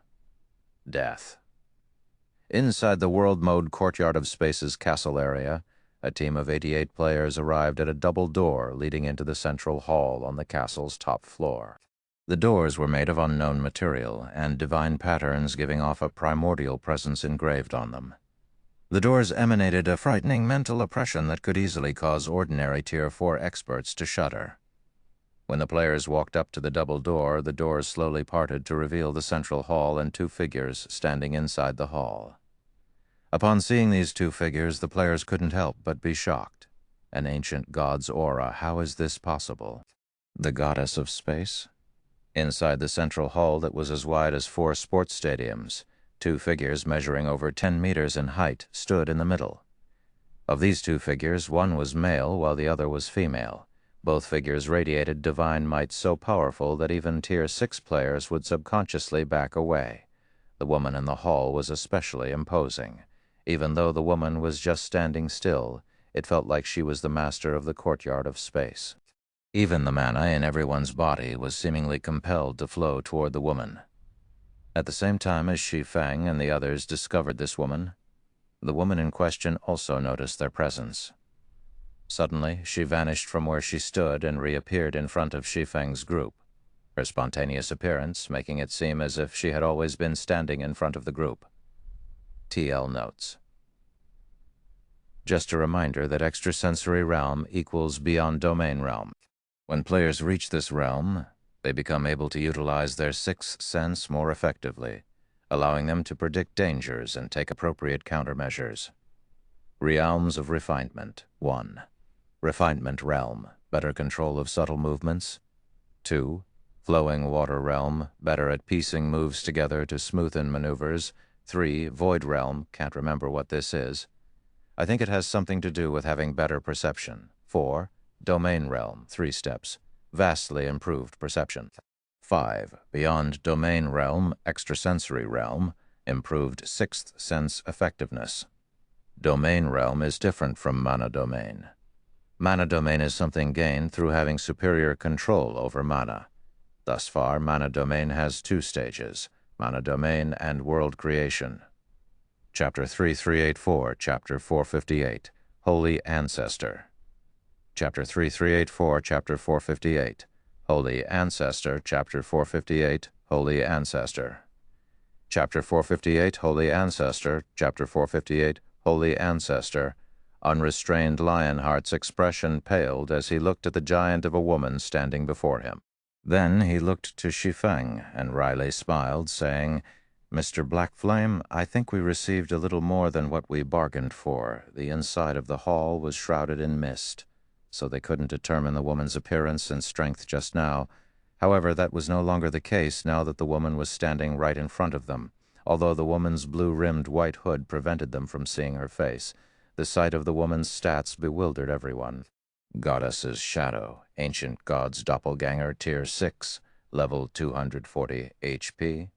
death. Inside the World Mode Courtyard of Space's castle area, a team of 88 players arrived at a double door leading into the central hall on the castle's top floor. The doors were made of unknown material and divine patterns giving off a primordial presence engraved on them. The doors emanated a frightening mental oppression that could easily cause ordinary Tier 4 experts to shudder. When the players walked up to the double door, the doors slowly parted to reveal the central hall and two figures standing inside the hall. Upon seeing these two figures, the players couldn't help but be shocked. An ancient god's aura, how is this possible? The goddess of space? Inside the central hall that was as wide as 4 sports stadiums, two figures measuring over 10 meters in height stood in the middle. Of these two figures, one was male while the other was female. Both figures radiated divine might so powerful that even Tier 6 players would subconsciously back away. The woman in the hall was especially imposing. Even though the woman was just standing still, it felt like she was the master of the Courtyard of Space. Even the mana in everyone's body was seemingly compelled to flow toward the woman. At the same time as Shi Feng and the others discovered this woman, the woman in question also noticed their presence. Suddenly, she vanished from where she stood and reappeared in front of Shi Feng's group, her spontaneous appearance making it seem as if she had always been standing in front of the group. TL notes. Just a reminder that extrasensory realm equals beyond domain realm. When players reach this realm, they become able to utilize their sixth sense more effectively, allowing them to predict dangers and take appropriate countermeasures. Realms of Refinement. 1. Refinement Realm, better control of subtle movements. 2. Flowing Water Realm, better at piecing moves together to smoothen maneuvers. 3. Void Realm, can't remember what this is. I think it has something to do with having better perception. 4. Domain Realm, 3 steps, vastly improved perception. 5. Beyond Domain Realm, Extrasensory Realm, improved sixth sense effectiveness. Domain Realm is different from Mana Domain. Mana Domain is something gained through having superior control over mana. Thus far, Mana Domain has 2 stages, Mana Domain and World Creation. Chapter 3384, Chapter 458, Holy Ancestor. Chapter 3384, Chapter 458, Holy Ancestor, Chapter 458, Holy Ancestor. Chapter 458, Holy Ancestor, Chapter 458, Holy Ancestor, Unrestrained Lionheart's expression paled as he looked at the giant of a woman standing before him. Then he looked to Shi Feng, and wryly smiled, saying, "Mr. Black Flame, I think we received a little more than what we bargained for. The inside of the hall was shrouded in mist, so they couldn't determine the woman's appearance and strength just now. However, that was no longer the case now that the woman was standing right in front of them. Although the woman's blue-rimmed white hood prevented them from seeing her face, the sight of the woman's stats bewildered everyone. Goddess's Shadow, Ancient God's Doppelganger, Tier 6, Level 240 HP.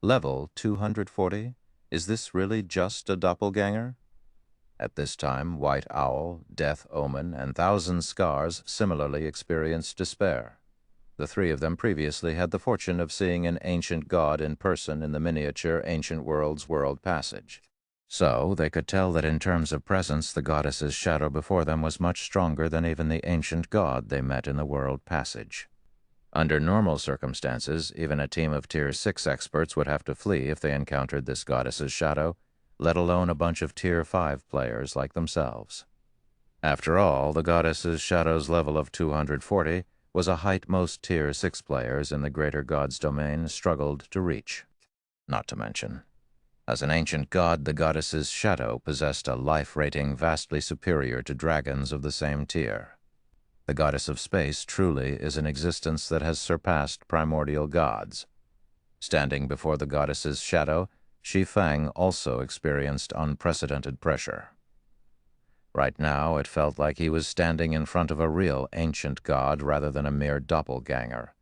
Level 240? Is this really just a doppelganger? At this time, White Owl, Death Omen, and Thousand Scars similarly experienced despair. The three of them previously had the fortune of seeing an ancient god in person in the miniature Ancient World's World Passage. So they could tell that in terms of presence, the goddess's shadow before them was much stronger than even the ancient god they met in the World Passage. Under normal circumstances, even a team of Tier 6 experts would have to flee if they encountered this goddess's shadow, let alone a bunch of Tier 5 players like themselves. After all, the goddess's shadow's level of 240 was a height most Tier 6 players in the greater god's domain struggled to reach. Not to mention, as an ancient god, the goddess's shadow possessed a life rating vastly superior to dragons of the same tier. The goddess of space truly is an existence that has surpassed primordial gods. Standing before the goddess's shadow, Shi Feng also experienced unprecedented pressure. Right now, it felt like he was standing in front of a real ancient god rather than a mere doppelganger.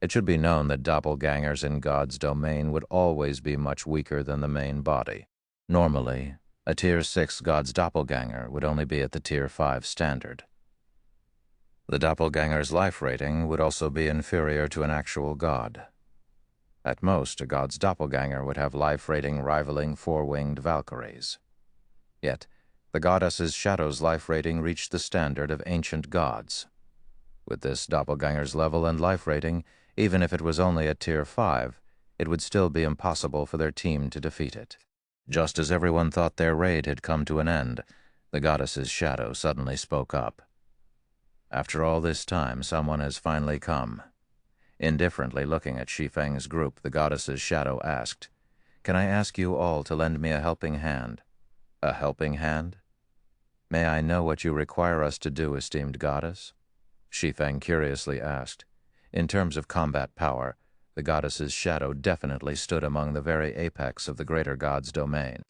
It should be known that doppelgangers in God's domain would always be much weaker than the main body. Normally, a Tier 6 God's doppelganger would only be at the Tier 5 standard. The doppelganger's life rating would also be inferior to an actual god. At most, a god's doppelganger would have life rating rivaling four-winged Valkyries. Yet, the goddess's shadow's life rating reached the standard of ancient gods. With this doppelganger's level and life rating, even if it was only at Tier 5, it would still be impossible for their team to defeat it. Just as everyone thought their raid had come to an end, the goddess's shadow suddenly spoke up. After all this time, someone has finally come. Indifferently looking at Shi Feng's group, the goddess's shadow asked, "Can I ask you all to lend me a helping hand?" "A helping hand? May I know what you require us to do, esteemed goddess?" Shi Feng curiously asked. In terms of combat power, the goddess's shadow definitely stood among the very apex of the greater god's domain.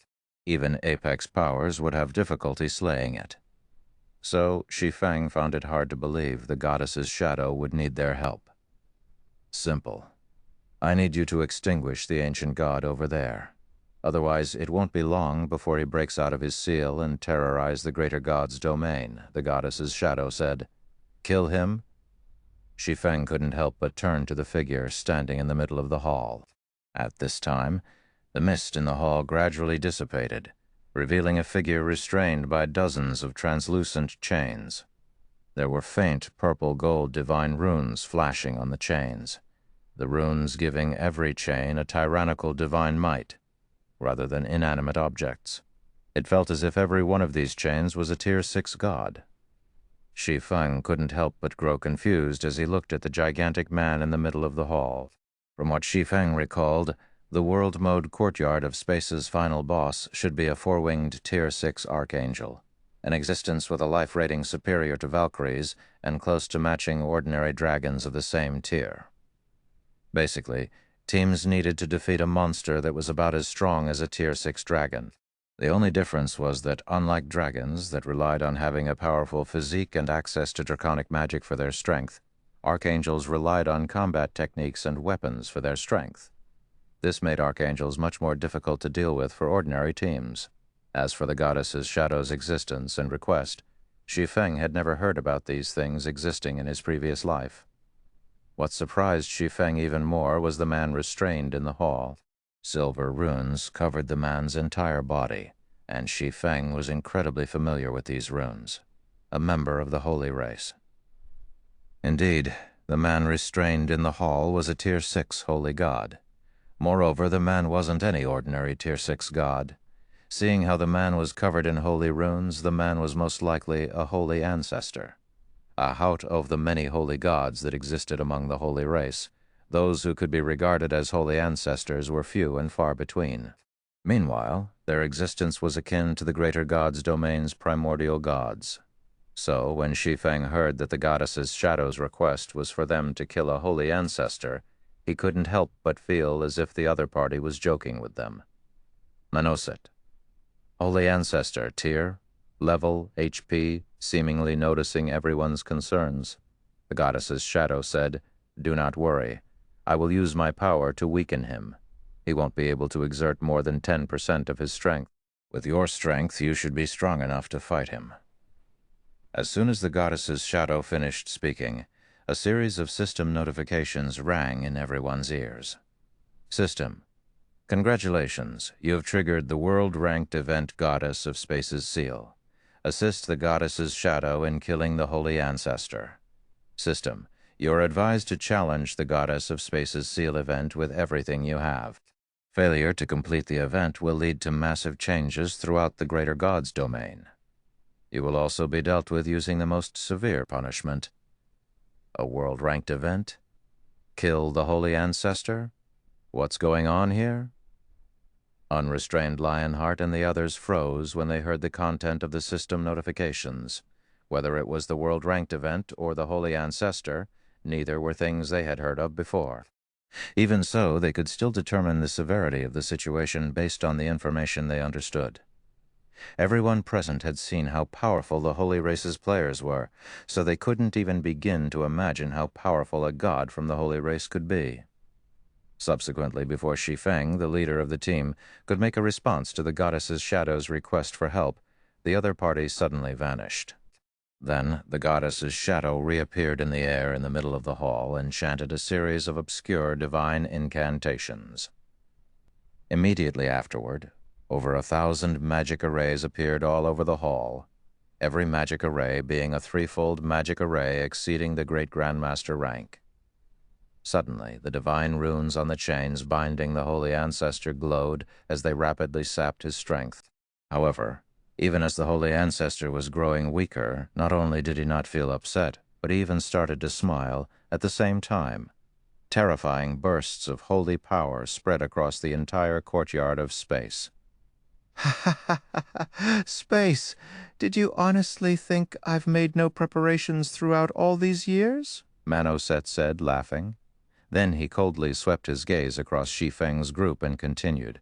Even apex powers would have difficulty slaying it. So Shi Feng found it hard to believe the goddess's shadow would need their help. "Simple. I need you to extinguish the ancient god over there. Otherwise, it won't be long before he breaks out of his seal and terrorize the greater god's domain," the goddess's shadow said. "Kill him?" Shi Feng couldn't help but turn to the figure standing in the middle of the hall. At this time, the mist in the hall gradually dissipated, revealing a figure restrained by dozens of translucent chains. There were faint purple-gold divine runes flashing on the chains, the runes giving every chain a tyrannical divine might, rather than inanimate objects. It felt as if every one of these chains was a Tier 6 god. Shi Feng couldn't help but grow confused as he looked at the gigantic man in the middle of the hall. From what Shi Feng recalled, the world mode courtyard of space's final boss should be a four-winged Tier 6 archangel, an existence with a life rating superior to Valkyries and close to matching ordinary dragons of the same tier. Basically, teams needed to defeat a monster that was about as strong as a Tier 6 dragon. The only difference was that, unlike dragons that relied on having a powerful physique and access to draconic magic for their strength, archangels relied on combat techniques and weapons for their strength. This made archangels much more difficult to deal with for ordinary teams. As for the goddess's shadow's existence and request, Shi Feng had never heard about these things existing in his previous life. What surprised Shi Feng even more was the man restrained in the hall. Silver runes covered the man's entire body, and Shi Feng was incredibly familiar with these runes, a member of the holy race. Indeed, the man restrained in the hall was a Tier 6 holy god. Moreover, the man wasn't any ordinary Tier 6 god. Seeing how the man was covered in holy runes, the man was most likely a holy ancestor. Out of the many holy gods that existed among the holy race, those who could be regarded as holy ancestors were few and far between. Meanwhile, their existence was akin to the greater god's domain's primordial gods. So, when Shi Feng heard that the goddess's shadow's request was for them to kill a holy ancestor, he couldn't help but feel as if the other party was joking with them. Manoset. Holy ancestor, tier, level, HP, seemingly noticing everyone's concerns. The goddess's shadow said, "Do not worry. I will use my power to weaken him. He won't be able to exert more than 10% of his strength. With your strength, you should be strong enough to fight him." As soon as the goddess's shadow finished speaking, a series of system notifications rang in everyone's ears. System. Congratulations, you have triggered the world-ranked event Goddess of Space's seal. Assist the goddess's shadow in killing the holy ancestor. System. You are advised to challenge the Goddess of Space's seal event with everything you have. Failure to complete the event will lead to massive changes throughout the greater god's domain. You will also be dealt with using the most severe punishment. A world-ranked event? Kill the holy ancestor? What's going on here? Unrestrained Lionheart and the others froze when they heard the content of the system notifications. Whether it was the world-ranked event or the holy ancestor, neither were things they had heard of before. Even so, they could still determine the severity of the situation based on the information they understood. Everyone present had seen how powerful the Holy Race's players were, so they couldn't even begin to imagine how powerful a god from the Holy Race could be. Subsequently, before Shi Feng, the leader of the team, could make a response to the goddess's shadow's request for help, the other party suddenly vanished. Then the goddess's shadow reappeared in the air in the middle of the hall and chanted a series of obscure divine incantations. Immediately afterward, over 1,000 magic arrays appeared all over the hall, every magic array being a threefold magic array exceeding the Great Grandmaster rank. Suddenly, the divine runes on the chains binding the holy ancestor glowed as they rapidly sapped his strength. However, even as the holy ancestor was growing weaker, not only did he not feel upset, but he even started to smile at the same time. Terrifying bursts of holy power spread across the entire courtyard of space. "Ha ha ha ha! Space! Did you honestly think I've made no preparations throughout all these years?" Manoset said, laughing. Then he coldly swept his gaze across Shi Feng's group and continued,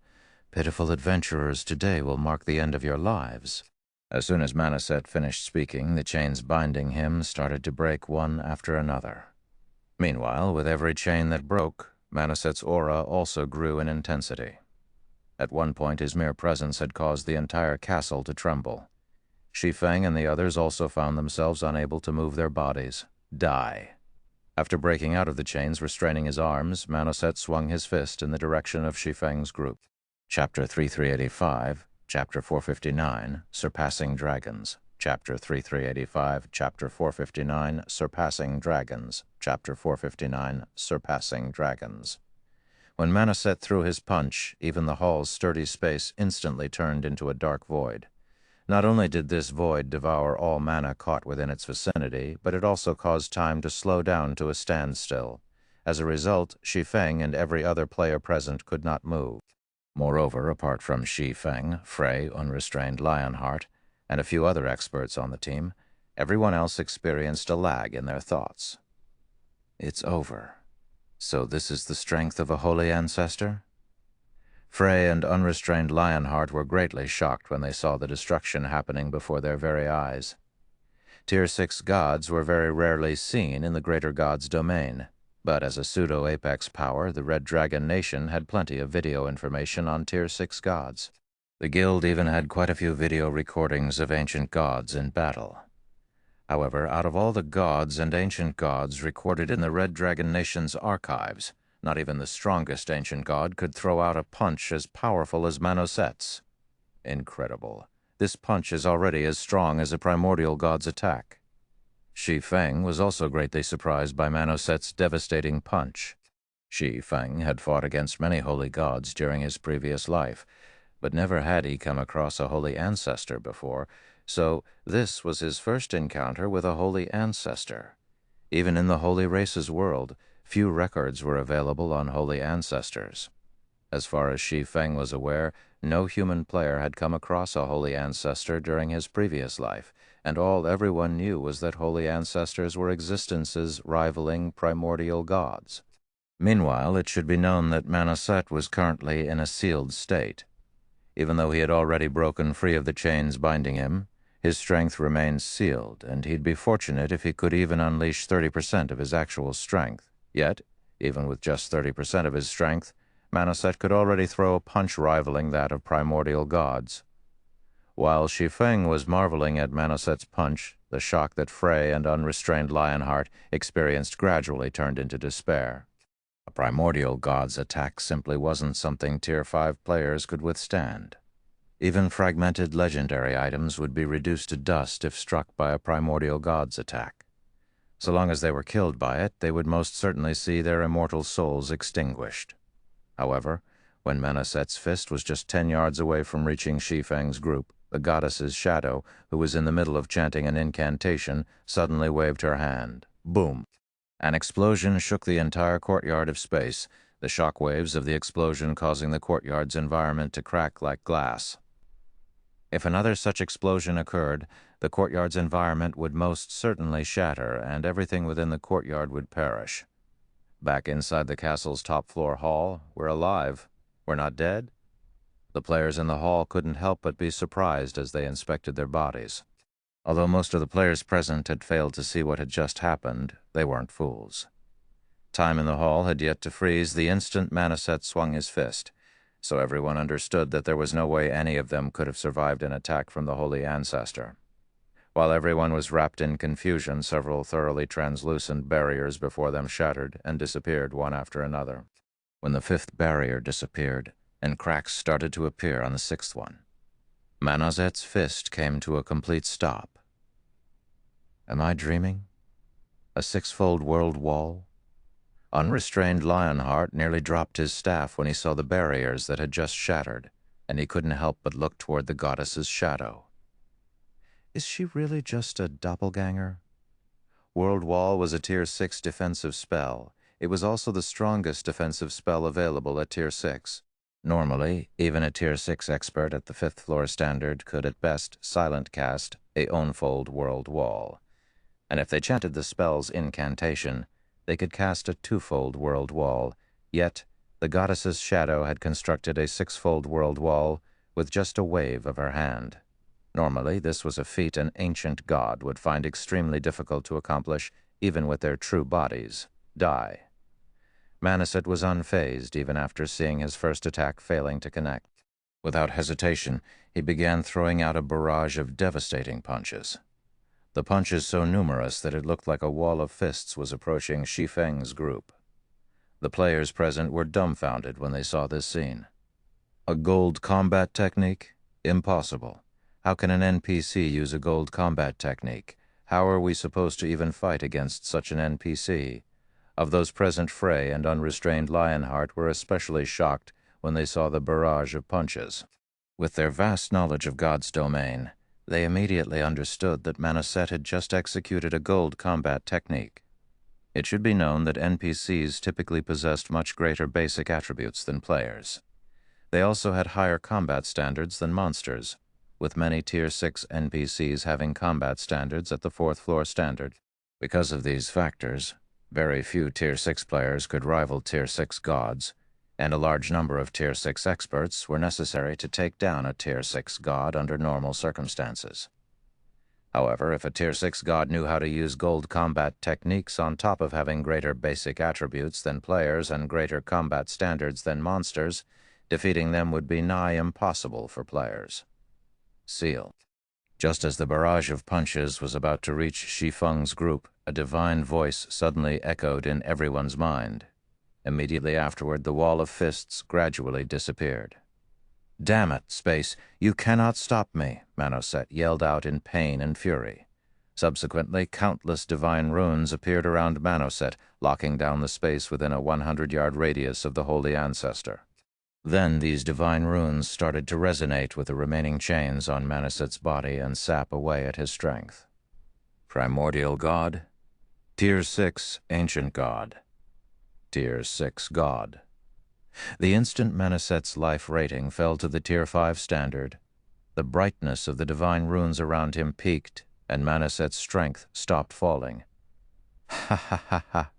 "Pitiful adventurers, today will mark the end of your lives." As soon as Manoset finished speaking, the chains binding him started to break one after another. Meanwhile, with every chain that broke, Manoset's aura also grew in intensity. At one point, his mere presence had caused the entire castle to tremble. Shi Feng and the others also found themselves unable to move their bodies. Die. After breaking out of the chains restraining his arms, Manoset swung his fist in the direction of Shi Feng's group. Chapter 3385, Chapter 459, Surpassing Dragons. Chapter 3385, Chapter 459, Surpassing Dragons. Chapter 459, Surpassing Dragons. When Manoset threw his punch, even the hall's sturdy space instantly turned into a dark void. Not only did this void devour all mana caught within its vicinity, but it also caused time to slow down to a standstill. As a result, Shi Feng and every other player present could not move. Moreover, apart from Shi Feng, Frey, Unrestrained Lionheart, and a few other experts on the team, everyone else experienced a lag in their thoughts. It's over. So this is the strength of a holy ancestor? Frey and Unrestrained Lionheart were greatly shocked when they saw the destruction happening before their very eyes. Tier 6 gods were very rarely seen in the greater god's domain, but as a pseudo-apex power, the Red Dragon Nation had plenty of video information on Tier 6 gods. The guild even had quite a few video recordings of ancient gods in battle. However, out of all the gods and ancient gods recorded in the Red Dragon Nation's archives, not even the strongest ancient god could throw out a punch as powerful as Manoset's. Incredible. This punch is already as strong as a primordial god's attack. Shi Feng was also greatly surprised by Manoset's devastating punch. Shi Feng had fought against many holy gods during his previous life, But never had he come across a holy ancestor before, so this was his first encounter with a holy ancestor. Even in the holy race's world, few records were available on holy ancestors. As far as Shi Feng was aware, no human player had come across a holy ancestor during his previous life, and all everyone knew was that holy ancestors were existences rivaling primordial gods. Meanwhile, it should be known that Manaset was currently in a sealed state. Even though he had already broken free of the chains binding him, his strength remained sealed, and he'd be fortunate if he could even unleash 30% of his actual strength. Yet, even with just 30% of his strength, Manaset could already throw a punch rivaling that of primordial gods. While Shi Feng was marveling at Manaset's punch, the shock that Frey and unrestrained Lionheart experienced gradually turned into despair. A primordial god's attack simply wasn't something Tier 5 players could withstand. Even fragmented legendary items would be reduced to dust if struck by a primordial god's attack. So long as they were killed by it, they would most certainly see their immortal souls extinguished. However, when Manaset's fist was just 10 yards away from reaching Shi Feng's group, the goddess's shadow, who was in the middle of chanting an incantation, suddenly waved her hand. Boom! An explosion shook the entire courtyard of space, the shock waves of the explosion causing the courtyard's environment to crack like glass. If another such explosion occurred, the courtyard's environment would most certainly shatter, and everything within the courtyard would perish. Back inside the castle's top-floor hall, we're alive. We're not dead? The players in the hall couldn't help but be surprised as they inspected their bodies. Although most of the players present had failed to see what had just happened, they weren't fools. Time in the hall had yet to freeze the instant Manaset swung his fist, so everyone understood that there was no way any of them could have survived an attack from the holy ancestor. While everyone was wrapped in confusion, several thoroughly translucent barriers before them shattered and disappeared one after another. When the 5th barrier disappeared, and cracks started to appear on the 6th one, Manaset's fist came to a complete stop. Am I dreaming? A 6-fold world wall? Unrestrained Lionheart nearly dropped his staff when he saw the barriers that had just shattered, and he couldn't help but look toward the goddess's shadow. Is she really just a doppelganger? World Wall was a Tier 6 defensive spell. It was also the strongest defensive spell available at Tier 6. Normally, even a Tier 6 expert at the 5th floor standard could at best silent cast a ownfold World Wall. And if they chanted the spell's incantation, they could cast a 2-fold World Wall. Yet, the goddess's shadow had constructed a 6-fold World Wall with just a wave of her hand. Normally, this was a feat an ancient god would find extremely difficult to accomplish, even with their true bodies, die. Manaset was unfazed even after seeing his first attack failing to connect. Without hesitation, he began throwing out a barrage of devastating punches. The punches so numerous that it looked like a wall of fists was approaching Shi Feng's group. The players present were dumbfounded when they saw this scene. A gold combat technique? Impossible. How can an NPC use a gold combat technique? How are we supposed to even fight against such an NPC? Of those present, Frey and unrestrained Lionheart were especially shocked when they saw the barrage of punches. With their vast knowledge of God's domain, they immediately understood that Manaset had just executed a gold combat technique. It should be known that NPCs typically possessed much greater basic attributes than players. They also had higher combat standards than monsters, with many Tier 6 NPCs having combat standards at the 4th floor standard. Because of these factors, very few Tier 6 players could rival Tier 6 gods, and a large number of Tier 6 experts were necessary to take down a Tier 6 god under normal circumstances. However, if a Tier 6 god knew how to use gold combat techniques on top of having greater basic attributes than players and greater combat standards than monsters, defeating them would be nigh impossible for players. Seal. Just as the barrage of punches was about to reach Shi Feng's group, a divine voice suddenly echoed in everyone's mind. Immediately afterward, the wall of fists gradually disappeared. "Damn it, Space, you cannot stop me," Manaset yelled out in pain and fury. Subsequently, countless divine runes appeared around Manaset, locking down the space within a 100-yard radius of the Holy Ancestor. Then these divine runes started to resonate with the remaining chains on Manaset's body and sap away at his strength. Primordial God, Tier 6 Ancient God, Tier 6 God. The instant Manaset's life rating fell to the Tier 5 standard, the brightness of the divine runes around him peaked, and Manaset's strength stopped falling. Ha ha ha ha!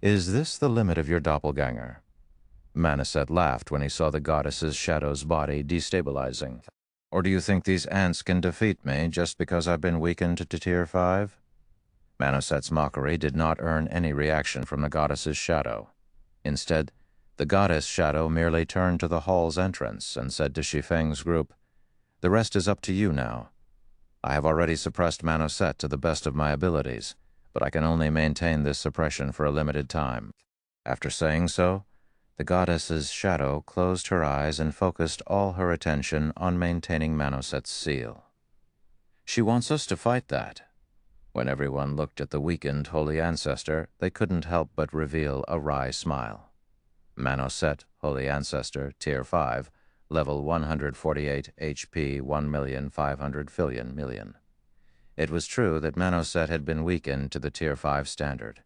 Is this the limit of your doppelganger? Manaset laughed when he saw the goddess's shadow's body destabilizing. Or do you think these ants can defeat me just because I've been weakened to Tier 5? Manaset's mockery did not earn any reaction from the goddess's shadow. Instead, the goddess shadow merely turned to the hall's entrance and said to Shi Feng's group, "The rest is up to you now. I have already suppressed Manaset to the best of my abilities, but I can only maintain this suppression for a limited time." After saying so, the goddess's shadow closed her eyes and focused all her attention on maintaining Manaset's seal. She wants us to fight that. When everyone looked at the weakened Holy Ancestor, they couldn't help but reveal a wry smile. Manaset, Holy Ancestor, Tier 5, level 148 HP 1,500,000,000,000. It was true that Manaset had been weakened to the Tier 5 standard,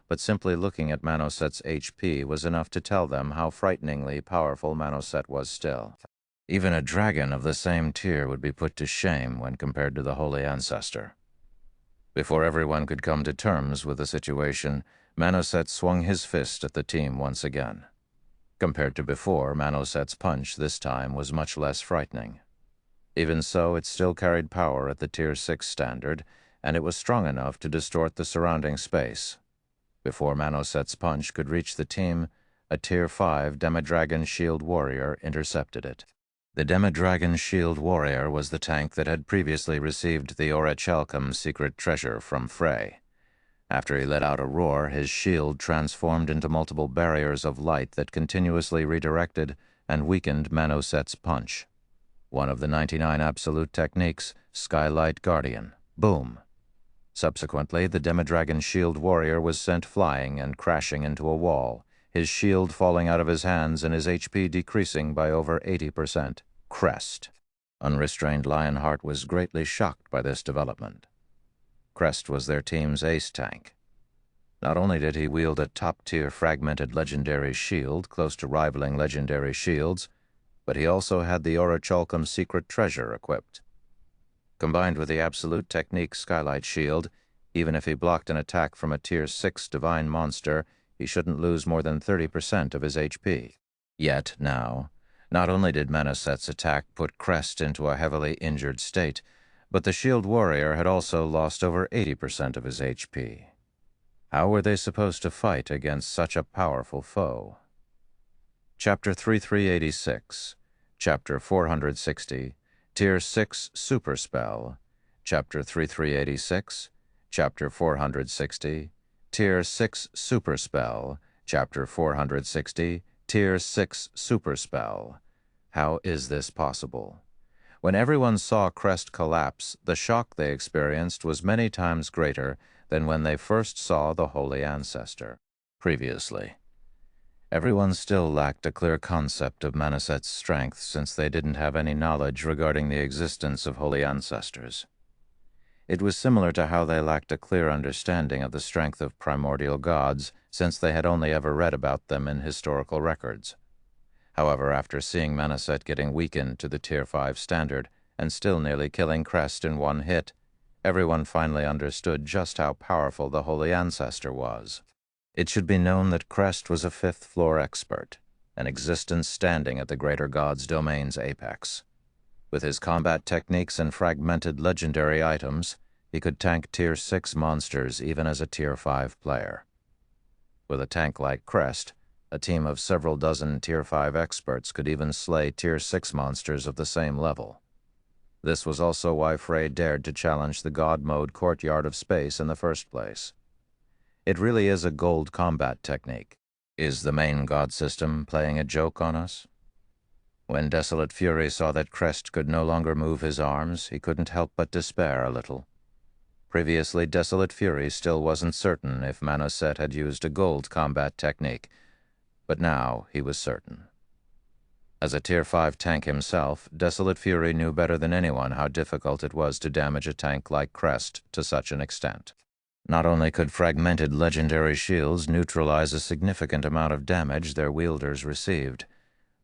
but simply looking at Manaset's HP was enough to tell them how frighteningly powerful Manaset was still. Even a dragon of the same tier would be put to shame when compared to the Holy Ancestor. Before everyone could come to terms with the situation, Manaset swung his fist at the team once again. Compared to before, Manaset's punch this time was much less frightening. Even so, it still carried power at the Tier 6 standard, and it was strong enough to distort the surrounding space. Before Manaset's punch could reach the team, a Tier 5 Demidragon Shield Warrior intercepted it. The Demidragon Shield Warrior was the tank that had previously received the Orichalcum secret treasure from Frey. After he let out a roar, his shield transformed into multiple barriers of light that continuously redirected and weakened Manaset's punch. One of the 99 absolute techniques, Skylight Guardian. Boom! Subsequently, the Demidragon Shield Warrior was sent flying and crashing into a wall, his shield falling out of his hands and his HP decreasing by over 80%. Crest. Unrestrained Lionheart was greatly shocked by this development. Crest was their team's ace tank. Not only did he wield a top-tier fragmented legendary shield close to rivaling legendary shields, but he also had the Orichalcum secret treasure equipped. Combined with the absolute technique Skylight Shield, even if he blocked an attack from a Tier 6 divine monster, he shouldn't lose more than 30% of his HP. Yet now, not only did Manaset's attack put Crest into a heavily injured state, but the Shield Warrior had also lost over 80% of his HP. How were they supposed to fight against such a powerful foe? Chapter 3386, Chapter 460, Tier 6 Super Spell, Chapter 3386, Chapter 460, Tier 6 Super Spell, Chapter 460, Tier 6 Super Spell. How is this possible? When everyone saw Crest collapse, the shock they experienced was many times greater than when they first saw the Holy Ancestor. Previously, everyone still lacked a clear concept of Manaset's strength since they didn't have any knowledge regarding the existence of Holy Ancestors. It was similar to how they lacked a clear understanding of the strength of primordial gods since they had only ever read about them in historical records. However, after seeing Manaset getting weakened to the Tier 5 standard and still nearly killing Crest in one hit, everyone finally understood just how powerful the Holy Ancestor was. It should be known that Crest was a fifth-floor expert, an existence standing at the greater god's domain's apex. With his combat techniques and fragmented legendary items, he could tank Tier 6 monsters even as a Tier 5 player. With a tank like Crest, a team of several dozen Tier 5 experts could even slay Tier 6 monsters of the same level. This was also why Frey dared to challenge the God Mode Courtyard of Space in the first place. It really is a gold combat technique. Is the main god system playing a joke on us? When Desolate Fury saw that Crest could no longer move his arms, he couldn't help but despair a little. Previously, Desolate Fury still wasn't certain if Manaset had used a gold combat technique, but now he was certain. As a Tier 5 tank himself, Desolate Fury knew better than anyone how difficult it was to damage a tank like Crest to such an extent. Not only could fragmented legendary shields neutralize a significant amount of damage their wielders received,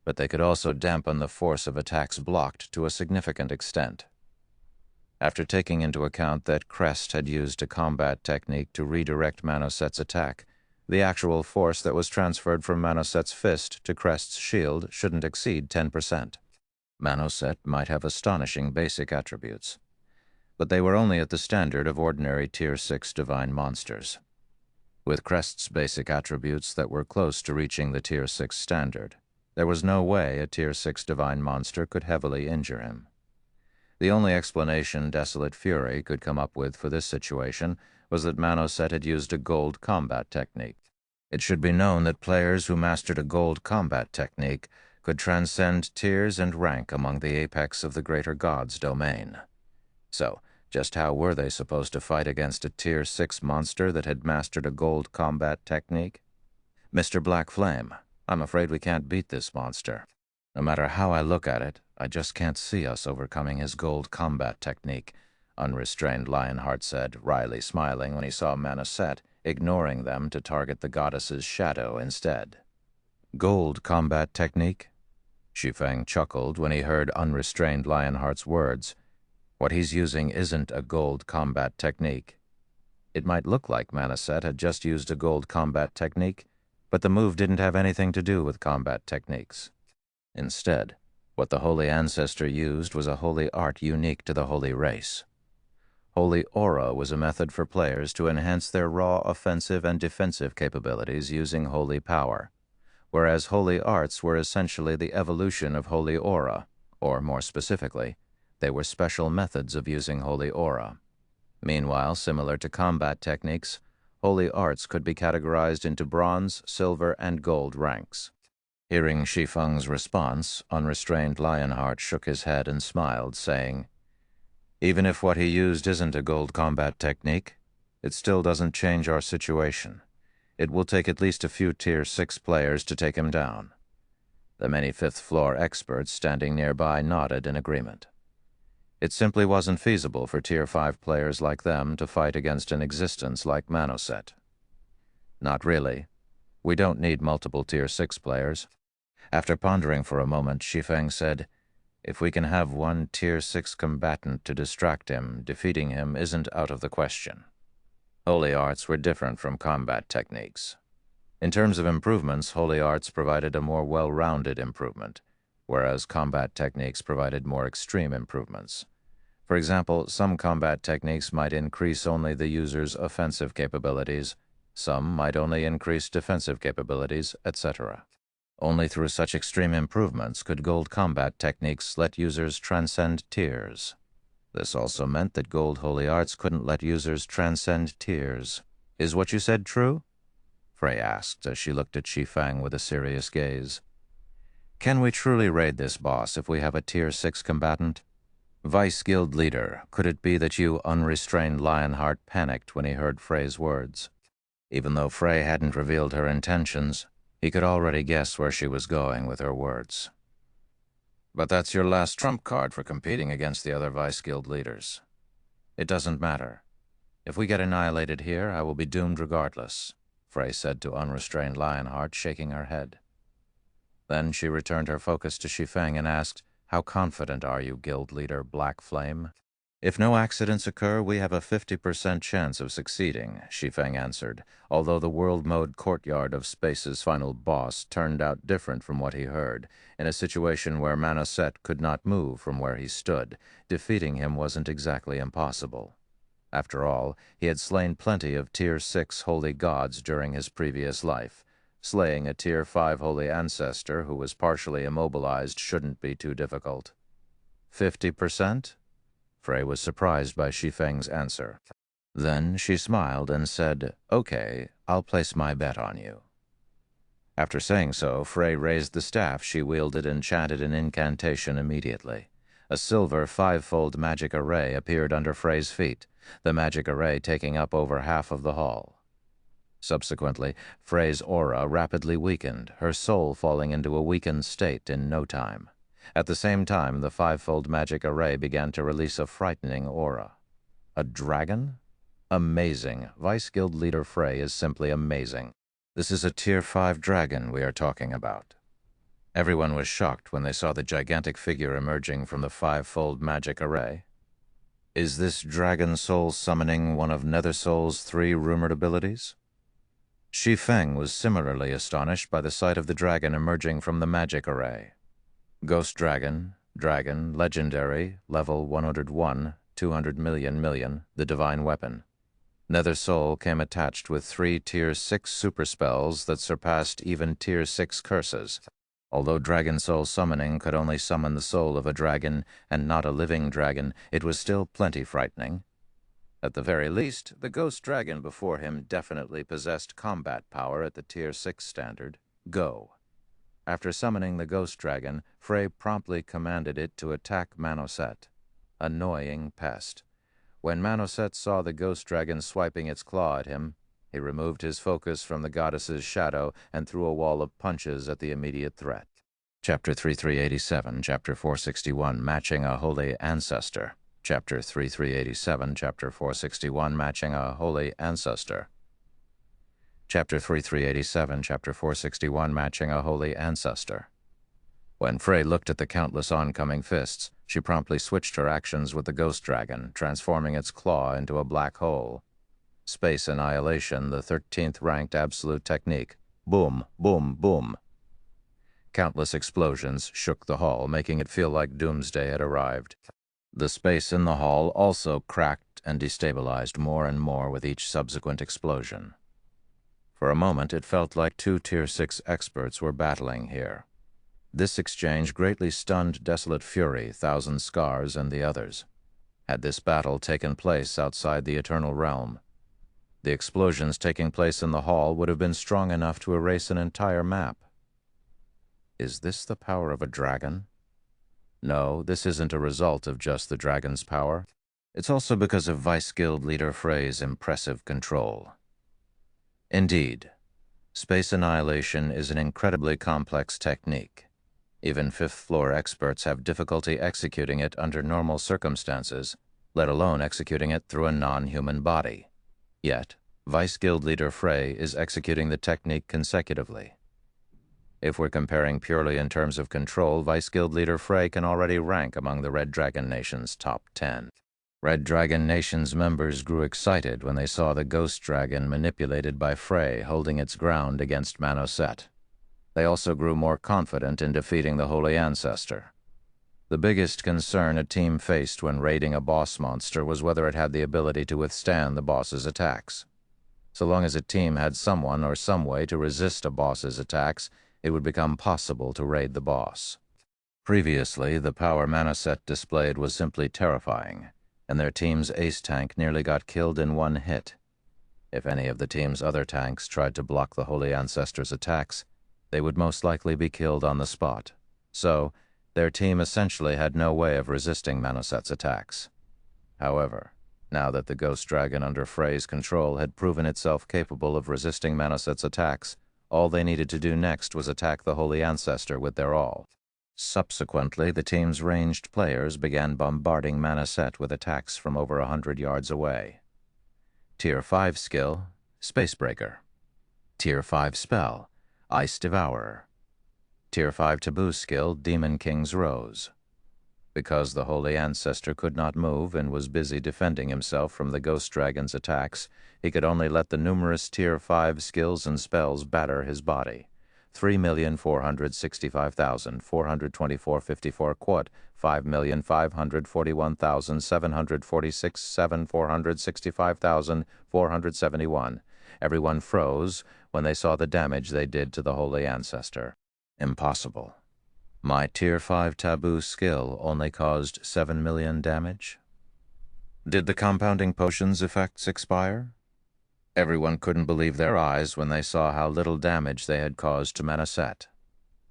but they could also dampen the force of attacks blocked to a significant extent. After taking into account that Crest had used a combat technique to redirect Manoset's attack, the actual force that was transferred from Manoset's fist to Crest's shield shouldn't exceed 10%. Manoset might have astonishing basic attributes, but they were only at the standard of ordinary Tier 6 divine monsters. With Crest's basic attributes that were close to reaching the Tier 6 standard, there was no way a Tier 6 divine monster could heavily injure him. The only explanation Desolate Fury could come up with for this situation was that Manoset had used a gold combat technique. It should be known that players who mastered a gold combat technique could transcend tiers and rank among the apex of the greater god's domain. So, just how were they supposed to fight against a Tier 6 monster that had mastered a gold combat technique? Mr. Black Flame, I'm afraid we can't beat this monster. No matter how I look at it, I just can't see us overcoming his gold combat technique, Unrestrained Lionheart said, wryly smiling when he saw Manoset ignoring them to target the goddess's shadow instead. Gold combat technique? Shi Feng chuckled when he heard Unrestrained Lionheart's words. What he's using isn't a gold combat technique. It might look like Manoset had just used a gold combat technique, but the move didn't have anything to do with combat techniques. Instead, what the Holy Ancestor used was a holy art unique to the holy race. Holy Aura was a method for players to enhance their raw offensive and defensive capabilities using holy power, whereas holy arts were essentially the evolution of Holy Aura, or more specifically, they were special methods of using Holy Aura. Meanwhile, similar to combat techniques, holy arts could be categorized into bronze, silver, and gold ranks. Hearing Shi Feng's response, Unrestrained Lionheart shook his head and smiled, saying, "Even if what he used isn't a gold combat technique, it still doesn't change our situation. It will take at least a few Tier 6 players to take him down." The many fifth-floor experts standing nearby nodded in agreement. It simply wasn't feasible for Tier 5 players like them to fight against an existence like Manoset. Not really. We don't need multiple Tier 6 players. After pondering for a moment, Shi Feng said, "If we can have one Tier 6 combatant to distract him, defeating him isn't out of the question." Holy arts were different from combat techniques. In terms of improvements, holy arts provided a more well-rounded improvement, whereas combat techniques provided more extreme improvements. For example, some combat techniques might increase only the user's offensive capabilities, some might only increase defensive capabilities, etc. Only through such extreme improvements could gold combat techniques let users transcend tiers. This also meant that gold holy arts couldn't let users transcend tiers. "Is what you said true?" Frey asked as she looked at Shi Feng with a serious gaze. "Can we truly raid this boss if we have a Tier 6 combatant?" "Vice Guild Leader, could it be that you Unrestrained Lionheart panicked when he heard Frey's words?" Even though Frey hadn't revealed her intentions, he could already guess where she was going with her words. "But that's your last trump card for competing against the other Vice Guild leaders." "It doesn't matter. If we get annihilated here, I will be doomed regardless," Frey said to Unrestrained Lionheart, shaking her head. Then she returned her focus to Shi Feng and asked, "How confident are you, Guild Leader Black Flame?" "If no accidents occur, we have a 50% chance of succeeding," Shi Feng answered, although the world mode courtyard of Space's final boss turned out different from what he heard. In a situation where Manoset could not move from where he stood, defeating him wasn't exactly impossible. After all, he had slain plenty of Tier 6 holy gods during his previous life. Slaying a Tier 5 holy ancestor who was partially immobilized shouldn't be too difficult. 50%? Frey was surprised by Shi Feng's answer. Then she smiled and said, "Okay, I'll place my bet on you." After saying so, Frey raised the staff she wielded and chanted an incantation immediately. A silver 5-fold magic array appeared under Frey's feet, the magic array taking up over half of the hall. Subsequently, Frey's aura rapidly weakened, her soul falling into a weakened state in no time. At the same time, the fivefold magic array began to release a frightening aura. A dragon? Amazing. Vice Guild leader Frey is simply amazing. This is a Tier 5 dragon we are talking about. Everyone was shocked when they saw the gigantic figure emerging from the fivefold magic array. Is this dragon soul summoning one of Nethersoul's 3 rumored abilities? Shi Feng was similarly astonished by the sight of the dragon emerging from the magic array. Ghost Dragon, Legendary, Level 101, 200 million, the Divine Weapon. Nether Soul came attached with 3 Tier 6 super spells that surpassed even Tier 6 curses. Although Dragon Soul summoning could only summon the soul of a dragon and not a living dragon, it was still plenty frightening. At the very least, the Ghost Dragon before him definitely possessed combat power at the Tier 6 standard. Go. After summoning the Ghost Dragon, Frey promptly commanded it to attack Manoset. Annoying pest. When Manoset saw the Ghost Dragon swiping its claw at him, he removed his focus from the goddess's shadow and threw a wall of punches at the immediate threat. Chapter 3387, Chapter 461, Matching a Holy Ancestor. Chapter 3387, Chapter 461, Matching a Holy Ancestor. Chapter 3387, Chapter 461, Matching a Holy Ancestor. When Frey looked at the countless oncoming fists, she promptly switched her actions with the Ghost Dragon, transforming its claw into a black hole. Space Annihilation, the 13th ranked absolute technique. Boom, boom, boom. Countless explosions shook the hall, making it feel like doomsday had arrived. The space in the hall also cracked and destabilized more and more with each subsequent explosion. For a moment, it felt like 2 Tier 6 experts were battling here. This exchange greatly stunned Desolate Fury, Thousand Scars, and the others. Had this battle taken place outside the Eternal Realm, the explosions taking place in the hall would have been strong enough to erase an entire map. Is this the power of a dragon? No, this isn't a result of just the dragon's power. It's also because of Vice Guild leader Frey's impressive control. Indeed, Space Annihilation is an incredibly complex technique. Even fifth-floor experts have difficulty executing it under normal circumstances, let alone executing it through a non-human body. Yet, Vice Guild leader Frey is executing the technique consecutively. If we're comparing purely in terms of control, Vice Guild leader Frey can already rank among the Red Dragon Nation's top 10. Red Dragon Nation's members grew excited when they saw the Ghost Dragon manipulated by Frey holding its ground against Manoset. They also grew more confident in defeating the Holy Ancestor. The biggest concern a team faced when raiding a boss monster was whether it had the ability to withstand the boss's attacks. So long as a team had someone or some way to resist a boss's attacks, it would become possible to raid the boss. Previously, the power Manoset displayed was simply terrifying, and their team's ace tank nearly got killed in one hit. If any of the team's other tanks tried to block the Holy Ancestor's attacks, they would most likely be killed on the spot. So, their team essentially had no way of resisting Manoset's attacks. However, now that the Ghost Dragon under Frey's control had proven itself capable of resisting Manoset's attacks, all they needed to do next was attack the Holy Ancestor with their all. Subsequently, the team's ranged players began bombarding Manoset with attacks from over 100 yards away. Tier 5 skill, Spacebreaker. Tier 5 spell, Ice Devourer. Tier 5 taboo skill, Demon King's Rose. Because the Holy Ancestor could not move and was busy defending himself from the Ghost Dragon's attacks, he could only let the numerous Tier 5 skills and spells batter his body. 3,465,424.54 quad, 5,541,746 465,471. Everyone froze when they saw the damage they did to the Holy Ancestor. Impossible. My Tier 5 taboo skill only caused 7 million damage? Did the compounding potion's effects expire? Everyone couldn't believe their eyes when they saw how little damage they had caused to Manoset.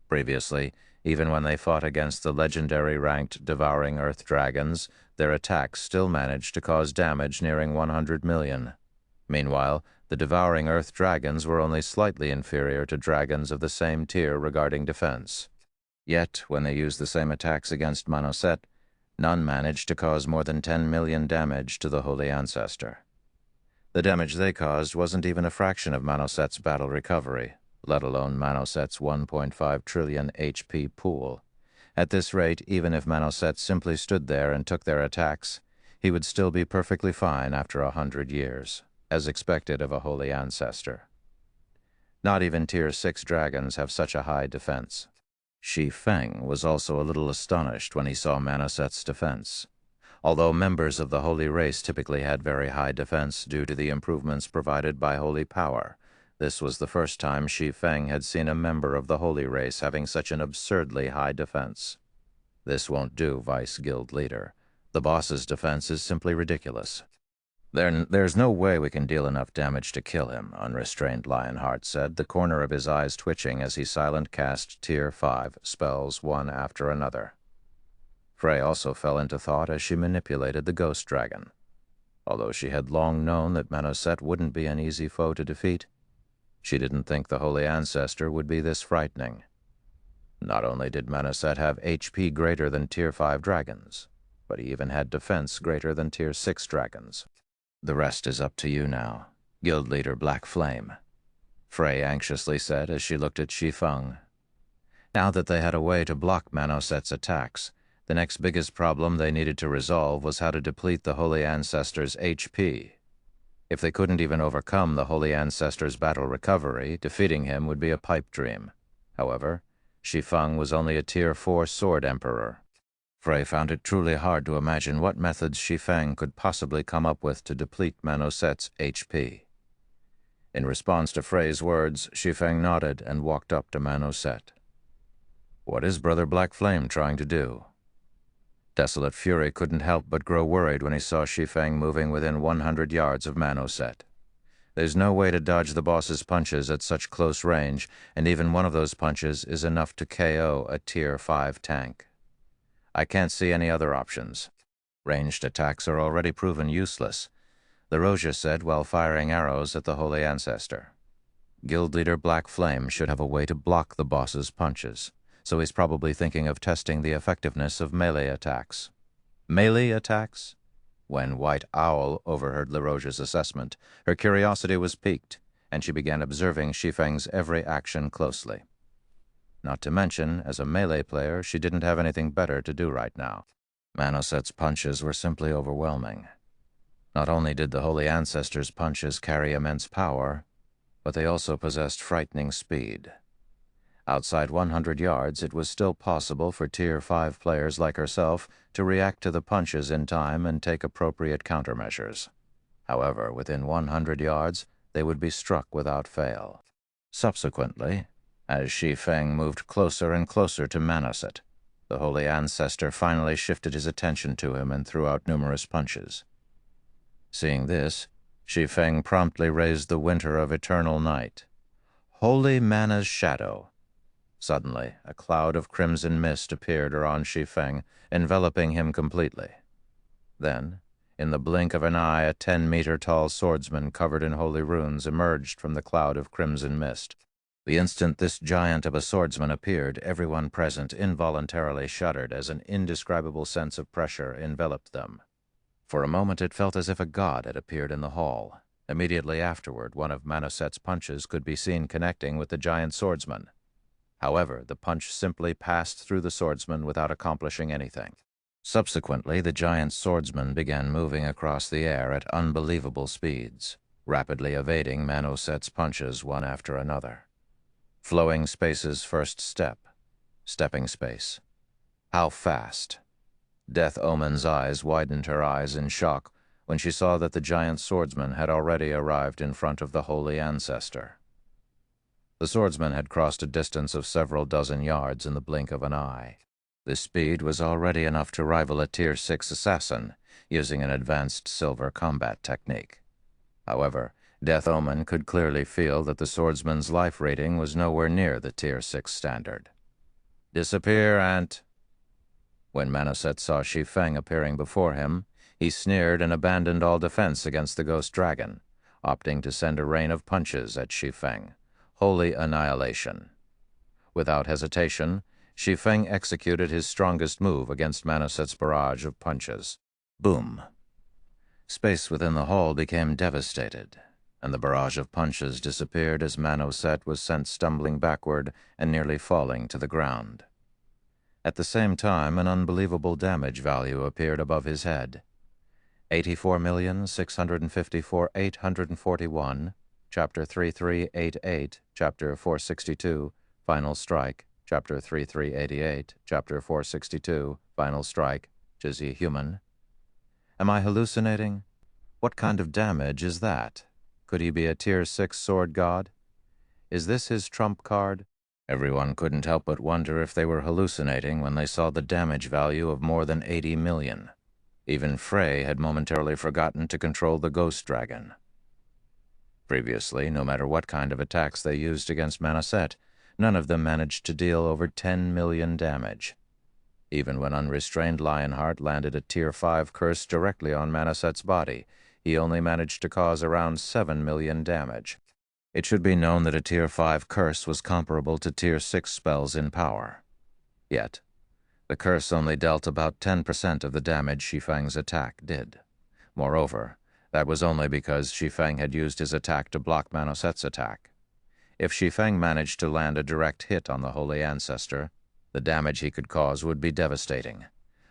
Previously, even when they fought against the legendary-ranked Devouring Earth Dragons, their attacks still managed to cause damage nearing 100 million. Meanwhile, the devouring earth dragons were only slightly inferior to dragons of the same tier regarding defense. Yet, when they used the same attacks against Manoset, none managed to cause more than 10 million damage to the Holy Ancestor. The damage they caused wasn't even a fraction of Manoset's battle recovery, let alone Manoset's 1.5 trillion HP pool. At this rate, even if Manoset simply stood there and took their attacks, he would still be perfectly fine after 100 years, as expected of a Holy Ancestor. Not even Tier 6 dragons have such a high defense. Shi Feng was also a little astonished when he saw Manoset's defense. Although members of the Holy Race typically had very high defense due to the improvements provided by Holy Power, this was the first time Shi Feng had seen a member of the Holy Race having such an absurdly high defense. This won't do, Vice Guild Leader. The boss's defense is simply ridiculous. There's no way we can deal enough damage to kill him, Unrestrained Lionheart said, the corner of his eyes twitching as he silent cast Tier 5 spells one after another. Frey also fell into thought as she manipulated the ghost dragon. Although she had long known that Manoset wouldn't be an easy foe to defeat, she didn't think the Holy Ancestor would be this frightening. Not only did Manoset have HP greater than Tier 5 dragons, but he even had defense greater than Tier 6 dragons. The rest is up to you now, Guild Leader Black Flame, Frey anxiously said as she looked at Shi Feng. Now that they had a way to block Manoset's attacks, the next biggest problem they needed to resolve was how to deplete the Holy Ancestor's HP. If they couldn't even overcome the Holy Ancestor's battle recovery, defeating him would be a pipe dream. However, Shi Feng was only a Tier 4 Sword Emperor. Frey found it truly hard to imagine what methods Shi Feng could possibly come up with to deplete Manoset's HP. In response to Frey's words, Shi Feng nodded and walked up to Manoset. "What is Brother Black Flame trying to do?" Desolate Fury couldn't help but grow worried when he saw Shi Feng moving within 100 yards of Manoset. There's no way to dodge the boss's punches at such close range, and even one of those punches is enough to KO a Tier 5 tank. I can't see any other options. Ranged attacks are already proven useless, LaRosia said while firing arrows at the Holy Ancestor. Guild Leader Black Flame should have a way to block the boss's punches, so he's probably thinking of testing the effectiveness of melee attacks. Melee attacks? When White Owl overheard LaRosia's assessment, her curiosity was piqued, and she began observing Shi Feng's every action closely. Not to mention, as a melee player, she didn't have anything better to do right now. Manoset's punches were simply overwhelming. Not only did the Holy Ancestor's punches carry immense power, but they also possessed frightening speed. Outside 100 yards, it was still possible for Tier 5 players like herself to react to the punches in time and take appropriate countermeasures. However, within 100 yards, they would be struck without fail. Subsequently, as Shi Feng moved closer and closer to Manoset, the Holy Ancestor finally shifted his attention to him and threw out numerous punches. Seeing this, Shi Feng promptly raised the Winter of Eternal Night. Holy Mana's Shadow. Suddenly, a cloud of crimson mist appeared around Shi Feng, enveloping him completely. Then, in the blink of an eye, a 10-meter-tall swordsman covered in holy runes emerged from the cloud of crimson mist. The instant this giant of a swordsman appeared, everyone present involuntarily shuddered as an indescribable sense of pressure enveloped them. For a moment it felt as if a god had appeared in the hall. Immediately afterward, one of Manoset's punches could be seen connecting with the giant swordsman. However, the punch simply passed through the swordsman without accomplishing anything. Subsequently, the giant swordsman began moving across the air at unbelievable speeds, rapidly evading Manoset's punches one after another. Flowing Space's first step. Stepping Space. How fast? Death Omen's eyes widened her eyes in shock when she saw that the giant swordsman had already arrived in front of the Holy Ancestor. The swordsman had crossed a distance of several dozen yards in the blink of an eye. This speed was already enough to rival a Tier 6 assassin, using an advanced silver combat technique. However, Death Omen could clearly feel that the swordsman's life rating was nowhere near the Tier 6 standard. "Disappear, Ant." When Manoset saw Shi Feng appearing before him, he sneered and abandoned all defense against the ghost dragon, opting to send a rain of punches at Shi Feng. Holy annihilation. Without hesitation, Shi Feng executed his strongest move against Manoset's barrage of punches. Boom. Space within the hall became devastated, and the barrage of punches disappeared as Manoset was sent stumbling backward and nearly falling to the ground. At the same time, an unbelievable damage value appeared above his head. 84,654,841, Chapter 3388, Chapter 462, Final Strike, Chapter 3388, Chapter 462, Final Strike. Is he human? Am I hallucinating? What kind of damage is that? Could he be a Tier 6 sword god? Is this his trump card? Everyone couldn't help but wonder if they were hallucinating when they saw the damage value of more than 80 million. Even Frey had momentarily forgotten to control the ghost dragon. Previously, no matter what kind of attacks they used against Manoset, none of them managed to deal over 10 million damage. Even when unrestrained Lionheart landed a Tier 5 curse directly on Manoset's body, he only managed to cause around 7 million damage. It should be known that a Tier 5 curse was comparable to Tier 6 spells in power. Yet, the curse only dealt about 10% of the damage Shi Feng's attack did. Moreover, that was only because Shi Feng had used his attack to block Manoset's attack. If Shi Feng managed to land a direct hit on the Holy Ancestor, the damage he could cause would be devastating.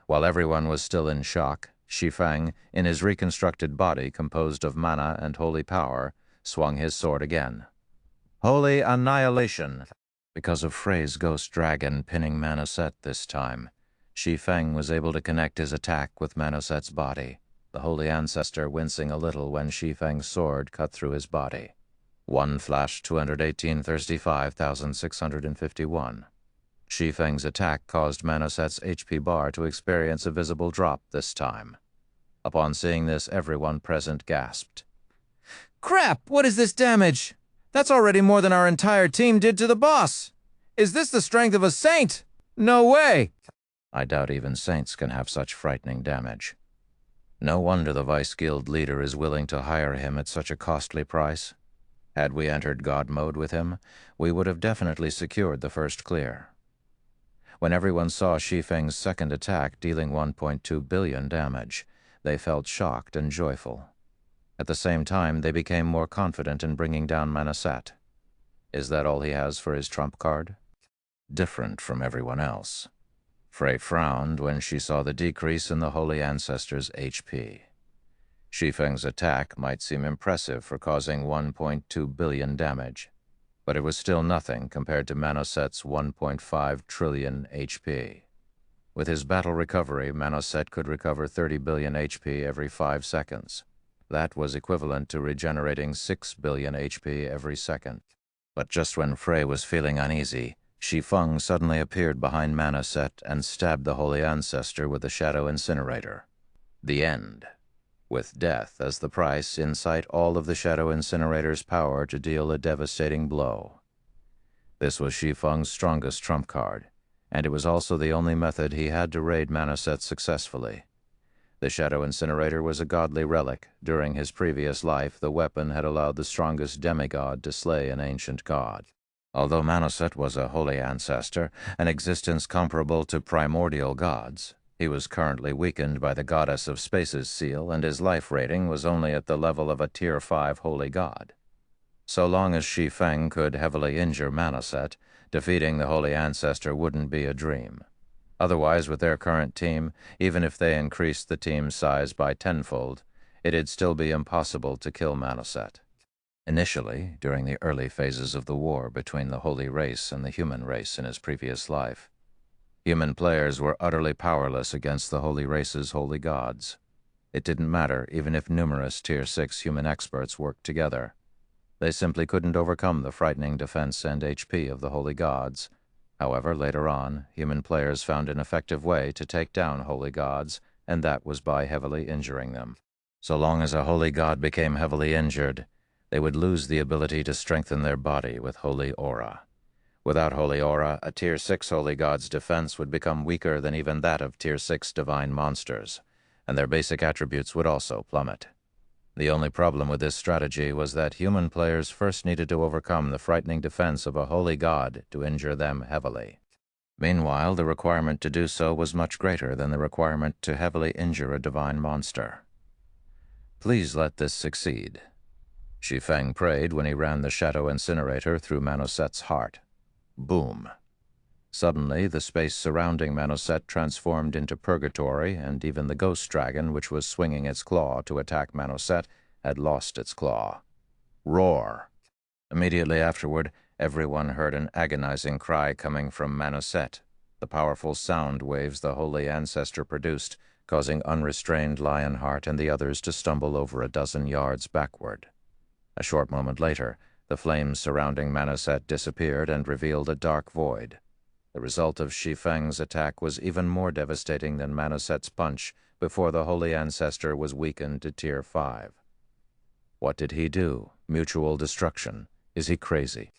While everyone was still in shock, Shi Feng, in his reconstructed body composed of mana and holy power, swung his sword again. Holy annihilation! Because of Frey's ghost dragon pinning Manoset this time, Shi Feng was able to connect his attack with Manoset's body, the Holy Ancestor wincing a little when Shi Feng's sword cut through his body. 1 flash 218,35,651. Shi Feng's attack caused Manoset's HP bar to experience a visible drop this time. Upon seeing this, everyone present gasped. Crap! What is this damage? That's already more than our entire team did to the boss! Is this the strength of a saint? No way! I doubt even saints can have such frightening damage. No wonder the Vice Guild leader is willing to hire him at such a costly price. Had we entered God mode with him, we would have definitely secured the first clear. When everyone saw Shi Feng's second attack dealing 1.2 billion damage, they felt shocked and joyful. At the same time, they became more confident in bringing down Manoset. Is that all he has for his trump card? Different from everyone else. Frey frowned when she saw the decrease in the Holy Ancestor's HP. Shi Feng's attack might seem impressive for causing 1.2 billion damage, but it was still nothing compared to Manoset's 1.5 trillion HP. With his battle recovery, Manoset could recover 30 billion HP every 5 seconds. That was equivalent to regenerating 6 billion HP every second. But just when Frey was feeling uneasy, Shi Feng suddenly appeared behind Manoset and stabbed the Holy Ancestor with the Shadow Incinerator. The end. With death as the price, incite all of the Shadow Incinerator's power to deal a devastating blow. This was Shi Feng's strongest trump card, and it was also the only method he had to raid Manoset successfully. The Shadow Incinerator was a godly relic. During his previous life, the weapon had allowed the strongest demigod to slay an ancient god. Although Manoset was a Holy Ancestor, an existence comparable to primordial gods, he was currently weakened by the Goddess of Space's seal, and his life rating was only at the level of a Tier 5 holy god. So long as Shi Feng could heavily injure Manoset, defeating the Holy Ancestor wouldn't be a dream. Otherwise, with their current team, even if they increased the team's size by tenfold, it'd still be impossible to kill Manoset. Initially, during the early phases of the war between the Holy Race and the human race in his previous life, human players were utterly powerless against the Holy Race's holy gods. It didn't matter even if numerous Tier 6 human experts worked together. They simply couldn't overcome the frightening defense and HP of the holy gods. However, later on, human players found an effective way to take down holy gods, and that was by heavily injuring them. So long as a holy god became heavily injured, they would lose the ability to strengthen their body with holy aura. Without holy aura, a Tier 6 holy god's defense would become weaker than even that of Tier 6 divine monsters, and their basic attributes would also plummet. The only problem with this strategy was that human players first needed to overcome the frightening defense of a holy god to injure them heavily. Meanwhile, the requirement to do so was much greater than the requirement to heavily injure a divine monster. Please let this succeed. Shi Feng prayed when he ran the shadow incinerator through Manoset's heart. Boom. Suddenly, the space surrounding Manoset transformed into purgatory, and even the ghost dragon, which was swinging its claw to attack Manoset, had lost its claw. Roar! Immediately afterward, everyone heard an agonizing cry coming from Manoset, the powerful sound waves the holy ancestor produced, causing unrestrained Lionheart and the others to stumble over a dozen yards backward. A short moment later, the flames surrounding Manoset disappeared and revealed a dark void. The result of Shi Feng's attack was even more devastating than Manoset's punch before the holy ancestor was weakened to Tier 5. What did he do? Mutual destruction. Is he crazy?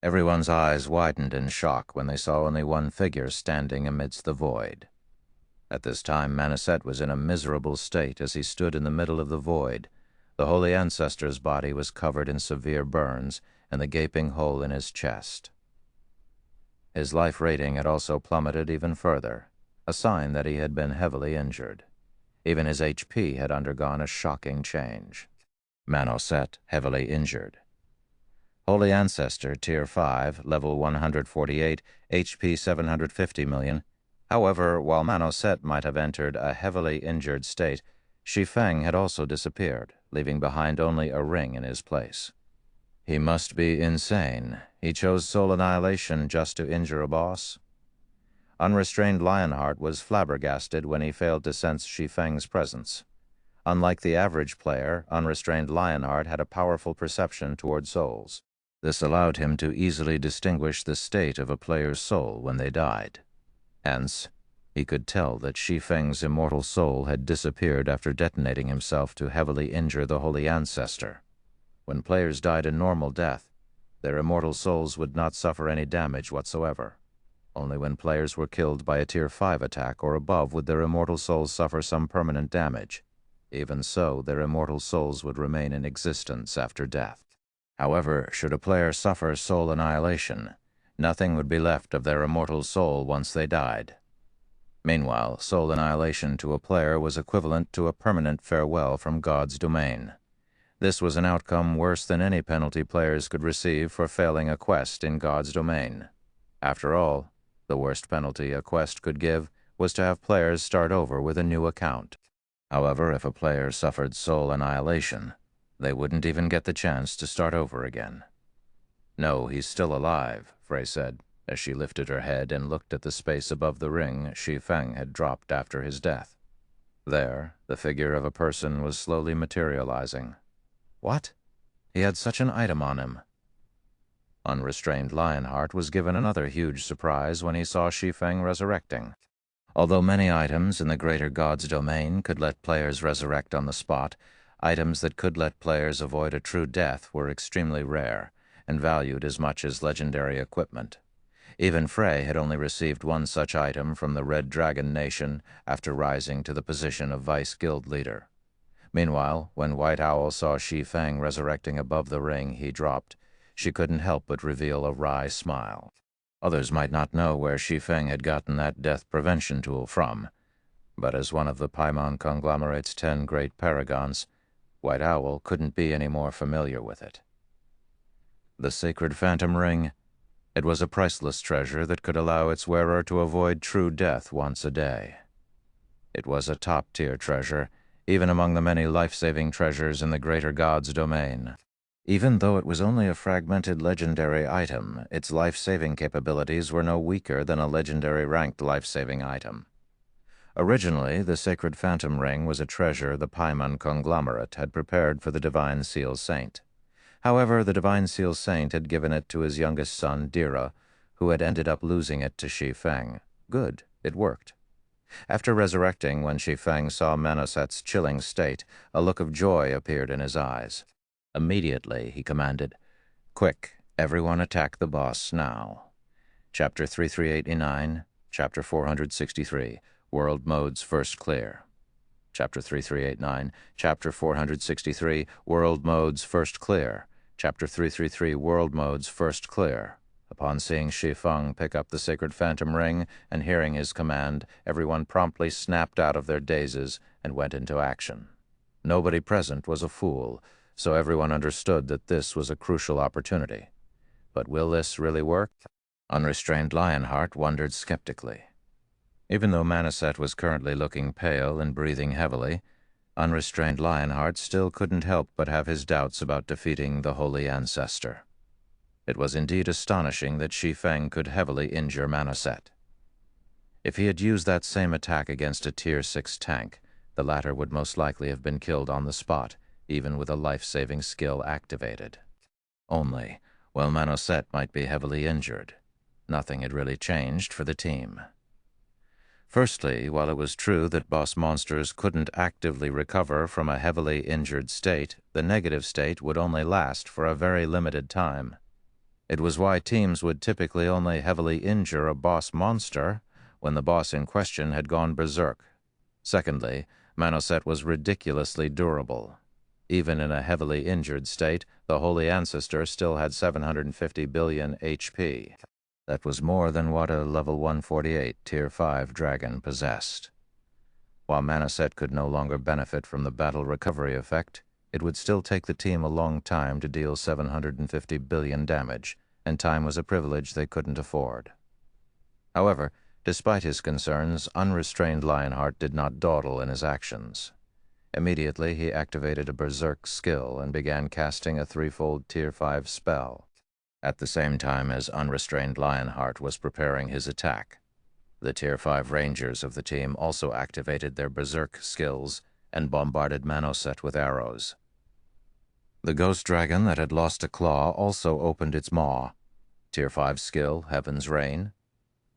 Everyone's eyes widened in shock when they saw only one figure standing amidst the void. At this time, Manoset was in a miserable state as he stood in the middle of the void. The holy ancestor's body was covered in severe burns and the gaping hole in his chest. His life rating had also plummeted even further, a sign that he had been heavily injured. Even his HP had undergone a shocking change. Manoset, heavily injured. Holy Ancestor, Tier 5, Level 148, HP 750 million. However, while Manoset might have entered a heavily injured state, Shi Feng had also disappeared, leaving behind only a ring in his place. He must be insane. He chose soul annihilation just to injure a boss. Unrestrained Lionheart was flabbergasted when he failed to sense Shi Feng's presence. Unlike the average player, unrestrained Lionheart had a powerful perception toward souls. This allowed him to easily distinguish the state of a player's soul when they died. Hence, he could tell that Shi Feng's immortal soul had disappeared after detonating himself to heavily injure the Holy Ancestor. When players died a normal death, their immortal souls would not suffer any damage whatsoever. Only when players were killed by a Tier 5 attack or above would their immortal souls suffer some permanent damage. Even so, their immortal souls would remain in existence after death. However, should a player suffer soul annihilation, nothing would be left of their immortal soul once they died. Meanwhile, soul annihilation to a player was equivalent to a permanent farewell from God's domain. This was an outcome worse than any penalty players could receive for failing a quest in God's domain. After all, the worst penalty a quest could give was to have players start over with a new account. However, if a player suffered soul annihilation, they wouldn't even get the chance to start over again. "No, he's still alive," Frey said, as she lifted her head and looked at the space above the ring Shi Feng had dropped after his death. There, the figure of a person was slowly materializing. What? He had such an item on him. Unrestrained Lionheart was given another huge surprise when he saw Shi Feng resurrecting. Although many items in the greater God's domain could let players resurrect on the spot, items that could let players avoid a true death were extremely rare and valued as much as legendary equipment. Even Frey had only received one such item from the Red Dragon Nation after rising to the position of Vice Guild Leader. Meanwhile, when White Owl saw Shi Feng resurrecting above the ring he dropped, she couldn't help but reveal a wry smile. Others might not know where Shi Feng had gotten that death prevention tool from, but as one of the Paimon Conglomerate's 10 great paragons, White Owl couldn't be any more familiar with it. The sacred phantom ring. It was a priceless treasure that could allow its wearer to avoid true death once a day. It was a top-tier treasure, even among the many life-saving treasures in the greater God's domain. Even though it was only a fragmented legendary item, its life-saving capabilities were no weaker than a legendary ranked life-saving item. Originally, the Sacred Phantom Ring was a treasure the Paimon Conglomerate had prepared for the Divine Seal Saint. However, the Divine Seal Saint had given it to his youngest son, Dira, who had ended up losing it to Shi Feng. Good, it worked. After resurrecting, when Shi Feng saw Manoset's chilling state, a look of joy appeared in his eyes. Immediately, he commanded, "Quick, everyone attack the boss now." Chapter 3389, Chapter 463, World Modes First Clear. Chapter 3389, Chapter 463, World Modes First Clear, Chapter 333, World Modes First Clear. Upon seeing Shi Feng pick up the sacred phantom ring and hearing his command, everyone promptly snapped out of their dazes and went into action. Nobody present was a fool, so everyone understood that this was a crucial opportunity. But will this really work? Unrestrained Lionheart wondered skeptically. Even though Manaset was currently looking pale and breathing heavily, unrestrained Lionheart still couldn't help but have his doubts about defeating the Holy Ancestor. It was indeed astonishing that Shi Feng could heavily injure Manaset. If he had used that same attack against a Tier 6 tank, the latter would most likely have been killed on the spot, even with a life-saving skill activated. Only, while Manaset might be heavily injured, nothing had really changed for the team. Firstly, while it was true that boss monsters couldn't actively recover from a heavily injured state, the negative state would only last for a very limited time. It was why teams would typically only heavily injure a boss monster when the boss in question had gone berserk. Secondly, Manaset was ridiculously durable. Even in a heavily injured state, the Holy Ancestor still had 750 billion HP. That was more than what a level 148 Tier 5 dragon possessed. While Manaset could no longer benefit from the battle recovery effect, it would still take the team a long time to deal 750 billion damage, and time was a privilege they couldn't afford. However, despite his concerns, unrestrained Lionheart did not dawdle in his actions. Immediately, he activated a berserk skill and began casting a threefold Tier 5 spell. At the same time as unrestrained Lionheart was preparing his attack, the Tier 5 Rangers of the team also activated their berserk skills and bombarded Manaset with arrows. The ghost dragon that had lost a claw also opened its maw. Tier 5 skill, Heaven's Rain.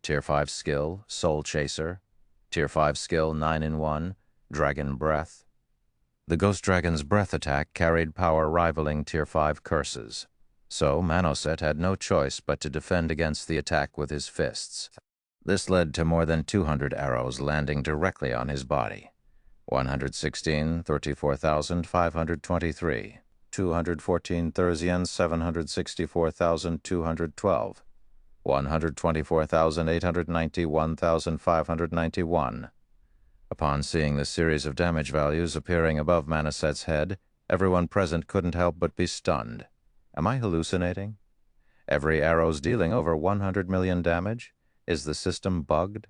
Tier 5 skill, Soul Chaser. Tier 5 skill, 9-in-1, Dragon Breath. The ghost dragon's breath attack carried power rivaling Tier 5 curses. So Manaset had no choice but to defend against the attack with his fists. This led to more than 200 arrows landing directly on his body. 116, 34,523. 214 Thursians, 764,212. 124,890, 1,591. Upon seeing the series of damage values appearing above Manaset's head, everyone present couldn't help but be stunned. Am I hallucinating? Every arrow's dealing over 100 million damage? Is the system bugged?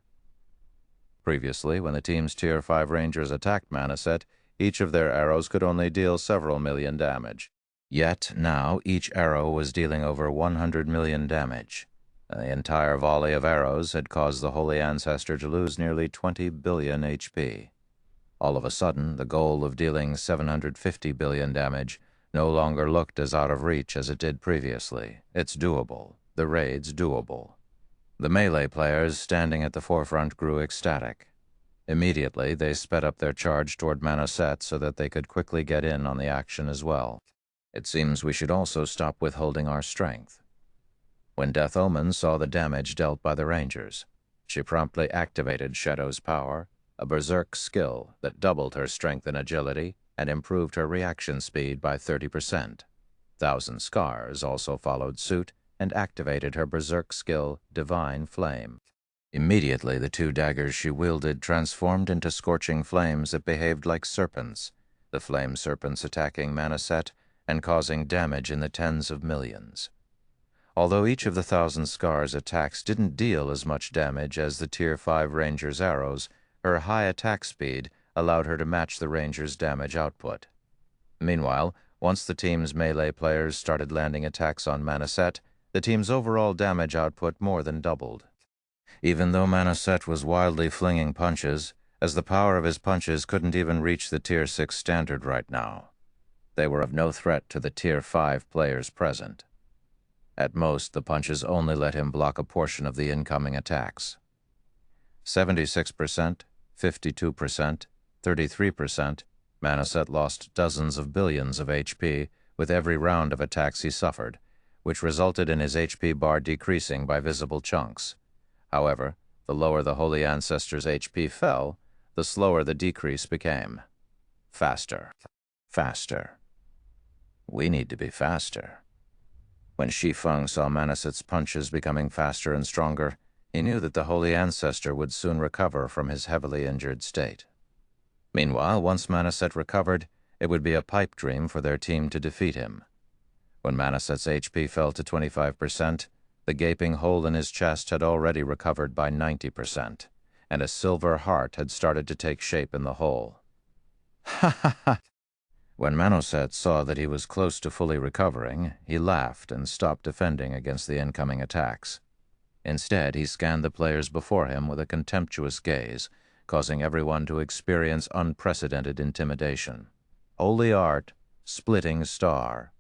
Previously, when the team's Tier 5 Rangers attacked Manaset, each of their arrows could only deal several million damage. Yet now each arrow was dealing over 100 million damage. The entire volley of arrows had caused the Holy Ancestor to lose nearly 20 billion HP. All of a sudden, the goal of dealing 750 billion damage no longer looked as out of reach as it did previously. It's doable. The raid's doable. The melee players standing at the forefront grew ecstatic. Immediately, they sped up their charge toward Manaset so that they could quickly get in on the action as well. It seems we should also stop withholding our strength. When Death Omen saw the damage dealt by the Rangers, she promptly activated Shadow's power, a berserk skill that doubled her strength and agility and improved her reaction speed by 30%. Thousand Scars also followed suit and activated her berserk skill, Divine Flame. Immediately, the two daggers she wielded transformed into scorching flames that behaved like serpents, the flame serpents attacking Manaset and causing damage in the tens of millions. Although each of the Thousand Scars attacks didn't deal as much damage as the Tier 5 Ranger's arrows, her high attack speed allowed her to match the Ranger's damage output. Meanwhile, once the team's melee players started landing attacks on Manaset, the team's overall damage output more than doubled. Even though Manaset was wildly flinging punches, as the power of his punches couldn't even reach the Tier 6 standard right now. They were of no threat to the Tier 5 players present. At most, the punches only let him block a portion of the incoming attacks. 76%, 52%, 33%, Manaset lost dozens of billions of HP with every round of attacks he suffered, which resulted in his HP bar decreasing by visible chunks. However, the lower the Holy Ancestor's HP fell, the slower the decrease became. Faster. Faster. We need to be faster. When Shi Feng saw Manaset's punches becoming faster and stronger, he knew that the Holy Ancestor would soon recover from his heavily injured state. Meanwhile, once Manaset recovered, it would be a pipe dream for their team to defeat him. When Manaset's HP fell to 25%, the gaping hole in his chest had already recovered by 90%, and a silver heart had started to take shape in the hole. Ha ha ha! When Manaset saw that he was close to fully recovering, he laughed and stopped defending against the incoming attacks. Instead, he scanned the players before him with a contemptuous gaze, causing everyone to experience unprecedented intimidation. Holy art, splitting star.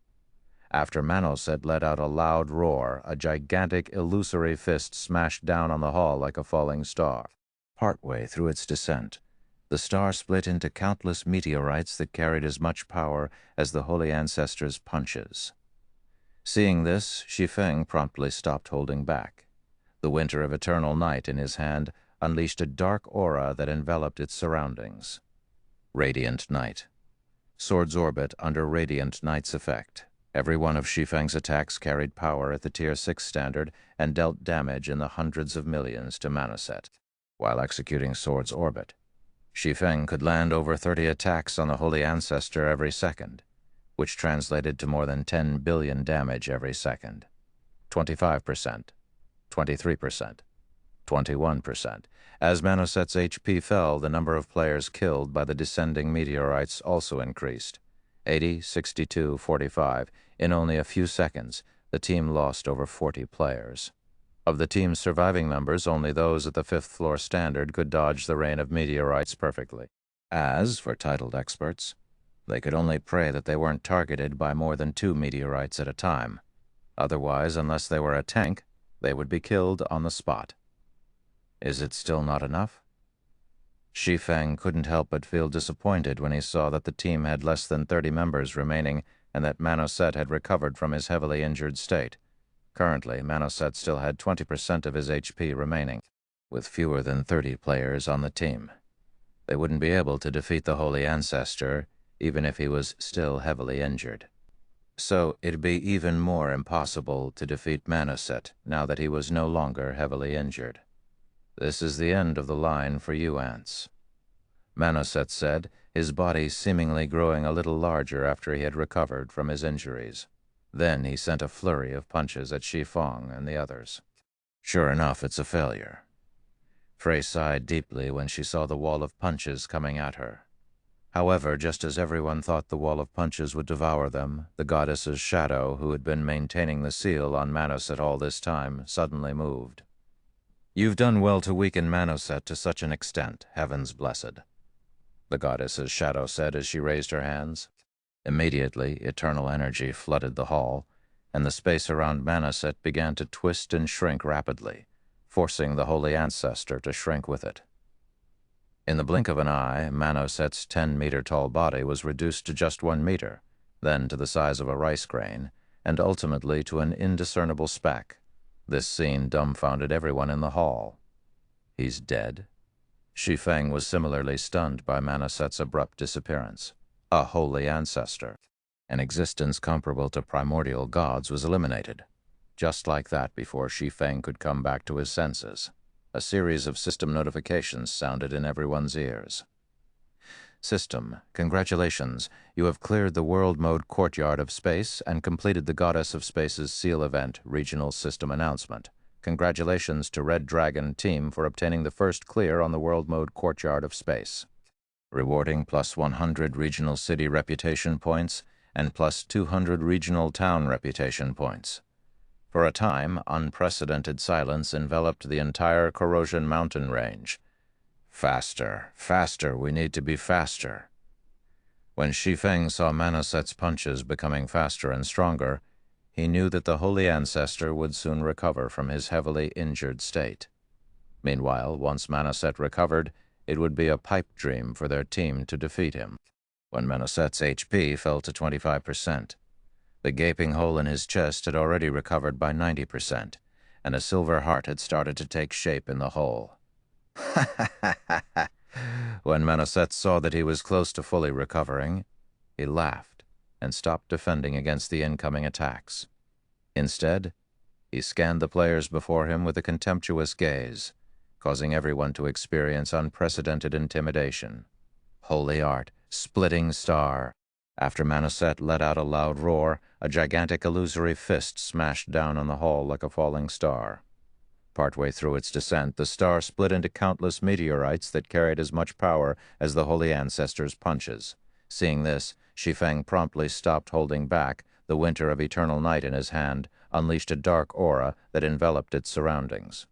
After Manaset let out a loud roar, a gigantic illusory fist smashed down on the hall like a falling star. Partway through its descent, the star split into countless meteorites that carried as much power as the Holy Ancestor's punches. Seeing this, Shi Feng promptly stopped holding back. The winter of eternal night in his hand unleashed a dark aura that enveloped its surroundings. Radiant night. Sword's orbit under Radiant Night's effect. Every one of Shi Feng's attacks carried power at the Tier 6 standard and dealt damage in the hundreds of millions to Manaset. While executing Sword's orbit, Shi Feng could land over 30 attacks on the Holy Ancestor every second, which translated to more than 10 billion damage every second. 25%, 23%, 21%. As Manaset's HP fell, the number of players killed by the descending meteorites also increased. 80, 62, 45. In only a few seconds, the team lost over 40 players. Of the team's surviving members, only those at the 5th floor standard could dodge the rain of meteorites perfectly. As for titled experts, they could only pray that they weren't targeted by more than 2 meteorites at a time. Otherwise, unless they were a tank, they would be killed on the spot. Is it still not enough? Shi Feng couldn't help but feel disappointed when he saw that the team had less than 30 members remaining and that Manaset had recovered from his heavily injured state. Currently, Manaset still had 20% of his HP remaining, with fewer than 30 players on the team. They wouldn't be able to defeat the Holy Ancestor, even if he was still heavily injured. So it'd be even more impossible to defeat Manaset now that he was no longer heavily injured. This is the end of the line for you, ants, Manaset said, his body seemingly growing a little larger after he had recovered from his injuries. Then he sent a flurry of punches at Shi Feng and the others. Sure enough, it's a failure. Frey sighed deeply when she saw the wall of punches coming at her. However, just as everyone thought the wall of punches would devour them, the goddess's shadow, who had been maintaining the seal on Manaset all this time, suddenly moved. You've done well to weaken Manaset to such an extent, heavens blessed, the goddess's shadow said as she raised her hands. Immediately, eternal energy flooded the hall, and the space around Manaset began to twist and shrink rapidly, forcing the Holy Ancestor to shrink with it. In the blink of an eye, Manaset's 10-meter-tall body was reduced to just 1 meter, then to the size of a rice grain, and ultimately to an indiscernible speck. This scene dumbfounded everyone in the hall. He's dead? Shi Feng was similarly stunned by Manaset's abrupt disappearance. A Holy Ancestor, an existence comparable to primordial gods, was eliminated. Just like that, before Shi Feng could come back to his senses, a series of system notifications sounded in everyone's ears. System, congratulations. You have cleared the World Mode Courtyard of Space and completed the Goddess of Space's Seal Event Regional System Announcement. Congratulations to Red Dragon Team for obtaining the first clear on the World Mode Courtyard of Space. Rewarding plus 100 Regional City Reputation Points and plus 200 Regional Town Reputation Points. For a time, unprecedented silence enveloped the entire Corrosion Mountain Range. Faster, faster, we need to be faster. When Shi Feng saw Manaset's punches becoming faster and stronger, he knew that the Holy Ancestor would soon recover from his heavily injured state. Meanwhile, once Manaset recovered, it would be a pipe dream for their team to defeat him. When Manaset's HP fell to 25%, the gaping hole in his chest had already recovered by 90%, and a silver heart had started to take shape in the hole. When Manaset saw that he was close to fully recovering, he laughed and stopped defending against the incoming attacks. Instead, he scanned the players before him with a contemptuous gaze, causing everyone to experience unprecedented intimidation. Holy art, splitting star. After Manaset let out a loud roar, a gigantic illusory fist smashed down on the hall like a falling star. Partway through its descent, the star split into countless meteorites that carried as much power as the Holy Ancestors' punches. Seeing this, Shi Feng promptly stopped holding back. The winter of eternal night in his hand unleashed a dark aura that enveloped its surroundings.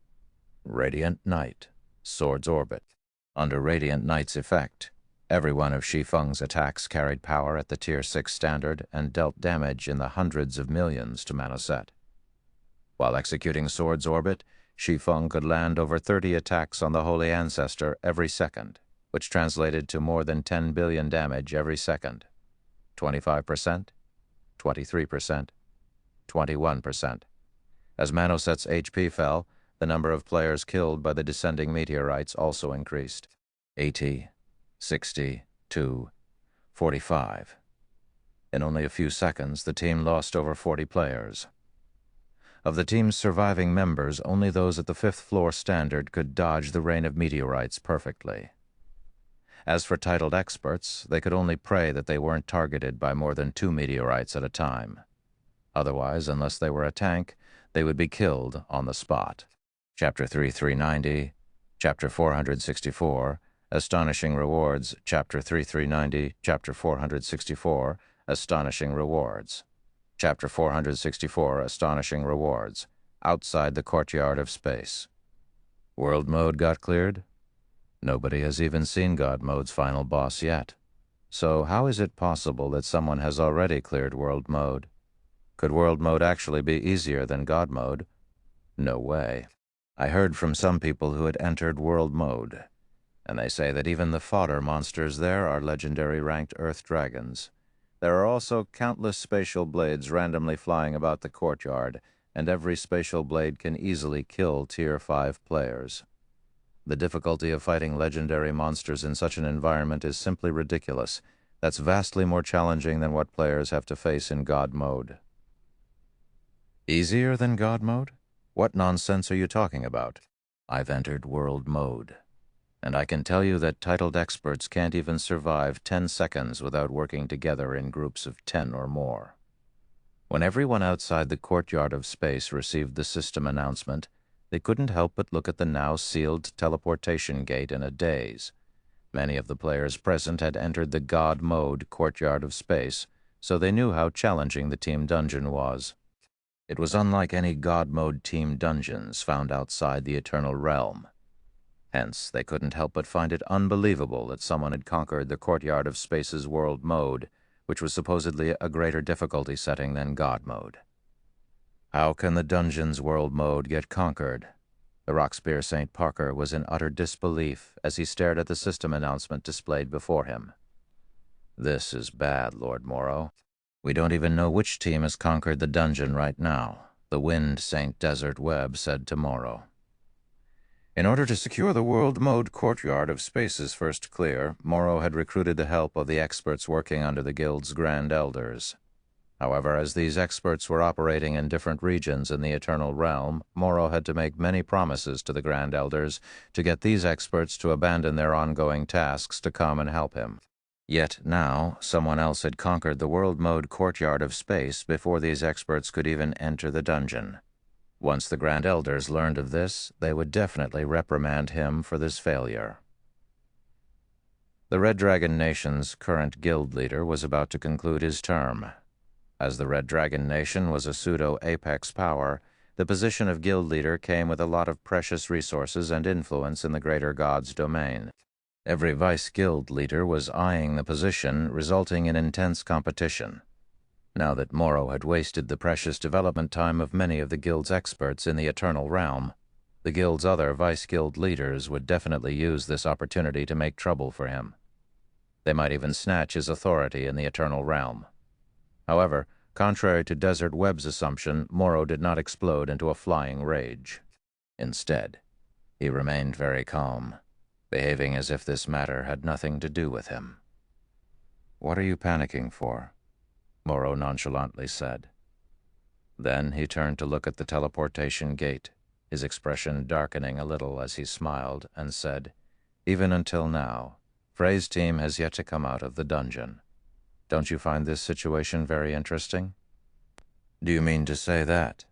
Radiant Night, Sword's Orbit. Under Radiant Night's effect, every one of Shi Feng's attacks carried power at the Tier 6 standard and dealt damage in the hundreds of millions to Manaset. While executing Sword's Orbit, Shi Feng could land over 30 attacks on the Holy Ancestor every second, which translated to more than 10 billion damage every second. 25%, 23%, 21%. As Manaset's HP fell, the number of players killed by the descending meteorites also increased. 80, 60, 45. In only a few seconds, the team lost over 40 players. Of the team's surviving members, only those at the 5th floor standard could dodge the rain of meteorites perfectly. As for titled experts, they could only pray that they weren't targeted by more than 2 meteorites at a time. Otherwise, unless they were a tank, they would be killed on the spot. Chapter 3390, Chapter 464, Astonishing Rewards, Chapter 3390, Chapter 464, Astonishing Rewards. Chapter 464, Astonishing Rewards, Outside the Courtyard of Space. World Mode got cleared? Nobody has even seen God Mode's final boss yet. So how is it possible that someone has already cleared World Mode? Could World Mode actually be easier than God Mode? No way. I heard from some people who had entered World Mode, and they say that even the fodder monsters there are legendary ranked Earth dragons. There are also countless spatial blades randomly flying about the courtyard, and every spatial blade can easily kill Tier 5 players. The difficulty of fighting legendary monsters in such an environment is simply ridiculous. That's vastly more challenging than what players have to face in God Mode. Easier than God Mode? What nonsense are you talking about? I've entered World Mode, and I can tell you that titled experts can't even survive 10 seconds without working together in groups of 10 or more. When everyone outside the courtyard of space received the system announcement, they couldn't help but look at the now sealed teleportation gate in a daze. Many of the players present had entered the God Mode courtyard of space, so they knew how challenging the team dungeon was. It was unlike any God Mode team dungeons found outside the Eternal Realm. Hence, they couldn't help but find it unbelievable that someone had conquered the Courtyard of Space's World Mode, which was supposedly a greater difficulty setting than God Mode. How can the dungeon's World Mode get conquered? The Rockspear St. Parker was in utter disbelief as he stared at the system announcement displayed before him. This is bad, Lord Morrow. We don't even know which team has conquered the dungeon right now, the Wind St. Desert Web said to Morrow. In order to secure the World Mode Courtyard of Space's first clear, Morrow had recruited the help of the experts working under the Guild's Grand Elders. However, as these experts were operating in different regions in the Eternal Realm, Morrow had to make many promises to the Grand Elders to get these experts to abandon their ongoing tasks to come and help him. Yet now, someone else had conquered the World Mode Courtyard of Space before these experts could even enter the dungeon. Once the Grand Elders learned of this, they would definitely reprimand him for this failure. The Red Dragon Nation's current guild leader was about to conclude his term. As the Red Dragon Nation was a pseudo-apex power, the position of guild leader came with a lot of precious resources and influence in the greater god's domain. Every vice guild leader was eyeing the position, resulting in intense competition. Now that Morrow had wasted the precious development time of many of the guild's experts in the Eternal Realm, the guild's other vice-guild leaders would definitely use this opportunity to make trouble for him. They might even snatch his authority in the Eternal Realm. However, contrary to Desert Web's assumption, Morrow did not explode into a flying rage. Instead, he remained very calm. behaving as if this matter had nothing to do with him. "What are you panicking for?" Morrow nonchalantly said. Then he turned to look at the teleportation gate, his expression darkening a little as he smiled, and said, "Even until now, Frey's team has yet to come out of the dungeon. Don't you find this situation very interesting?" "Do you mean to say that?"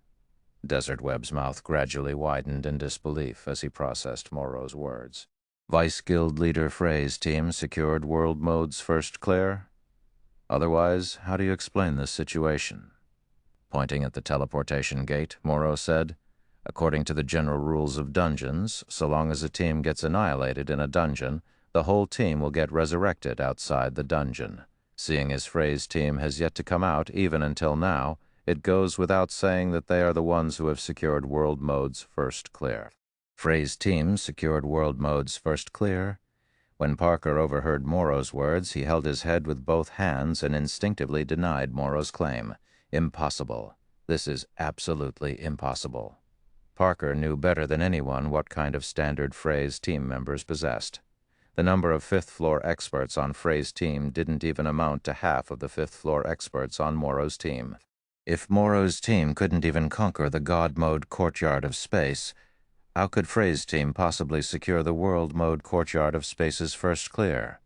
Desert Webb's mouth gradually widened in disbelief as he processed Morrow's words. "Vice Guild leader Frey's team secured World Mode's first clear? Otherwise, how do you explain this situation?" Pointing at the teleportation gate, Morrow said, "According to the general rules of dungeons, so long as a team gets annihilated in a dungeon, the whole team will get resurrected outside the dungeon. Seeing as Frey's team has yet to come out even until now, it goes without saying that they are the ones who have secured World Mode's first clear." Frey's team secured World Mode's first clear? When Parker overheard Morrow's words, he held his head with both hands and instinctively denied Morrow's claim. Impossible. This is absolutely impossible. Parker knew better than anyone what kind of standard Frey's team members possessed. The number of fifth-floor experts on Frey's team didn't even amount to half of the fifth-floor experts on Morrow's team. If Morrow's team couldn't even conquer the God Mode Courtyard of Space, how could Frey's team possibly secure the World Mode Courtyard of Space's first clear?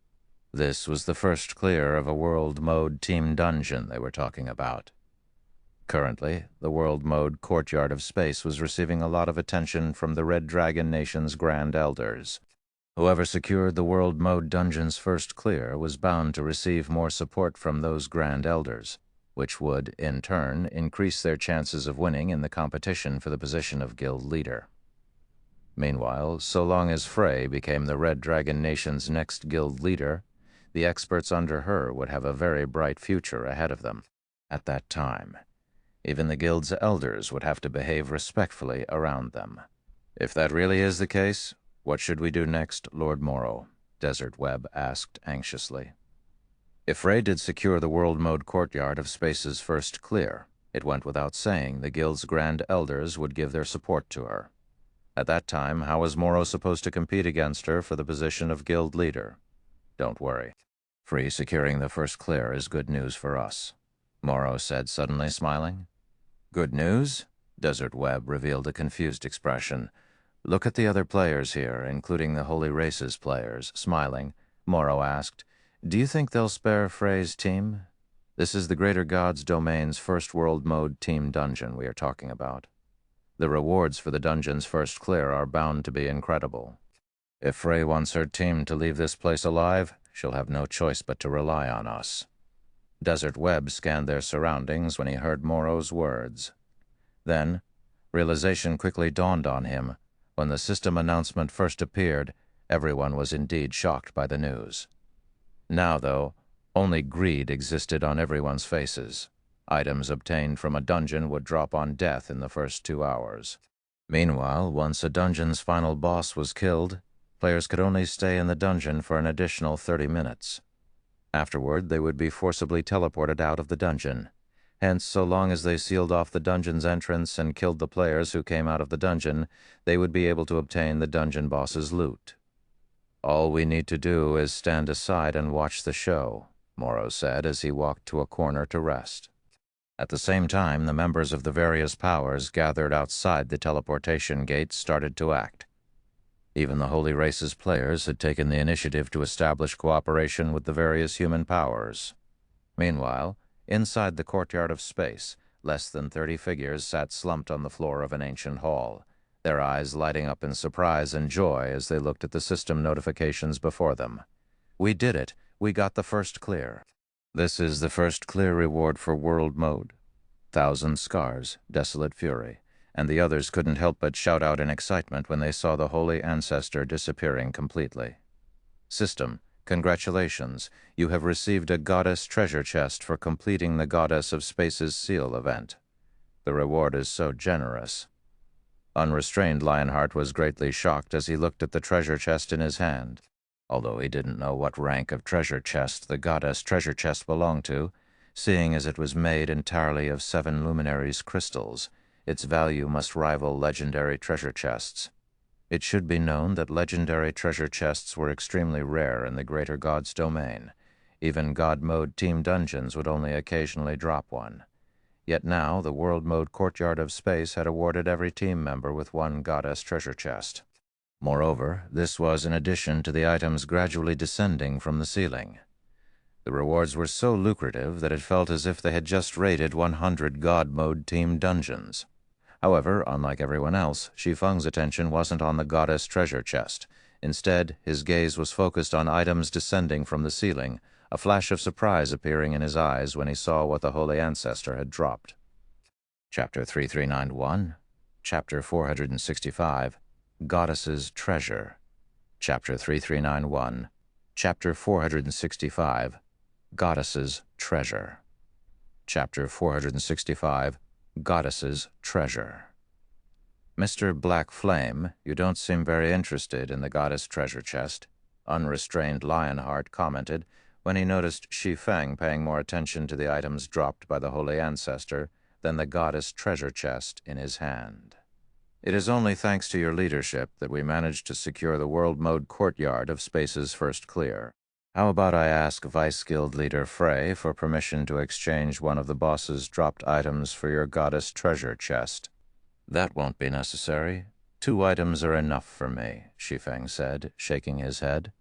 This was the first clear of a World Mode team dungeon they were talking about. Currently, the World Mode Courtyard of Space was receiving a lot of attention from the Red Dragon Nation's Grand Elders. Whoever secured the World Mode dungeon's first clear was bound to receive more support from those Grand Elders, which would, in turn, increase their chances of winning in the competition for the position of guild leader. Meanwhile, so long as Frey became the Red Dragon Nation's next guild leader, the experts under her would have a very bright future ahead of them. At that time, even the guild's elders would have to behave respectfully around them. "If that really is the case, what should we do next, Lord Morrow?" Desert Webb asked anxiously. "If Frey did secure the World Mode Courtyard of Space's first clear, it went without saying the guild's Grand Elders would give their support to her. At that time, how was Morrow supposed to compete against her for the position of guild leader? Don't worry. Frey securing the first clear is good news for us," Morrow said, suddenly smiling. "Good news?" Desert Webb revealed a confused expression. "Look at the other players here, including the Holy Races players." Smiling, Morrow asked, "Do you think they'll spare Frey's team? This is the Greater Gods Domain's first World Mode team dungeon we are talking about. The rewards for the dungeon's first clear are bound to be incredible. If Frey wants her team to leave this place alive, she'll have no choice but to rely on us." Desert Webb scanned their surroundings when he heard Morrow's words. Then, realization quickly dawned on him. When the system announcement first appeared, everyone was indeed shocked by the news. Now, though, only greed existed on everyone's faces. Items obtained from a dungeon would drop on death in the first 2 hours. Meanwhile, once a dungeon's final boss was killed, players could only stay in the dungeon for an additional 30 minutes. Afterward, they would be forcibly teleported out of the dungeon. Hence, so long as they sealed off the dungeon's entrance and killed the players who came out of the dungeon, they would be able to obtain the dungeon boss's loot. "All we need to do is stand aside and watch the show," Morrow said as he walked to a corner to rest. At the same time, the members of the various powers gathered outside the teleportation gate started to act. Even the Holy Race's players had taken the initiative to establish cooperation with the various human powers. Meanwhile, inside the Courtyard of Space, less than 30 figures sat slumped on the floor of an ancient hall, their eyes lighting up in surprise and joy as they looked at the system notifications before them. "We did it! We got the first clear. This is the first clear reward for World Mode. 1,000 scars, Desolate Fury," and the others couldn't help but shout out in excitement when they saw the Holy Ancestor disappearing completely. "System, congratulations. You have received a Goddess treasure chest for completing the Goddess of Space's Seal event. The reward is so generous." Unrestrained Lionheart was greatly shocked as he looked at the treasure chest in his hand. Although he didn't know what rank of treasure chest the Goddess treasure chest belonged to, seeing as it was made entirely of 7 luminaries crystals, its value must rival legendary treasure chests. It should be known that legendary treasure chests were extremely rare in the Greater God's domain. Even God Mode Team Dungeons would only occasionally drop one. Yet now, the World Mode Courtyard of Space had awarded every team member with one Goddess treasure chest. Moreover, this was in addition to the items gradually descending from the ceiling. The rewards were so lucrative that it felt as if they had just raided 100 God Mode Team Dungeons. However, unlike everyone else, Shi Feng's attention wasn't on the Goddess treasure chest. Instead, his gaze was focused on items descending from the ceiling, a flash of surprise appearing in his eyes when he saw what the Holy Ancestor had dropped. Chapter 3391, Chapter 465, Goddess's Treasure. Chapter 3391, Chapter 465, Goddess's Treasure. Chapter 465, Goddess's Treasure. Mr. Black Flame, you don't seem very interested in the Goddess treasure chest, unrestrained Lionheart commented when he noticed Shi Feng paying more attention to the items dropped by the Holy Ancestor than the Goddess treasure chest in his hand. It is only thanks to your leadership that we managed to secure the World Mode Courtyard of Space's first clear. How about I ask Vice Guild Leader Frey for permission to exchange one of the boss's dropped items for your Goddess treasure chest? That won't be necessary. 2 items are enough for me, Shi Feng said, shaking his head.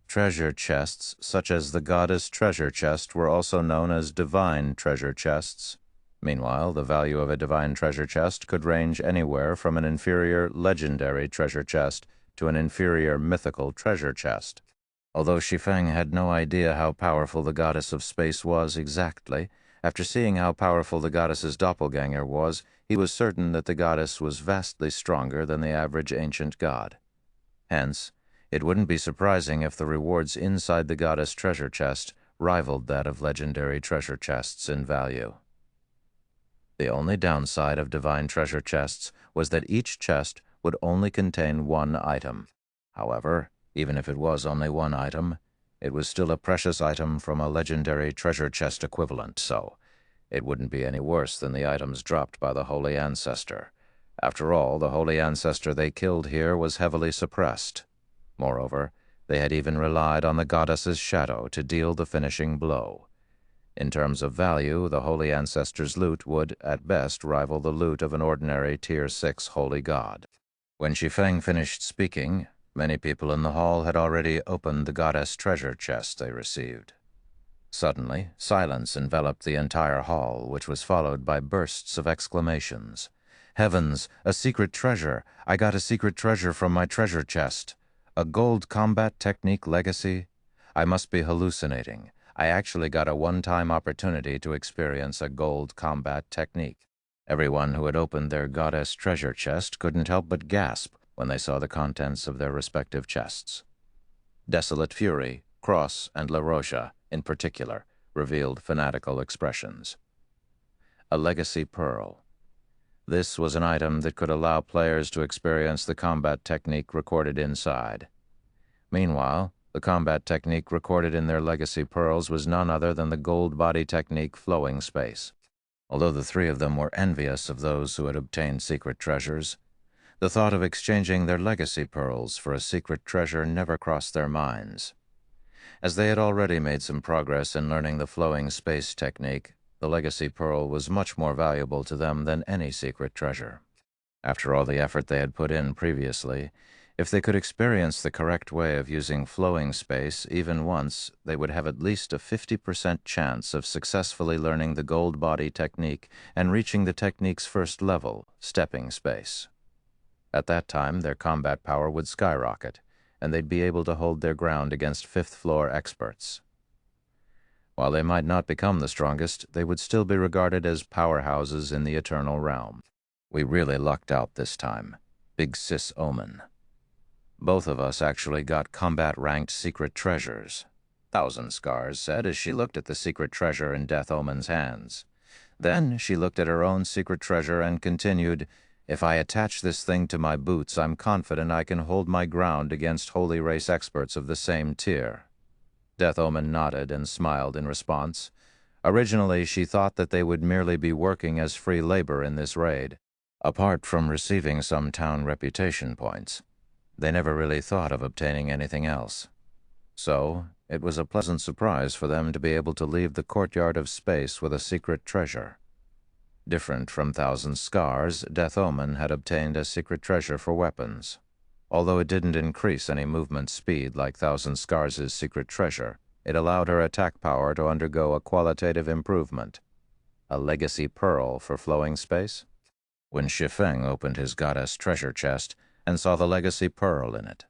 Treasure chests, such as the Goddess treasure chest, were also known as divine treasure chests. Meanwhile, the value of a divine treasure chest could range anywhere from an inferior legendary treasure chest to an inferior mythical treasure chest. Although Shi Feng had no idea how powerful the Goddess of Space was exactly, after seeing how powerful the Goddess's doppelganger was, he was certain that the Goddess was vastly stronger than the average ancient god. Hence, it wouldn't be surprising if the rewards inside the Goddess treasure chest rivaled that of legendary treasure chests in value. The only downside of divine treasure chests was that each chest would only contain 1 item. However, even if it was only 1 item, it was still a precious item from a legendary treasure chest equivalent, so it wouldn't be any worse than the items dropped by the Holy Ancestor. After all, the Holy Ancestor they killed here was heavily suppressed. Moreover, they had even relied on the Goddess's shadow to deal the finishing blow. In terms of value, the Holy Ancestor's loot would, at best, rival the loot of an ordinary Tier 6 Holy God. When Shi Feng finished speaking, many people in the hall had already opened the Goddess treasure chest they received. Suddenly, silence enveloped the entire hall, which was followed by bursts of exclamations. Heavens, a secret treasure! I got a secret treasure from my treasure chest. A gold combat technique legacy? I must be hallucinating. I actually got a one-time opportunity to experience a gold combat technique. Everyone who had opened their Goddess treasure chest couldn't help but gasp when they saw the contents of their respective chests. Desolate Fury, Cross, and La Rocha, in particular, revealed fanatical expressions. A Legacy Pearl. This was an item that could allow players to experience the combat technique recorded inside. Meanwhile, the combat technique recorded in their Legacy Pearls was none other than the gold body technique Flowing Space. Although the 3 of them were envious of those who had obtained secret treasures, the thought of exchanging their Legacy Pearls for a secret treasure never crossed their minds. As they had already made some progress in learning the Flowing Space technique, the Legacy Pearl was much more valuable to them than any secret treasure. After all the effort they had put in previously, if they could experience the correct way of using Flowing Space even once, they would have at least a 50% chance of successfully learning the gold body technique and reaching the technique's first level, Stepping Space. At that time, their combat power would skyrocket, and they'd be able to hold their ground against fifth-floor experts. While they might not become the strongest, they would still be regarded as powerhouses in the Eternal Realm. We really lucked out this time. Big Sis Omen. Both of us actually got combat-ranked secret treasures, Thousand Scars said as she looked at the secret treasure in Death Omen's hands. Then she looked at her own secret treasure and continued, "If I attach this thing to my boots, I'm confident I can hold my ground against Holy Race experts of the same tier." Death Omen nodded and smiled in response. Originally, she thought that they would merely be working as free labor in this raid. Apart from receiving some town reputation points, they never really thought of obtaining anything else. So, it was a pleasant surprise for them to be able to leave the courtyard of space with a secret treasure. Different from Thousand Scars, Death Omen had obtained a secret treasure for weapons. Although it didn't increase any movement speed like Thousand Scars' secret treasure, it allowed her attack power to undergo a qualitative improvement. A legacy pearl for flowing space? When Shi Feng opened his goddess treasure chest and saw the legacy pearl in it,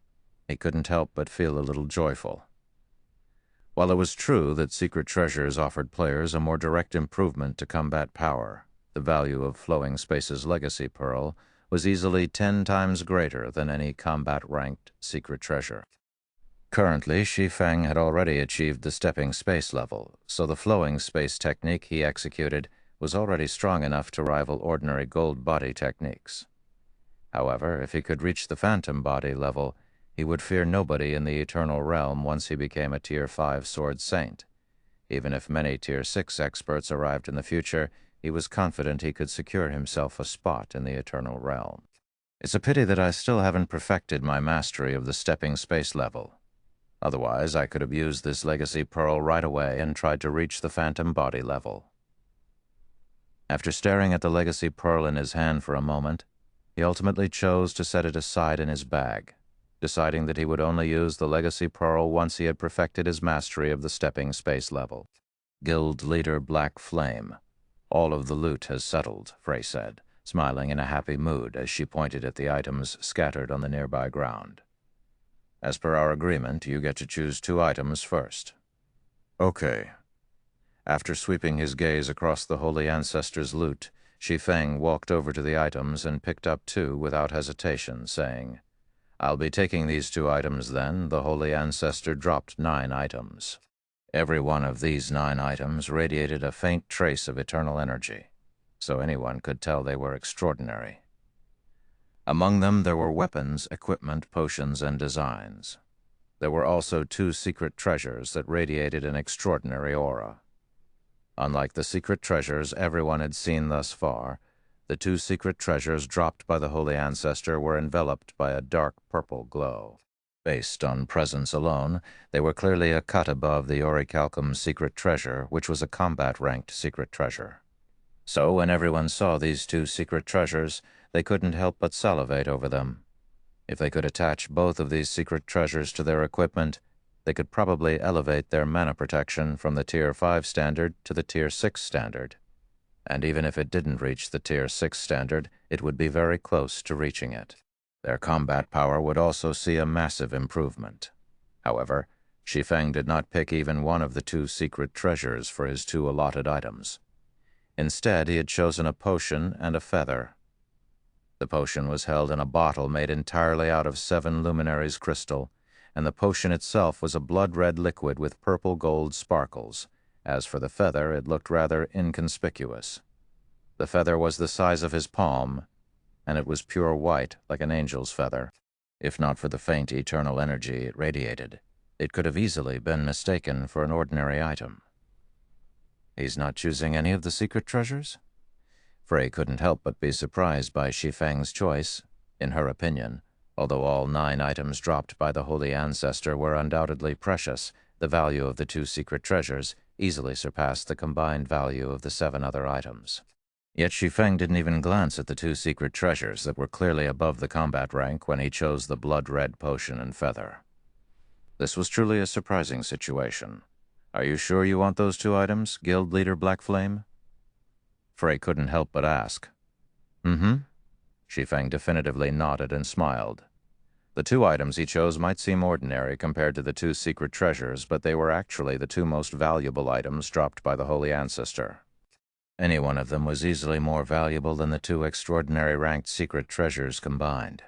he couldn't help but feel a little joyful. While it was true that secret treasures offered players a more direct improvement to combat power, the value of Flowing Space's legacy pearl was easily 10 times greater than any combat-ranked secret treasure. Currently, Shi Feng had already achieved the stepping space level, so the flowing space technique he executed was already strong enough to rival ordinary gold body techniques. However, if he could reach the phantom body level, he would fear nobody in the eternal realm once he became a Tier 5 sword saint. Even if many Tier 6 experts arrived in the future, he was confident he could secure himself a spot in the eternal realm. It's a pity that I still haven't perfected my mastery of the stepping space level. Otherwise, I could have used this legacy pearl right away and tried to reach the phantom body level. After staring at the legacy pearl in his hand for a moment, he ultimately chose to set it aside in his bag, deciding that he would only use the legacy pearl once he had perfected his mastery of the stepping space level. Guild Leader Black Flame. All of the loot has settled, Frey said, smiling in a happy mood as she pointed at the items scattered on the nearby ground. As per our agreement, you get to choose 2 items first. Okay. After sweeping his gaze across the Holy Ancestor's loot, Shi Feng walked over to the items and picked up 2 without hesitation, saying, "I'll be taking these 2 items then." The Holy Ancestor dropped 9 items. Every one of these 9 items radiated a faint trace of eternal energy, so anyone could tell they were extraordinary. Among them there were weapons, equipment, potions, and designs. There were also 2 secret treasures that radiated an extraordinary aura. Unlike the secret treasures everyone had seen thus far, the 2 secret treasures dropped by the Holy Ancestor were enveloped by a dark purple glow. Based on presence alone, they were clearly a cut above the Orichalcum's secret treasure, which was a combat-ranked secret treasure. So when everyone saw these 2 secret treasures, they couldn't help but salivate over them. If they could attach both of these secret treasures to their equipment, they could probably elevate their mana protection from the Tier 5 standard to the Tier 6 standard. And even if it didn't reach the Tier 6 standard, it would be very close to reaching it. Their combat power would also see a massive improvement. However, Shi Feng did not pick even one of the 2 secret treasures for his 2 allotted items. Instead, he had chosen a potion and a feather. The potion was held in a bottle made entirely out of 7 luminaries crystal, and the potion itself was a blood-red liquid with purple-gold sparkles. As for the feather, it looked rather inconspicuous. The feather was the size of his palm, and it was pure white like an angel's feather. If not for the faint eternal energy it radiated, it could have easily been mistaken for an ordinary item. He's not choosing any of the secret treasures? Frey couldn't help but be surprised by Shi Feng's choice. In her opinion, although all 9 items dropped by the Holy Ancestor were undoubtedly precious, the value of the 2 secret treasures easily surpassed the combined value of the 7 other items. Yet Shi Feng didn't even glance at the 2 secret treasures that were clearly above the combat rank when he chose the blood-red potion and feather. This was truly a surprising situation. Are you sure you want those 2 items, Guild Leader Black Flame? Frey couldn't help but ask. Mm-hmm. Shi Feng definitively nodded and smiled. The 2 items he chose might seem ordinary compared to the 2 secret treasures, but they were actually the 2 most valuable items dropped by the Holy Ancestor. Any one of them was easily more valuable than the 2 extraordinary ranked secret treasures combined.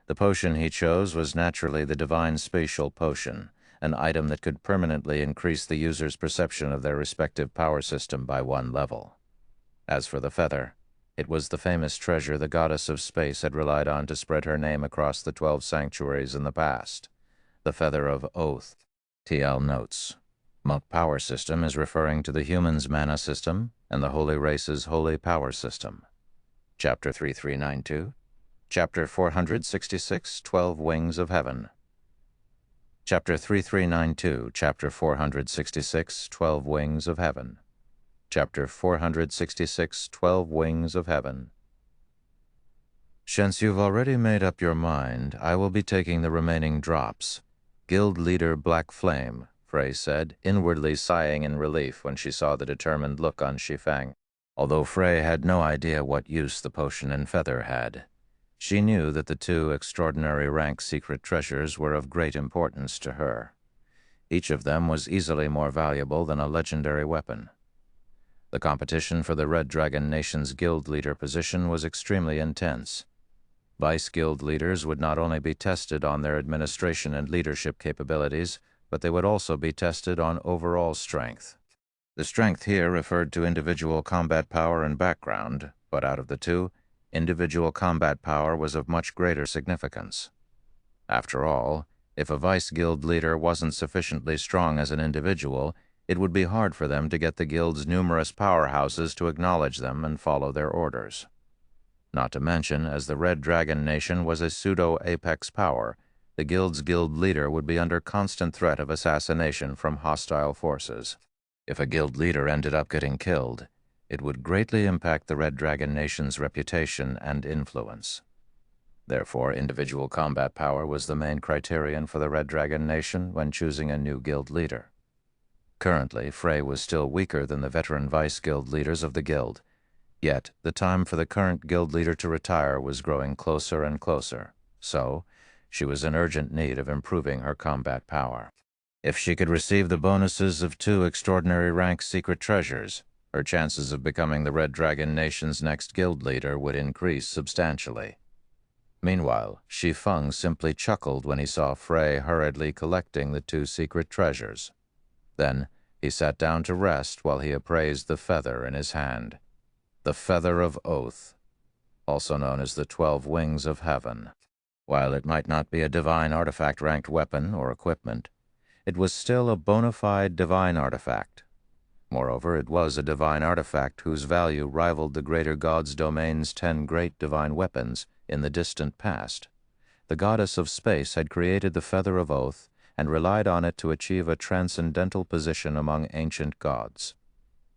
The potion he chose was naturally the Divine Spatial Potion, an item that could permanently increase the user's perception of their respective power system by 1 level. As for the feather, it was the famous treasure the goddess of space had relied on to spread her name across the 12 sanctuaries in the past. The Feather of Oath. TL notes. Monk power system is referring to the human's mana system and the holy race's holy power system. Chapter 3392, Chapter 466, 12 Wings of Heaven. Chapter 3392, Chapter 466, 12 Wings of Heaven. Chapter 466, 12 Wings of Heaven. Since you've already made up your mind, I will be taking the remaining drops. Guild leader Black Flame, Frey said, inwardly sighing in relief when she saw the determined look on Shi Feng. Although Frey had no idea what use the potion and feather had, she knew that the two extraordinary rank secret treasures were of great importance to her. Each of them was easily more valuable than a legendary weapon. The competition for the Red Dragon Nation's guild leader position was extremely intense. Vice guild leaders would not only be tested on their administration and leadership capabilities, but they would also be tested on overall strength. The strength here referred to individual combat power and background, but out of the two, individual combat power was of much greater significance. After all, if a vice guild leader wasn't sufficiently strong as an individual, it would be hard for them to get the guild's numerous powerhouses to acknowledge them and follow their orders. Not to mention, as the Red Dragon Nation was a pseudo-apex power, the guild's guild leader would be under constant threat of assassination from hostile forces. If a guild leader ended up getting killed, it would greatly impact the Red Dragon Nation's reputation and influence. Therefore, individual combat power was the main criterion for the Red Dragon Nation when choosing a new guild leader. Currently, Frey was still weaker than the veteran vice guild leaders of the guild, yet the time for the current guild leader to retire was growing closer and closer, so she was in urgent need of improving her combat power. If she could receive the bonuses of 2 extraordinary rank secret treasures, her chances of becoming the Red Dragon Nation's next guild leader would increase substantially. Meanwhile, Shi Feng simply chuckled when he saw Frey hurriedly collecting the 2 secret treasures. Then he sat down to rest while he appraised the feather in his hand. The Feather of Oath, also known as the 12 Wings of Heaven. While it might not be a divine artifact-ranked weapon or equipment, it was still a bona fide divine artifact. Moreover, it was a divine artifact whose value rivaled the greater god's domain's 10 great divine weapons in the distant past. The goddess of space had created the Feather of Oath and relied on it to achieve a transcendental position among ancient gods.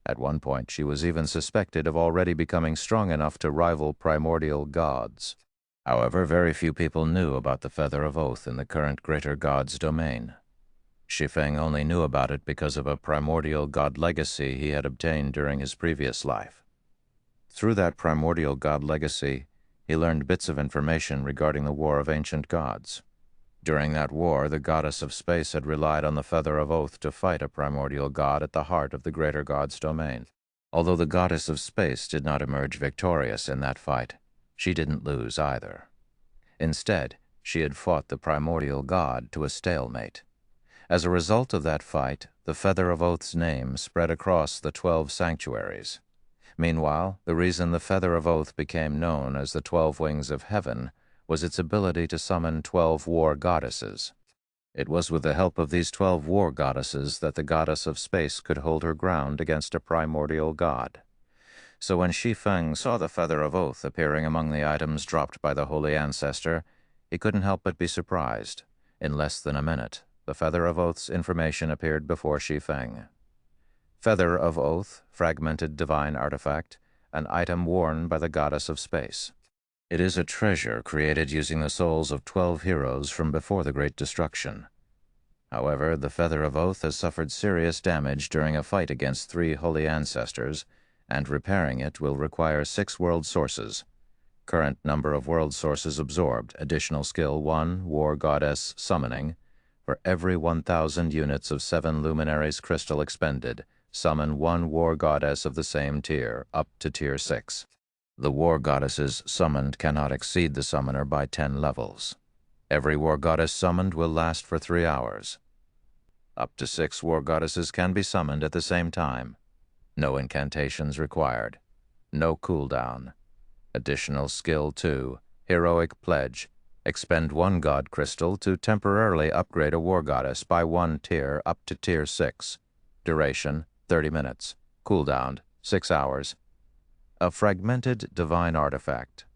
At one point, she was even suspected of already becoming strong enough to rival primordial gods. However, very few people knew about the Feather of Oath in the current greater god's domain. Shi Feng only knew about it because of a primordial god legacy he had obtained during his previous life. Through that primordial god legacy, he learned bits of information regarding the War of Ancient Gods. During that war, the goddess of space had relied on the Feather of Oath to fight a primordial god at the heart of the greater god's domain. Although the goddess of space did not emerge victorious in that fight, she didn't lose either. Instead, she had fought the primordial god to a stalemate. As a result of that fight, the Feather of Oath's name spread across the 12 sanctuaries. Meanwhile, the reason the Feather of Oath became known as the 12 Wings of Heaven was its ability to summon 12 war goddesses. It was with the help of these 12 war goddesses that the goddess of space could hold her ground against a primordial god. So when Shi Feng saw the Feather of Oath appearing among the items dropped by the Holy Ancestor, he couldn't help but be surprised. In less than a minute, the Feather of Oath's information appeared before Shi Feng. Feather of Oath, fragmented divine artifact, an item worn by the goddess of space. It is a treasure created using the souls of 12 heroes from before the Great Destruction. However, the Feather of Oath has suffered serious damage during a fight against 3 Holy Ancestors, and repairing it will require 6 world sources. Current number of world sources absorbed, additional skill 1, War Goddess Summoning. For every 1,000 units of 7 Luminaries crystal expended, summon 1 War Goddess of the same tier, up to Tier 6. The War Goddesses summoned cannot exceed the summoner by 10 levels. Every War Goddess summoned will last for 3 hours. Up to 6 War Goddesses can be summoned at the same time. No incantations required. No cooldown. Additional skill 2, Heroic Pledge. Expend 1 God Crystal to temporarily upgrade a War Goddess by 1 tier up to Tier 6. Duration, 30 minutes. Cooldown, 6 hours. A fragmented divine artifact.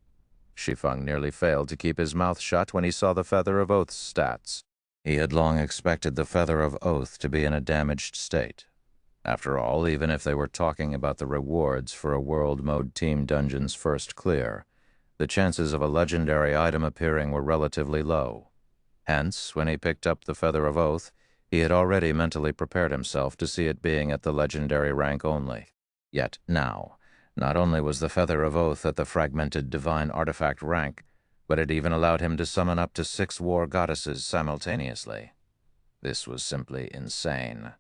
Shi Feng nearly failed to keep his mouth shut when he saw the Feather of Oath's stats. He had long expected the Feather of Oath to be in a damaged state. After all, even if they were talking about the rewards for a World Mode Team Dungeon's first clear, the chances of a legendary item appearing were relatively low. Hence, when he picked up the Feather of Oath, he had already mentally prepared himself to see it being at the legendary rank only. Yet now, not only was the Feather of Oath at the fragmented divine artifact rank, but it even allowed him to summon up to 6 war goddesses simultaneously. This was simply insane.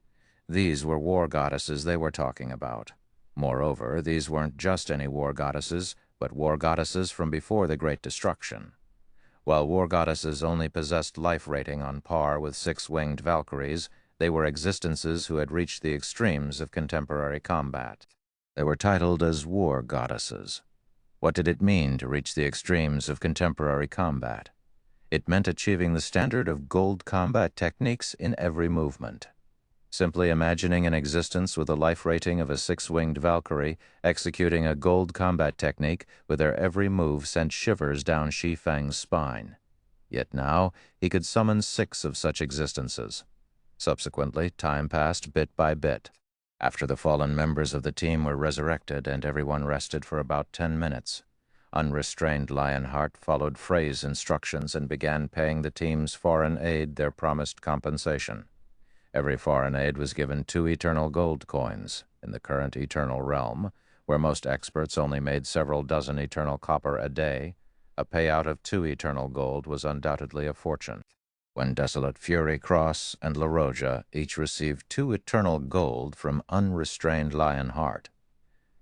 These were war goddesses they were talking about. Moreover, these weren't just any war goddesses, but war goddesses from before the Great Destruction. While war goddesses only possessed life rating on par with 6-winged Valkyries, they were existences who had reached the extremes of contemporary combat. They were titled as war goddesses. What did it mean to reach the extremes of contemporary combat? It meant achieving the standard of gold combat techniques in every movement. Simply imagining an existence with a life rating of a 6-winged Valkyrie executing a gold combat technique with their every move sent shivers down Shi Feng's spine. Yet now he could summon 6 of such existences. Subsequently, time passed bit by bit. After the fallen members of the team were resurrected and everyone rested for about 10 minutes, unrestrained Lionheart followed Frey's instructions and began paying the team's foreign aid their promised compensation. Every foreign aid was given 2 eternal gold coins in the current eternal realm, where most experts only made several dozen eternal copper a day. A payout of 2 eternal gold was undoubtedly a fortune. When Desolate Fury Cross and La Roja each received 2 eternal gold from unrestrained Lionheart,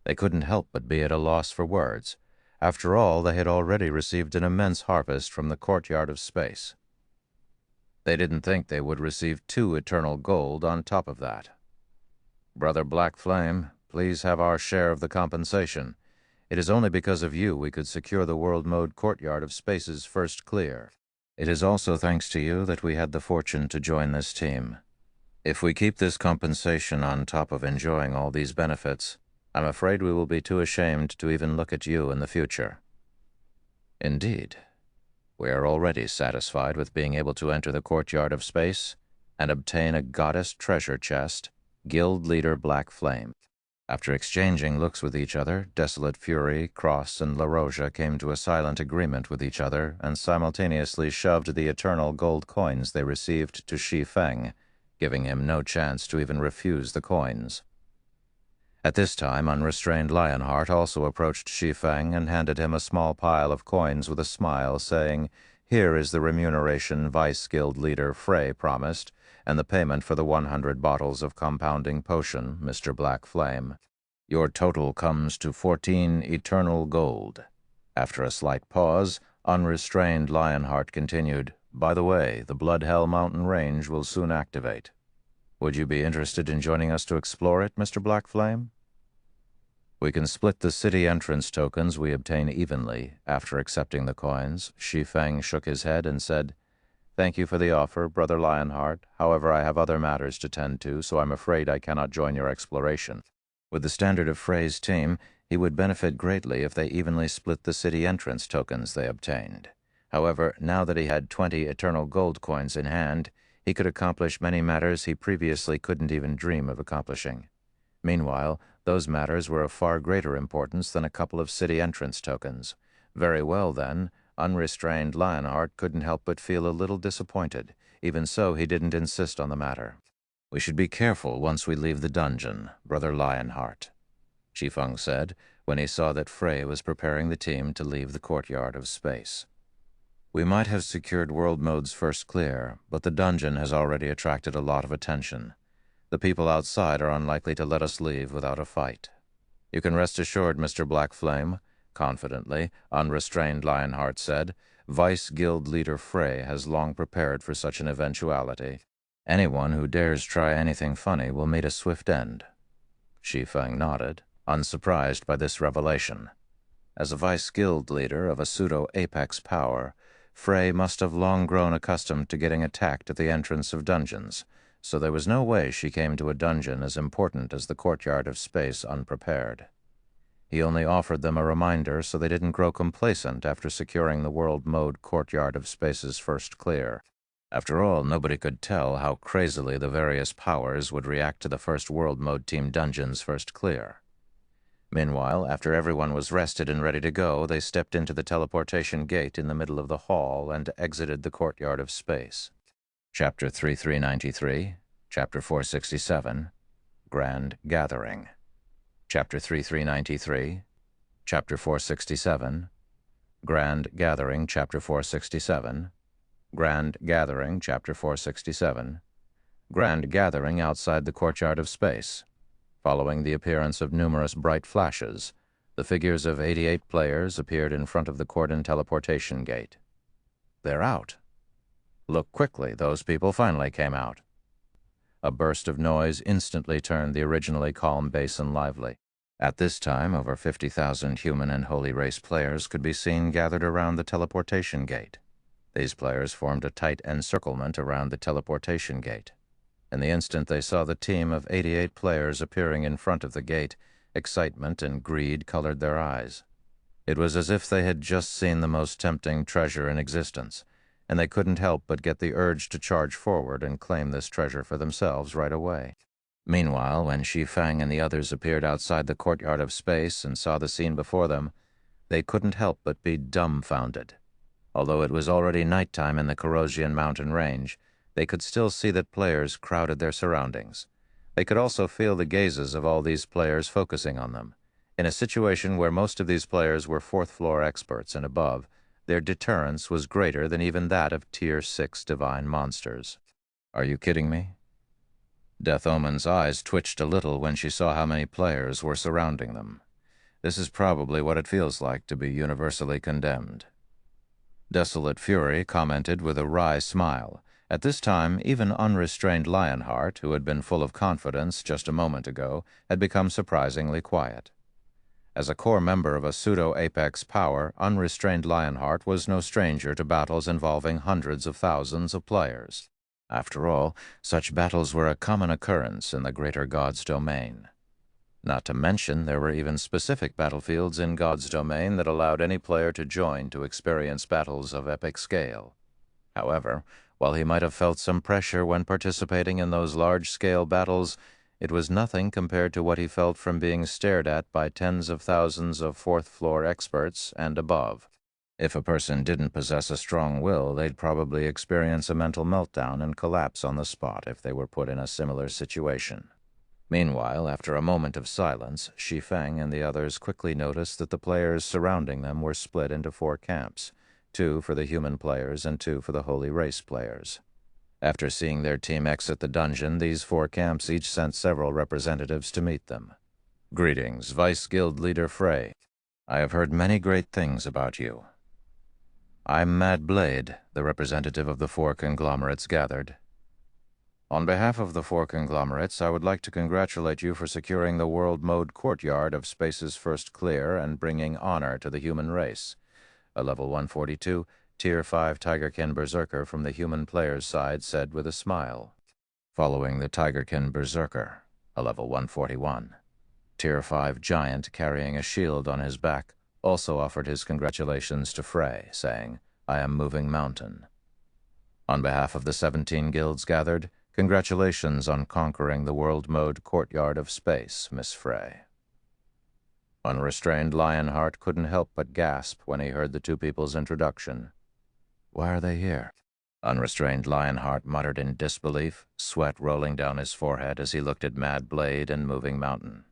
they couldn't help but be at a loss for words. After all, they had already received an immense harvest from the courtyard of space. They didn't think they would receive 2 eternal gold on top of that. Brother Black Flame, please have our share of the compensation. It is only because of you we could secure the World Mode Courtyard of Space's first clear. It is also thanks to you that we had the fortune to join this team. If we keep this compensation on top of enjoying all these benefits, I'm afraid we will be too ashamed to even look at you in the future. Indeed. We are already satisfied with being able to enter the Courtyard of Space and obtain a goddess treasure chest, Guild Leader Black Flame. After exchanging looks with each other, Desolate Fury, Cross, and La Roja came to a silent agreement with each other and simultaneously shoved the eternal gold coins they received to Shi Feng, giving him no chance to even refuse the coins. At this time, unrestrained Lionheart also approached Shi Feng and handed him a small pile of coins with a smile, saying, "Here is the remuneration Vice Guild Leader Frey promised, and the payment for the 100 bottles of compounding potion, Mr. Black Flame. Your total comes to 14 eternal gold." After a slight pause, unrestrained Lionheart continued, "By the way, the Blood Hell Mountain Range will soon activate. Would you be interested in joining us to explore it, Mr. Black Flame? We can split the city entrance tokens we obtain evenly after accepting the coins." Shi Feng shook his head and said, "Thank you for the offer, Brother Lionheart. However, I have other matters to tend to, so I'm afraid I cannot join your exploration." With the standard of Frey's team, he would benefit greatly if they evenly split the city entrance tokens they obtained. However, now that he had 20 eternal gold coins in hand, he could accomplish many matters he previously couldn't even dream of accomplishing. Meanwhile, those matters were of far greater importance than a couple of city entrance tokens. Very well, then, unrestrained Lionheart couldn't help but feel a little disappointed. Even so, he didn't insist on the matter. "We should be careful once we leave the dungeon, Brother Lionheart," Shi Feng said, when he saw that Frey was preparing the team to leave the Courtyard of Space. "We might have secured World Mode's first clear, but the dungeon has already attracted a lot of attention. The people outside are unlikely to let us leave without a fight. You can rest assured, Mr. Black Flame," confidently, unrestrained Lionheart said, "Vice Guild Leader Frey has long prepared for such an eventuality. Anyone who dares try anything funny will meet a swift end." Shi Feng nodded, unsurprised by this revelation. As a Vice Guild Leader of a pseudo-apex power, Frey must have long grown accustomed to getting attacked at the entrance of dungeons, so there was no way she came to a dungeon as important as the Courtyard of Space unprepared. He only offered them a reminder so they didn't grow complacent after securing the world mode courtyard of space's first clear. After all, nobody could tell how crazily the various powers would react to the first world mode team dungeon's first clear. Meanwhile, after everyone was rested and ready to go, they stepped into the teleportation gate in the middle of the hall and exited the courtyard of space. Chapter 3393, Chapter 467, Grand Gathering. Chapter 3393, Chapter 467, Grand Gathering, Chapter 467, Grand Gathering, Chapter 467, Grand Gathering outside the courtyard of space. Following the appearance of numerous bright flashes, the figures of 88 players appeared in front of the cordon teleportation gate. They're out. Look quickly, those people finally came out. A burst of noise instantly turned the originally calm basin lively. At this time, over 50,000 human and holy race players could be seen gathered around the teleportation gate. These players formed a tight encirclement around the teleportation gate. In the instant they saw the team of 88 players appearing in front of the gate, excitement and greed colored their eyes. It was as if they had just seen the most tempting treasure in existence, and they couldn't help but get the urge to charge forward and claim this treasure for themselves right away. Meanwhile, when Shi Feng and the others appeared outside the courtyard of space and saw the scene before them, they couldn't help but be dumbfounded. Although it was already nighttime in the Corrosian mountain range, they could still see that players crowded their surroundings. They could also feel the gazes of all these players focusing on them. In a situation where most of these players were fourth-floor experts and above, their deterrence was greater than even that of Tier 6 divine monsters. Are you kidding me? Death Omen's eyes twitched a little when she saw how many players were surrounding them. This is probably what it feels like to be universally condemned. Desolate Fury commented with a wry smile. At this time, even unrestrained Lionheart, who had been full of confidence just a moment ago, had become surprisingly quiet. As a core member of a pseudo-apex power, unrestrained Lionheart was no stranger to battles involving hundreds of thousands of players. After all, such battles were a common occurrence in the greater God's domain. Not to mention, there were even specific battlefields in God's domain that allowed any player to join to experience battles of epic scale. However, while he might have felt some pressure when participating in those large-scale battles, it was nothing compared to what he felt from being stared at by tens of thousands of fourth-floor experts and above. If a person didn't possess a strong will, they'd probably experience a mental meltdown and collapse on the spot if they were put in a similar situation. Meanwhile, after a moment of silence, Shi Feng and the others quickly noticed that the players surrounding them were split into 4 camps, 2 for the human players and 2 for the holy race players. After seeing their team exit the dungeon, these 4 camps each sent several representatives to meet them. Greetings, Vice Guild Leader Frey. I have heard many great things about you. I'm Mad Blade, the representative of the 4 conglomerates gathered. On behalf of the 4 conglomerates, I would like to congratulate you for securing the world mode courtyard of space's first clear and bringing honor to the human race. A level 142, Tier 5 Tigerkin Berserker from the human player's side said with a smile. Following the Tigerkin Berserker, a level 141. Tier 5 Giant carrying a shield on his back also offered his congratulations to Frey, saying, I am moving mountain. On behalf of the 17 guilds gathered, congratulations on conquering the world mode courtyard of space, Miss Frey. Unrestrained Lionheart couldn't help but gasp when he heard the 2 people's introduction. Why are they here? Unrestrained Lionheart muttered in disbelief, sweat rolling down his forehead as he looked at Mad Blade and Moving Mountain.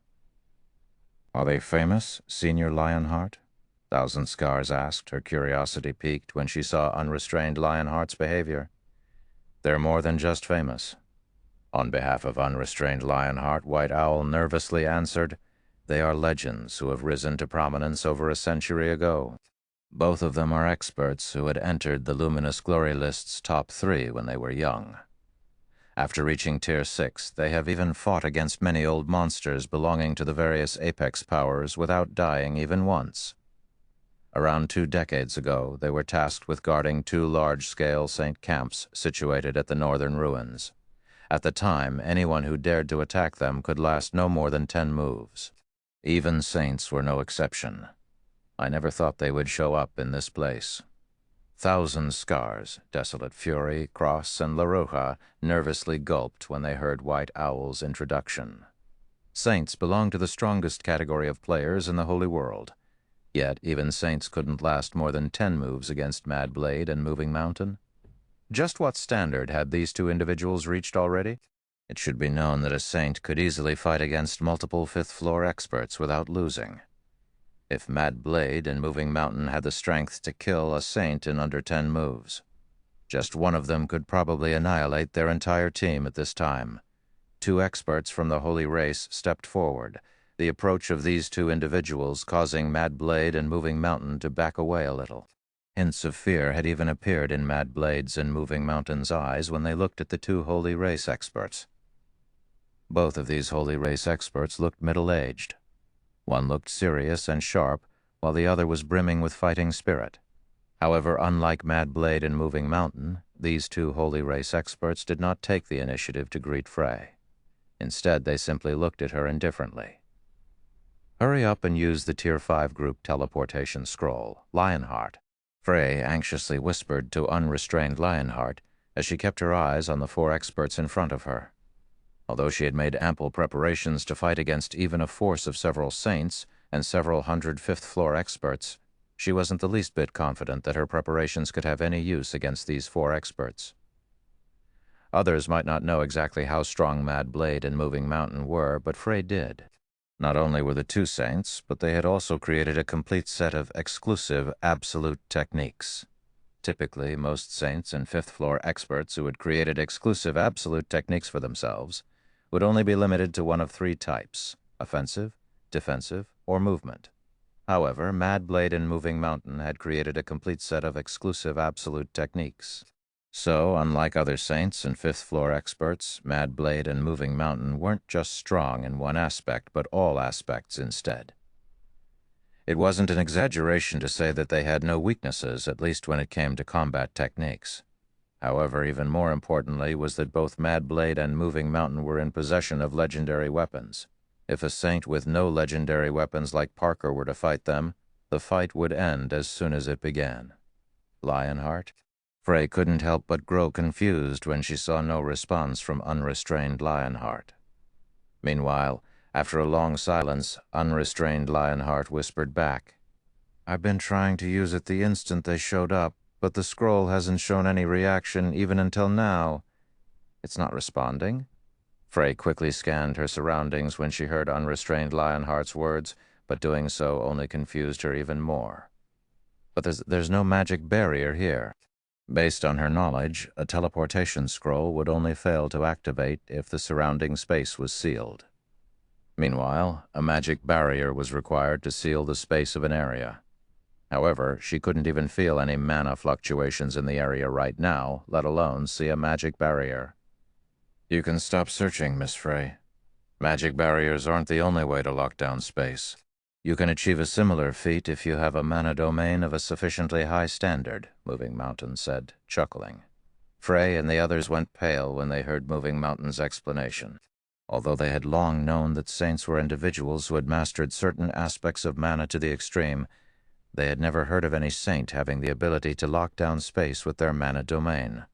Are they famous, Senior Lionheart? Thousand Scars asked, her curiosity piqued when she saw Unrestrained Lionheart's behavior. They're more than just famous. On behalf of Unrestrained Lionheart, White Owl nervously answered, They are legends who have risen to prominence over a century ago. Both of them are experts who had entered the Luminous Glory List's top 3 when they were young. After reaching Tier 6, they have even fought against many old monsters belonging to the various apex powers without dying even once. Around 2 decades ago, they were tasked with guarding 2 large-scale Saint camps situated at the northern ruins. At the time, anyone who dared to attack them could last no more than 10 moves. Even saints were no exception. I never thought they would show up in this place. Thousand Scars, Desolate Fury, Cross, and La Roja nervously gulped when they heard White Owl's introduction. Saints belong to the strongest category of players in the Holy World. Yet even saints couldn't last more than 10 moves against Mad Blade and Moving Mountain. Just what standard had these two individuals reached already? It should be known that a saint could easily fight against multiple fifth-floor experts without losing. If Mad Blade and Moving Mountain had the strength to kill a saint in under 10 moves, just one of them could probably annihilate their entire team at this time. Two experts from the Holy Race stepped forward, the approach of these two individuals causing Mad Blade and Moving Mountain to back away a little. Hints of fear had even appeared in Mad Blade's and Moving Mountain's eyes when they looked at the two Holy Race experts. Both of these Holy Race experts looked middle-aged. One looked serious and sharp, while the other was brimming with fighting spirit. However, unlike Mad Blade and Moving Mountain, these two Holy Race experts did not take the initiative to greet Frey. Instead, they simply looked at her indifferently. Hurry up and use the Tier 5 group teleportation scroll, Lionheart. Frey anxiously whispered to unrestrained Lionheart as she kept her eyes on the 4 experts in front of her. Although she had made ample preparations to fight against even a force of several saints and several hundred fifth-floor experts, she wasn't the least bit confident that her preparations could have any use against these 4 experts. Others might not know exactly how strong Mad Blade and Moving Mountain were, but Frey did. Not only were the 2 saints, but they had also created a complete set of exclusive absolute techniques. Typically, most saints and fifth-floor experts who had created exclusive absolute techniques for themselves would only be limited to one of 3 types: offensive, defensive, or movement. However, Mad Blade and Moving Mountain had created a complete set of exclusive absolute techniques. So, unlike other saints and fifth-floor experts, Mad Blade and Moving Mountain weren't just strong in one aspect, but all aspects instead. It wasn't an exaggeration to say that they had no weaknesses, at least when it came to combat techniques. However, even more importantly was that both Mad Blade and Moving Mountain were in possession of legendary weapons. If a saint with no legendary weapons like Parker were to fight them, the fight would end as soon as it began. Lionheart? Frey couldn't help but grow confused when she saw no response from unrestrained Lionheart. Meanwhile, after a long silence, unrestrained Lionheart whispered back, "I've been trying to use it the instant they showed up, but the scroll hasn't shown any reaction even until now. It's not responding?" Frey quickly scanned her surroundings when she heard unrestrained Lionheart's words, but doing so only confused her even more. "But there's no magic barrier here." Based on her knowledge, a teleportation scroll would only fail to activate if the surrounding space was sealed. Meanwhile, a magic barrier was required to seal the space of an area. However, she couldn't even feel any mana fluctuations in the area right now, let alone see a magic barrier. "You can stop searching, Miss Frey. Magic barriers aren't the only way to lock down space. You can achieve a similar feat if you have a mana domain of a sufficiently high standard," Moving Mountain said, chuckling. Frey and the others went pale when they heard Moving Mountain's explanation. Although they had long known that saints were individuals who had mastered certain aspects of mana to the extreme, they had never heard of any saint having the ability to lock down space with their mana domain.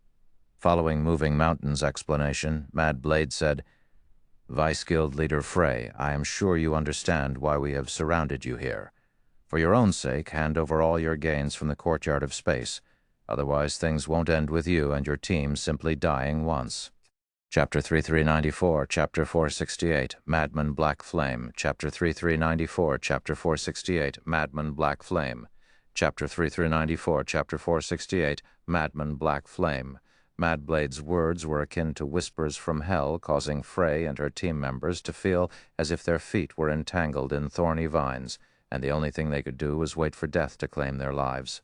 Following Moving Mountain's explanation, Mad Blade said, "Vice Guild Leader Frey, I am sure you understand why we have surrounded you here. For your own sake, hand over all your gains from the Courtyard of Space. Otherwise, things won't end with you and your team simply dying once." Chapter 3394, Chapter 468, Madman Black Flame. Chapter 3394, Chapter 468, Madman Black Flame. Chapter 3394, Chapter 468, Madman Black Flame. Mad Blade's words were akin to whispers from hell, causing Frey and her team members to feel as if their feet were entangled in thorny vines, and the only thing they could do was wait for death to claim their lives.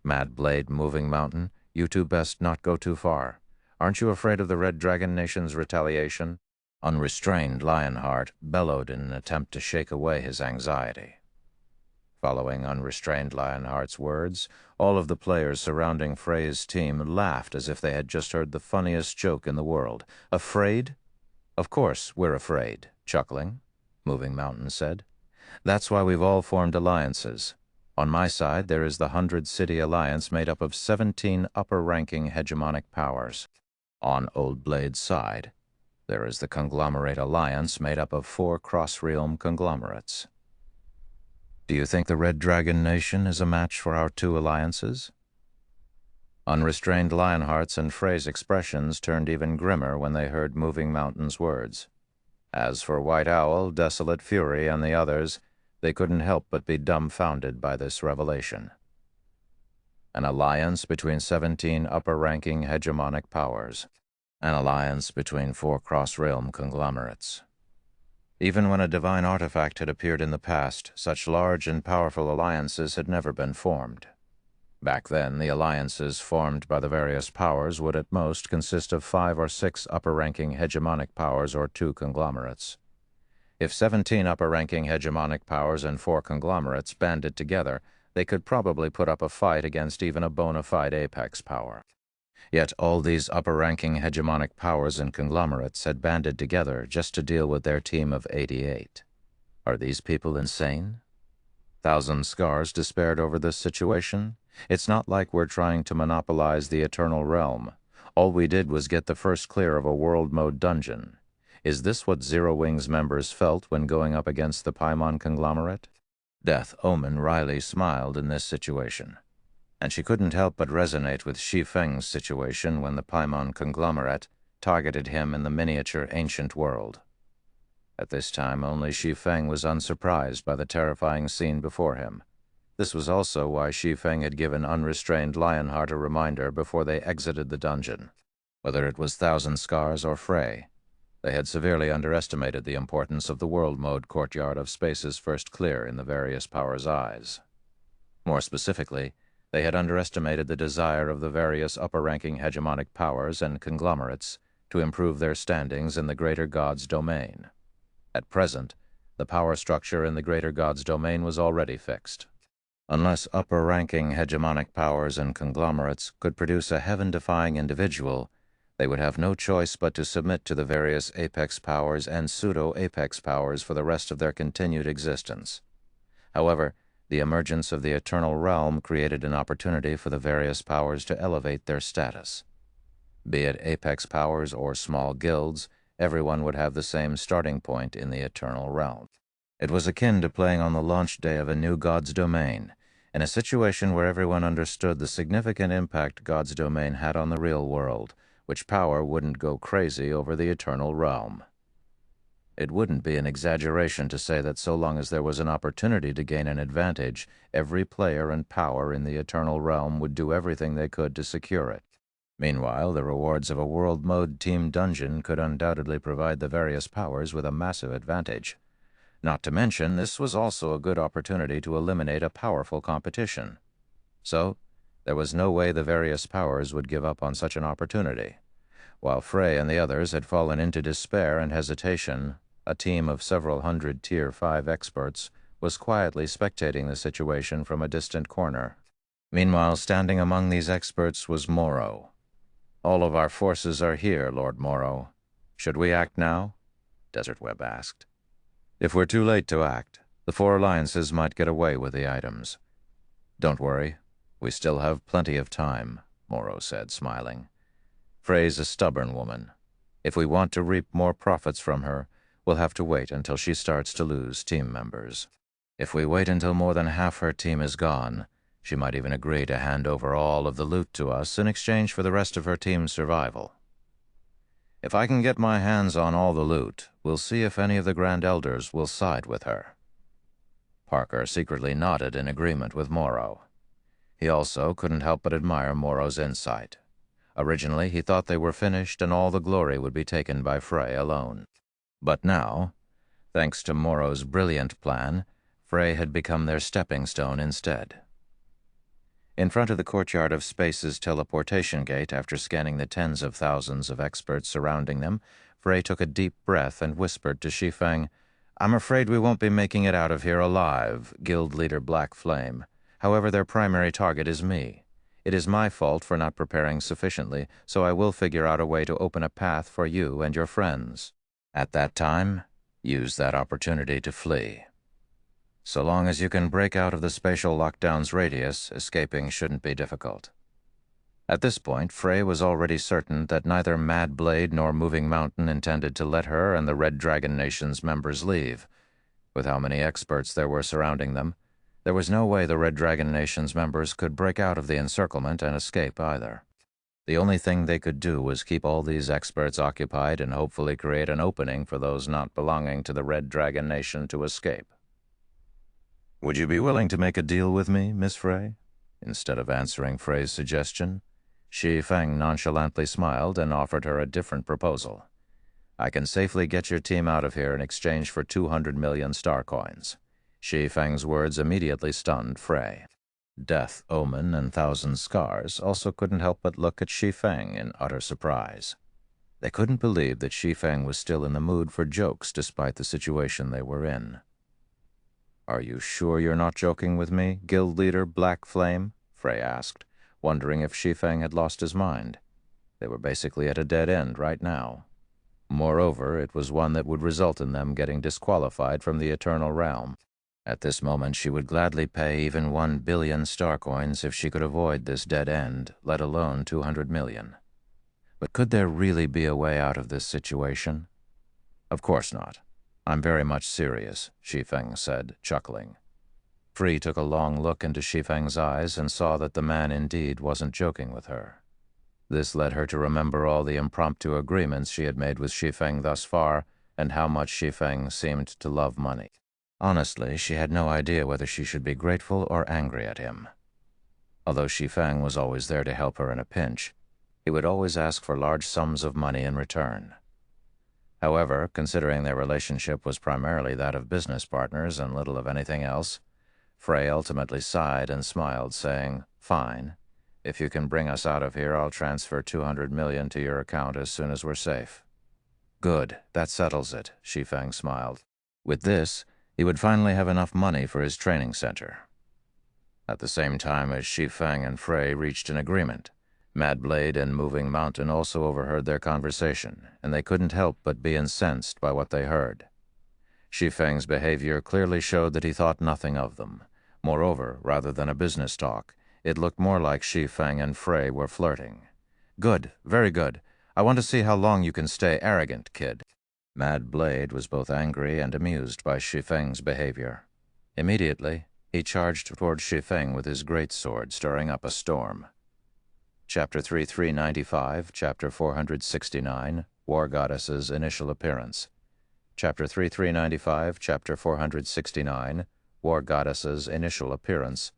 "Mad Blade, Moving Mountain, you two best not go too far. Aren't you afraid of the Red Dragon Nation's retaliation?" Unrestrained Lionheart bellowed in an attempt to shake away his anxiety. Following Unrestrained Lionheart's words, all of the players surrounding Frey's team laughed as if they had just heard the funniest joke in the world. "Afraid? Of course we're afraid," chuckling, Moving Mountain said. That's why we've all formed alliances. On my side, there is the 100-City Alliance made up of 17 upper-ranking hegemonic powers. On Old Blade's side, there is the Conglomerate Alliance made up of 4 cross-realm conglomerates. Do you think the Red Dragon Nation is a match for our 2 alliances? Unrestrained Lionheart's and Frey's expressions turned even grimmer when they heard Moving Mountain's words. As for White Owl, Desolate Fury, and the others, they couldn't help but be dumbfounded by this revelation. An alliance between 17 upper-ranking hegemonic powers. An alliance between 4 cross-realm conglomerates. Even when a divine artifact had appeared in the past, such large and powerful alliances had never been formed. Back then, the alliances formed by the various powers would at most consist of 5 or 6 upper-ranking hegemonic powers or 2 conglomerates. If 17 upper-ranking hegemonic powers and 4 conglomerates banded together, they could probably put up a fight against even a bona fide apex power. Yet all these upper-ranking hegemonic powers and conglomerates had banded together just to deal with their team of 88. Are these people insane? Thousand Scars despaired over this situation. It's not like we're trying to monopolize the Eternal Realm. All we did was get the first clear of a world mode dungeon. Is this what Zero Wing's members felt when going up against the Paimon conglomerate? Death Omen Riley smiled in this situation, and she couldn't help but resonate with Shi Feng's situation when the Paimon conglomerate targeted him in the miniature ancient world. At this time, only Shi Feng was unsurprised by the terrifying scene before him. This was also why Shi Feng had given Unrestrained Lionheart a reminder before they exited the dungeon. Whether it was Thousand Scars or Frey, they had severely underestimated the importance of the world mode courtyard of Space's first clear in the various powers' eyes. More specifically, they had underestimated the desire of the various upper-ranking hegemonic powers and conglomerates to improve their standings in the Greater God's domain. At present, the power structure in the Greater God's domain was already fixed. Unless upper-ranking hegemonic powers and conglomerates could produce a heaven-defying individual, they would have no choice but to submit to the various apex powers and pseudo-apex powers for the rest of their continued existence. However, the emergence of the Eternal Realm created an opportunity for the various powers to elevate their status. Be it apex powers or small guilds, everyone would have the same starting point in the Eternal Realm. It was akin to playing on the launch day of a new God's domain, in a situation where everyone understood the significant impact God's domain had on the real world, which power wouldn't go crazy over the Eternal Realm. It wouldn't be an exaggeration to say that so long as there was an opportunity to gain an advantage, every player and power in the Eternal Realm would do everything they could to secure it. Meanwhile, the rewards of a world mode team dungeon could undoubtedly provide the various powers with a massive advantage. Not to mention, this was also a good opportunity to eliminate a powerful competition. So, there was no way the various powers would give up on such an opportunity. While Frey and the others had fallen into despair and hesitation, a team of several hundred Tier 5 experts was quietly spectating the situation from a distant corner. Meanwhile, standing among these experts was Morrow. "All of our forces are here, Lord Morrow. Should we act now?" Desert Web asked. "If we're too late to act, the 4 alliances might get away with the items." "Don't worry. We still have plenty of time," Morrow said, smiling. "Frey's a stubborn woman. If we want to reap more profits from her, we'll have to wait until she starts to lose team members. If we wait until more than half her team is gone, she might even agree to hand over all of the loot to us in exchange for the rest of her team's survival. If I can get my hands on all the loot, we'll see if any of the Grand Elders will side with her." Parker secretly nodded in agreement with Morrow. He also couldn't help but admire Morrow's insight. Originally, he thought they were finished and all the glory would be taken by Frey alone. But now, thanks to Morrow's brilliant plan, Frey had become their stepping stone instead. In front of the courtyard of Space's teleportation gate, after scanning the tens of thousands of experts surrounding them, Frey took a deep breath and whispered to Shi Feng, "I'm afraid we won't be making it out of here alive, Guild Leader Black Flame. However, their primary target is me. It is my fault for not preparing sufficiently, so I will figure out a way to open a path for you and your friends. At that time, use that opportunity to flee." So long as you can break out of the spatial lockdown's radius, escaping shouldn't be difficult. At this point, Frey was already certain that neither Mad Blade nor Moving Mountain intended to let her and the Red Dragon Nation's members leave. With how many experts there were surrounding them, there was no way the Red Dragon Nation's members could break out of the encirclement and escape either. The only thing they could do was keep all these experts occupied and hopefully create an opening for those not belonging to the Red Dragon Nation to escape. "Would you be willing to make a deal with me, Miss Frey?" Instead of answering Frey's suggestion, Shi Feng nonchalantly smiled and offered her a different proposal. "I can safely get your team out of here in exchange for 200 million star coins." Shi Feng's words immediately stunned Frey. Death, Omen, and Thousand Scars also couldn't help but look at Shi Feng in utter surprise. They couldn't believe that Shi Feng was still in the mood for jokes despite the situation they were in. "Are you sure you're not joking with me, guild leader Black Flame?" Frey asked, wondering if Shi Feng had lost his mind. They were basically at a dead end right now. Moreover, it was one that would result in them getting disqualified from the Eternal Realm. At this moment, she would gladly pay even 1 billion star coins if she could avoid this dead end, let alone 200 million. But could there really be a way out of this situation? "Of course not. I'm very much serious," Shi Feng said, chuckling. Frey took a long look into Shi Feng's eyes and saw that the man indeed wasn't joking with her. This led her to remember all the impromptu agreements she had made with Shi Feng thus far and how much Shi Feng seemed to love money. Honestly, she had no idea whether she should be grateful or angry at him. Although Shi Feng was always there to help her in a pinch, he would always ask for large sums of money in return. However, considering their relationship was primarily that of business partners and little of anything else, Frey ultimately sighed and smiled, saying, "Fine. If you can bring us out of here, I'll transfer 200 million to your account as soon as we're safe." "Good. That settles it," Shi Feng smiled. With this, he would finally have enough money for his training center. At the same time as Shi Feng and Frey reached an agreement, Mad Blade and Moving Mountain also overheard their conversation, and they couldn't help but be incensed by what they heard. Shi Feng's behavior clearly showed that he thought nothing of them. Moreover, rather than a business talk, it looked more like Shi Feng and Frey were flirting. "Good, very good. I want to see how long you can stay arrogant, kid." Mad Blade was both angry and amused by Shi Feng's behavior. Immediately, he charged toward Shi Feng with his greatsword, stirring up a storm. Chapter 3395, Chapter 469, War Goddess's Initial Appearance. Chapter 3395, Chapter 469, War Goddess's Initial Appearance.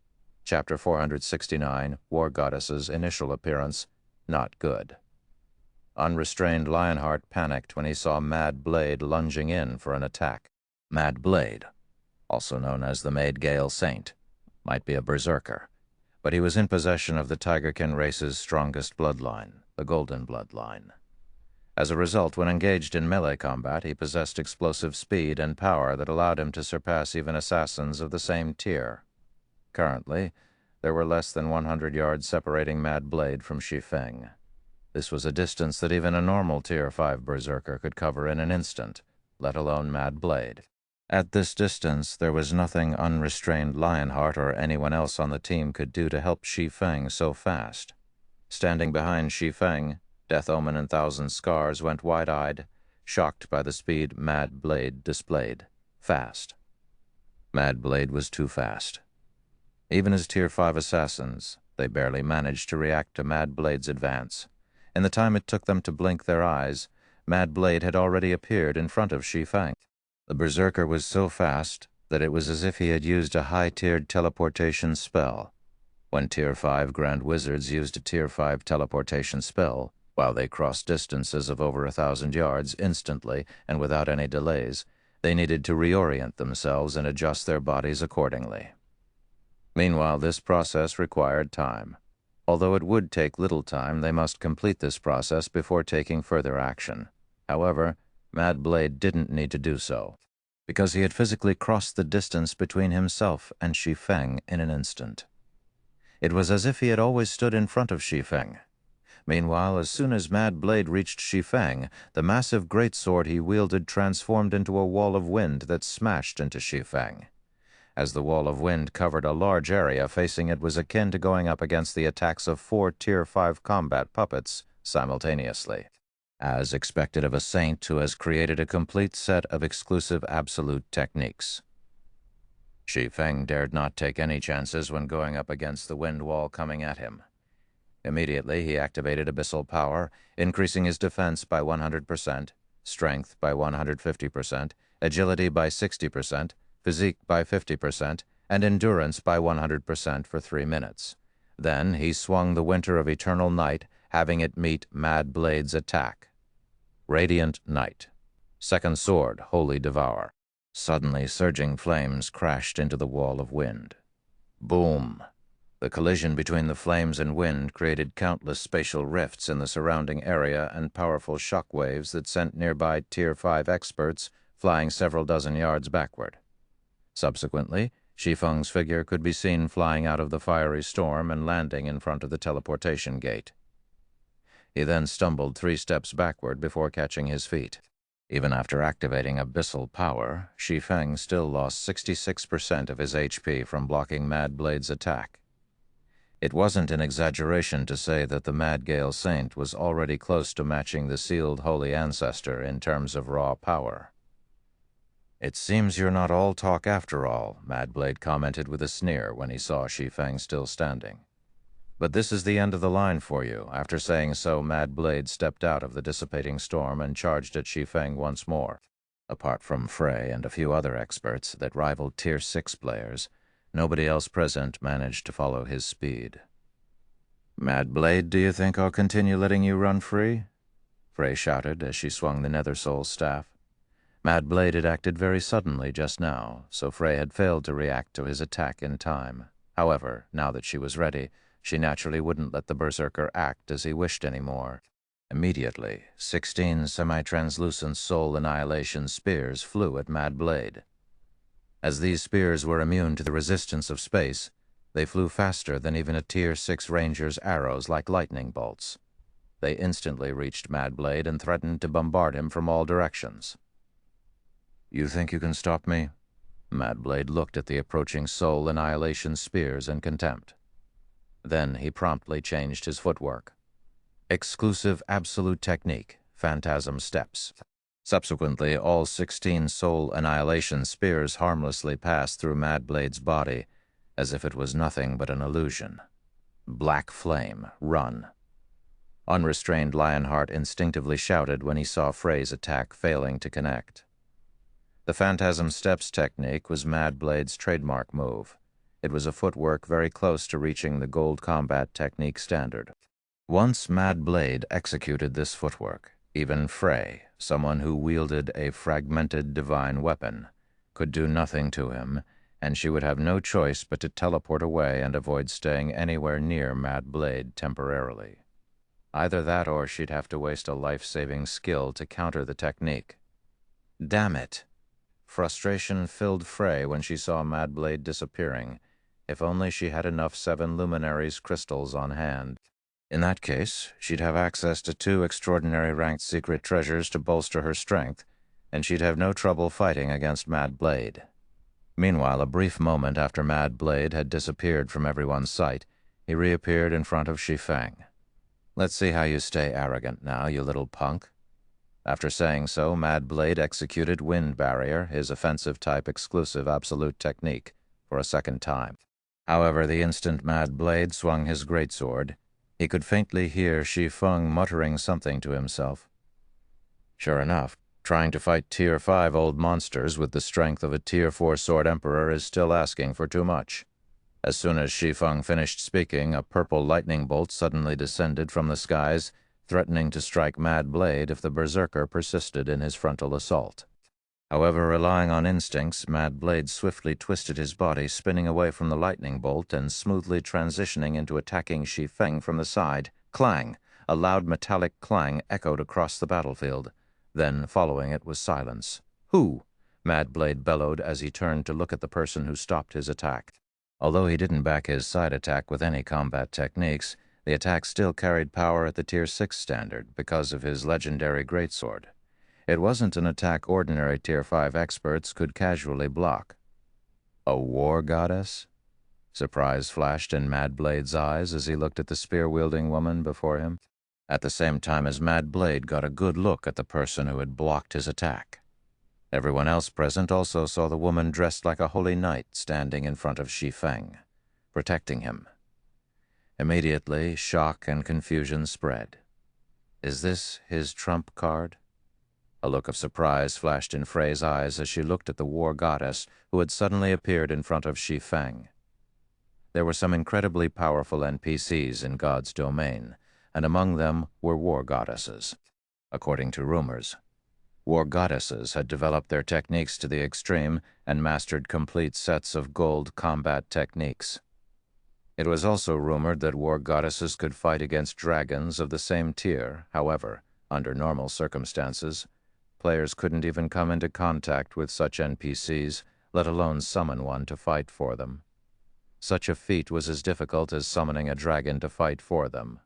Chapter 469, War Goddess's Initial Appearance. Not good. Unrestrained Lionheart panicked when he saw Mad Blade lunging in for an attack. Mad Blade, also known as the Maid Gale Saint, might be a berserker, but he was in possession of the Tigerkin race's strongest bloodline, the Golden Bloodline. As a result, when engaged in melee combat, he possessed explosive speed and power that allowed him to surpass even assassins of the same tier. Currently, there were less than 100 yards separating Mad Blade from Shi Feng. This was a distance that even a normal Tier 5 berserker could cover in an instant, let alone Mad Blade. At this distance, there was nothing unrestrained Lionheart or anyone else on the team could do to help Shi Feng so fast. Standing behind Shi Feng, Death Omen and Thousand Scars went wide-eyed, shocked by the speed Mad Blade displayed. Fast. Mad Blade was too fast. Even as Tier 5 assassins, they barely managed to react to Mad Blade's advance. In the time it took them to blink their eyes, Mad Blade had already appeared in front of Shi Feng. The berserker was so fast that it was as if he had used a high-tiered teleportation spell. When Tier 5 Grand Wizards used a Tier 5 teleportation spell, while they crossed distances of over 1,000 yards instantly and without any delays, they needed to reorient themselves and adjust their bodies accordingly. Meanwhile, this process required time. Although it would take little time, they must complete this process before taking further action. However, Mad Blade didn't need to do so, because he had physically crossed the distance between himself and Shi Feng in an instant. It was as if he had always stood in front of Shi Feng. Meanwhile, as soon as Mad Blade reached Shi Feng, the massive greatsword he wielded transformed into a wall of wind that smashed into Shi Feng. As the wall of wind covered a large area, facing it was akin to going up against the attacks of 4 Tier 5 combat puppets simultaneously. As expected of a saint who has created a complete set of exclusive absolute techniques. Shi Feng dared not take any chances when going up against the wind wall coming at him. Immediately, he activated abyssal power, increasing his defense by 100%, strength by 150%, agility by 60%, physique by 50%, and endurance by 100% for 3 minutes. Then he swung the Winter of Eternal Night, having it meet Mad Blade's attack. Radiant Night. Second Sword, Holy Devour. Suddenly, surging flames crashed into the wall of wind. Boom! The collision between the flames and wind created countless spatial rifts in the surrounding area and powerful shock waves that sent nearby Tier 5 experts flying several dozen yards backward. Subsequently, Shi Feng's figure could be seen flying out of the fiery storm and landing in front of the teleportation gate. He then stumbled 3 steps backward before catching his feet. Even after activating abyssal power, Shi Feng still lost 66% of his HP from blocking Mad Blade's attack. It wasn't an exaggeration to say that the Mad Gale Saint was already close to matching the sealed Holy Ancestor in terms of raw power. "It seems you're not all talk after all," Mad Blade commented with a sneer when he saw Shi Feng still standing. "But this is the end of the line for you." After saying so, Mad Blade stepped out of the dissipating storm and charged at Shi Feng once more. Apart from Frey and a few other experts that rivaled Tier 6 players, nobody else present managed to follow his speed. "Mad Blade, do you think I'll continue letting you run free?" Frey shouted as she swung the Nether Soul's staff. Mad Blade had acted very suddenly just now, so Frey had failed to react to his attack in time. However, now that she was ready, she naturally wouldn't let the berserker act as he wished anymore. Immediately, 16 semi-translucent soul annihilation spears flew at Mad Blade. As these spears were immune to the resistance of space, they flew faster than even a Tier 6 ranger's arrows like lightning bolts. They instantly reached Mad Blade and threatened to bombard him from all directions. "You think you can stop me?" Mad Blade looked at the approaching soul annihilation spears in contempt. Then he promptly changed his footwork. Exclusive absolute technique, Phantasm Steps. Subsequently, all 16 soul annihilation spears harmlessly passed through Mad Blade's body, as if it was nothing but an illusion. Black Flame, run. Unrestrained Lionheart instinctively shouted when he saw Frey's attack failing to connect. The Phantasm Steps technique was Mad Blade's trademark move. It was a footwork very close to reaching the Gold Combat technique standard. Once Mad Blade executed this footwork, even Frey, someone who wielded a fragmented divine weapon, could do nothing to him, and she would have no choice but to teleport away and avoid staying anywhere near Mad Blade temporarily. Either that or she'd have to waste a life-saving skill to counter the technique. Damn it! Frustration filled Frey when she saw Mad Blade disappearing. If only she had enough 7 Luminaries crystals on hand. In that case, she'd have access to 2 extraordinary ranked secret treasures to bolster her strength, and she'd have no trouble fighting against Mad Blade. Meanwhile, a brief moment after Mad Blade had disappeared from everyone's sight, he reappeared in front of Shi Feng. "Let's see how you stay arrogant now, you little punk." After saying so, Mad Blade executed Wind Barrier, his offensive-type exclusive absolute technique, for a second time. However, the instant Mad Blade swung his greatsword, he could faintly hear Shi Feng muttering something to himself. Sure enough, trying to fight Tier 5 old monsters with the strength of a Tier 4 Sword Emperor is still asking for too much. As soon as Shi Feng finished speaking, a purple lightning bolt suddenly descended from the skies, threatening to strike Mad Blade if the berserker persisted in his frontal assault. However, relying on instincts, Mad Blade swiftly twisted his body, spinning away from the lightning bolt and smoothly transitioning into attacking Shi Feng from the side. Clang! A loud metallic clang echoed across the battlefield. Then, following it, was silence. "Who?" Mad Blade bellowed as he turned to look at the person who stopped his attack. Although he didn't back his side attack with any combat techniques, the attack still carried power at the Tier 6 standard because of his legendary greatsword. It wasn't an attack ordinary Tier 5 experts could casually block. A war goddess? Surprise flashed in Mad Blade's eyes as he looked at the spear-wielding woman before him, at the same time as Mad Blade got a good look at the person who had blocked his attack. Everyone else present also saw the woman dressed like a holy knight standing in front of Shi Feng, protecting him. Immediately, shock and confusion spread. Is this his trump card? A look of surprise flashed in Frey's eyes as she looked at the war goddess who had suddenly appeared in front of Shi Feng. There were some incredibly powerful NPCs in God's domain, and among them were war goddesses. According to rumors, war goddesses had developed their techniques to the extreme and mastered complete sets of gold combat techniques. It was also rumored that war goddesses could fight against dragons of the same tier. However, under normal circumstances, players couldn't even come into contact with such NPCs, let alone summon one to fight for them. Such a feat was as difficult as summoning a dragon to fight for them.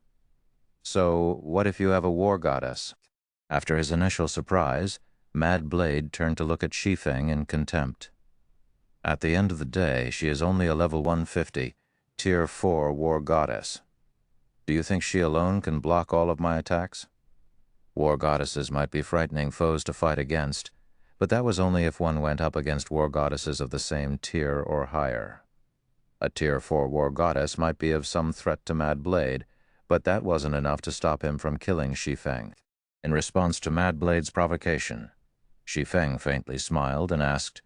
So, what if you have a war goddess? After his initial surprise, Mad Blade turned to look at Shi Feng in contempt. At the end of the day, she is only a level 150, Tier 4 war goddess. Do you think she alone can block all of my attacks? War goddesses might be frightening foes to fight against, but that was only if one went up against war goddesses of the same tier or higher. A Tier 4 war goddess might be of some threat to Mad Blade, but that wasn't enough to stop him from killing Shi Feng. In response to Mad Blade's provocation, Shi Feng faintly smiled and asked,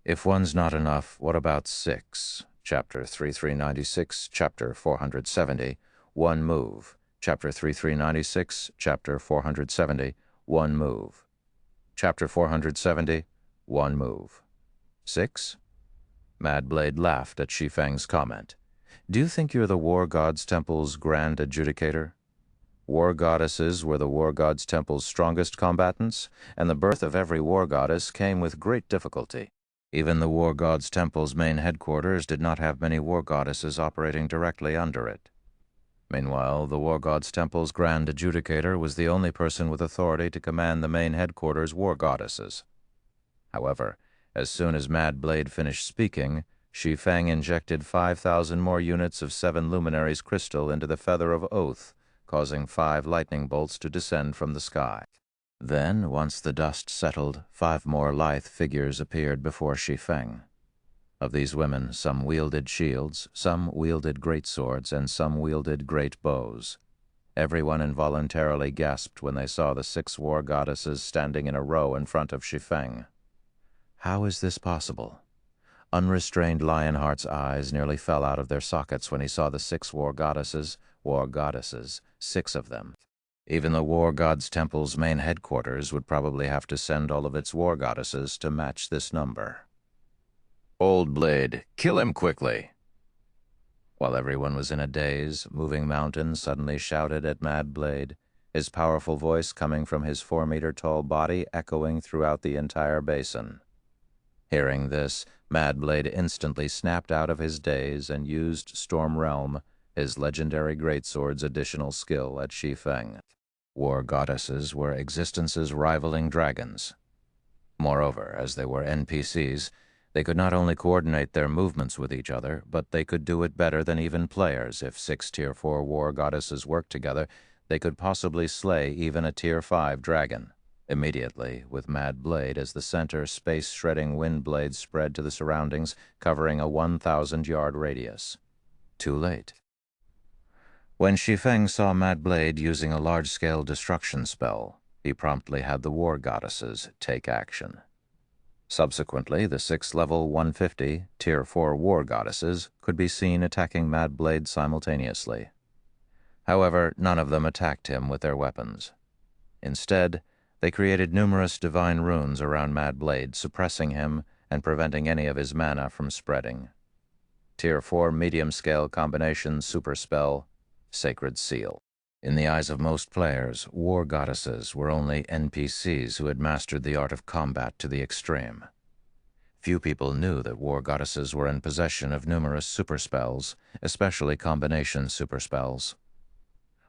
"If one's not enough, what about 6? Chapter 3396, Chapter 470, one move. Chapter 3396, Chapter 470, one move. Chapter 470, one move. 6? Mad Blade laughed at Shi Feng's comment. Do you think you're the War God's Temple's grand adjudicator? War goddesses were the War God's Temple's strongest combatants, and the birth of every war goddess came with great difficulty. Even the War God's Temple's main headquarters did not have many war goddesses operating directly under it. Meanwhile, the War God's Temple's Grand Adjudicator was the only person with authority to command the main headquarters' war goddesses. However, as soon as Mad Blade finished speaking, Shi Feng injected 5,000 more units of 7 Luminaries crystal into the Feather of Oath, causing 5 lightning bolts to descend from the sky. Then, once the dust settled, 5 more lithe figures appeared before Shi Feng. Of these women, some wielded shields, some wielded great swords, and some wielded great bows. Everyone involuntarily gasped when they saw the 6 war goddesses standing in a row in front of Shi Feng. How is this possible? Unrestrained Lionheart's eyes nearly fell out of their sockets when he saw the 6 war goddesses, 6 of them. Even the War God's Temple's main headquarters would probably have to send all of its war goddesses to match this number. Old Blade, kill him quickly! While everyone was in a daze, Moving Mountain suddenly shouted at Mad Blade, his powerful voice coming from his 4-meter-tall body echoing throughout the entire basin. Hearing this, Mad Blade instantly snapped out of his daze and used Storm Realm, his legendary greatsword's additional skill at Shi Feng. War goddesses were existences rivaling dragons. Moreover, as they were NPCs, they could not only coordinate their movements with each other, but they could do it better than even players. If 6 Tier 4 war goddesses worked together, they could possibly slay even a Tier 5 dragon. Immediately, with Mad Blade as the center, space-shredding wind blades spread to the surroundings, covering a 1,000-yard radius. Too late. When Shi Feng saw Mad Blade using a large-scale destruction spell, he promptly had the war goddesses take action. Subsequently, the 6 level 150 Tier 4 war goddesses could be seen attacking Mad Blade simultaneously. However, none of them attacked him with their weapons. Instead, they created numerous divine runes around Mad Blade, suppressing him and preventing any of his mana from spreading. Tier 4 medium-scale combination super spell, Sacred Seal. In the eyes of most players, war goddesses were only NPCs who had mastered the art of combat to the extreme. Few people knew that war goddesses were in possession of numerous super spells, especially combination super spells.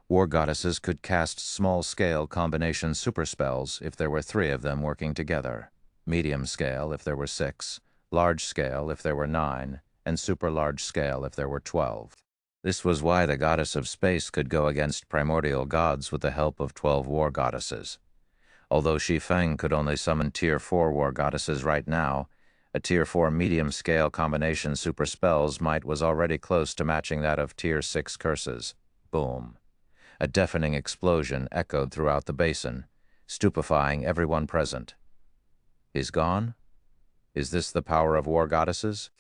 War goddesses could cast small-scale combination super spells if there were 3 of them working together, medium-scale if there were 6, large scale if there were 9, and super large scale if there were 12. This was why the goddess of space could go against primordial gods with the help of 12 war goddesses. Although Shi Feng could only summon Tier 4 war goddesses right now, a Tier 4 medium-scale combination super spells might was already close to matching that of Tier 6 curses. Boom. A deafening explosion echoed throughout the basin, stupefying everyone present. He's gone? Is this the power of war goddesses?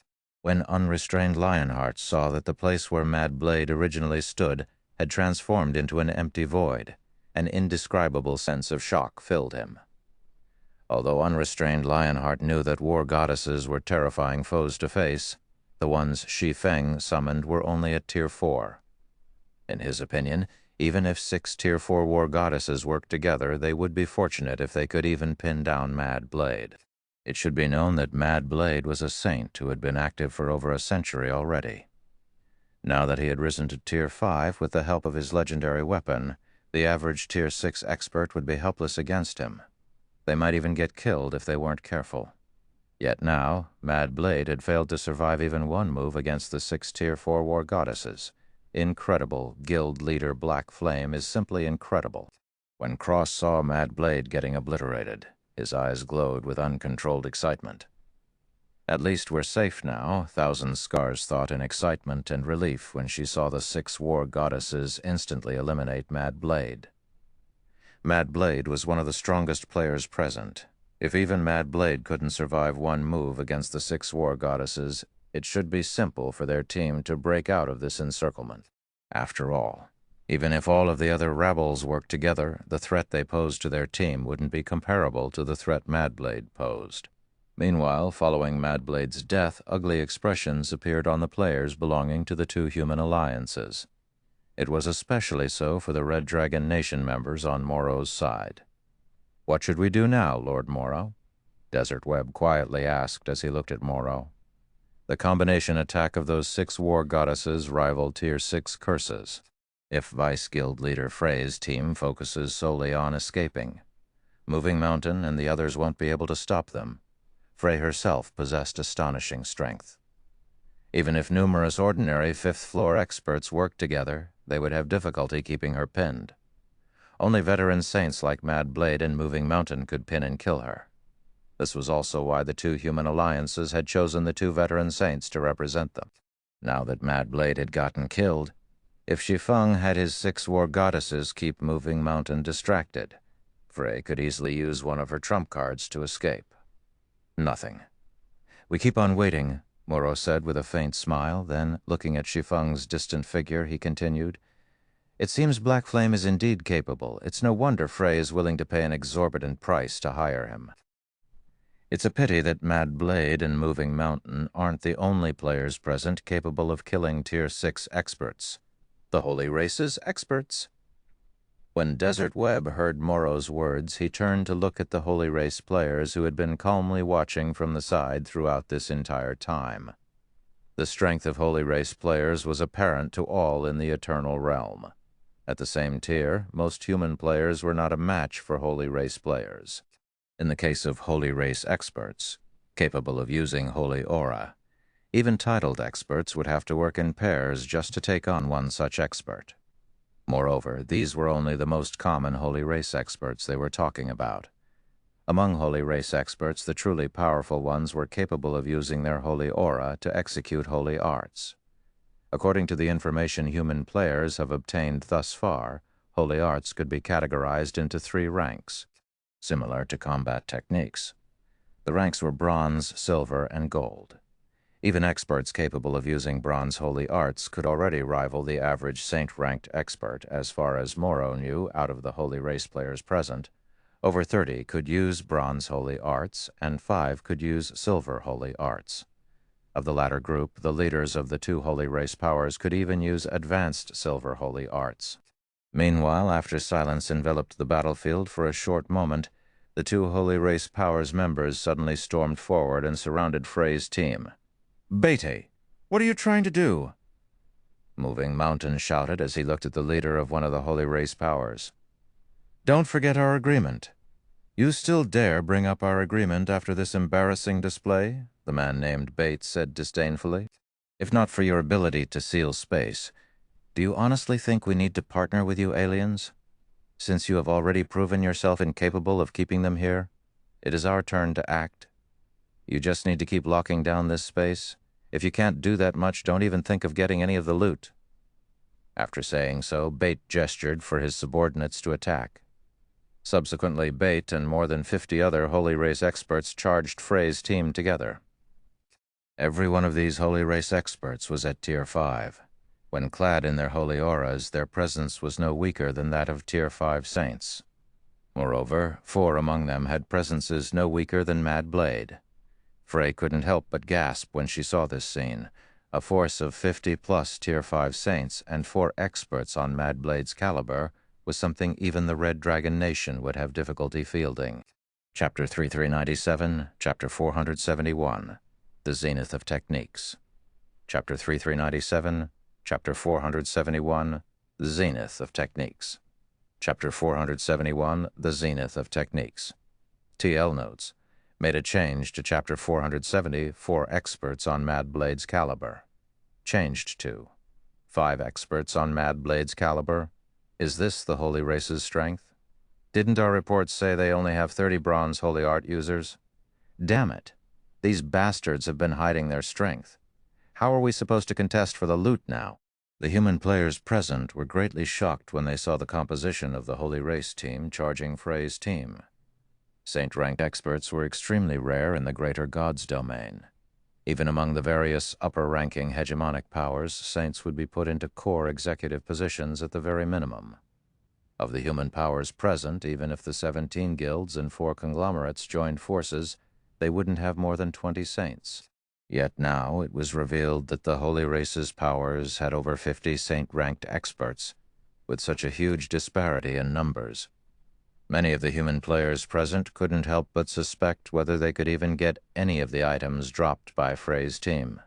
When unrestrained Lionheart saw that the place where Mad Blade originally stood had transformed into an empty void, an indescribable sense of shock filled him. Although unrestrained Lionheart knew that war goddesses were terrifying foes to face, the ones Shi Feng summoned were only at Tier 4. In his opinion, even if 6 Tier 4 war goddesses worked together, they would be fortunate if they could even pin down Mad Blade. It should be known that Mad Blade was a saint who had been active for over a century already. Now that he had risen to Tier 5 with the help of his legendary weapon, the average Tier 6 expert would be helpless against him. They might even get killed if they weren't careful. Yet now, Mad Blade had failed to survive even one move against the 6 Tier 4 war goddesses. Incredible guild leader Black Flame is simply incredible. When Cross saw Mad Blade getting obliterated, his eyes glowed with uncontrolled excitement. At least we're safe now, Thousand Scars thought in excitement and relief when she saw the 6 war goddesses instantly eliminate Mad Blade. Mad Blade was one of the strongest players present. If even Mad Blade couldn't survive one move against the 6 war goddesses, it should be simple for their team to break out of this encirclement. After all, even if all of the other rebels worked together, the threat they posed to their team wouldn't be comparable to the threat Mad Blade posed. Meanwhile, following Mad Blade's death, ugly expressions appeared on the players belonging to the 2 human alliances. It was especially so for the Red Dragon Nation members on Morrow's side. "What should we do now, Lord Morrow?" Desert Web quietly asked as he looked at Morrow. The combination attack of those 6 war goddesses rivaled Tier 6 curses. If Vice Guild leader Frey's team focuses solely on escaping, Moving Mountain and the others won't be able to stop them. Frey herself possessed astonishing strength. Even if numerous ordinary 5th-floor experts worked together, they would have difficulty keeping her pinned. Only veteran saints like Mad Blade and Moving Mountain could pin and kill her. This was also why the 2 human alliances had chosen the 2 veteran saints to represent them. Now that Mad Blade had gotten killed, if Shi Feng had his 6 war goddesses keep Moving Mountain distracted, Frey could easily use one of her trump cards to escape. Nothing. "We keep on waiting," Morrow said with a faint smile, then, looking at Shi Feng's distant figure, he continued, "It seems Black Flame is indeed capable. It's no wonder Frey is willing to pay an exorbitant price to hire him. It's a pity that Mad Blade and Moving Mountain aren't the only players present capable of killing Tier 6 experts. The Holy Race's experts." When Desert Web heard Morrow's words, he turned to look at the Holy Race players who had been calmly watching from the side throughout this entire time. The strength of Holy Race players was apparent to all in the Eternal Realm. At the same tier, most human players were not a match for Holy Race players. In the case of Holy Race experts, capable of using Holy Aura, even titled experts would have to work in pairs just to take on one such expert. Moreover, these were only the most common Holy Race experts they were talking about. Among Holy Race experts, the truly powerful ones were capable of using their Holy Aura to execute Holy Arts. According to the information human players have obtained thus far, Holy Arts could be categorized into 3 ranks, similar to combat techniques. The ranks were Bronze, Silver, and Gold. Even experts capable of using Bronze Holy Arts could already rival the average Saint-ranked expert. As far as Morrow knew, out of the Holy Race players present, over 30 could use Bronze Holy Arts, and 5 could use Silver Holy Arts. Of the latter group, the leaders of the 2 Holy Race powers could even use Advanced Silver Holy Arts. Meanwhile, after silence enveloped the battlefield for a short moment, the 2 Holy Race powers members suddenly stormed forward and surrounded Frey's team. "Beatty, what are you trying to do?" Moving Mountain shouted as he looked at the leader of one of the Holy Race powers. "Don't forget our agreement." You still dare bring up our agreement after this embarrassing display? The man named Bates said disdainfully. If not for your ability to seal space, do you honestly think we need to partner with you aliens? Since you have already proven yourself incapable of keeping them here, it is our turn to act. You just need to keep locking down this space. If you can't do that much, don't even think of getting any of the loot. After saying so, Bate gestured for his subordinates to attack. Subsequently, Bate and more than 50 other Holy Race experts charged Frey's team together. Every one of these Holy Race experts was at Tier 5. When clad in their holy auras, their presence was no weaker than that of Tier 5 saints. Moreover, 4 among them had presences no weaker than Mad Blade. Frey couldn't help but gasp when she saw this scene. A force of 50-plus Tier 5 saints and 4 experts on Mad Blade's caliber was something even the Red Dragon Nation would have difficulty fielding. Chapter 3397, Chapter 471, The Zenith of Techniques. Chapter 3397, Chapter 471, The Zenith of Techniques. Chapter 471, The Zenith of Techniques. TL notes. Made a change to Chapter 470, 4 experts on Mad Blade's caliber. Changed to 5 experts on Mad Blade's caliber. Is this the Holy Race's strength? Didn't our reports say they only have 30 bronze Holy Art users? Damn it. These bastards have been hiding their strength. How are we supposed to contest for the loot now? The human players present were greatly shocked when they saw the composition of the Holy Race team charging Frey's team. Saint-ranked experts were extremely rare in the greater gods domain. Even among the various upper-ranking hegemonic powers, saints would be put into core executive positions at the very minimum. Of the human powers present, even if the 17 guilds and 4 conglomerates joined forces, they wouldn't have more than 20 saints. Yet now it was revealed that the Holy Race's powers had over 50 saint-ranked experts, with such a huge disparity in numbers. Many of the human players present couldn't help but suspect whether they could even get any of the items dropped by Frey's team.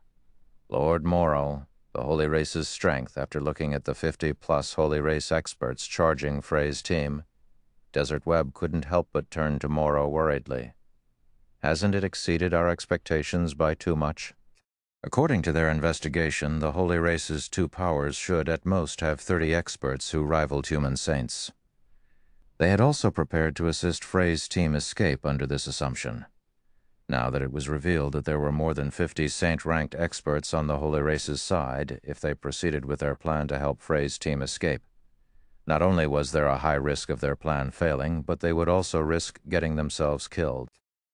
Lord Morrow, the Holy Race's strength after looking at the 50-plus Holy Race experts charging Frey's team, Desert Web couldn't help but turn to Morrow worriedly. Hasn't it exceeded our expectations by too much? According to their investigation, the Holy Race's 2 powers should at most have 30 experts who rivaled human saints. They had also prepared to assist Frey's team escape under this assumption. Now that it was revealed that there were more than 50 saint-ranked experts on the Holy Race's side if they proceeded with their plan to help Frey's team escape, not only was there a high risk of their plan failing, but they would also risk getting themselves killed.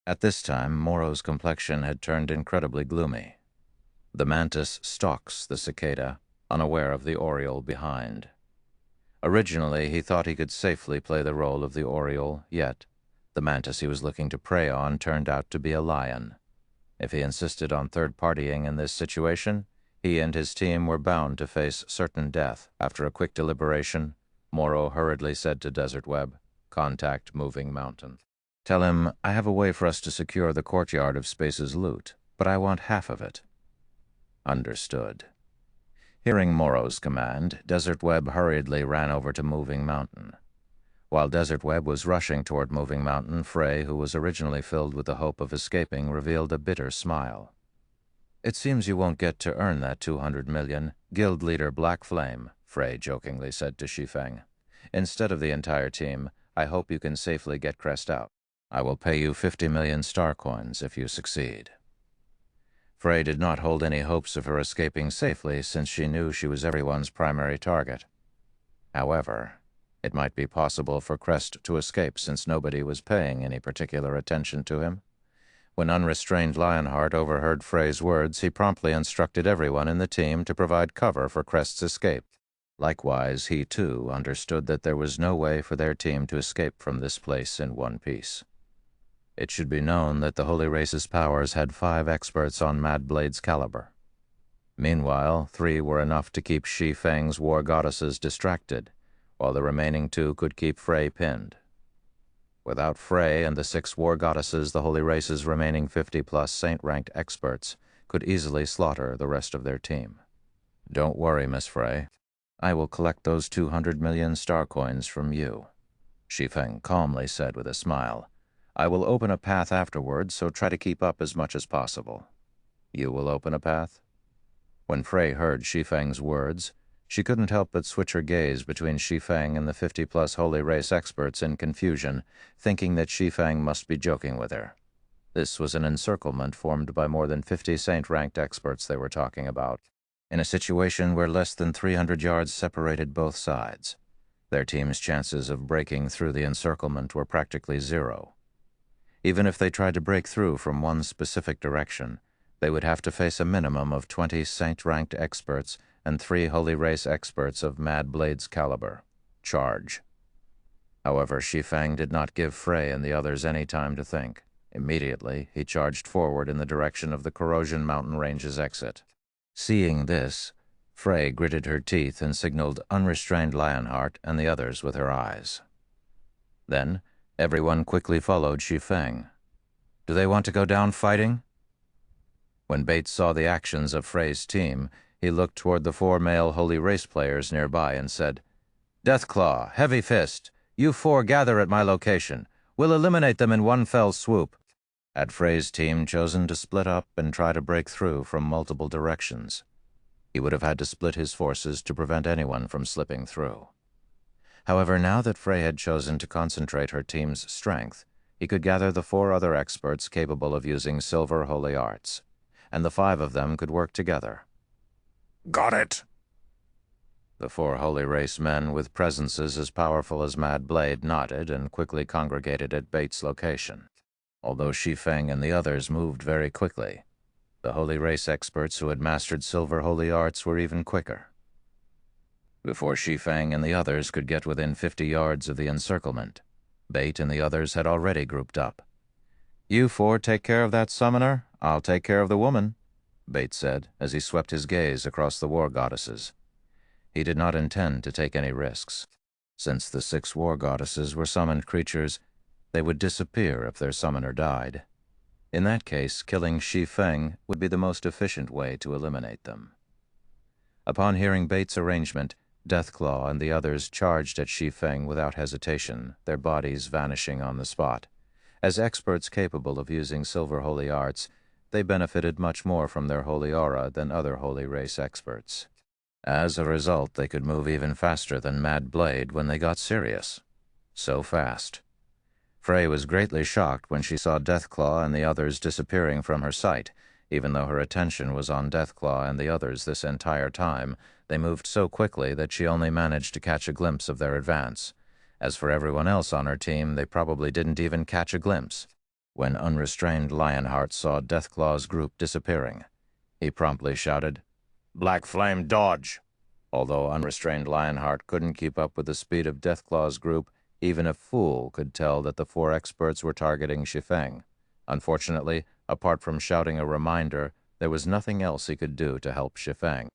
At this time, Morrow's complexion had turned incredibly gloomy. The mantis stalks the cicada, unaware of the oriole behind. Originally, he thought he could safely play the role of the oriole, yet the mantis he was looking to prey on turned out to be a lion. If he insisted on third-partying in this situation, he and his team were bound to face certain death. After a quick deliberation, Morrow hurriedly said to Desert Web, "Contact Moving Mountain. Tell him I have a way for us to secure the courtyard of Space's loot, but I want half of it." Understood. Hearing Morrow's command, Desert Web hurriedly ran over to Moving Mountain. While Desert Web was rushing toward Moving Mountain, Frey, who was originally filled with the hope of escaping, revealed a bitter smile. "It seems you won't get to earn that 200 million, Guild Leader Black Flame," Frey jokingly said to Shi Feng. "Instead of the entire team, I hope you can safely get Crest out. I will pay you 50 million star coins if you succeed." Frey did not hold any hopes of her escaping safely, since she knew she was everyone's primary target. However, it might be possible for Crest to escape since nobody was paying any particular attention to him. When unrestrained Lionheart overheard Frey's words, he promptly instructed everyone in the team to provide cover for Crest's escape. Likewise, he too understood that there was no way for their team to escape from this place in one piece. It should be known that the Holy Race's powers had 5 experts on Mad Blade's caliber. Meanwhile, 3 were enough to keep Shi Feng's war goddesses distracted, while the remaining 2 could keep Frey pinned. Without Frey and the 6 war goddesses, the Holy Race's remaining 50-plus saint-ranked experts could easily slaughter the rest of their team. "Don't worry, Miss Frey. I will collect those 200 million star coins from you," Shi Feng calmly said with a smile. I will open a path afterwards, so try to keep up as much as possible. You will open a path? When Frey heard Shi Feng's words, she couldn't help but switch her gaze between Shi Feng and the 50-plus holy race experts in confusion, thinking that Shi Feng must be joking with her. This was an encirclement formed by more than 50 saint-ranked experts they were talking about, in a situation where less than 300 yards separated both sides. Their team's chances of breaking through the encirclement were practically zero. Even if they tried to break through from one specific direction, they would have to face a minimum of 20 saint-ranked experts and 3 holy race experts of Mad Blade's caliber. Charge. However, Shi Feng did not give Frey and the others any time to think. Immediately, he charged forward in the direction of the Corrosion Mountain Range's exit. Seeing this, Frey gritted her teeth and signaled unrestrained Lionheart and the others with her eyes. Then, everyone quickly followed Shi Feng. Do they want to go down fighting? When Bates saw the actions of Frey's team, he looked toward the 4 male Holy Race players nearby and said, Deathclaw, Heavy Fist, you 4 gather at my location. We'll eliminate them in one fell swoop. Had Frey's team chosen to split up and try to break through from multiple directions, he would have had to split his forces to prevent anyone from slipping through. However, now that Frey had chosen to concentrate her team's strength, he could gather the 4 other experts capable of using silver holy arts, and the 5 of them could work together. Got it! The 4 holy race men with presences as powerful as Mad Blade nodded and quickly congregated at Bates' location. Although Shi Feng and the others moved very quickly, the holy race experts who had mastered silver holy arts were even quicker. Before Shi Feng and the others could get within 50 yards of the encirclement, Bate and the others had already grouped up. You 4 take care of that summoner, I'll take care of the woman, Bate said as he swept his gaze across the war goddesses. He did not intend to take any risks. Since the 6 war goddesses were summoned creatures, they would disappear if their summoner died. In that case, killing Shi Feng would be the most efficient way to eliminate them. Upon hearing Bates' arrangement, Deathclaw and the others charged at Shi Feng without hesitation, their bodies vanishing on the spot. As experts capable of using silver holy arts, they benefited much more from their holy aura than other holy race experts. As a result, they could move even faster than Mad Blade when they got serious. So fast. Frey was greatly shocked when she saw Deathclaw and the others disappearing from her sight. Even though her attention was on Deathclaw and the others this entire time, they moved so quickly that she only managed to catch a glimpse of their advance. As for everyone else on her team, they probably didn't even catch a glimpse. When unrestrained Lionheart saw Deathclaw's group disappearing, he promptly shouted, Black Flame, dodge! Although unrestrained Lionheart couldn't keep up with the speed of Deathclaw's group, even a fool could tell that the 4 experts were targeting Shi Feng. Unfortunately, apart from shouting a reminder, there was nothing else he could do to help Shi Feng.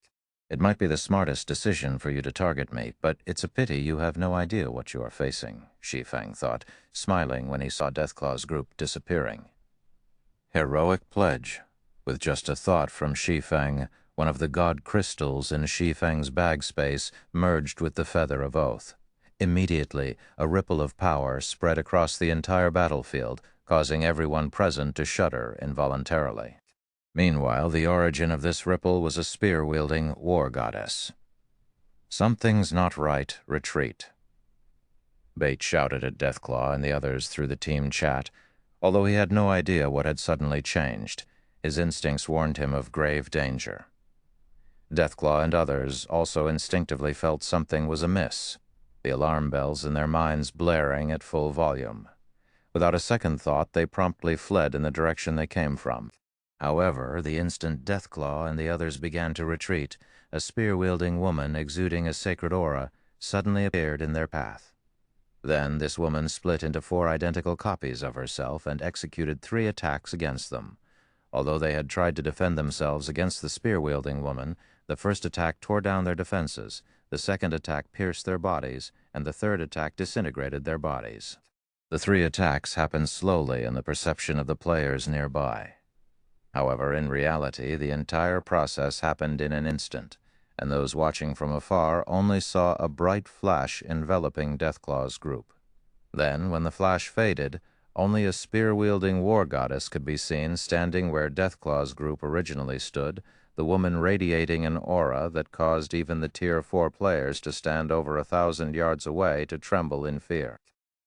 It might be the smartest decision for you to target me, but it's a pity you have no idea what you are facing, Shi Feng thought, smiling when he saw Deathclaw's group disappearing. Heroic pledge. With just a thought from Shi Feng, one of the god crystals in Shi Feng's bag space merged with the Feather of Oath. Immediately, a ripple of power spread across the entire battlefield, causing everyone present to shudder involuntarily. Meanwhile, the origin of this ripple was a spear-wielding war goddess. Something's not right, retreat. Bate shouted at Deathclaw and the others through the team chat. Although he had no idea what had suddenly changed, his instincts warned him of grave danger. Deathclaw and others also instinctively felt something was amiss, the alarm bells in their minds blaring at full volume. Without a second thought, they promptly fled in the direction they came from. However, the instant Deathclaw and the others began to retreat, a spear-wielding woman exuding a sacred aura suddenly appeared in their path. Then this woman split into 4 identical copies of herself and executed 3 attacks against them. Although they had tried to defend themselves against the spear-wielding woman, the first attack tore down their defenses, the second attack pierced their bodies, and the third attack disintegrated their bodies. The 3 attacks happened slowly in the perception of the players nearby. However, in reality, the entire process happened in an instant, and those watching from afar only saw a bright flash enveloping Deathclaw's group. Then, when the flash faded, Only a spear-wielding war goddess could be seen standing where Deathclaw's group originally stood, the woman radiating an aura that caused even the Tier 4 players to stand over 1,000 yards away to tremble in fear.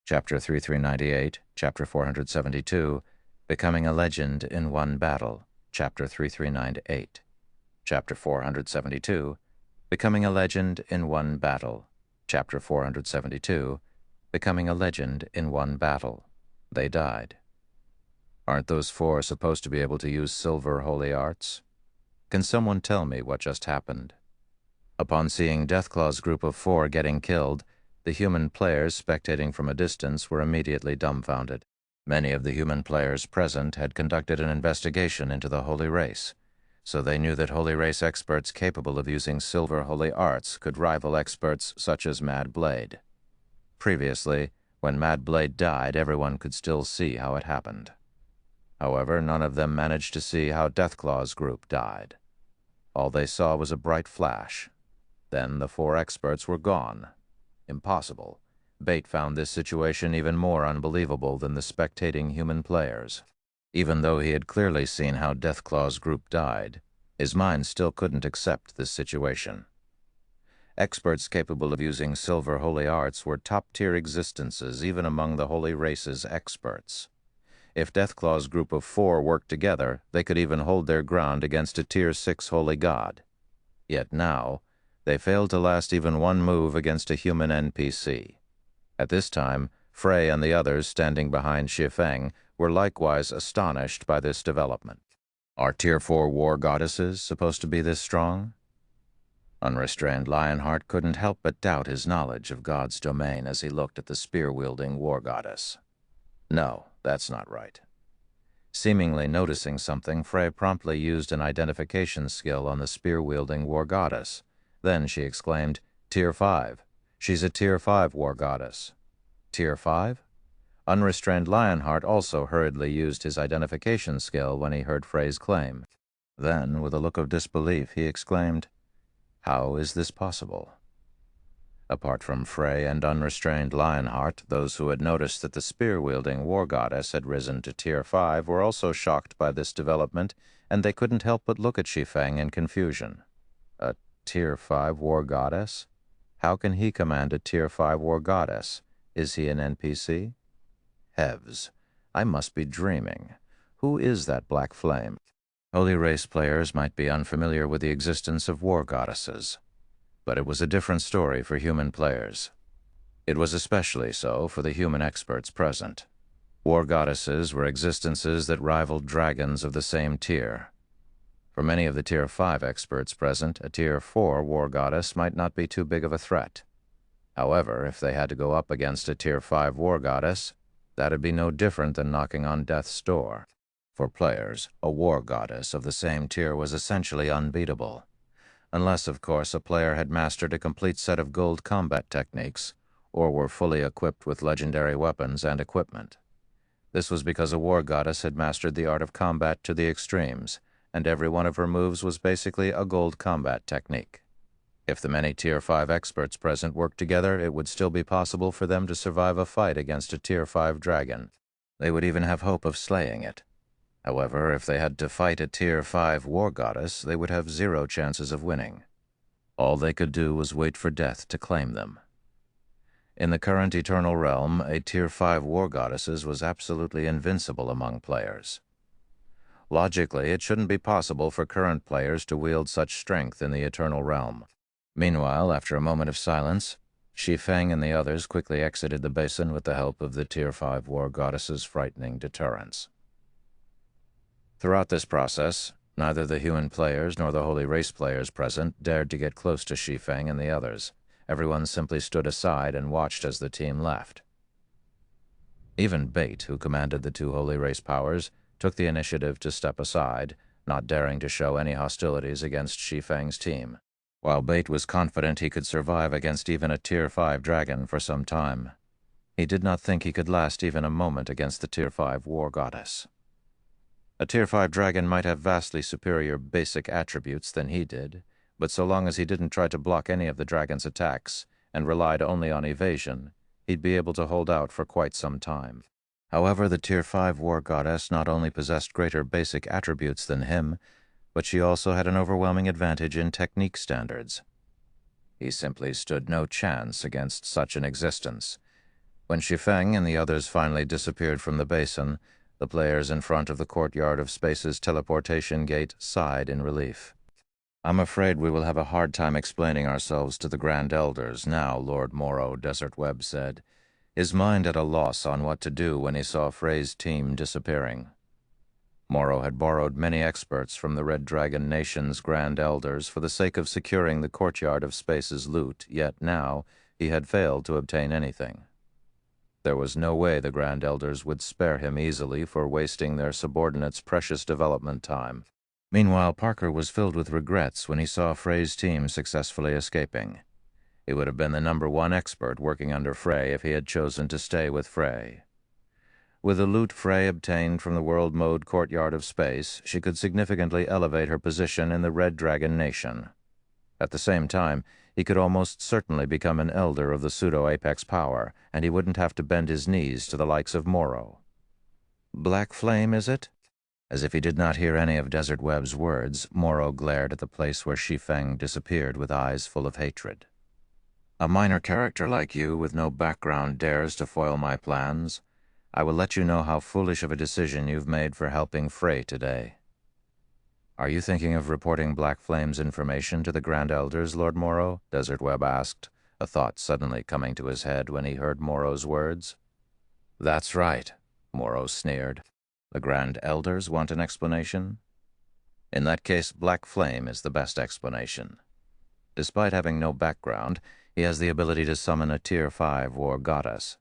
Chapter 3398, Chapter 472, Becoming a Legend in One Battle, Chapter 3398. Chapter 472, Becoming a Legend in One Battle, Chapter 472, Becoming a Legend in One Battle. They died. Aren't those 4 supposed to be able to use silver holy arts? Can someone tell me what just happened? Upon seeing Deathclaw's group of 4 getting killed, the human players spectating from a distance were immediately dumbfounded. Many of the human players present had conducted an investigation into the holy race, so they knew that holy race experts capable of using silver holy arts could rival experts such as Mad Blade. Previously, when Mad Blade died, everyone could still see how it happened. However, none of them managed to see how Deathclaw's group died. All they saw was a bright flash. Then the 4 experts were gone. Impossible. Bait found this situation even more unbelievable than the spectating human players. Even though he had clearly seen how Deathclaw's group died, his mind still couldn't accept this situation. Experts capable of using silver holy arts were top-tier existences even among the holy race's experts. If Deathclaw's group of 4 worked together, they could even hold their ground against a Tier 6 holy god. Yet now, they failed to last even one move against a human NPC. At this time, Frey and the others standing behind Shi Feng were likewise astonished by this development. Are Tier 4 war goddesses supposed to be this strong? Unrestrained Lionheart couldn't help but doubt his knowledge of God's domain as he looked at the spear-wielding war goddess. No, that's not right. Seemingly noticing something, Frey promptly used an identification skill on the spear-wielding war goddess. Then she exclaimed, "Tier 5. She's a Tier 5 war goddess." Tier 5? Unrestrained Lionheart also hurriedly used his identification skill when he heard Frey's claim. Then, with a look of disbelief, he exclaimed, "How is this possible?" Apart from Frey and Unrestrained Lionheart, those who had noticed that the spear-wielding war goddess had risen to Tier 5 were also shocked by this development, and they couldn't help but look at Shi Feng in confusion. A Tier 5 war goddess? How can he command a Tier 5 war goddess? Is he an NPC? Hevs, I must be dreaming. Who is that black flame? Holy Race players might be unfamiliar with the existence of war goddesses, but it was a different story for human players. It was especially so for the human experts present. War goddesses were existences that rivaled dragons of the same tier. For many of the Tier 5 experts present, a Tier 4 war goddess might not be too big of a threat. However, if they had to go up against a Tier 5 war goddess, that'd be no different than knocking on death's door. For players, a war goddess of the same tier was essentially unbeatable. Unless, of course, a player had mastered a complete set of gold combat techniques, or were fully equipped with legendary weapons and equipment. This was because a war goddess had mastered the art of combat to the extremes, and every one of her moves was basically a gold combat technique. If the many Tier 5 experts present worked together, it would still be possible for them to survive a fight against a Tier 5 dragon. They would even have hope of slaying it. However, if they had to fight a Tier 5 war goddess, they would have 0 chances of winning. All they could do was wait for death to claim them. In the current Eternal Realm, a Tier 5 war goddesses was absolutely invincible among players. Logically, it shouldn't be possible for current players to wield such strength in the Eternal Realm. Meanwhile, after a moment of silence, Shi Feng and the others quickly exited the basin with the help of the Tier 5 war goddess's frightening deterrence. Throughout this process, neither the human players nor the Holy Race players present dared to get close to Shi Feng and the others. Everyone simply stood aside and watched as the team left. Even Bait, who commanded the 2 Holy Race powers, took the initiative to step aside, not daring to show any hostilities against Shi Feng's team. While Bait was confident he could survive against even a Tier 5 dragon for some time, he did not think he could last even a moment against the Tier 5 war goddess. A Tier 5 dragon might have vastly superior basic attributes than he did, but so long as he didn't try to block any of the dragon's attacks and relied only on evasion, he'd be able to hold out for quite some time. However, the Tier 5 war goddess not only possessed greater basic attributes than him, but she also had an overwhelming advantage in technique standards. He simply stood no chance against such an existence. When Shi Feng and the others finally disappeared from the basin, the players in front of the courtyard of Space's teleportation gate sighed in relief. "I'm afraid we will have a hard time explaining ourselves to the Grand Elders now," Lord Morrow, Desert Web said, his mind at a loss on what to do when he saw Frey's team disappearing. Morrow had borrowed many experts from the Red Dragon Nation's Grand Elders for the sake of securing the courtyard of Space's loot, yet now he had failed to obtain anything. There was no way the Grand Elders would spare him easily for wasting their subordinates' precious development time. Meanwhile, Parker was filled with regrets when he saw Frey's team successfully escaping. He would have been the #1 expert working under Frey if he had chosen to stay with Frey. With the loot Frey obtained from the World Mode Courtyard of Space, she could significantly elevate her position in the Red Dragon Nation. At the same time, he could almost certainly become an elder of the pseudo-apex power, and he wouldn't have to bend his knees to the likes of Morrow. "Black Flame, is it?" As if he did not hear any of Desert Web's words, Morrow glared at the place where Shi Feng disappeared with eyes full of hatred. "A minor character like you with no background dares to foil my plans. I will let you know how foolish of a decision you've made for helping Frey today." "Are you thinking of reporting Black Flame's information to the Grand Elders, Lord Morrow?" Desert Web asked, a thought suddenly coming to his head when he heard Morrow's words. "That's right," Morrow sneered. "The Grand Elders want an explanation? In that case, Black Flame is the best explanation. Despite having no background, he has the ability to summon a Tier 5 war goddess.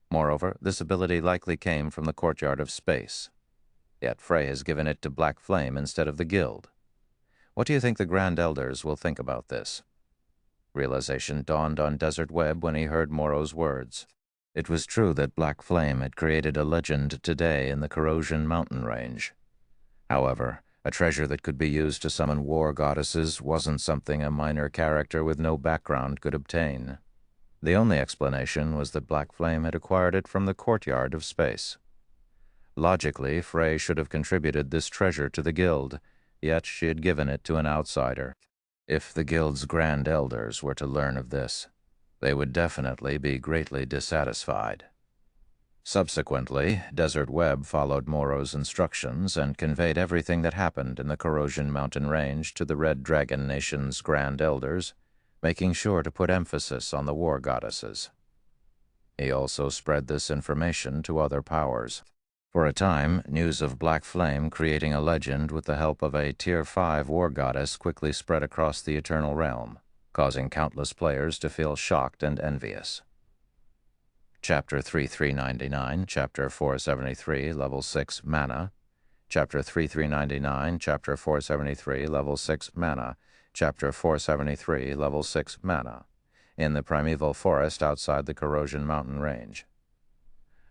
Moreover, this ability likely came from the Courtyard of Space. Yet Frey has given it to Black Flame instead of the Guild. What do you think the Grand Elders will think about this?" Realization dawned on Desert Web when he heard Morrow's words. It was true that Black Flame had created a legend today in the Corrosion mountain range. However, a treasure that could be used to summon war goddesses wasn't something a minor character with no background could obtain. The only explanation was that Black Flame had acquired it from the Courtyard of Space. Logically, Frey should have contributed this treasure to the Guild, yet she had given it to an outsider. If the Guild's Grand Elders were to learn of this, they would definitely be greatly dissatisfied. Subsequently, Desert Web followed Morrow's instructions and conveyed everything that happened in the Corrosion mountain range to the Red Dragon Nation's Grand Elders, making sure to put emphasis on the war goddesses. He also spread this information to other powers. For a time, news of Black Flame creating a legend with the help of a Tier 5 war goddess quickly spread across the Eternal Realm, causing countless players to feel shocked and envious. Chapter 3399, Chapter 473, Level 6 Mana. Chapter 3399, Chapter 473, Level 6 Mana. Chapter 473, Level 6 Mana. In the primeval forest outside the Corrosion mountain range.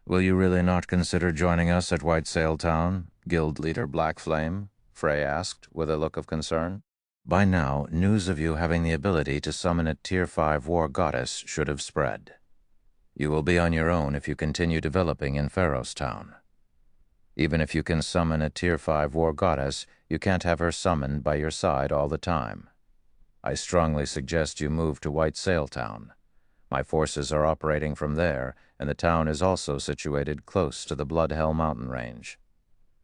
"Will you really not consider joining us at White Sail Town, Guild Leader Black Flame?" Frey asked, with a look of concern. By now, news of you having the ability to summon a Tier 5 war goddess should have spread. You will be on your own if you continue developing in Pharos Town. Even if you can summon a Tier 5 war goddess, you can't have her summoned by your side all the time. I strongly suggest you move to White Sail Town. My forces are operating from there, and the town is also situated close to the Bloodhell mountain range.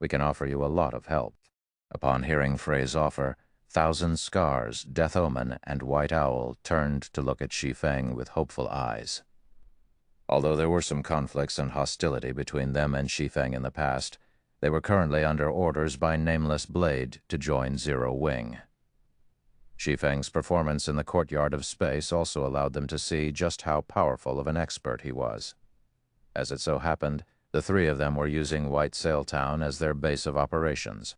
We can offer you a lot of help." Upon hearing Frey's offer, Thousand Scars, Death Omen, and White Owl turned to look at Shi Feng with hopeful eyes. Although there were some conflicts and hostility between them and Shi Feng in the past, they were currently under orders by Nameless Blade to join Zero Wing. Shi Feng's performance in the Courtyard of Space also allowed them to see just how powerful of an expert he was. As it so happened, the three of them were using White Sail Town as their base of operations.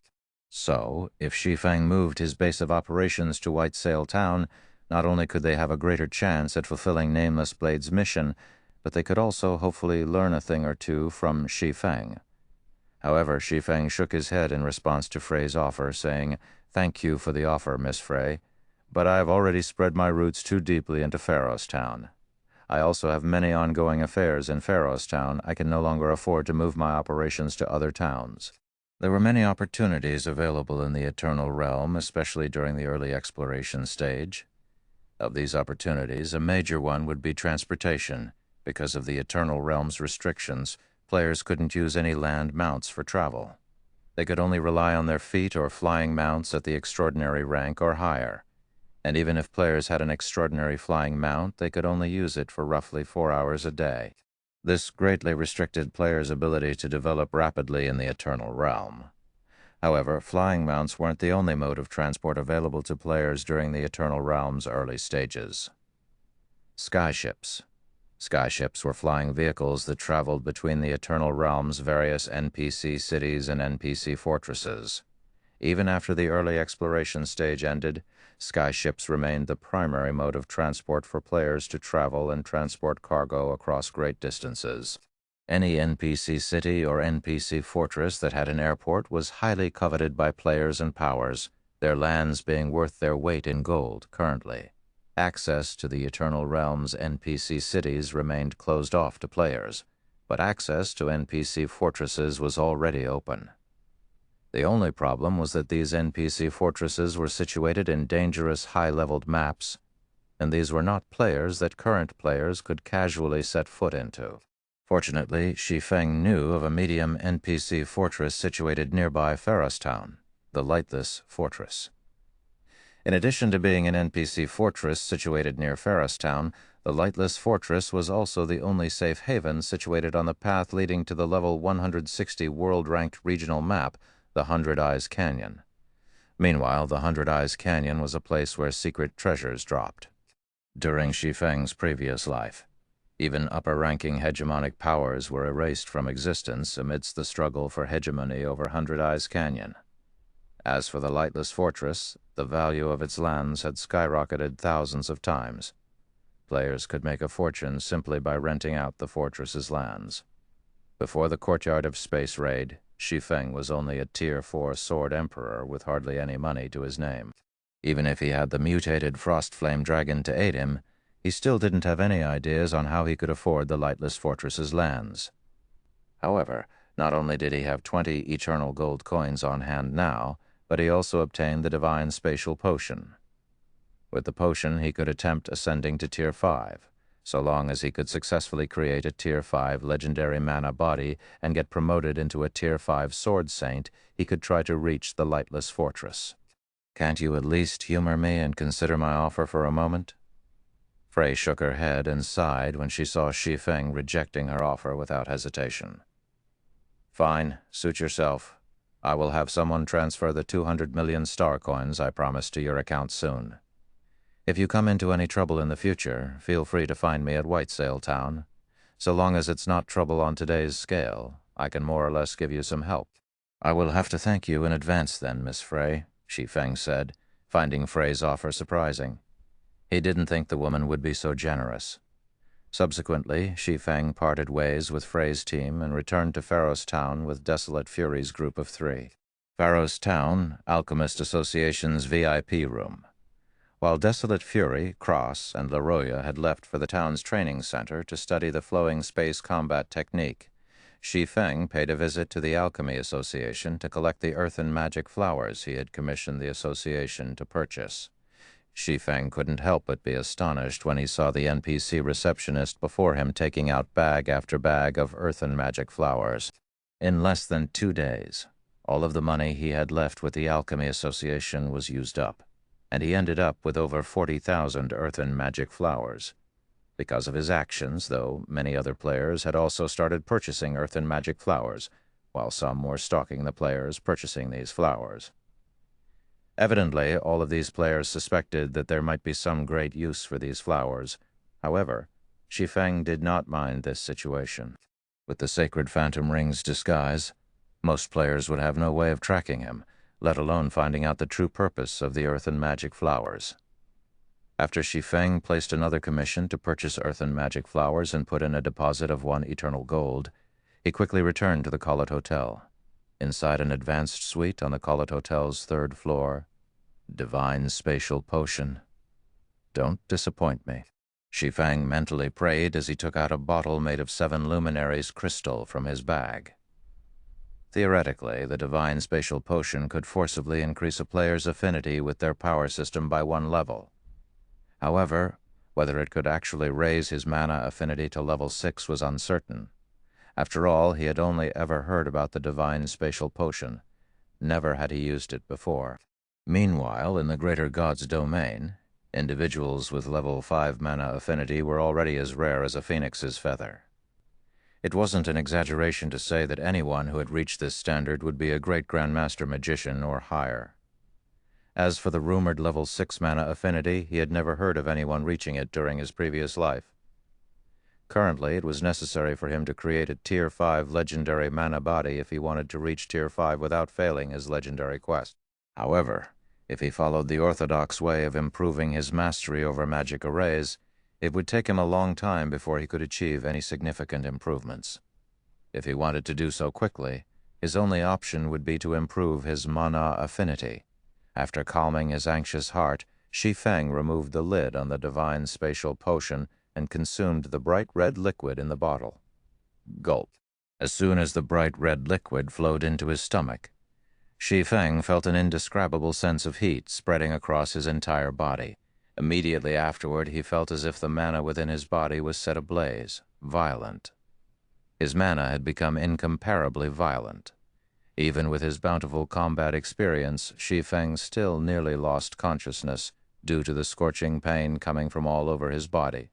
So, if Shi Feng moved his base of operations to White Sail Town, not only could they have a greater chance at fulfilling Nameless Blade's mission, but they could also hopefully learn a thing or two from Shi Feng. However, Shi Feng shook his head in response to Frey's offer, saying, "Thank you for the offer, Miss Frey, but I have already spread my roots too deeply into Pharos Town. I also have many ongoing affairs in Pharaoh's Town. I can no longer afford to move my operations to other towns. There were many opportunities available in the Eternal Realm, especially during the early exploration stage. Of these opportunities, a major one would be transportation. Because of the Eternal Realm's restrictions, players couldn't use any land mounts for travel. They could only rely on their feet or flying mounts at the extraordinary rank or higher. And even if players had an extraordinary flying mount, they could only use it for roughly 4 hours a day. This greatly restricted players' ability to develop rapidly in the Eternal Realm. However, flying mounts weren't the only mode of transport available to players during the Eternal Realm's early stages. Skyships. Skyships were flying vehicles that traveled between the Eternal Realm's various NPC cities and NPC fortresses. Even after the early exploration stage ended, skyships remained the primary mode of transport for players to travel and transport cargo across great distances. Any NPC city or NPC fortress that had an airport was highly coveted by players and powers, their lands being worth their weight in gold currently. Access to the Eternal Realm's NPC cities remained closed off to players, but access to NPC fortresses was already open. The only problem was that these NPC fortresses were situated in dangerous high-leveled maps, and these were not players that current players could casually set foot into. Fortunately, Shi Feng knew of a medium NPC fortress situated nearby Pharaoh's Town, the Lightless Fortress. In addition to being an NPC fortress situated near Pharaoh's Town, the Lightless Fortress was also the only safe haven situated on the path leading to the level 160 world-ranked regional map, the Hundred Eyes Canyon. Meanwhile, the Hundred Eyes Canyon was a place where secret treasures dropped. During Shi Feng's previous life, even upper-ranking hegemonic powers were erased from existence amidst the struggle for hegemony over Hundred Eyes Canyon. As for the Lightless Fortress, the value of its lands had skyrocketed thousands of times. Players could make a fortune simply by renting out the fortress's lands. Before the Courtyard of Space raid, Shi Feng was only a Tier 4 Sword Emperor with hardly any money to his name. Even if he had the mutated Frostflame Dragon to aid him, he still didn't have any ideas on how he could afford the Lightless Fortress's lands. However, not only did he have 20 eternal gold coins on hand now, but he also obtained the Divine Spatial Potion. With the potion, he could attempt ascending to Tier 5, so long as he could successfully create a Tier 5 legendary mana body and get promoted into a Tier 5 Sword Saint, he could try to reach the Lightless Fortress. "Can't you at least humor me and consider my offer for a moment?" Frey shook her head and sighed when she saw Shi Feng rejecting her offer without hesitation. "Fine, suit yourself. I will have someone transfer the 200 million star coins I promised to your account soon. If you come into any trouble in the future, feel free to find me at Whitesail Town. So long as it's not trouble on today's scale, I can more or less give you some help." "I will have to thank you in advance then, Miss Frey," Shi Feng said, finding Frey's offer surprising. He didn't think the woman would be so generous. Subsequently, Shi Feng parted ways with Frey's team and returned to Pharaoh's Town with Desolate Fury's group of 3. Pharaoh's Town, Alchemist Association's VIP room. While Desolate Fury, Cross, and Leroya had left for the town's training center to study the flowing space combat technique, Shi Feng paid a visit to the Alchemy Association to collect the earthen magic flowers he had commissioned the association to purchase. Shi Feng couldn't help but be astonished when he saw the NPC receptionist before him taking out bag after bag of earthen magic flowers. In less than 2 days, all of the money he had left with the Alchemy Association was used up, and he ended up with over 40,000 earthen magic flowers. Because of his actions, though, many other players had also started purchasing earthen magic flowers, while some were stalking the players purchasing these flowers. Evidently, all of these players suspected that there might be some great use for these flowers. However, Shi Feng did not mind this situation. With the Sacred Phantom Ring's disguise, most players would have no way of tracking him, let alone finding out the true purpose of the earthen magic flowers. After Shi Feng placed another commission to purchase earthen magic flowers and put in a deposit of 1 eternal gold, he quickly returned to the Collet Hotel. Inside an advanced suite on the Collet Hotel's 3rd floor, Divine Spatial Potion. Don't disappoint me. Shi Feng mentally prayed as he took out a bottle made of 7 luminaries crystal from his bag. Theoretically, the divine spatial potion could forcibly increase a player's affinity with their power system by 1 level. However, whether it could actually raise his mana affinity to level 6 was uncertain. After all, he had only ever heard about the divine spatial potion. Never had he used it before. Meanwhile, in the greater god's domain, individuals with level 5 mana affinity were already as rare as a phoenix's feather. It wasn't an exaggeration to say that anyone who had reached this standard would be a great grandmaster magician or higher. As for the rumored level 6 mana affinity, he had never heard of anyone reaching it during his previous life. Currently, it was necessary for him to create a Tier 5 legendary mana body if he wanted to reach Tier 5 without failing his legendary quest. However, if he followed the orthodox way of improving his mastery over magic arrays, it would take him a long time before he could achieve any significant improvements. If he wanted to do so quickly, his only option would be to improve his mana affinity. After calming his anxious heart, Shi Feng removed the lid on the divine spatial potion and consumed the bright red liquid in the bottle. Gulp. As soon as the bright red liquid flowed into his stomach, Shi Feng felt an indescribable sense of heat spreading across his entire body. Immediately afterward, he felt as if the mana within his body was set ablaze, violent. His mana had become incomparably violent. Even with his bountiful combat experience, Shi Feng still nearly lost consciousness due to the scorching pain coming from all over his body.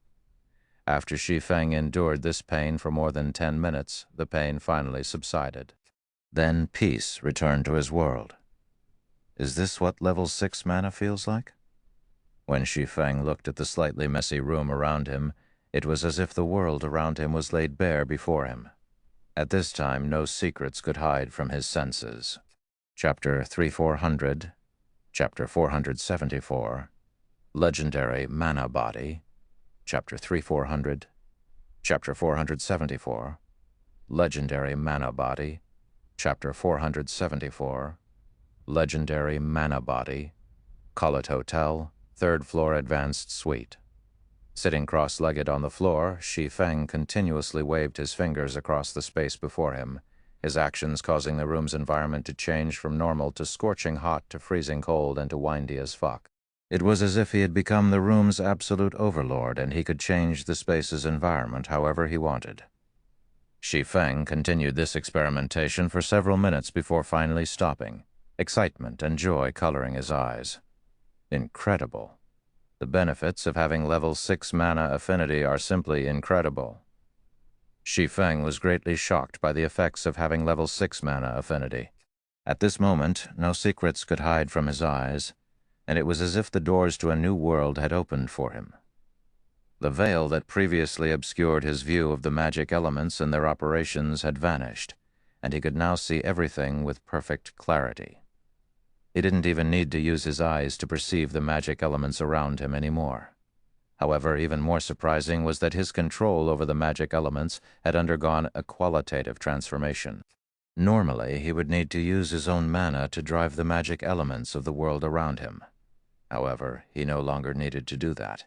After Shi Feng endured this pain for more than 10 minutes, the pain finally subsided. Then peace returned to his world. Is this what level 6 mana feels like? When Shi Feng looked at the slightly messy room around him, it was as if the world around him was laid bare before him. At this time, no secrets could hide from his senses. Chapter 3400, Chapter 474, Legendary Mana Body, Chapter 3400, Chapter 474, Legendary Mana Body, Chapter 474, Legendary Mana Body, Call It Hotel, 3rd floor advanced suite. Sitting cross-legged on the floor, Shi Feng continuously waved his fingers across the space before him, his actions causing the room's environment to change from normal to scorching hot to freezing cold and to windy as fuck. It was as if he had become the room's absolute overlord and he could change the space's environment however he wanted. Shi Feng continued this experimentation for several minutes before finally stopping, excitement and joy coloring his eyes. Incredible. The benefits of having level 6 mana affinity are simply incredible. Shi Feng was greatly shocked by the effects of having level 6 mana affinity. At this moment, no secrets could hide from his eyes, and it was as if the doors to a new world had opened for him. The veil that previously obscured his view of the magic elements and their operations had vanished, and he could now see everything with perfect clarity. He didn't even need to use his eyes to perceive the magic elements around him anymore. However, even more surprising was that his control over the magic elements had undergone a qualitative transformation. Normally, he would need to use his own mana to drive the magic elements of the world around him. However, he no longer needed to do that.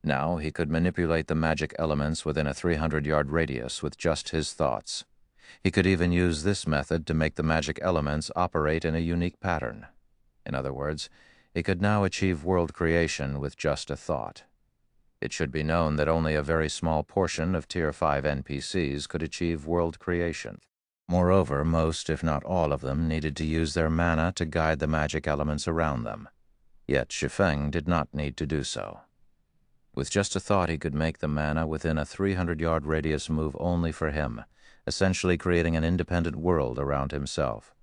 Now he could manipulate the magic elements within a 300-yard radius with just his thoughts. He could even use this method to make the magic elements operate in a unique pattern. In other words, he could now achieve world creation with just a thought. It should be known that only a very small portion of Tier 5 NPCs could achieve world creation. Moreover, most, if not all of them, needed to use their mana to guide the magic elements around them. Yet Shi Feng did not need to do so. With just a thought, he could make the mana within a 300-yard radius move only for him, essentially creating an independent world around himself.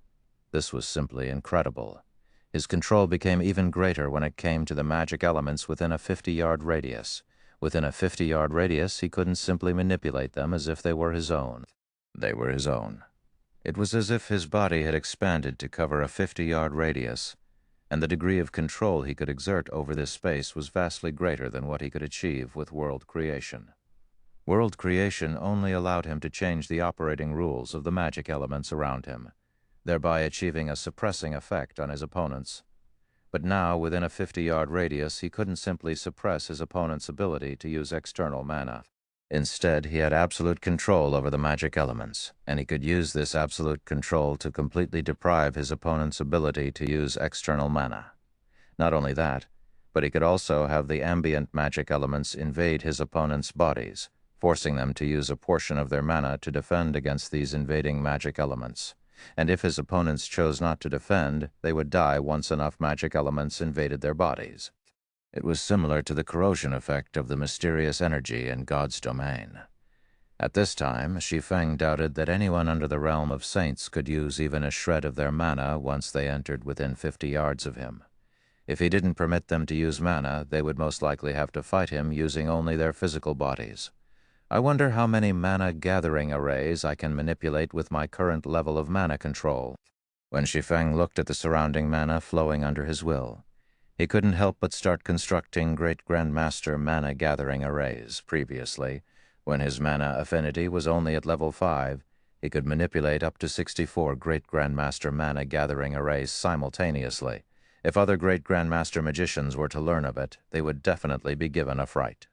This was simply incredible. His control became even greater when it came to the magic elements within a 50-yard radius. Within a 50-yard radius, he couldn't simply manipulate them as if they were his own. They were his own. It was as if his body had expanded to cover a 50-yard radius, and the degree of control he could exert over this space was vastly greater than what he could achieve with world creation. World creation only allowed him to change the operating rules of the magic elements around him, thereby achieving a suppressing effect on his opponents. But now, within a 50-yard radius, he couldn't simply suppress his opponent's ability to use external mana. Instead, he had absolute control over the magic elements, and he could use this absolute control to completely deprive his opponent's ability to use external mana. Not only that, but he could also have the ambient magic elements invade his opponent's bodies, forcing them to use a portion of their mana to defend against these invading magic elements. And if his opponents chose not to defend, they would die once enough magic elements invaded their bodies. It was similar to the corrosion effect of the mysterious energy in God's domain. At this time, Shi Feng doubted that anyone under the realm of saints could use even a shred of their mana once they entered within 50 yards of him. If he didn't permit them to use mana, they would most likely have to fight him using only their physical bodies. I wonder how many mana-gathering arrays I can manipulate with my current level of mana control. When Shi Feng looked at the surrounding mana flowing under his will, he couldn't help but start constructing Great Grandmaster mana-gathering arrays. Previously, when his mana affinity was only at level 5, he could manipulate up to 64 Great Grandmaster mana-gathering arrays simultaneously. If other Great Grandmaster magicians were to learn of it, they would definitely be given a fright.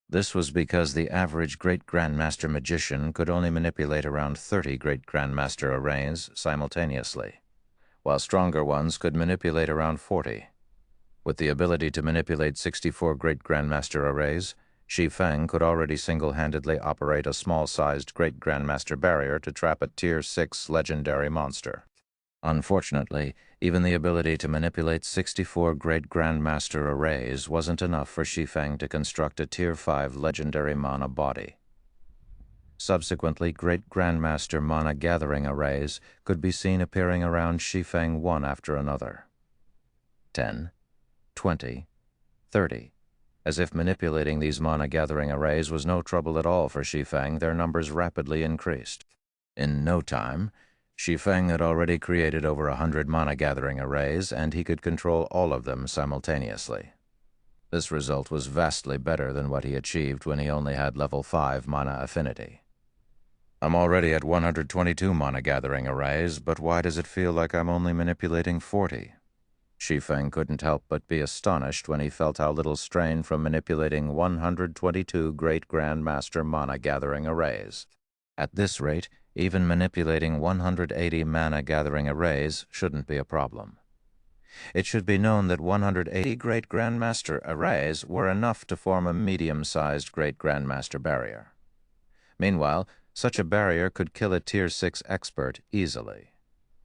This was because the average Great Grandmaster magician could only manipulate around 30 Great Grandmaster arrays simultaneously, while stronger ones could manipulate around 40. With the ability to manipulate 64 Great Grandmaster arrays, Shi Feng could already single-handedly operate a small-sized Great Grandmaster barrier to trap a Tier 6 legendary monster. Unfortunately, even the ability to manipulate 64 Great Grandmaster arrays wasn't enough for Shi Feng to construct a Tier 5 legendary mana body. Subsequently, Great Grandmaster mana-gathering arrays could be seen appearing around Shi Feng one after another. 10, 20, 30. As if manipulating these mana-gathering arrays was no trouble at all for Shi Feng, their numbers rapidly increased. In no time, Shi Feng had already created over 100 mana-gathering arrays, and he could control all of them simultaneously. This result was vastly better than what he achieved when he only had level 5 mana affinity. I'm already at 122 mana-gathering arrays, but why does it feel like I'm only manipulating 40? Shi Feng couldn't help but be astonished when he felt how little strain from manipulating 122 Great Grandmaster mana-gathering arrays. At this rate, even manipulating 180 mana-gathering arrays shouldn't be a problem. It should be known that 180 Great Grandmaster arrays were enough to form a medium-sized Great Grandmaster barrier. Meanwhile, such a barrier could kill a Tier 6 expert easily.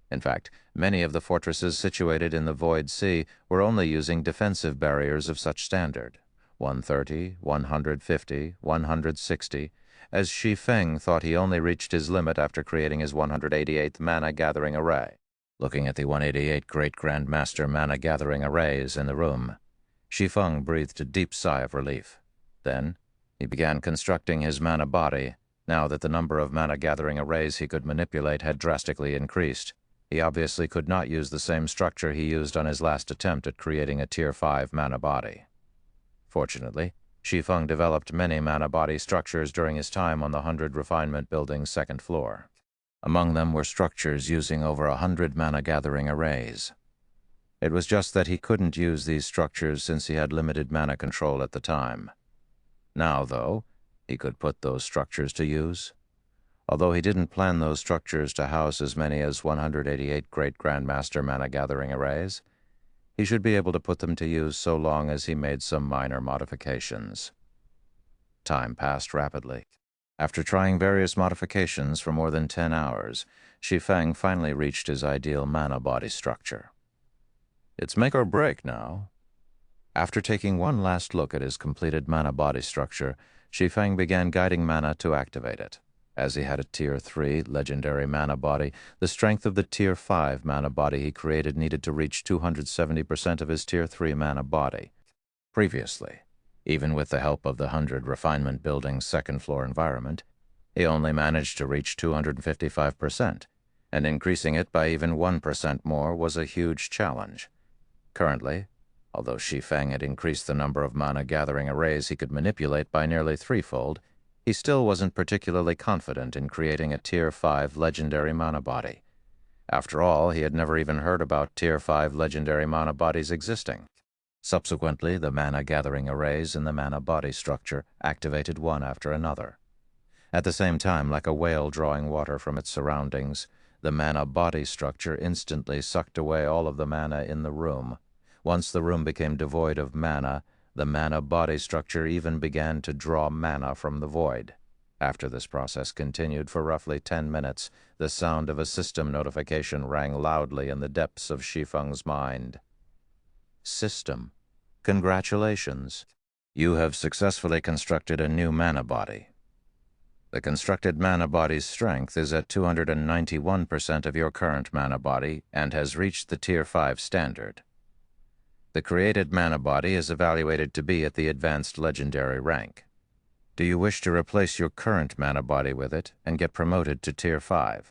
In fact, many of the fortresses situated in the Void Sea were only using defensive barriers of such standard, 130, 150, 160, as Shi Feng thought he only reached his limit after creating his 188th mana-gathering array. Looking at the 188 Great Grandmaster mana-gathering arrays in the room, Shi Feng breathed a deep sigh of relief. Then, he began constructing his mana body. Now that the number of mana-gathering arrays he could manipulate had drastically increased, he obviously could not use the same structure he used on his last attempt at creating a Tier 5 mana body. Fortunately, Shi Feng developed many mana body structures during his time on the 100 Refinement Building's second floor. Among them were structures using over 100 mana-gathering arrays. It was just that he couldn't use these structures since he had limited mana control at the time. Now, though, he could put those structures to use. Although he didn't plan those structures to house as many as 188 Great Grandmaster mana-gathering arrays, he should be able to put them to use so long as he made some minor modifications. Time passed rapidly. After trying various modifications for more than 10 hours, Shi Feng finally reached his ideal mana body structure. It's make or break now. After taking one last look at his completed mana body structure, Shi Feng began guiding mana to activate it. As he had a Tier 3 legendary mana body, the strength of the Tier 5 mana body he created needed to reach 270% of his Tier 3 mana body. Previously, even with the help of the 100 Refinement Building's second-floor environment, he only managed to reach 255%, and increasing it by even 1% more was a huge challenge. Currently, although Shi Feng had increased the number of mana-gathering arrays he could manipulate by nearly threefold, he still wasn't particularly confident in creating a Tier 5 legendary mana body. After all, he had never even heard about Tier 5 legendary mana bodies existing. Subsequently, the mana-gathering arrays in the mana body structure activated one after another. At the same time, like a whale drawing water from its surroundings, the mana body structure instantly sucked away all of the mana in the room. Once the room became devoid of mana, the mana body structure even began to draw mana from the void. After this process continued for roughly 10 minutes, the sound of a system notification rang loudly in the depths of Shi Feng's mind. System. Congratulations. You have successfully constructed a new mana body. The constructed mana body's strength is at 291% of your current mana body and has reached the Tier 5 standard. The created mana body is evaluated to be at the advanced legendary rank. Do you wish to replace your current mana body with it and get promoted to Tier 5?